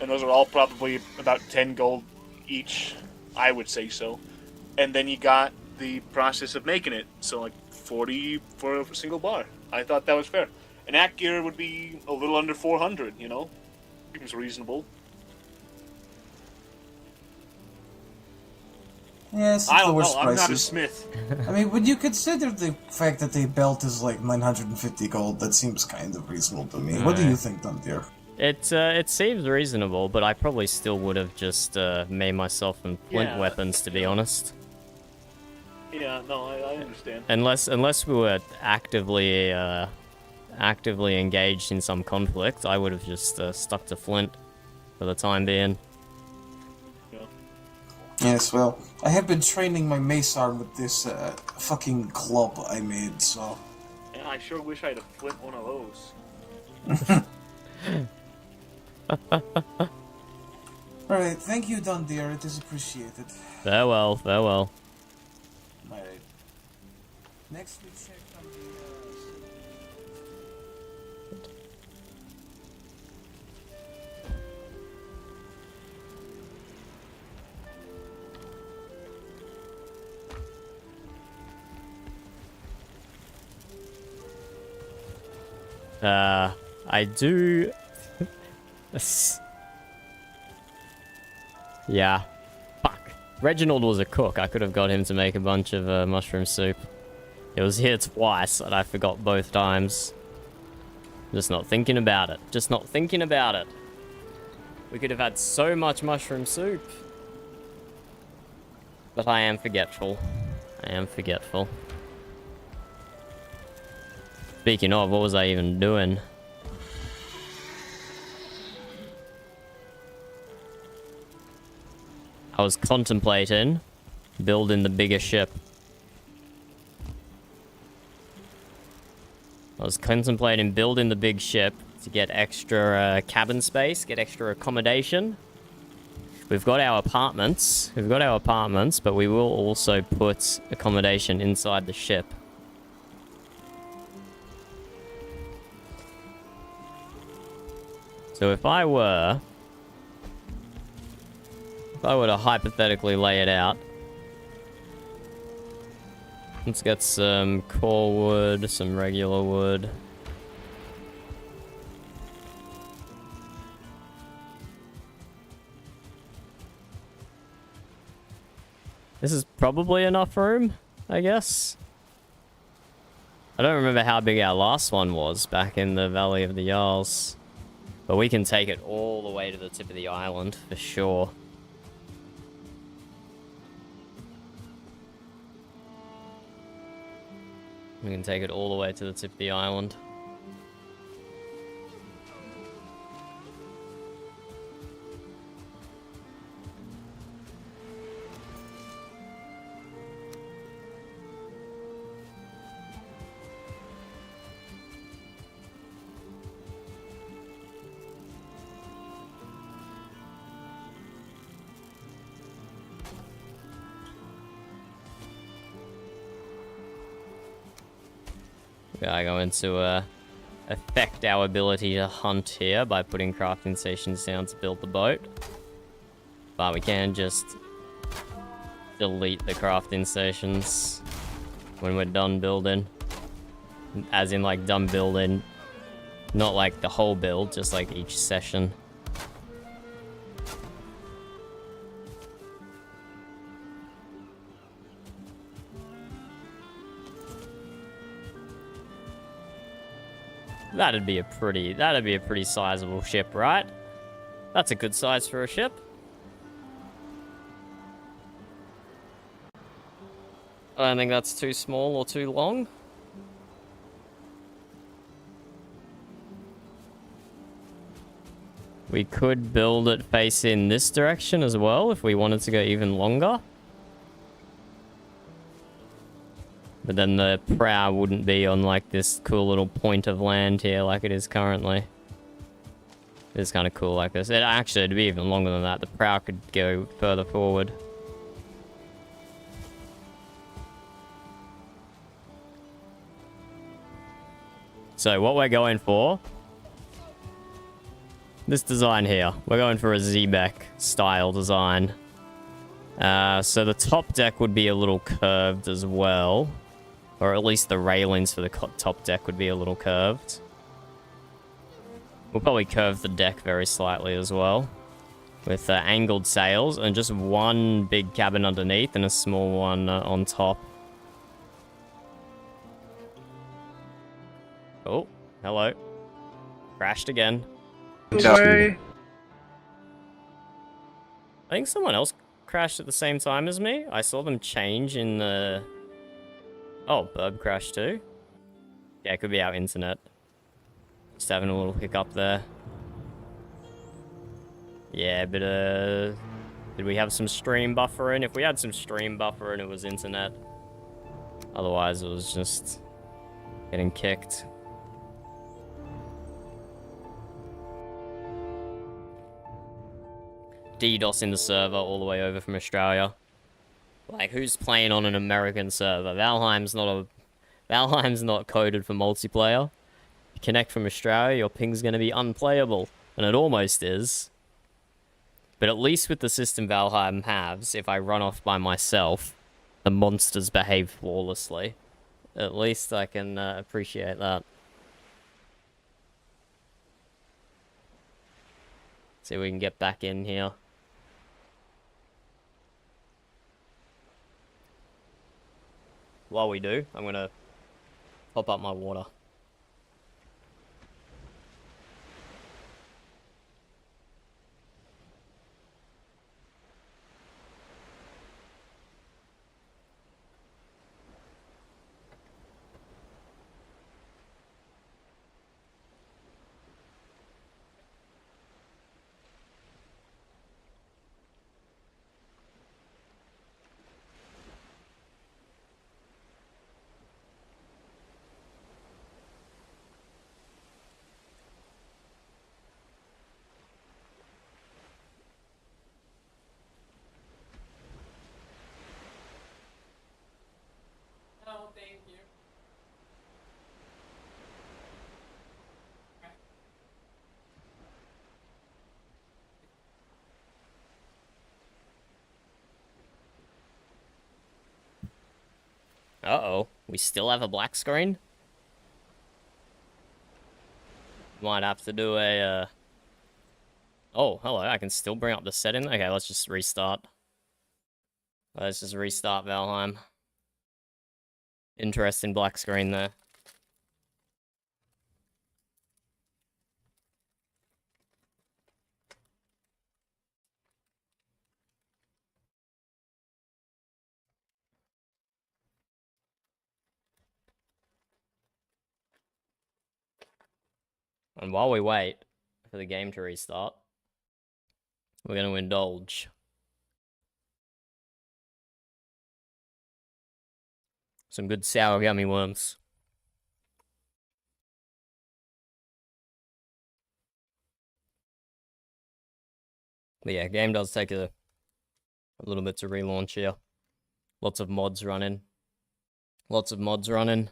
and those are all probably about 10 gold each. I would say so. And then you got the process of making it, so like 40 for a single bar. I thought that was fair. An act gear would be a little under 400. You know, seems reasonable. Yes, I it's the don't worst know. I'm not a prices. smith. I mean, when you consider the fact that the belt is like 950 gold, that seems kind of reasonable to me. What do you think, Dundeer? It seems reasonable, but I probably still would have just made myself some flint Yeah. weapons, to be honest. Yeah, no, I understand. Unless we were actively engaged in some conflict, I would have just stuck to flint for the time being. Yes, well, I have been training my mace arm with this fucking club I made, so... Yeah, I sure wish I had a flint one of those. Alright, thank you, Dundeer, it is appreciated. Farewell, farewell. Alright. Next we check on the... I do... Yeah. Fuck. Reginald was a cook. I could have got him to make a bunch of mushroom soup. It was here twice, and I forgot both times. Just not thinking about it. Just not thinking about it. We could have had so much mushroom soup. But I am forgetful. I am forgetful. Speaking of, what was I even doing? I was contemplating building the bigger ship. I was contemplating building the big ship to get extra cabin space, get extra accommodation. We've got our apartments. But we will also put accommodation inside the ship. So if I were to hypothetically lay it out, let's get some core wood, some regular wood. This is probably enough room, I guess. I don't remember how big our last one was back in the Valley of the Jarls. But we can take it all the way to the tip of the island, for sure. We can take it all the way to the tip of the island. I go into affect our ability to hunt here by putting crafting stations down to build the boat. But we can just delete the crafting stations when we're done building. As in, like, done building. Not like the whole build, just like each session. That'd be a pretty sizable ship, right? That's a good size for a ship. I don't think that's too small or too long. We could build it facing this direction as well if we wanted to go even longer. But then the prow wouldn't be on like this cool little point of land here like it is currently. It's kind of cool like this. It'd be even longer than that. The prow could go further forward. So what we're going for, this design here, we're going for a Zebek style design. So the top deck would be a little curved as well. Or at least the railings for the top deck would be a little curved. We'll probably curve the deck very slightly as well. With angled sails and just one big cabin underneath and a small one on top. Oh, hello. Crashed again. Away. I think someone else crashed at the same time as me. I saw them change in the... Oh, Burb crashed too. Yeah, it could be our internet. Just having a little hiccup there. Yeah, but did we have some stream buffering? If we had some stream buffering, it was internet. Otherwise, it was just getting kicked. DDoS in the server all the way over from Australia. Like, who's playing on an American server? Valheim's not coded for multiplayer. You connect from Australia, your ping's gonna be unplayable. And it almost is. But at least with the system Valheim has, if I run off by myself, the monsters behave flawlessly. At least I can appreciate that. See if we can get back in here. While we do, I'm gonna pop up my water. Uh-oh. We still have a black screen? Might have to do a, Oh, hello. I can still bring up the setting. Okay, let's just restart. Let's just restart Valheim. Interesting black screen there. And while we wait for the game to restart, we're going to indulge. Some good sour gummy worms. But yeah, game does take a little bit to relaunch here. Lots of mods running. Lots of mods running.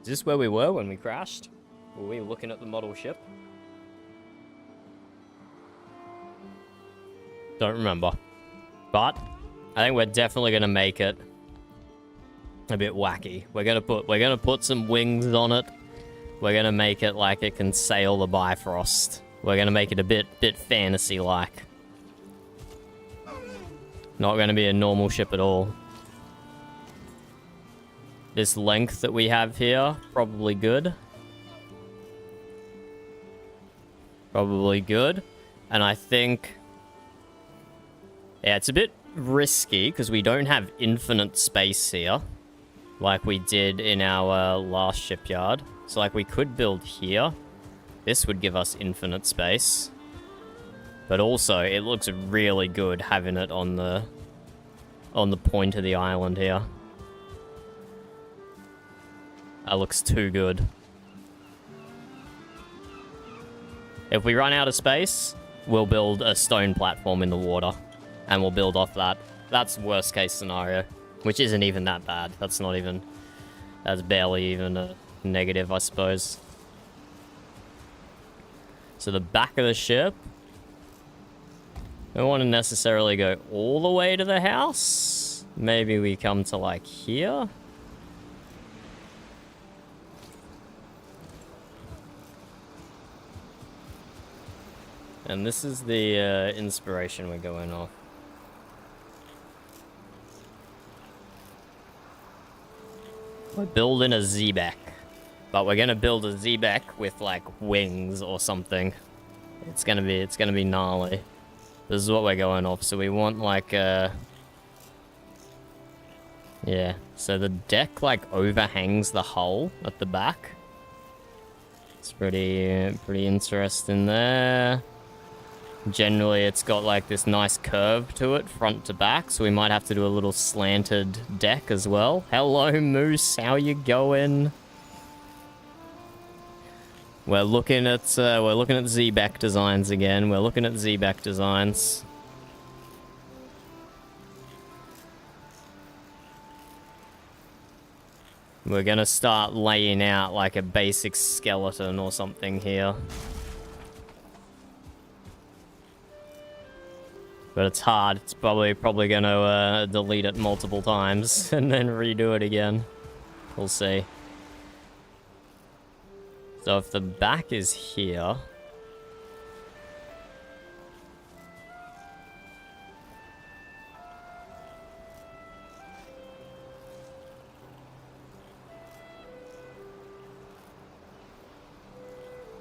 Is this where we were when we crashed? Were we looking at the model ship? Don't remember. But I think we're definitely gonna make it a bit wacky. We're gonna put some wings on it. We're gonna make it like it can sail the Bifrost. We're gonna make it a bit fantasy-like. Not gonna be a normal ship at all. This length that we have here, probably good. Probably good. And I think... yeah, it's a bit risky, because we don't have infinite space here. Like we did in our last shipyard. So, like, we could build here. This would give us infinite space. But also, it looks really good having it on the point of the island here. That looks too good. If we run out of space, we'll build a stone platform in the water. And we'll build off that. That's worst case scenario. Which isn't even that bad. That's not even... that's barely even a negative, I suppose. So the back of the ship... I don't want to necessarily go all the way to the house. Maybe we come to, like, here. And this is the inspiration we're going off. We're building a Z-back. But we're gonna build a Z-back with, like, wings or something. It's gonna be gnarly. This is what we're going off. So we want, like, yeah. So the deck, like, overhangs the hull at the back. It's pretty interesting there. Generally, it's got, like, this nice curve to it, front to back, so we might have to do a little slanted deck as well. Hello, Moose, how you going? We're looking at Z-back designs again. We're looking at Z-back designs. We're gonna start laying out like a basic skeleton or something here. But it's hard. It's probably gonna delete it multiple times and then redo it again. We'll see. So if the back is here...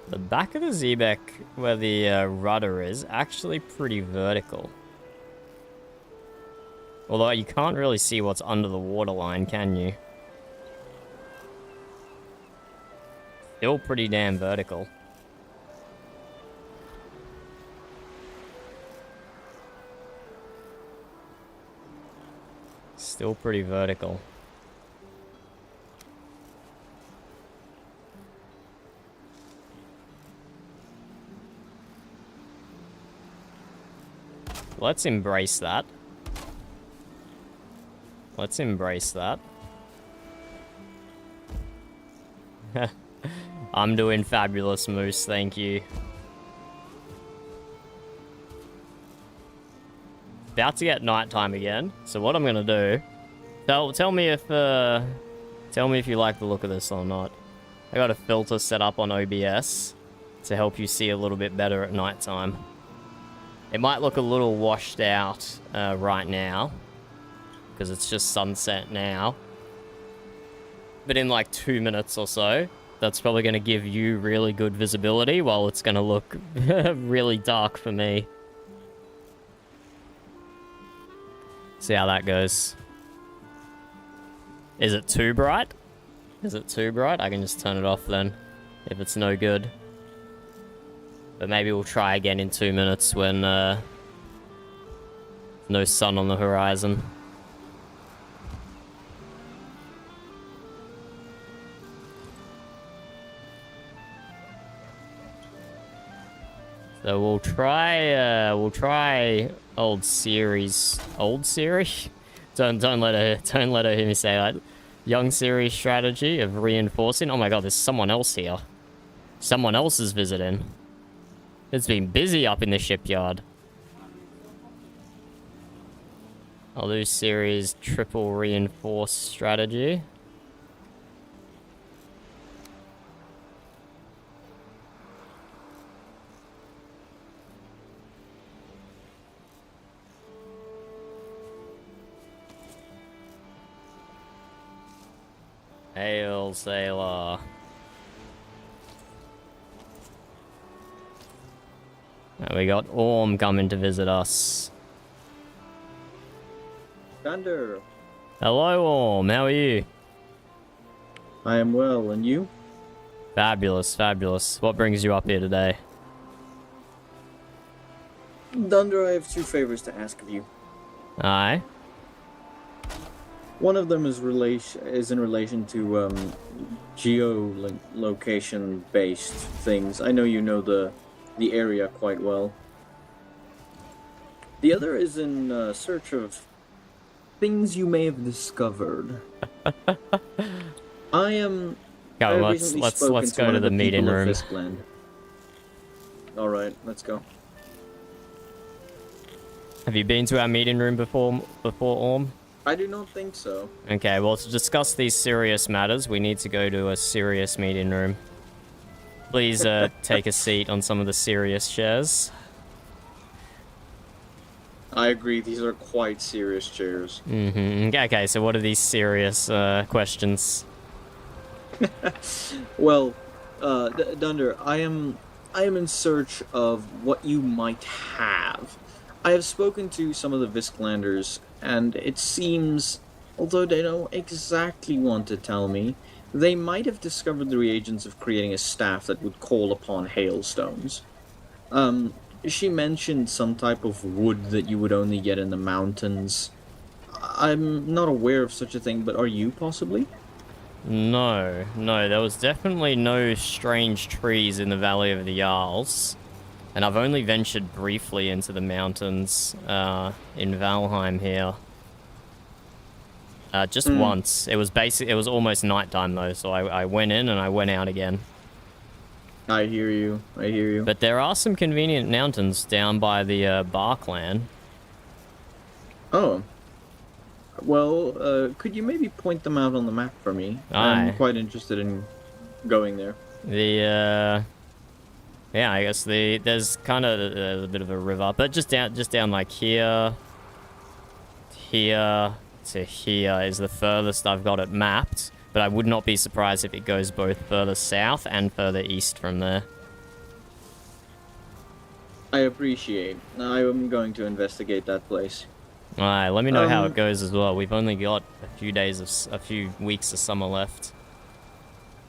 The back of the Zebek, where the rudder is, actually pretty vertical. Although you can't really see what's under the waterline, can you? Still pretty damn vertical. Still pretty vertical. Let's embrace that. Let's embrace that. I'm doing fabulous, Moose, thank you. About to get nighttime again, so what I'm gonna do... Tell me if you like the look of this or not. I got a filter set up on OBS to help you see a little bit better at nighttime. It might look a little washed out right now, because it's just sunset now. But in like 2 minutes or so, that's probably going to give you really good visibility, while it's going to look really dark for me. See how that goes. Is it too bright? Is it too bright? I can just turn it off then, if it's no good. But maybe we'll try again in 2 minutes when no sun on the horizon. So we'll try old series. Don't let her hear me say that. Young series strategy of reinforcing. Oh my god, there's someone else here. Someone else is visiting. It's been busy up in the shipyard. I'll do series triple reinforced strategy. Hail, sailor. We got Orm coming to visit us. Thunder. Hello, Orm. How are you? I am well, and you? Fabulous, fabulous. What brings you up here today? Thunder, I have 2 favors to ask of you. Aye. One of them is in relation to geolocation-based things. I know you know the area quite well. The other is in search of things you may have discovered. Let's go to the meeting room. All right, let's go. Have you been to our meeting room before, Orm? I do not think so. Okay, well, to discuss these serious matters, we need to go to a serious meeting room. Please take a seat on some of the serious chairs. I agree, these are quite serious chairs. Mm-hmm. Okay, so what are these serious questions? Well, Dunder, I am in search of what you might have. I have spoken to some of the Visklanders, and it seems, although they don't exactly want to tell me, they might have discovered the reagents of creating a staff that would call upon hailstones. She mentioned some type of wood that you would only get in the mountains. I'm not aware of such a thing, but are you possibly? No, there was definitely no strange trees in the Valley of the Jarls. And I've only ventured briefly into the mountains in Valheim here. Just once. It was almost nighttime though, so I went in and I went out again. I hear you. I hear you. But there are some convenient mountains down by the Bar Clan. Oh. Well, could you maybe point them out on the map for me? Aye. I'm quite interested in going there. Yeah, I guess there's kind of a bit of a river, but just down like here to here is the furthest I've got it mapped. But I would not be surprised if it goes both further south and further east from there. I appreciate. I am going to investigate that place. Alright, let me know how it goes as well. We've only got a few weeks of summer left.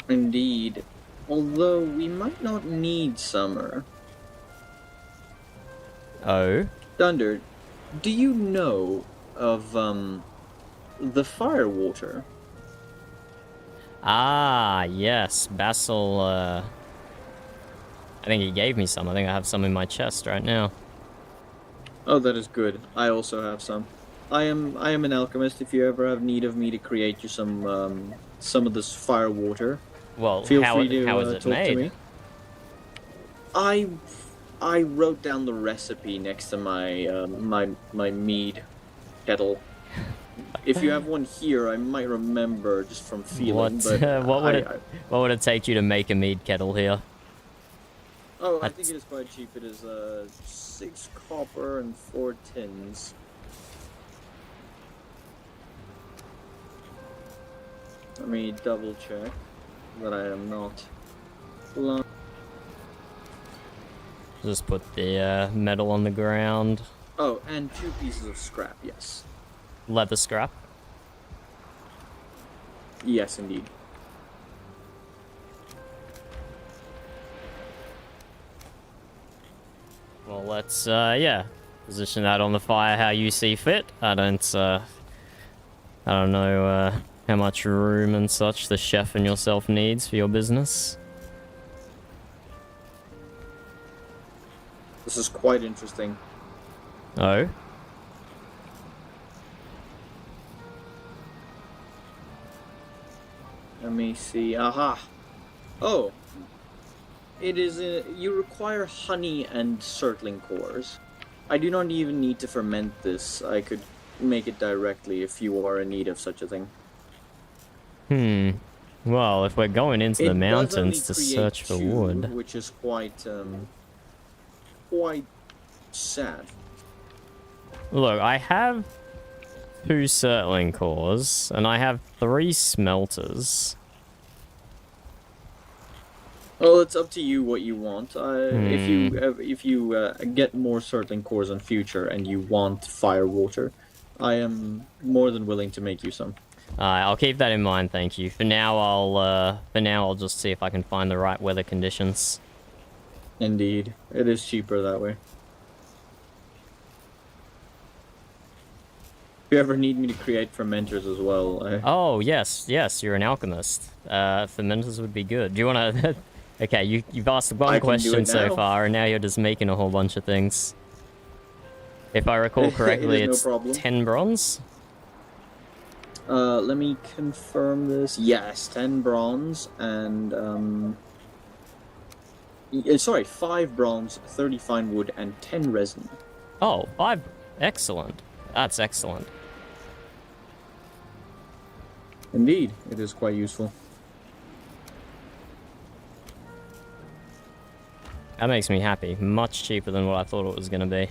Indeed. Although we might not need summer. Oh? Thunder, do you know of the firewater? Ah, yes. Basil, I think he gave me some. I think I have some in my chest right now. Oh, that is good. I also have some. I am an alchemist. If you ever have need of me to create you some of this firewater, well, feel how free to is it talk made? to me. I wrote down the recipe next to my my mead kettle. If you have one here, I might remember just from feeling. What would it take you to make a mead kettle here? Oh, I think it is quite cheap. It is 6 copper and 4 tins. Let me double check that I am not blind. Just put the metal on the ground. Oh, and 2 pieces of scrap, yes. Leather scrap? Yes, indeed. Well, let's, position that on the fire how you see fit. I don't know, how much room and such the chef and yourself needs for your business. This is quite interesting. Oh? Let me see. Aha! Oh! It is you require honey and surtling cores. I do not even need to ferment this. I could make it directly if you are in need of such a thing. Well, if we're going into the mountains to search for wood, which is quite sad. Look, I have 2 surtling cores and I have 3 smelters. Well, it's up to you what you want. If you get more certain cores in future and you want firewater, I am more than willing to make you some. I'll keep that in mind, thank you. For now, I'll just see if I can find the right weather conditions. Indeed, it is cheaper that way. If you ever need me to create fermenters as well, Oh yes, you're an alchemist. Fermenters would be good. Do you want to? Okay, you've asked one question so far, and now you're just making a whole bunch of things. If I recall correctly, it's 10 bronze? Let me confirm this. Yes, 10 bronze and, sorry, 5 bronze, 30 fine wood, and 10 resin. Oh, 5. Excellent. That's excellent. Indeed, it is quite useful. That makes me happy. Much cheaper than what I thought it was going to be.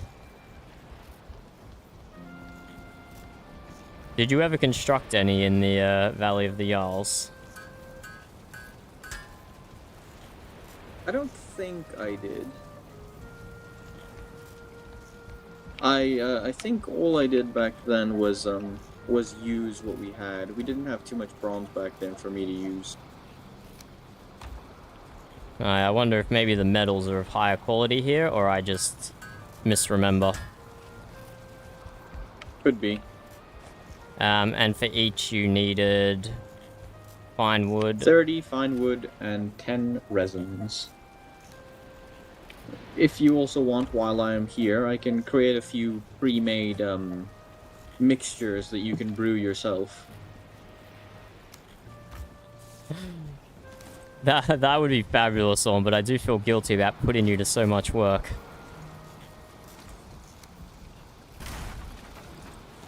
Did you ever construct any in the Valley of the Jarls? I don't think I did. I think all I did back then was use what we had. We didn't have too much bronze back then for me to use. I wonder if maybe the metals are of higher quality here, or I just misremember. Could be. And for each you needed fine wood. 30 fine wood and 10 resins. If you also want, while I am here, I can create a few pre-made mixtures that you can brew yourself. That would be fabulous, Orm, but I do feel guilty about putting you to so much work.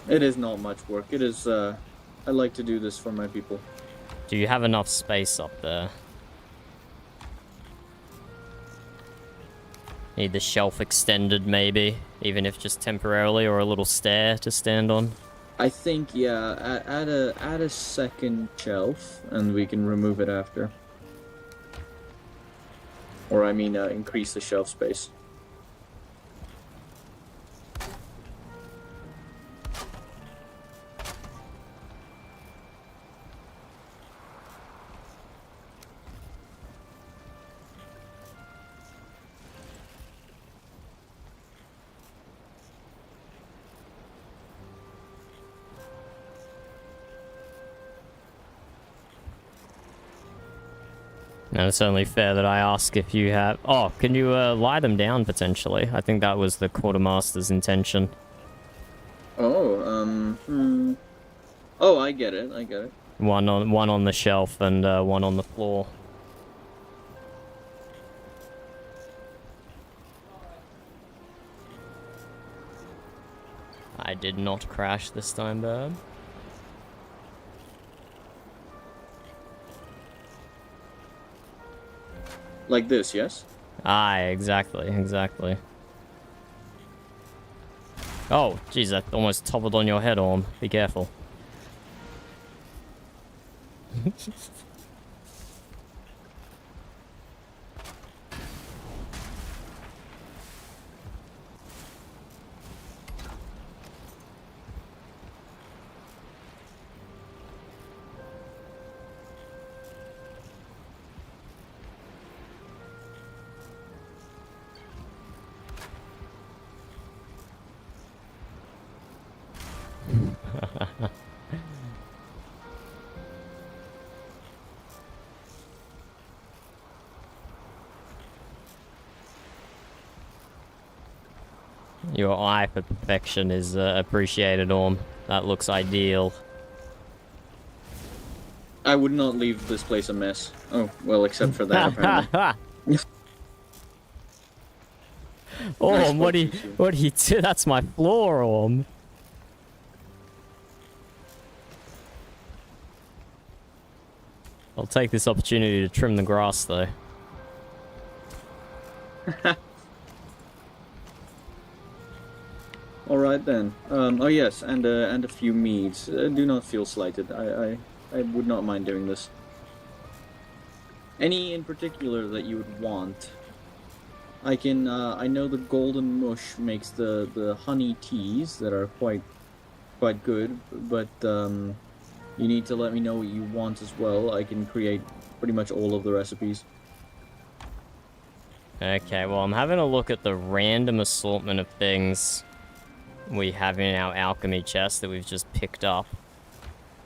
It is not much work. It is, I like to do this for my people. Do you have enough space up there? Need the shelf extended, maybe? Even if just temporarily, or a little stair to stand on? I think, yeah, add a second shelf, and we can remove it after. Or, I mean, increase the shelf space. No, it's only fair that I ask if you have... Oh, can you lie them down, potentially? I think that was the quartermaster's intention. Oh, Oh, I get it, I get it. One on the shelf and one on the floor. I did not crash this time, Bird. Like this, yes? Aye, exactly, exactly. Oh, jeez, that almost toppled on your head, Orm. Be careful. Your eye for perfection is appreciated, Orm. That looks ideal. I would not leave this place a mess. Oh, well, except for that, apparently. Orm, what do you do? That's my floor, Orm. I'll take this opportunity to trim the grass, though. All right then. Oh yes, and a few meads. Do not feel slighted. I would not mind doing this. Any in particular that you would want? I can. I know the Golden Mush makes the honey teas that are quite good, but you need to let me know what you want as well. I can create pretty much all of the recipes. Okay, well, I'm having a look at the random assortment of things we have in our alchemy chest that we've just picked up.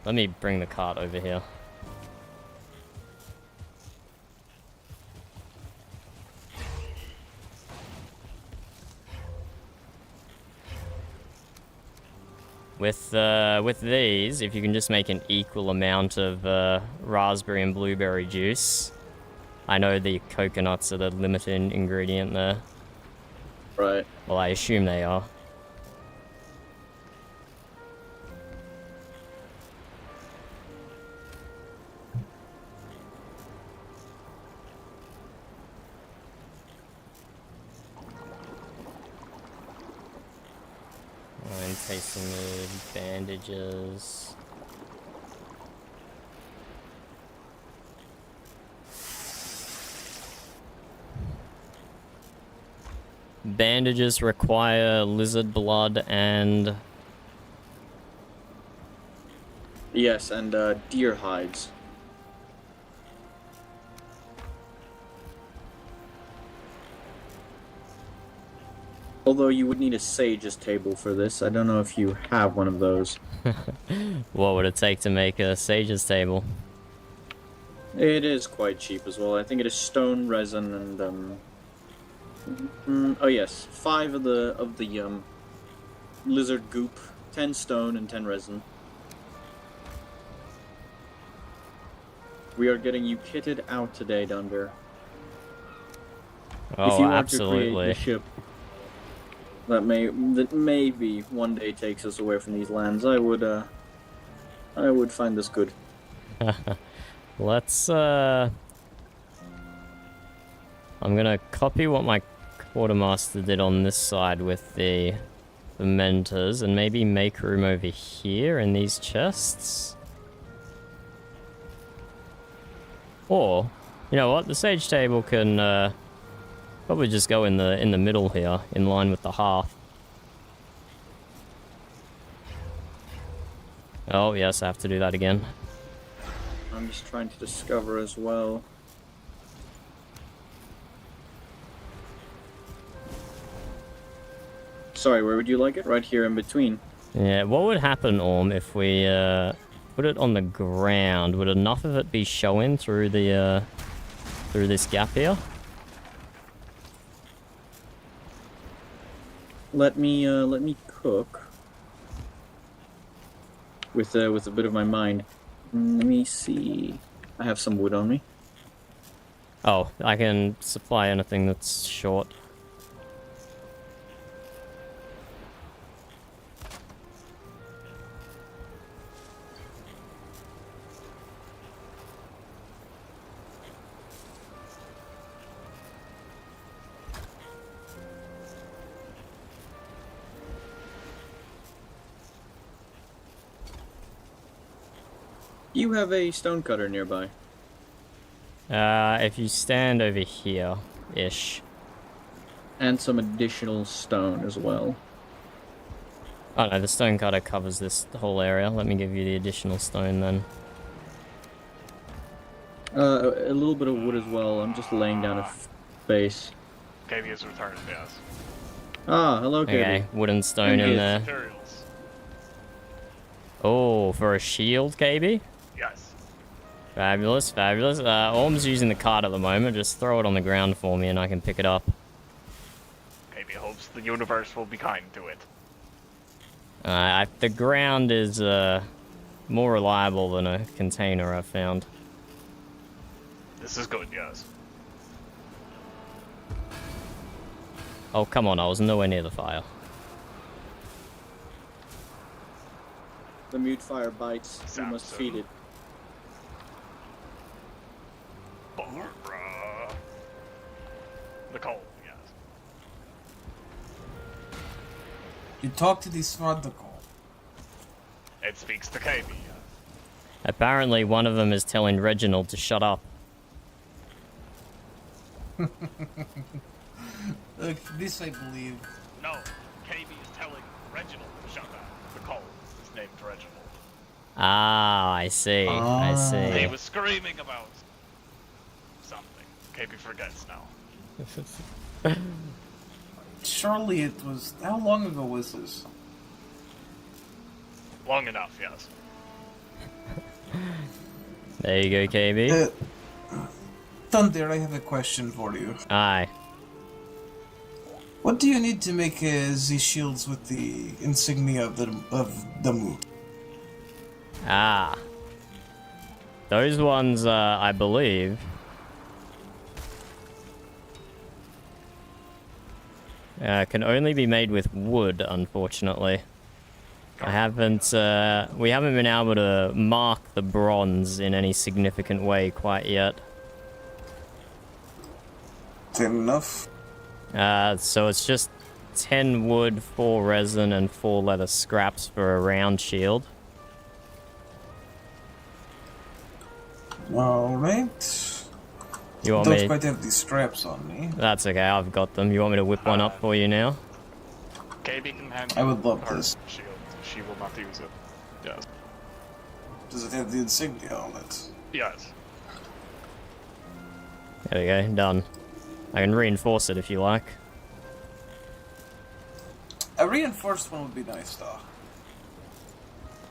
Let me bring the cart over here. With these, if you can just make an equal amount of raspberry and blueberry juice. I know the coconuts are the limited ingredient there. Right. Well, I assume they are. I'm tasting the bandages. Bandages require lizard blood and... Yes, and deer hides. Although you would need a sage's table for this. I don't know if you have one of those. What would it take to make a sage's table? It is quite cheap as well. I think it is stone, resin, and oh yes, 5 of the lizard goop, 10 stone and 10 resin. We are getting you kitted out today, Dunbear. Oh, if you are absolutely. to create the ship that maybe one day takes us away from these lands, I would find this good. Let's, I'm gonna copy what my quartermaster did on this side with the fermenters and maybe make room over here in these chests. Or, you know what, the sage table can probably just go in the middle here, in line with the hearth. Oh yes, I have to do that again. I'm just trying to discover as well. Sorry, where would you like it? Right here in between. Yeah, what would happen, Orm, if we put it on the ground? Would enough of it be showing through the through this gap here? Let me cook with a bit of my mind. Let me see. I have some wood on me. Oh, I can supply anything that's short. You have a stonecutter nearby. If you stand over here-ish. And some additional stone as well. Oh no, the stone cutter covers this whole area. Let me give you the additional stone then. A little bit of wood as well. I'm just laying down a base. KB has returned, yes. Ah, hello, KB. Okay, wooden stone in there. Materials. Oh, for a shield, KB? Yes. Fabulous, fabulous. Orm's using the cart at the moment. Just throw it on the ground for me and I can pick it up. KB hopes the universe will be kind to it. The ground is more reliable than a container, I've found. This is good, yes. Oh, come on, I was nowhere near the fire. The mute fire bites. You must feed it. Barbara. The coal, yes. You talk to the Svardakal. It speaks to KB, yes. Apparently, one of them is telling Reginald to shut up. Look, this I believe. No, KB is telling Reginald to shut up. The coal is named Reginald. Ah, I see. I see. He was screaming about something. KB forgets now. Surely it was... How long ago was this? Long enough, yes. There you go, KB. Thunder, I have a question for you. Aye. What do you need to make these shields with the insignia of the moon? Ah. Those ones, I believe... can only be made with wood, unfortunately. I haven't, we haven't been able to mark the bronze in any significant way quite yet. 10 enough? So it's just 10 wood, 4 resin, and 4 leather scraps for a round shield. Alright. You want Don't me? quite have these straps on me. That's okay, I've got them. You want me to whip one up for you now? KB can handle I would love her this. shield. She will not use it. Yes. Does it have the insignia on it? Yes. There we go, done. I can reinforce it if you like. A reinforced one would be nice, though.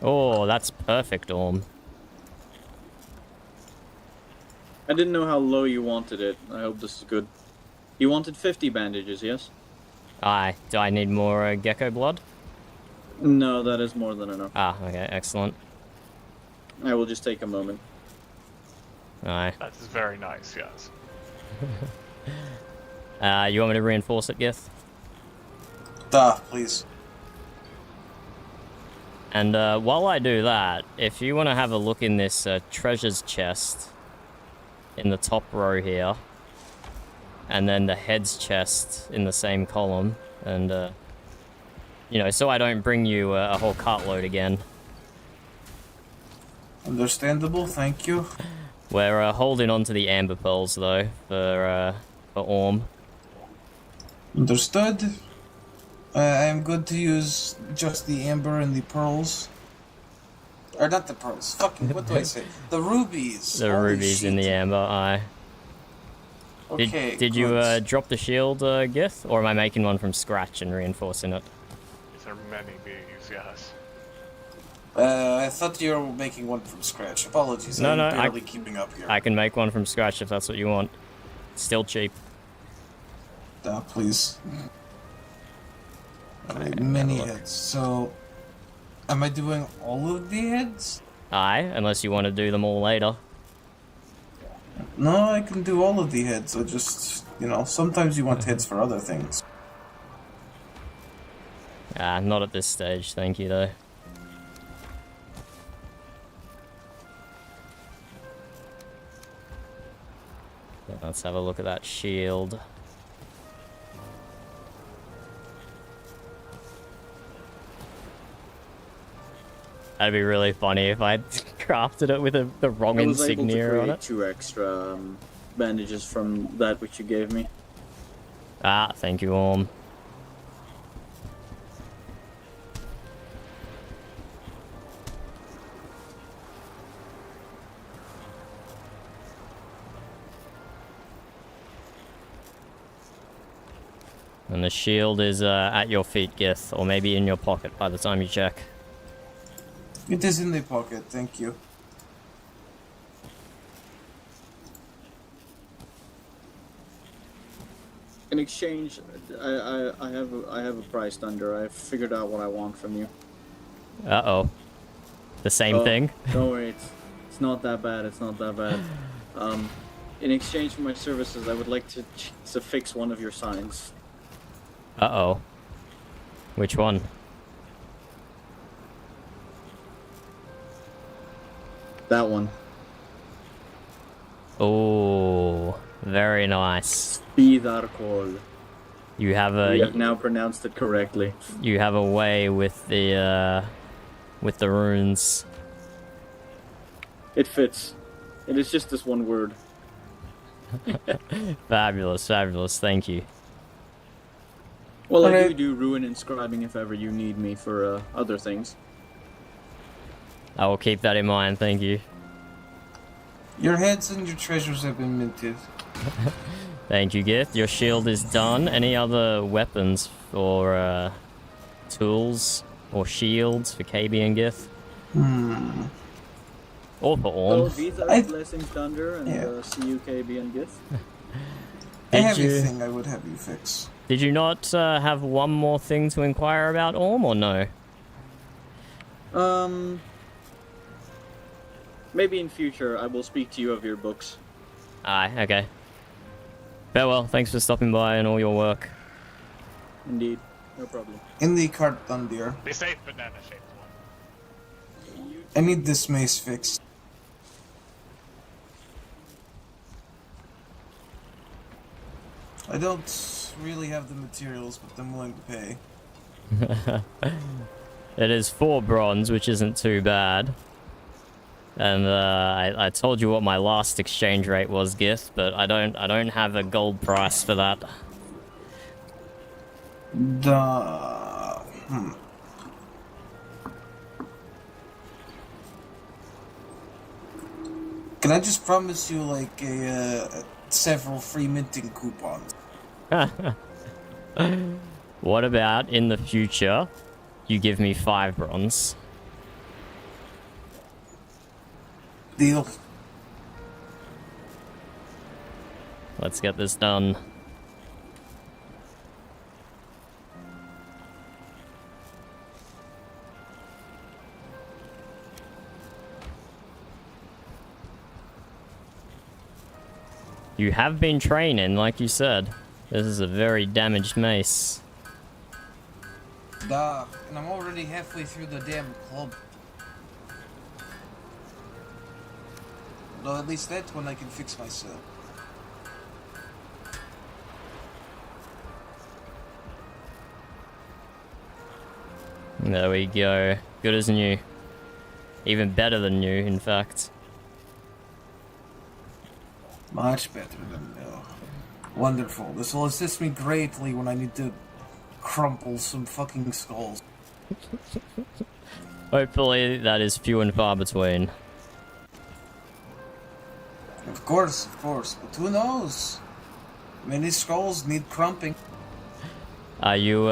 Oh, that's perfect, Orm. I didn't know how low you wanted it. I hope this is good. You wanted 50 bandages, yes? Aye. Do I need more gecko blood? No, that is more than enough. Ah, okay, excellent. I will just take a moment. Aye. That is very nice, yes. You want me to reinforce it, Gith? Please. And while I do that, if you want to have a look in this treasures chest in the top row here, and then the heads chest in the same column, and you know, so I don't bring you a whole cartload again. Understandable, thank you. We're holding on to the amber pearls though for Orm. Understood. I am good to use just the amber and the pearls. Or not the pearls. Fucking, what do I say? The rubies. The Holy rubies shit. in the amber, aye. Okay, Did you drop the shield, Gith? Or am I making one from scratch and reinforcing it? There are many bees, yes. I thought you were making one from scratch. Apologies, I'm barely keeping up here. I can make one from scratch if that's what you want. Still cheap. Please. Alright, many heads. So, am I doing all of the heads? Aye, unless you want to do them all later. No, I can do all of the heads. I just, you know, sometimes you want heads for other things. Not at this stage, thank you though. Let's have a look at that shield. That'd be really funny if I crafted it with the wrong insignia on it. 2 extra bandages from that which you gave me. Thank you, Orm. And the shield is at your feet, Gith, or maybe in your pocket by the time you check. It is in the pocket, thank you. In exchange, I have a price under. I've figured out what I want from you. Uh-oh. The same thing? Don't worry, it's not that bad, it's not that bad. In exchange for my services, I would like to fix one of your signs. Uh-oh. Which one? That one. Oh, very nice. Spidarkol. You have We have now pronounced it correctly. You have a way with the runes. It fits. It is just this one word. Fabulous, fabulous. Thank you. Well, I do ruin inscribing if ever you need me for other things. I will keep that in mind, thank you. Your heads and your treasures have been minted. Thank you, Gith. Your shield is done. Any other weapons or tools or shields for KB and Gith? Or for Orm. Oh, these are Blessings Thunder and CUKB and Gith. Everything I would have you fix. Did you not have one more thing to inquire about, Orm, or no? Maybe in future I will speak to you of your books. Aye, okay. Farewell, thanks for stopping by and all your work. Indeed, no problem. In the cart, Thundir. Be safe, banana-shaped one. I need this mace fixed. I don't really have the materials, but I'm willing to pay. It is 4 bronze, which isn't too bad. And I told you what my last exchange rate was, Gith, but I don't have a gold price for that. Can I just promise you like several free minting coupons? What about in the future you give me 5 bronze? Deal. Let's get this done. You have been training, like you said. This is a very damaged mace. Duh, and I'm already halfway through the damn club. Well, at least that's when I can fix myself. There we go. Good as new. Even better than new, in fact. Much better than new. Wonderful. This will assist me greatly when I need to crumple some fucking skulls. Hopefully that is few and far between. Of course, but who knows? Many skulls need crumping. Are you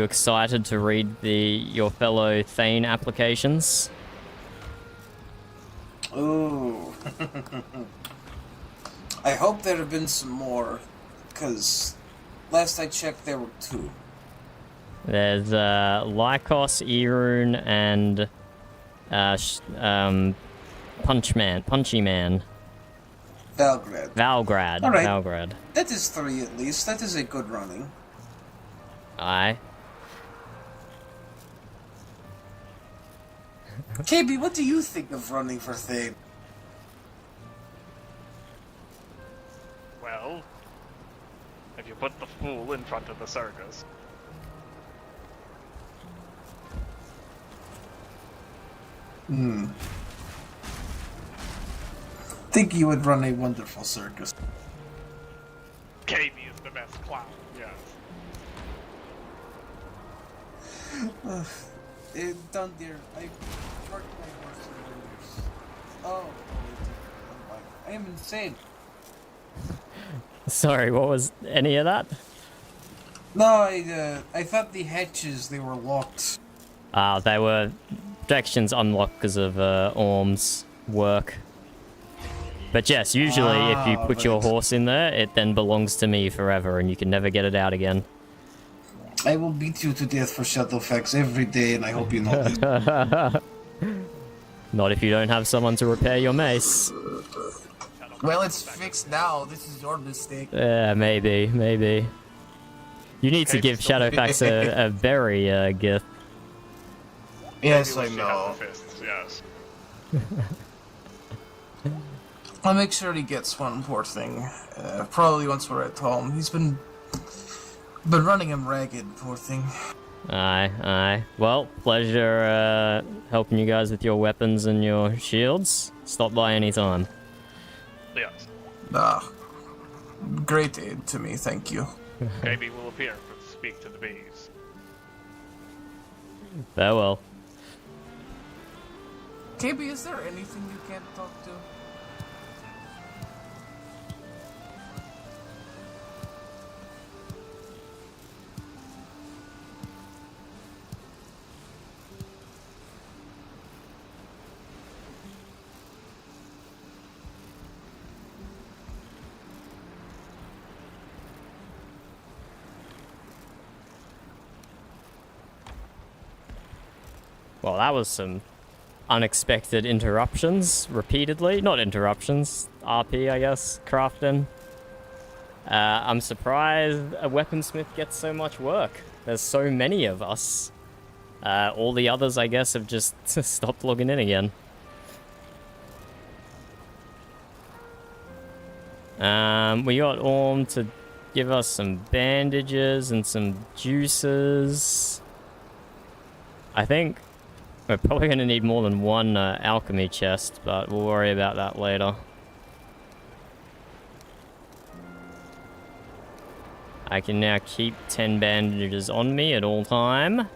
excited to read your fellow Thane applications? Ooh. I hope there have been some more, because last I checked there were 2. There's Lycos, Erun, and Punchy Man. Valgrad. All right. Valgrad. That is 3 at least. That is a good running. Aye. KB, what do you think of running for Thane? Well, if you put the fool in front of the circus. Think you would run a wonderful circus. KB is the best clown, yes. Done, dear. I parked my horse in the windows. Oh, I am insane. Sorry, what was any of that? No, I thought the hatches, they were locked. They were protections unlocked because of Orm's work. But yes, usually if you put your horse in there, it then belongs to me forever and you can never get it out again. I will beat you to death for Shadowfax every day, and I hope you know that. Not if you don't have someone to repair your mace. Well, it's fixed now. This is your mistake. Yeah, maybe. You need to give Shadowfax a berry gift. Yes, I know. Yes. I'll make sure he gets one, poor thing. Probably once we're at home. He's been running him ragged, poor thing. Aye. Well, pleasure helping you guys with your weapons and your shields. Stop by anytime. Yes. Great aid to me, thank you. KB will appear to speak to the bees. Farewell. KB, is there anything you can't talk to? Well, that was some unexpected interruptions, repeatedly. Not interruptions, RP, I guess, crafting. I'm surprised a weaponsmith gets so much work. There's so many of us. All the others, I guess, have just stopped logging in again. We got Orm to give us some bandages and some juices. I think we're probably going to need more than one alchemy chest, but we'll worry about that later. I can now keep 10 bandages on me at all time.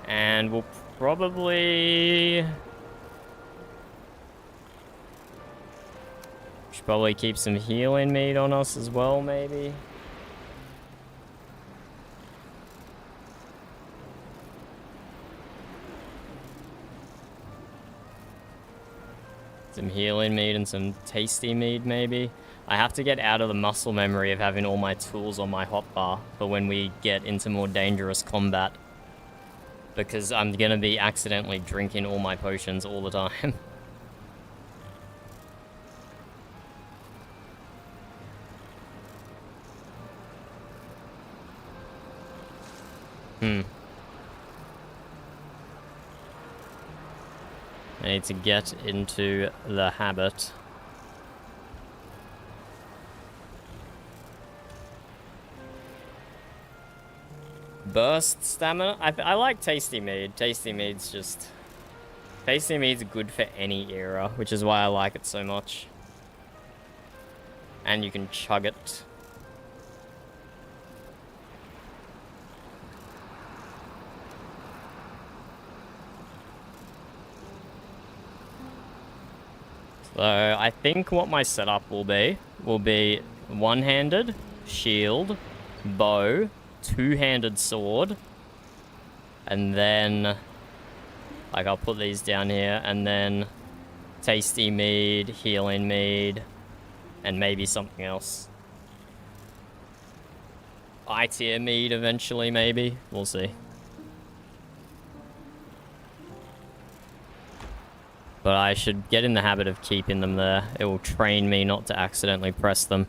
And we'll probably... should probably keep some healing meat on us as well, maybe. Some healing meat and some tasty meat, maybe. I have to get out of the muscle memory of having all my tools on my hotbar for when we get into more dangerous combat. Because I'm gonna be accidentally drinking all my potions all the time. I need to get into the habit. Burst stamina? I like Tasty Mead. Tasty Mead's good for any era, which is why I like it so much. And you can chug it. So I think what my setup will be one-handed, shield, bow, two-handed sword, and then like I'll put these down here, and then Tasty Mead, Healing Mead, and maybe something else. I-tier Mead eventually, maybe. We'll see. But I should get in the habit of keeping them there. It will train me not to accidentally press them.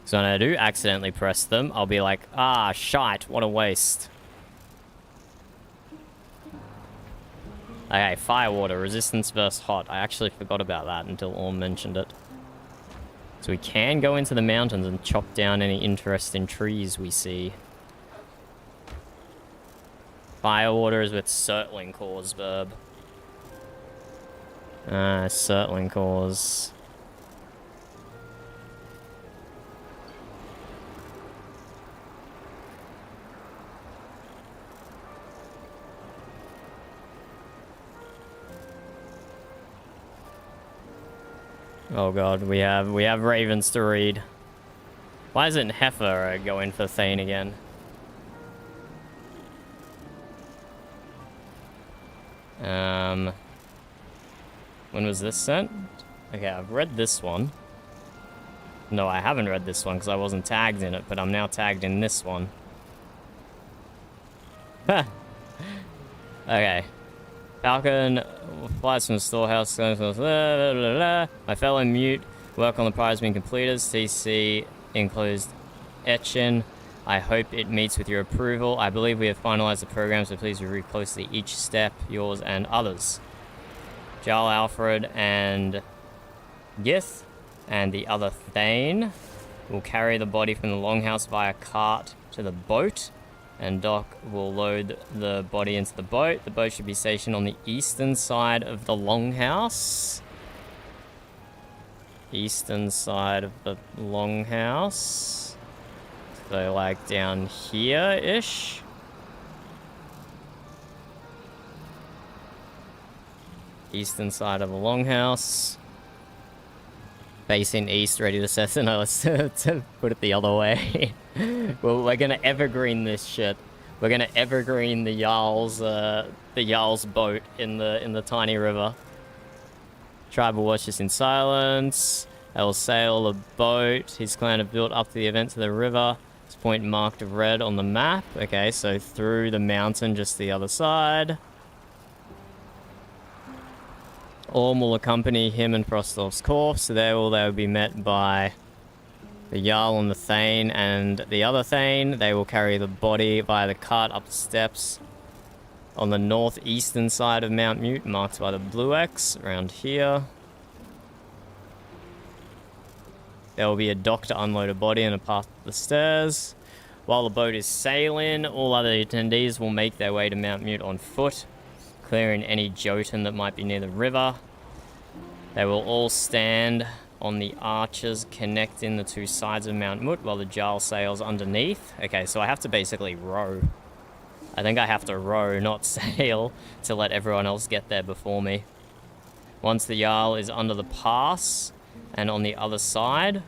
So when I do accidentally press them, I'll be like, ah, shite, what a waste. Okay, Firewater, resistance versus hot. I actually forgot about that until Orm mentioned it. So we can go into the mountains and chop down any interesting trees we see. Firewater is with Surtling Cores, verb. Surtling Cores. Oh god, we have ravens to read. Why isn't Heifer going for Thane again? When was this sent? Okay, I've read this one. No, I haven't read this one because I wasn't tagged in it, but I'm now tagged in this one. Okay. Falcon flies from the storehouse. Blah, blah, blah. My fellow mute. Work on the prize being completed. CC enclosed etching. I hope it meets with your approval. I believe we have finalized the program, so please review closely each step, yours and others. Jarl Alfred and Gith and the other Thane will carry the body from the longhouse via cart to the boat, and Doc will load the body into the boat. The boat should be stationed on the eastern side of the longhouse. Eastern side of the longhouse. So like down here-ish. Eastern side of the longhouse. Facing east, ready to set. No, let's put it the other way. Well, we're gonna evergreen this shit. We're gonna evergreen the Jarl's boat in the tiny river. Tribe will watch this in silence. They will sail the boat. His clan have built up to the event to the river. This point marked red on the map. Okay, so through the mountain, just the other side. Orm will accompany him and Frostolf's corpse. So they will be met by the Jarl and the Thane and the other Thane. They will carry the body via the cart up the steps on the northeastern side of Mount Mute, marked by the blue X around here. There will be a dock to unload a body and a path to the stairs. While the boat is sailing, all other attendees will make their way to Mount Mute on foot, clearing any Jotun that might be near the river. They will all stand on the arches connecting the two sides of Mount Mut while the Jarl sails underneath. Okay, so I have to basically row. I think I have to row, not sail, to let everyone else get there before me. Once the Jarl is under the pass and on the other side,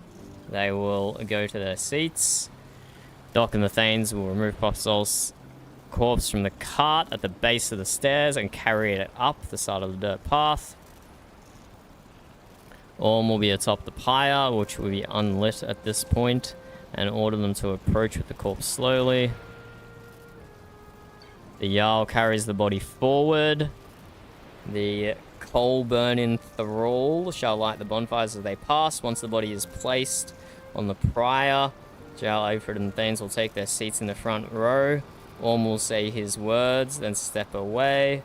they will go to their seats. Doc and the Thanes will remove Popsol's corpse from the cart at the base of the stairs and carry it up the side of the dirt path. Orm will be atop the pyre, which will be unlit at this point, and order them to approach with the corpse slowly. The Jarl carries the body forward. The coal-burning thrall shall light the bonfires as they pass. Once the body is placed on the pyre, Jarl, Alfred, and Thanes will take their seats in the front row. Orm will say his words, then step away.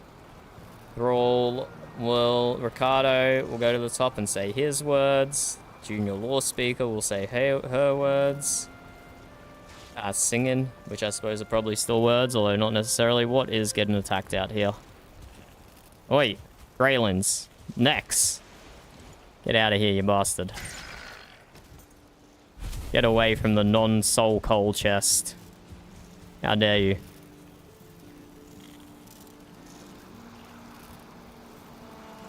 Thrall will... Ricardo will go to the top and say his words. Junior Law Speaker will say her words. Singing, which I suppose are probably still words, although not necessarily. What is getting attacked out here? Oh, wait. Greylands. Nex. Get out of here, you bastard. Get away from the non-soul coal chest. How dare you?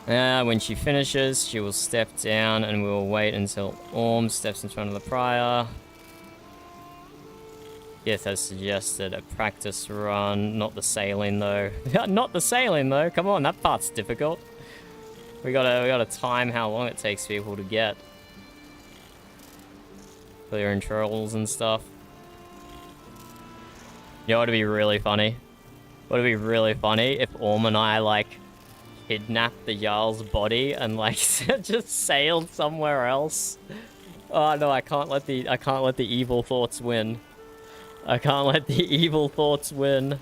When she finishes, she will step down and we will wait until Orm steps in front of the prior. Gith has suggested a practice run, not the sailing though. Not the sailing though, come on, that part's difficult. We gotta time how long it takes people to get. Clearing trolls and stuff. You know what'd be really funny? What'd be really funny if Orm and I, like, kidnapped the Jarl's body and, like, just sailed somewhere else? Oh no, I can't let the evil thoughts win. I can't let the evil thoughts win.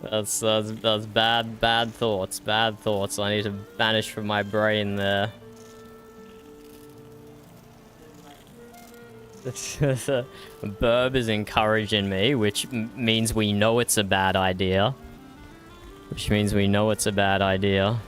That's bad thoughts. Bad thoughts. I need to banish from my brain there. Burb is encouraging me, which means we know it's a bad idea. Which means we know it's a bad idea.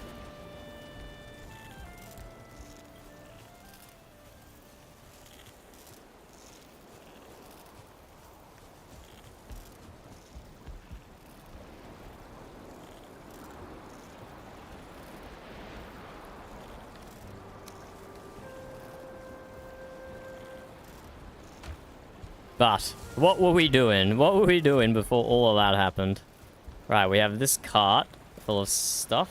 But, what were we doing? What were we doing before all of that happened? Right, we have this cart full of stuff.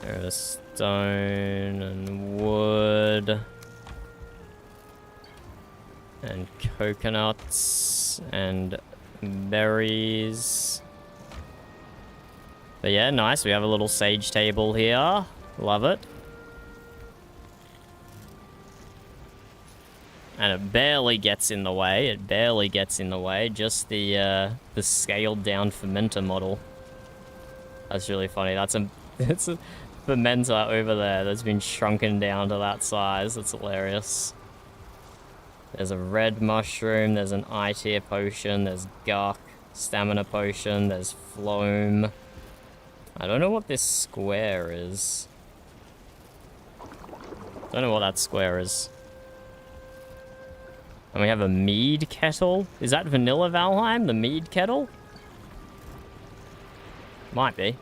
There's stone and wood. And coconuts and berries. But yeah, nice. We have a little sage table here. Love it. And it barely gets in the way. It barely gets in the way. Just the scaled down fermenter model. That's really funny. It's a fermenter over there that's been shrunken down to that size. That's hilarious. There's a red mushroom. There's an eye tier potion. There's guk, stamina potion. There's phloem. I don't know what this square is. Don't know what that square is. And we have a mead kettle. Is that vanilla Valheim? The mead kettle? Might be.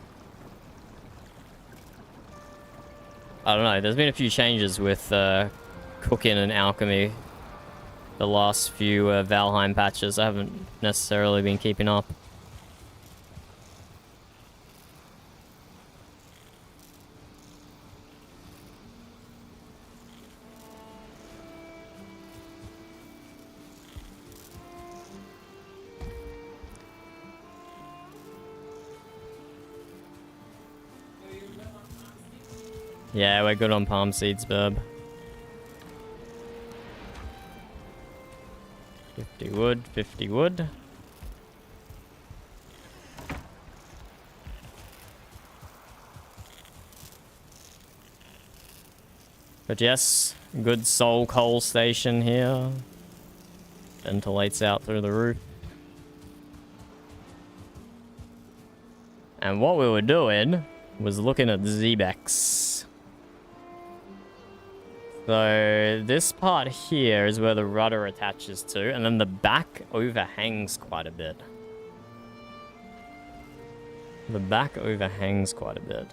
I don't know. There's been a few changes with cooking and alchemy. The last few Valheim patches. I haven't necessarily been keeping up. Yeah, we're good on palm seeds, Burb. 50 wood, 50 wood. But yes, good soul coal station here. Ventilates out through the roof. And what we were doing was looking at Zebex. So this part here is where the rudder attaches to, and then the back overhangs quite a bit. The back overhangs quite a bit.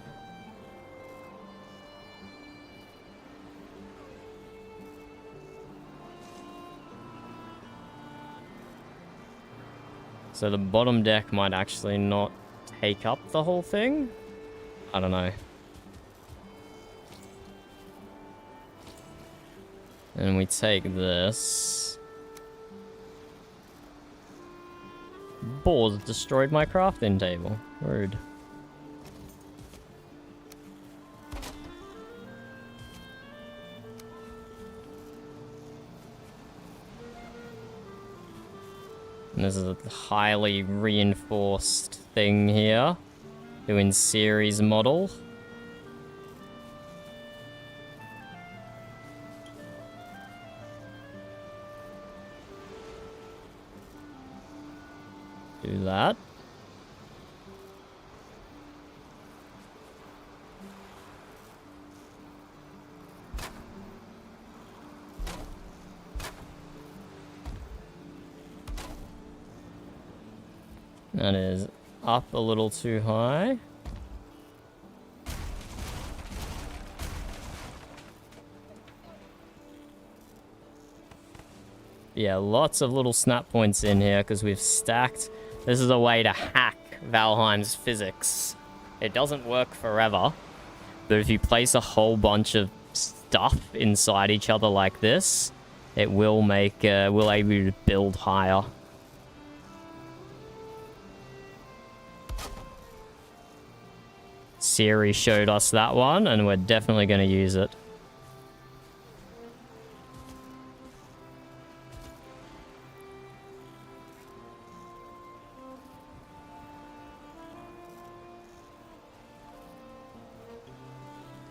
So the bottom deck might actually not take up the whole thing? I don't know. And we take this. Boars destroyed my crafting table. Rude. And this is a highly reinforced thing here. Doing series model. Do that. That is up a little too high. Yeah, lots of little snap points in here because we've stacked. This is a way to hack Valheim's physics. It doesn't work forever, but if you place a whole bunch of stuff inside each other like this, it will make, will able to build higher. Siri showed us that one, and we're definitely going to use it.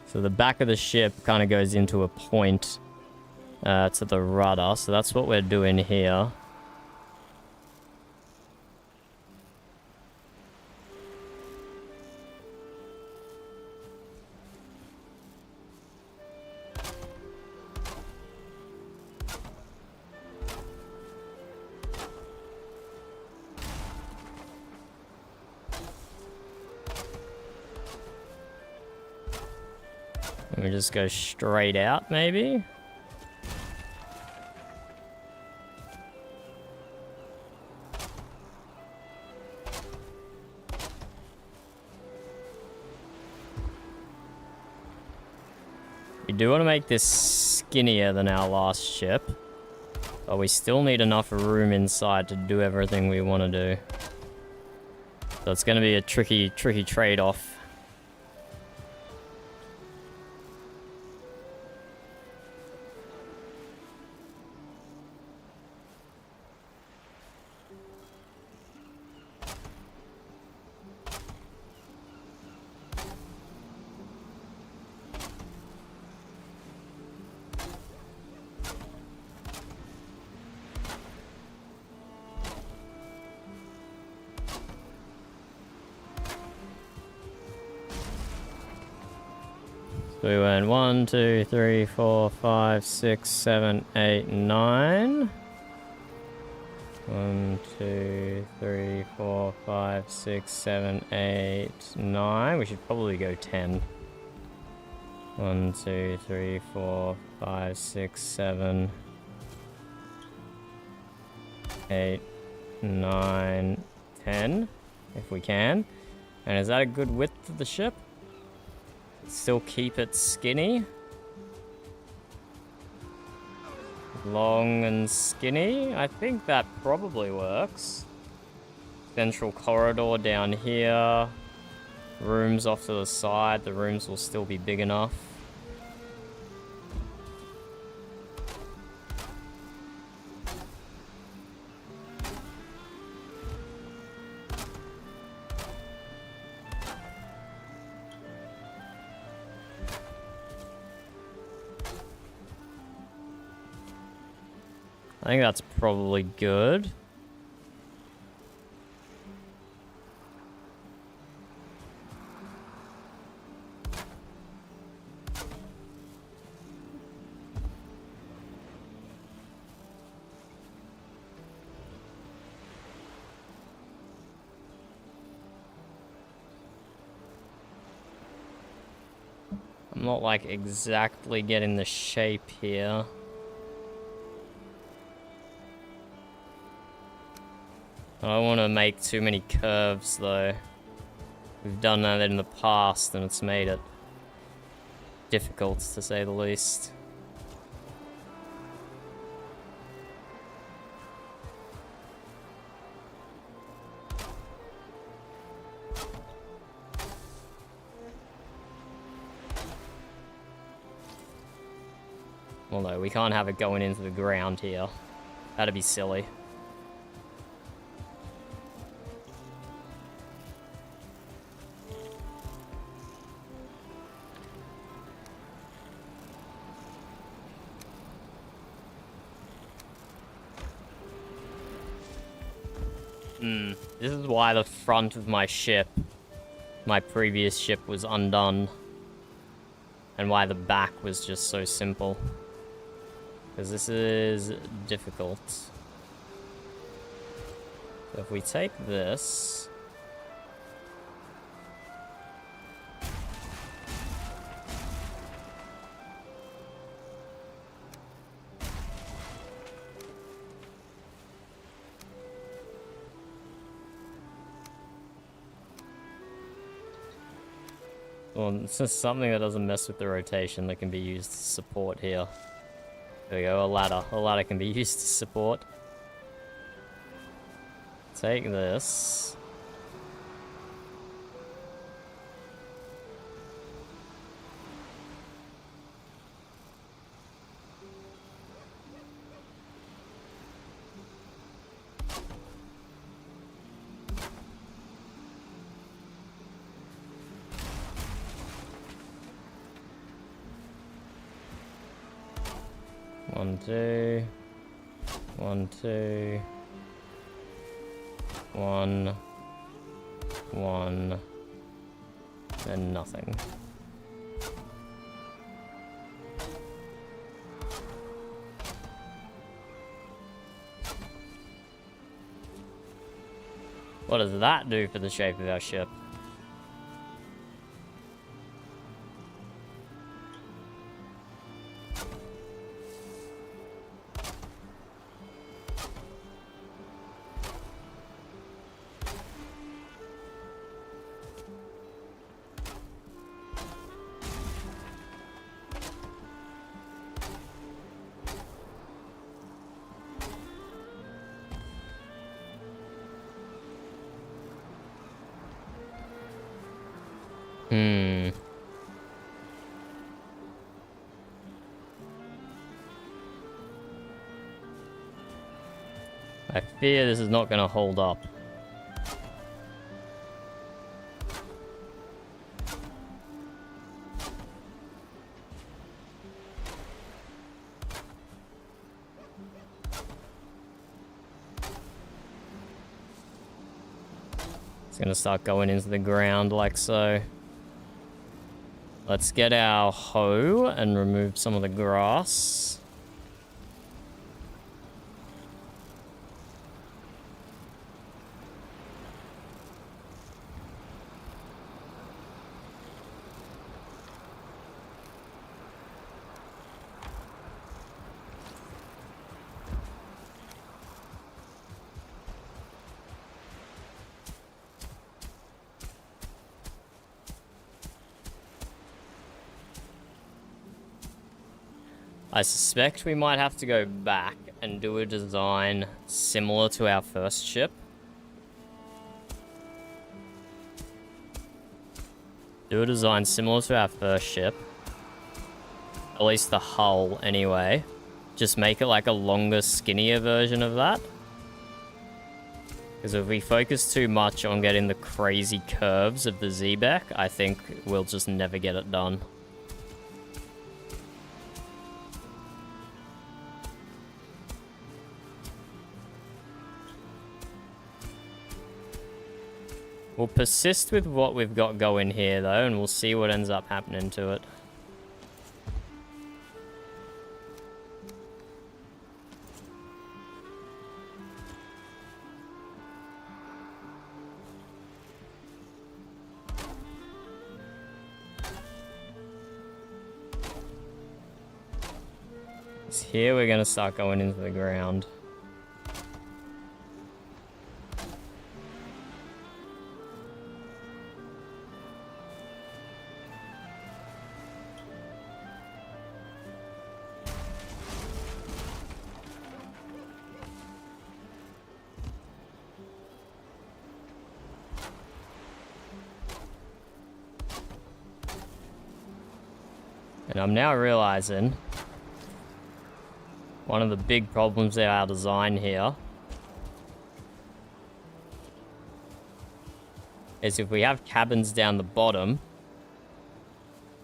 So the back of the ship kind of goes into a point to the rudder, so that's what we're doing here. Let me just go straight out, maybe? We do want to make this skinnier than our last ship, but we still need enough room inside to do everything we want to do. So it's going to be a tricky trade-off. So we went 1, 2, 3, 4, 5, 6, 7, 8, 9. 1, 2, 3, 4, 5, 6, 7, 8, 9. We should probably go 10. 1, 2, 3, 4, 5, 6, 7, 8, 9, 10, if we can. And is that a good width of the ship? Still keep it skinny. Long and skinny. I think that probably works. Central corridor down here. Rooms off to the side. The rooms will still be big enough. I think that's probably good. I'm not like exactly getting the shape here. I don't want to make too many curves though. We've done that in the past and it's made it difficult to say the least. Well no, we can't have it going into the ground here. That'd be silly. This is why the front of my ship, my previous ship, was undone. And why the back was just so simple. Because this is difficult. So if we take this... Well, this is something that doesn't mess with the rotation that can be used to support here. There we go, a ladder. A ladder can be used to support. Take this. One, two. One, two. One. One. And nothing. What does that do for the shape of our ship? I fear this is not going to hold up. It's going to start going into the ground like so. Let's get our hoe and remove some of the grass. I suspect we might have to go back and do a design similar to our first ship. Do a design similar to our first ship. At least the hull, anyway. Just make it like a longer, skinnier version of that. Because if we focus too much on getting the crazy curves of the Z-Beck, I think we'll just never get it done. We'll persist with what we've got going here, though, and we'll see what ends up happening to it. So here we're going to start going into the ground. And I'm now realizing one of the big problems of our design here is if we have cabins down the bottom,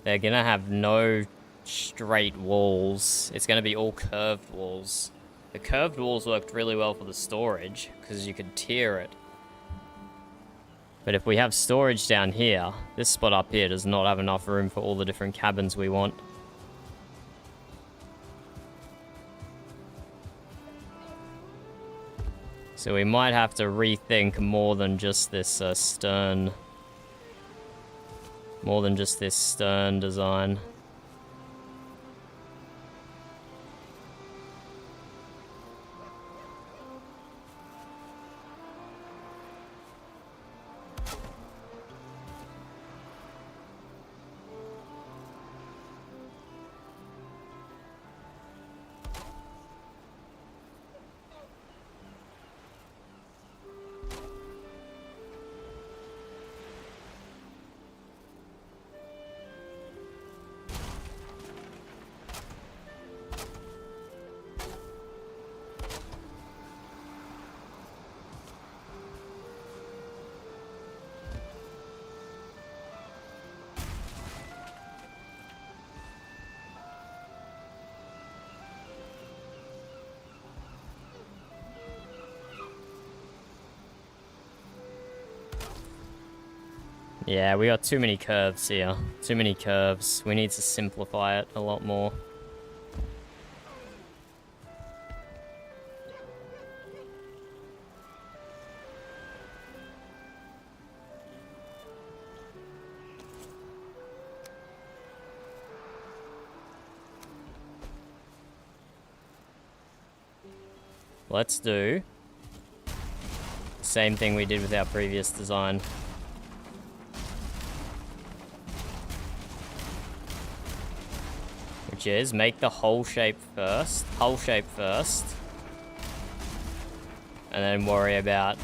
they're gonna have no straight walls. It's gonna be all curved walls. The curved walls worked really well for the storage because you could tier it. But if we have storage down here, this spot up here does not have enough room for all the different cabins we want. So we might have to rethink more than just this stern... More than just this stern design. Yeah, we got too many curves here. Too many curves. We need to simplify it a lot more. Let's do the same thing we did with our previous design. Which is make the hull shape first, and then worry about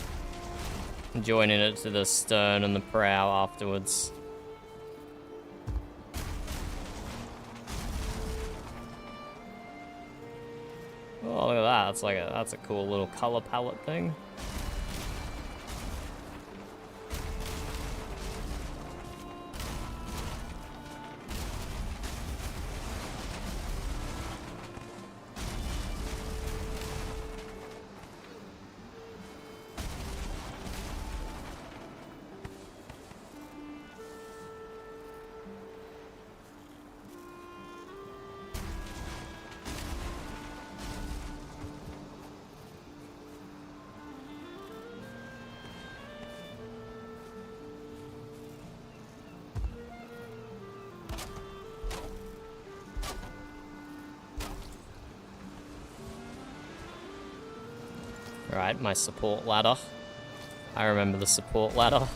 joining it to the stern and the prow afterwards. Oh, look at that! That's a cool little color palette thing. Right, my support ladder. I remember the support ladder.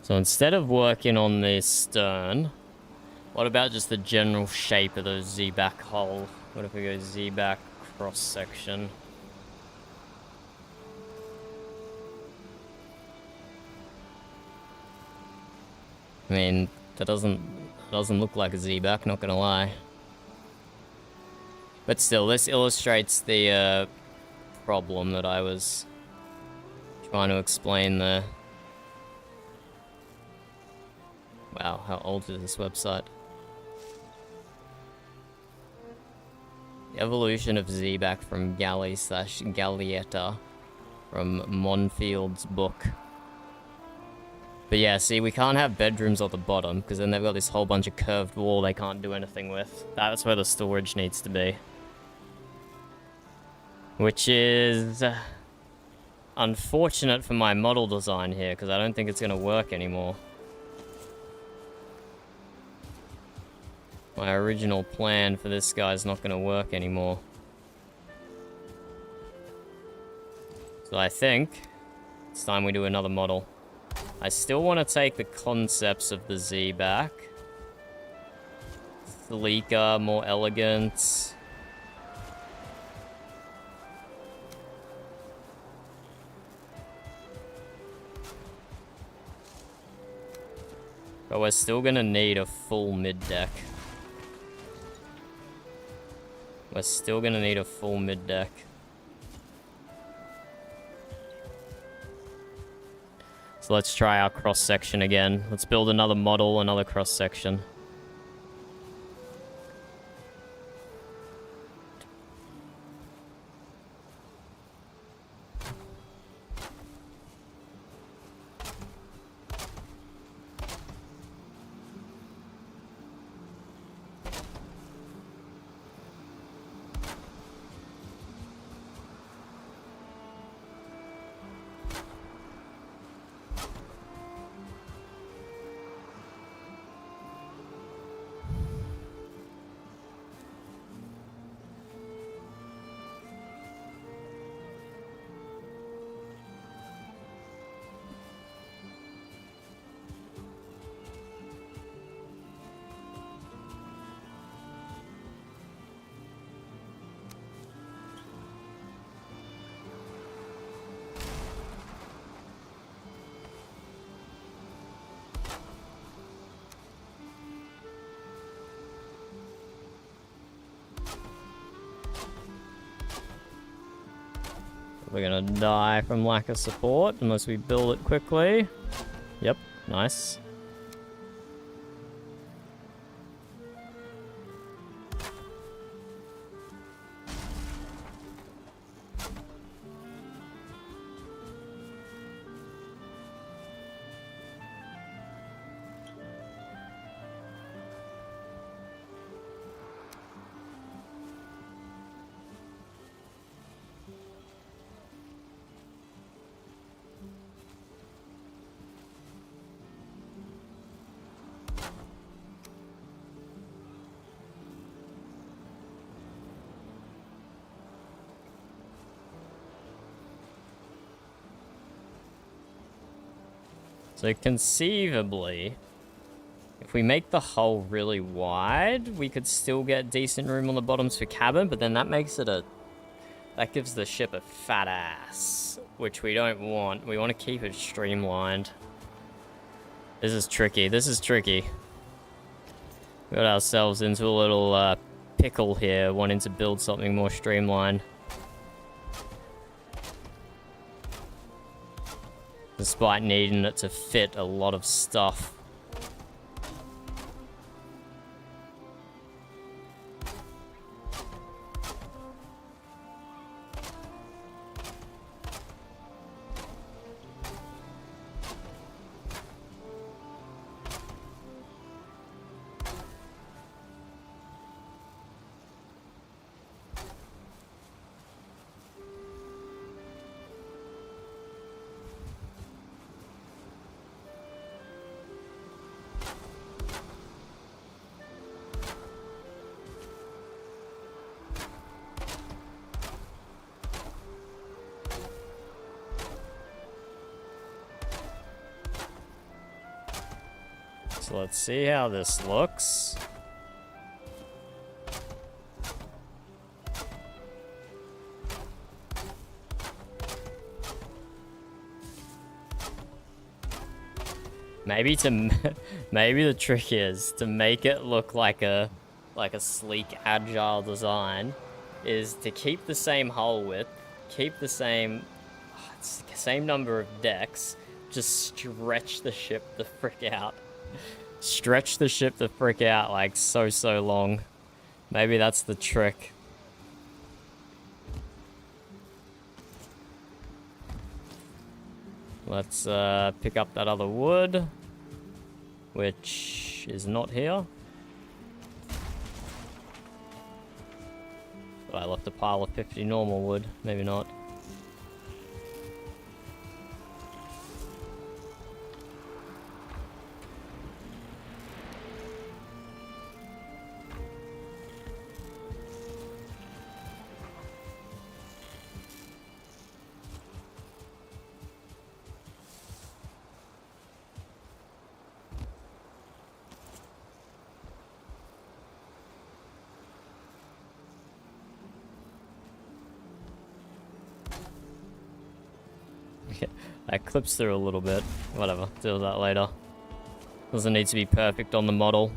So instead of working on the stern, what about just the general shape of the Z-back hull? What if we go Z-back cross-section? I mean, that doesn't look like a Z-back, not gonna lie. But still, this illustrates the problem that I was trying to explain there. Wow, how old is this website? The evolution of Z-back from galley/gallietta from Monfield's book. But yeah, see, we can't have bedrooms at the bottom because then they've got this whole bunch of curved wall they can't do anything with. That's where the storage needs to be. Which is unfortunate for my model design here because I don't think it's going to work anymore. My original plan for this guy's not going to work anymore. So I think it's time we do another model. I still want to take the concepts of the Z back. Sleeker, more elegant. But we're still going to need a full mid-deck. We're still gonna need a full mid-deck. So let's try our cross-section again. Let's build another model, another cross-section. We're gonna die from lack of support unless we build it quickly. Yep, nice. So conceivably, if we make the hull really wide, we could still get decent room on the bottoms for cabin, but then that makes it that gives the ship a fat ass, which we don't want. We want to keep it streamlined. This is tricky. This is tricky. We got ourselves into a little pickle here, wanting to build something more streamlined. Despite needing it to fit a lot of stuff. So let's see how this looks. Maybe maybe the trick is to make it look like a sleek, agile design, is to keep the same hull width, keep the same number of decks, just stretch the ship the frick out. Stretch the ship the frick out like so long. Maybe that's the trick. Let's pick up that other wood, which is not here. But I left a pile of 50 normal wood, maybe not. That clips through a little bit. Whatever, deal with that later. Doesn't need to be perfect on the model.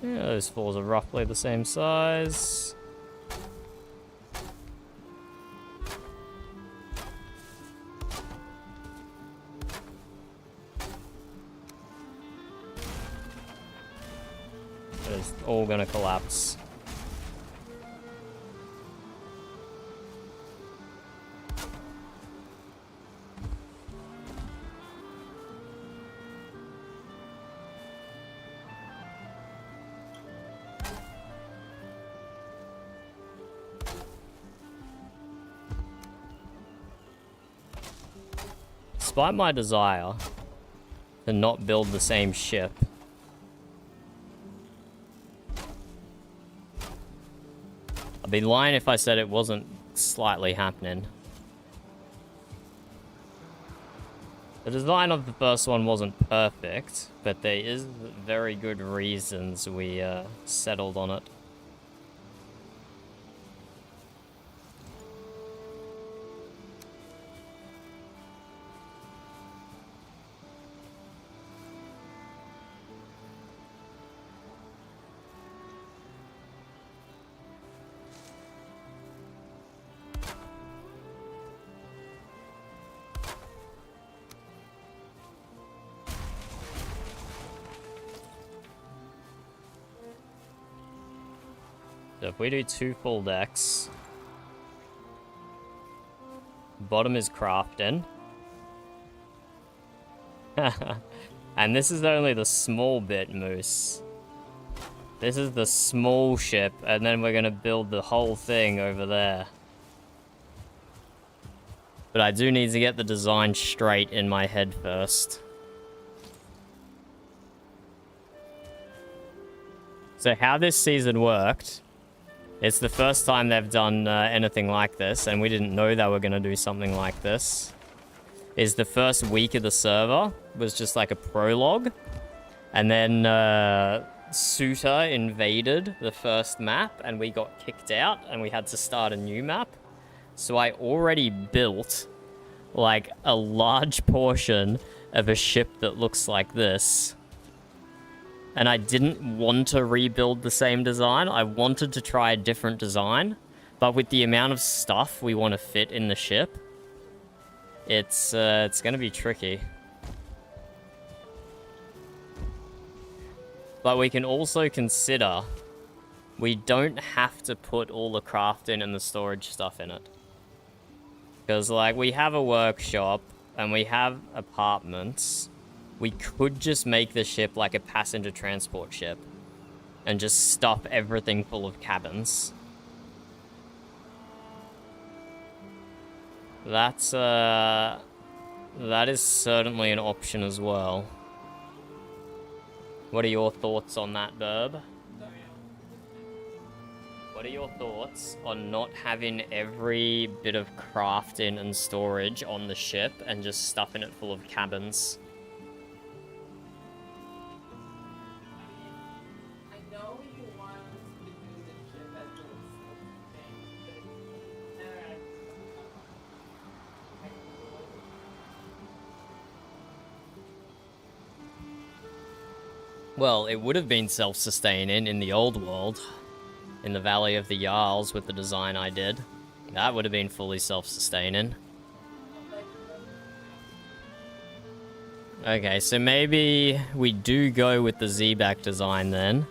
Yeah, those fours are roughly the same size. It's all gonna collapse. Despite my desire to not build the same ship, I'd be lying if I said it wasn't slightly happening. The design of the first one wasn't perfect, but there is very good reasons we settled on it. So if we do 2 full decks, bottom is crafting. And this is only the small bit, Moose. This is the small ship, and then we're gonna build the whole thing over there. But I do need to get the design straight in my head first. So how this season worked, it's the first time they've done anything like this, and we didn't know they were going to do something like this, is the first week of the server was just like a prologue, and then Suitor invaded the first map, and we got kicked out, and we had to start a new map. So I already built like a large portion of a ship that looks like this. And I didn't want to rebuild the same design. I wanted to try a different design. But with the amount of stuff we want to fit in the ship, it's going to be tricky. But we can also consider we don't have to put all the crafting and the storage stuff in it. Because, like, we have a workshop and we have apartments. We could just make the ship like a passenger transport ship and just stuff everything full of cabins. That is certainly an option as well. What are your thoughts on that, Burb? What are your thoughts on not having every bit of crafting and storage on the ship and just stuffing it full of cabins? Well, it would have been self-sustaining in the old world, in the Valley of the Jarls with the design I did. That would have been fully self-sustaining. Okay, so maybe we do go with the Z-back design then.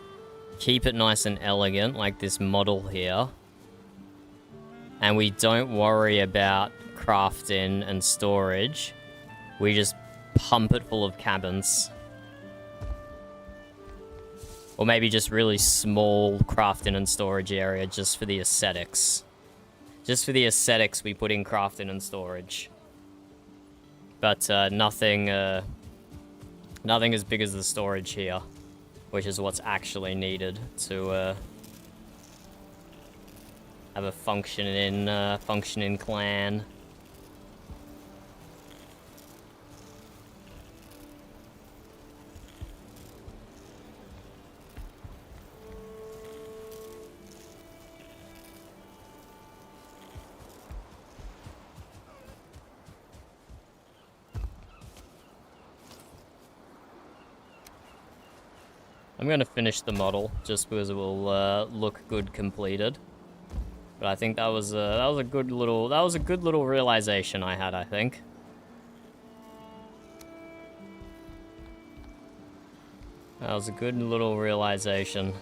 Keep it nice and elegant, like this model here. And we don't worry about crafting and storage. We just pump it full of cabins. Or maybe just really small crafting and storage area just for the aesthetics. Just for the aesthetics, we put in crafting and storage. But nothing as big as the storage here, which is what's actually needed to have a functioning clan. I'm gonna finish the model just because it will look good completed. But I think that was a good little realization I had, I think. That was a good little realization.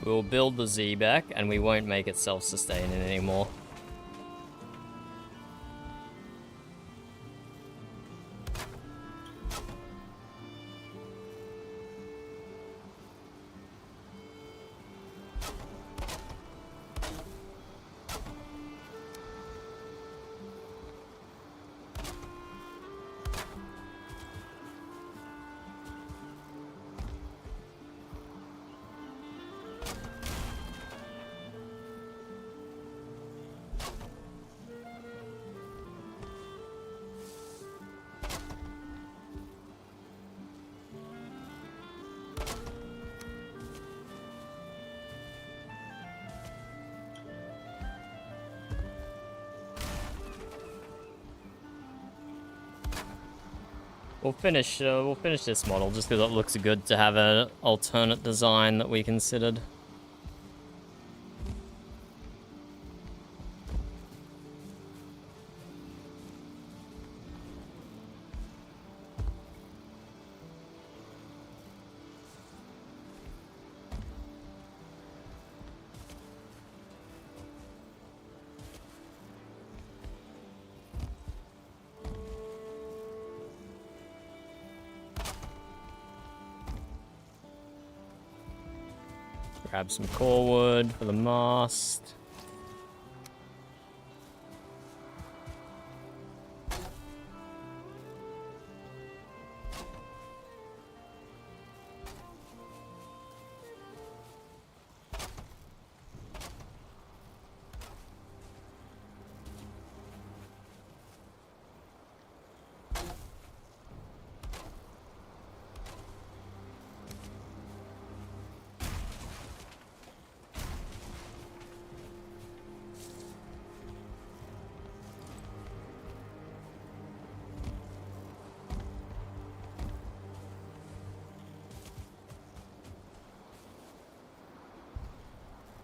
We'll build the Z back, and we won't make it self-sustaining anymore. We'll finish this model just because it looks good to have an alternate design that we considered. Grab some core wood for the mast.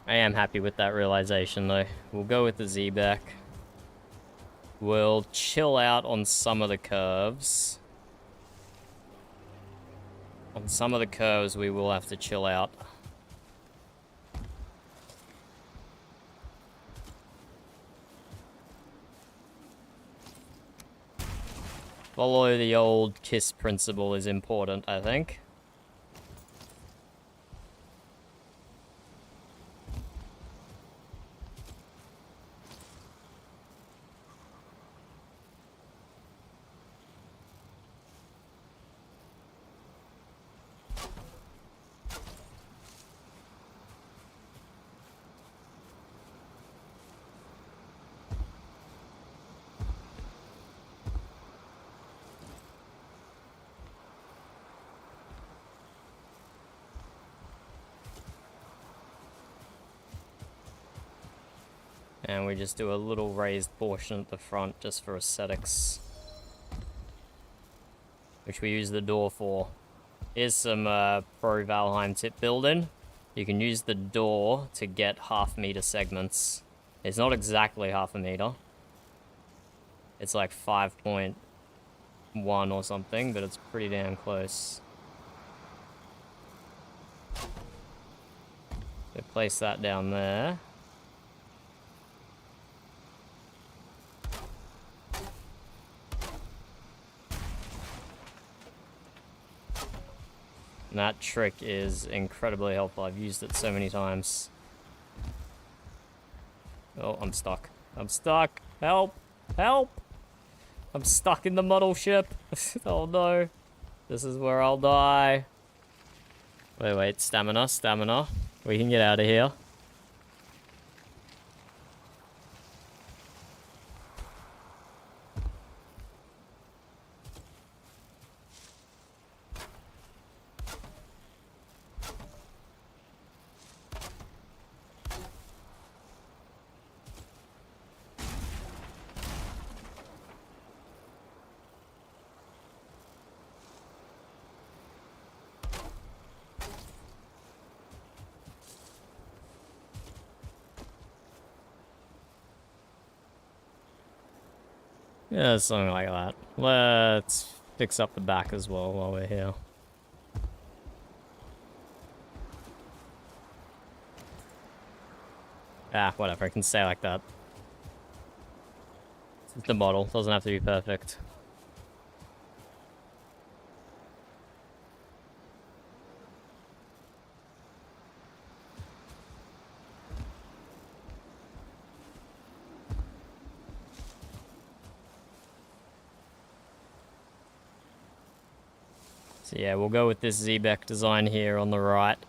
I am happy with that realization, though. We'll go with the Z-back. We'll chill out on some of the curves. On some of the curves, we will have to chill out. Follow the old KISS principle is important, I think. And we just do a little raised portion at the front just for aesthetics, which we use the door for. Here's some pro Valheim tip building. You can use the door to get half-meter segments. It's not exactly half a meter. It's like 5.1 or something, but it's pretty damn close. So place that down there. And that trick is incredibly helpful. I've used it so many times. Oh, I'm stuck. I'm stuck. Help! Help! I'm stuck in the model ship. Oh no. This is where I'll die. Wait. Stamina. We can get out of here. Yeah, something like that. Let's fix up the back as well while we're here. Ah, whatever, I can stay like that. It's the model, doesn't have to be perfect. So yeah, we'll go with this Zebek design here on the right.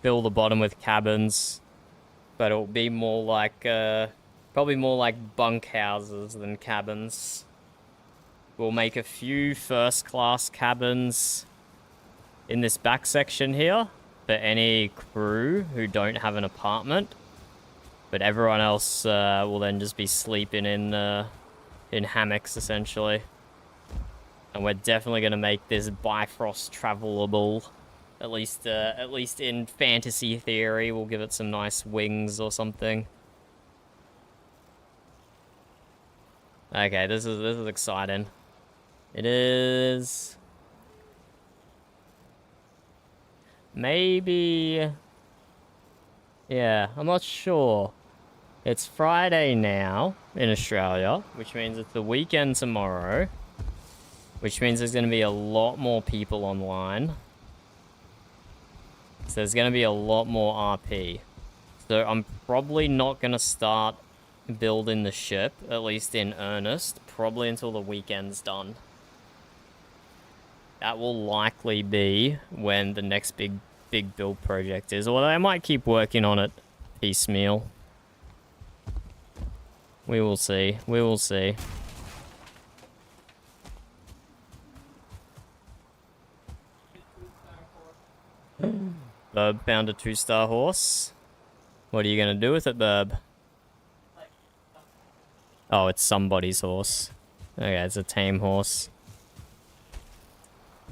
Fill the bottom with cabins, but it'll be more like, probably more like bunkhouses than cabins. We'll make a few first-class cabins in this back section here for any crew who don't have an apartment, but everyone else will then just be sleeping in hammocks, essentially. And we're definitely going to make this Bifrost travelable. At least in fantasy theory, we'll give it some nice wings or something. Okay, this is exciting. It is maybe, yeah, I'm not sure. It's Friday now in Australia, which means it's the weekend tomorrow, which means there's going to be a lot more people online. So there's going to be a lot more RP. So I'm probably not going to start building the ship, at least in earnest, probably until the weekend's done. That will likely be when the next big build project is, although I might keep working on it piecemeal. We will see. We will see. Burb found a 2-star horse. What are you gonna do with it, Burb? Oh, it's somebody's horse. Okay, it's a tame horse.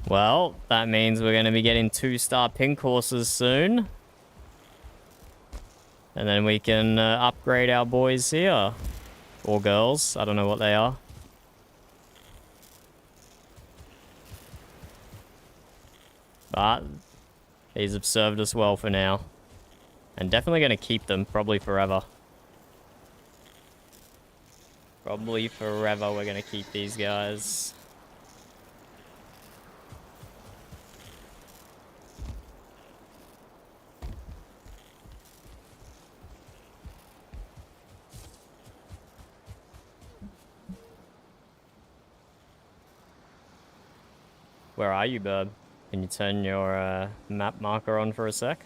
Well, that means we're gonna be getting 2-star pink horses soon. And then we can upgrade our boys here. Or girls, I don't know what they are. But these have served us well for now. And definitely going to keep them, probably forever. Probably forever we're going to keep these guys. Where are you, Burb? Can you turn your map marker on for a sec?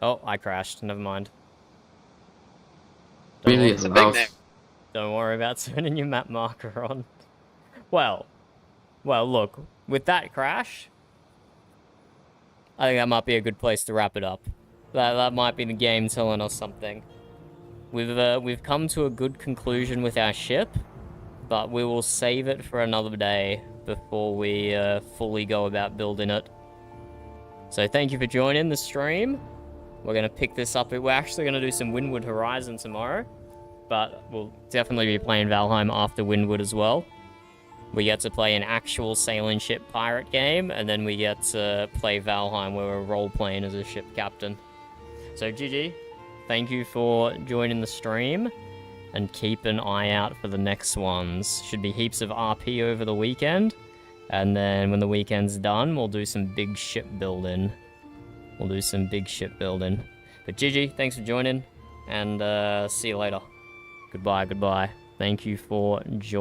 Oh, I crashed. Never mind. Really, it's a big name. Don't worry about turning your map marker on. Well, look. With that crash, I think that might be a good place to wrap it up. That might be the game telling us something. We've come to a good conclusion with our ship, but we will save it for another day before we fully go about building it. So thank you for joining the stream. We're going to pick this up. We're actually going to do some Windward Horizon tomorrow, but we'll definitely be playing Valheim after Windward as well. We get to play an actual sailing ship pirate game, and then we get to play Valheim where we're role-playing as a ship captain. So GG. Thank you for joining the stream, and keep an eye out for the next ones. Should be heaps of RP over the weekend, and then when the weekend's done, we'll do some big ship building. But GG, thanks for joining, and see you later. Goodbye. Thank you for joining.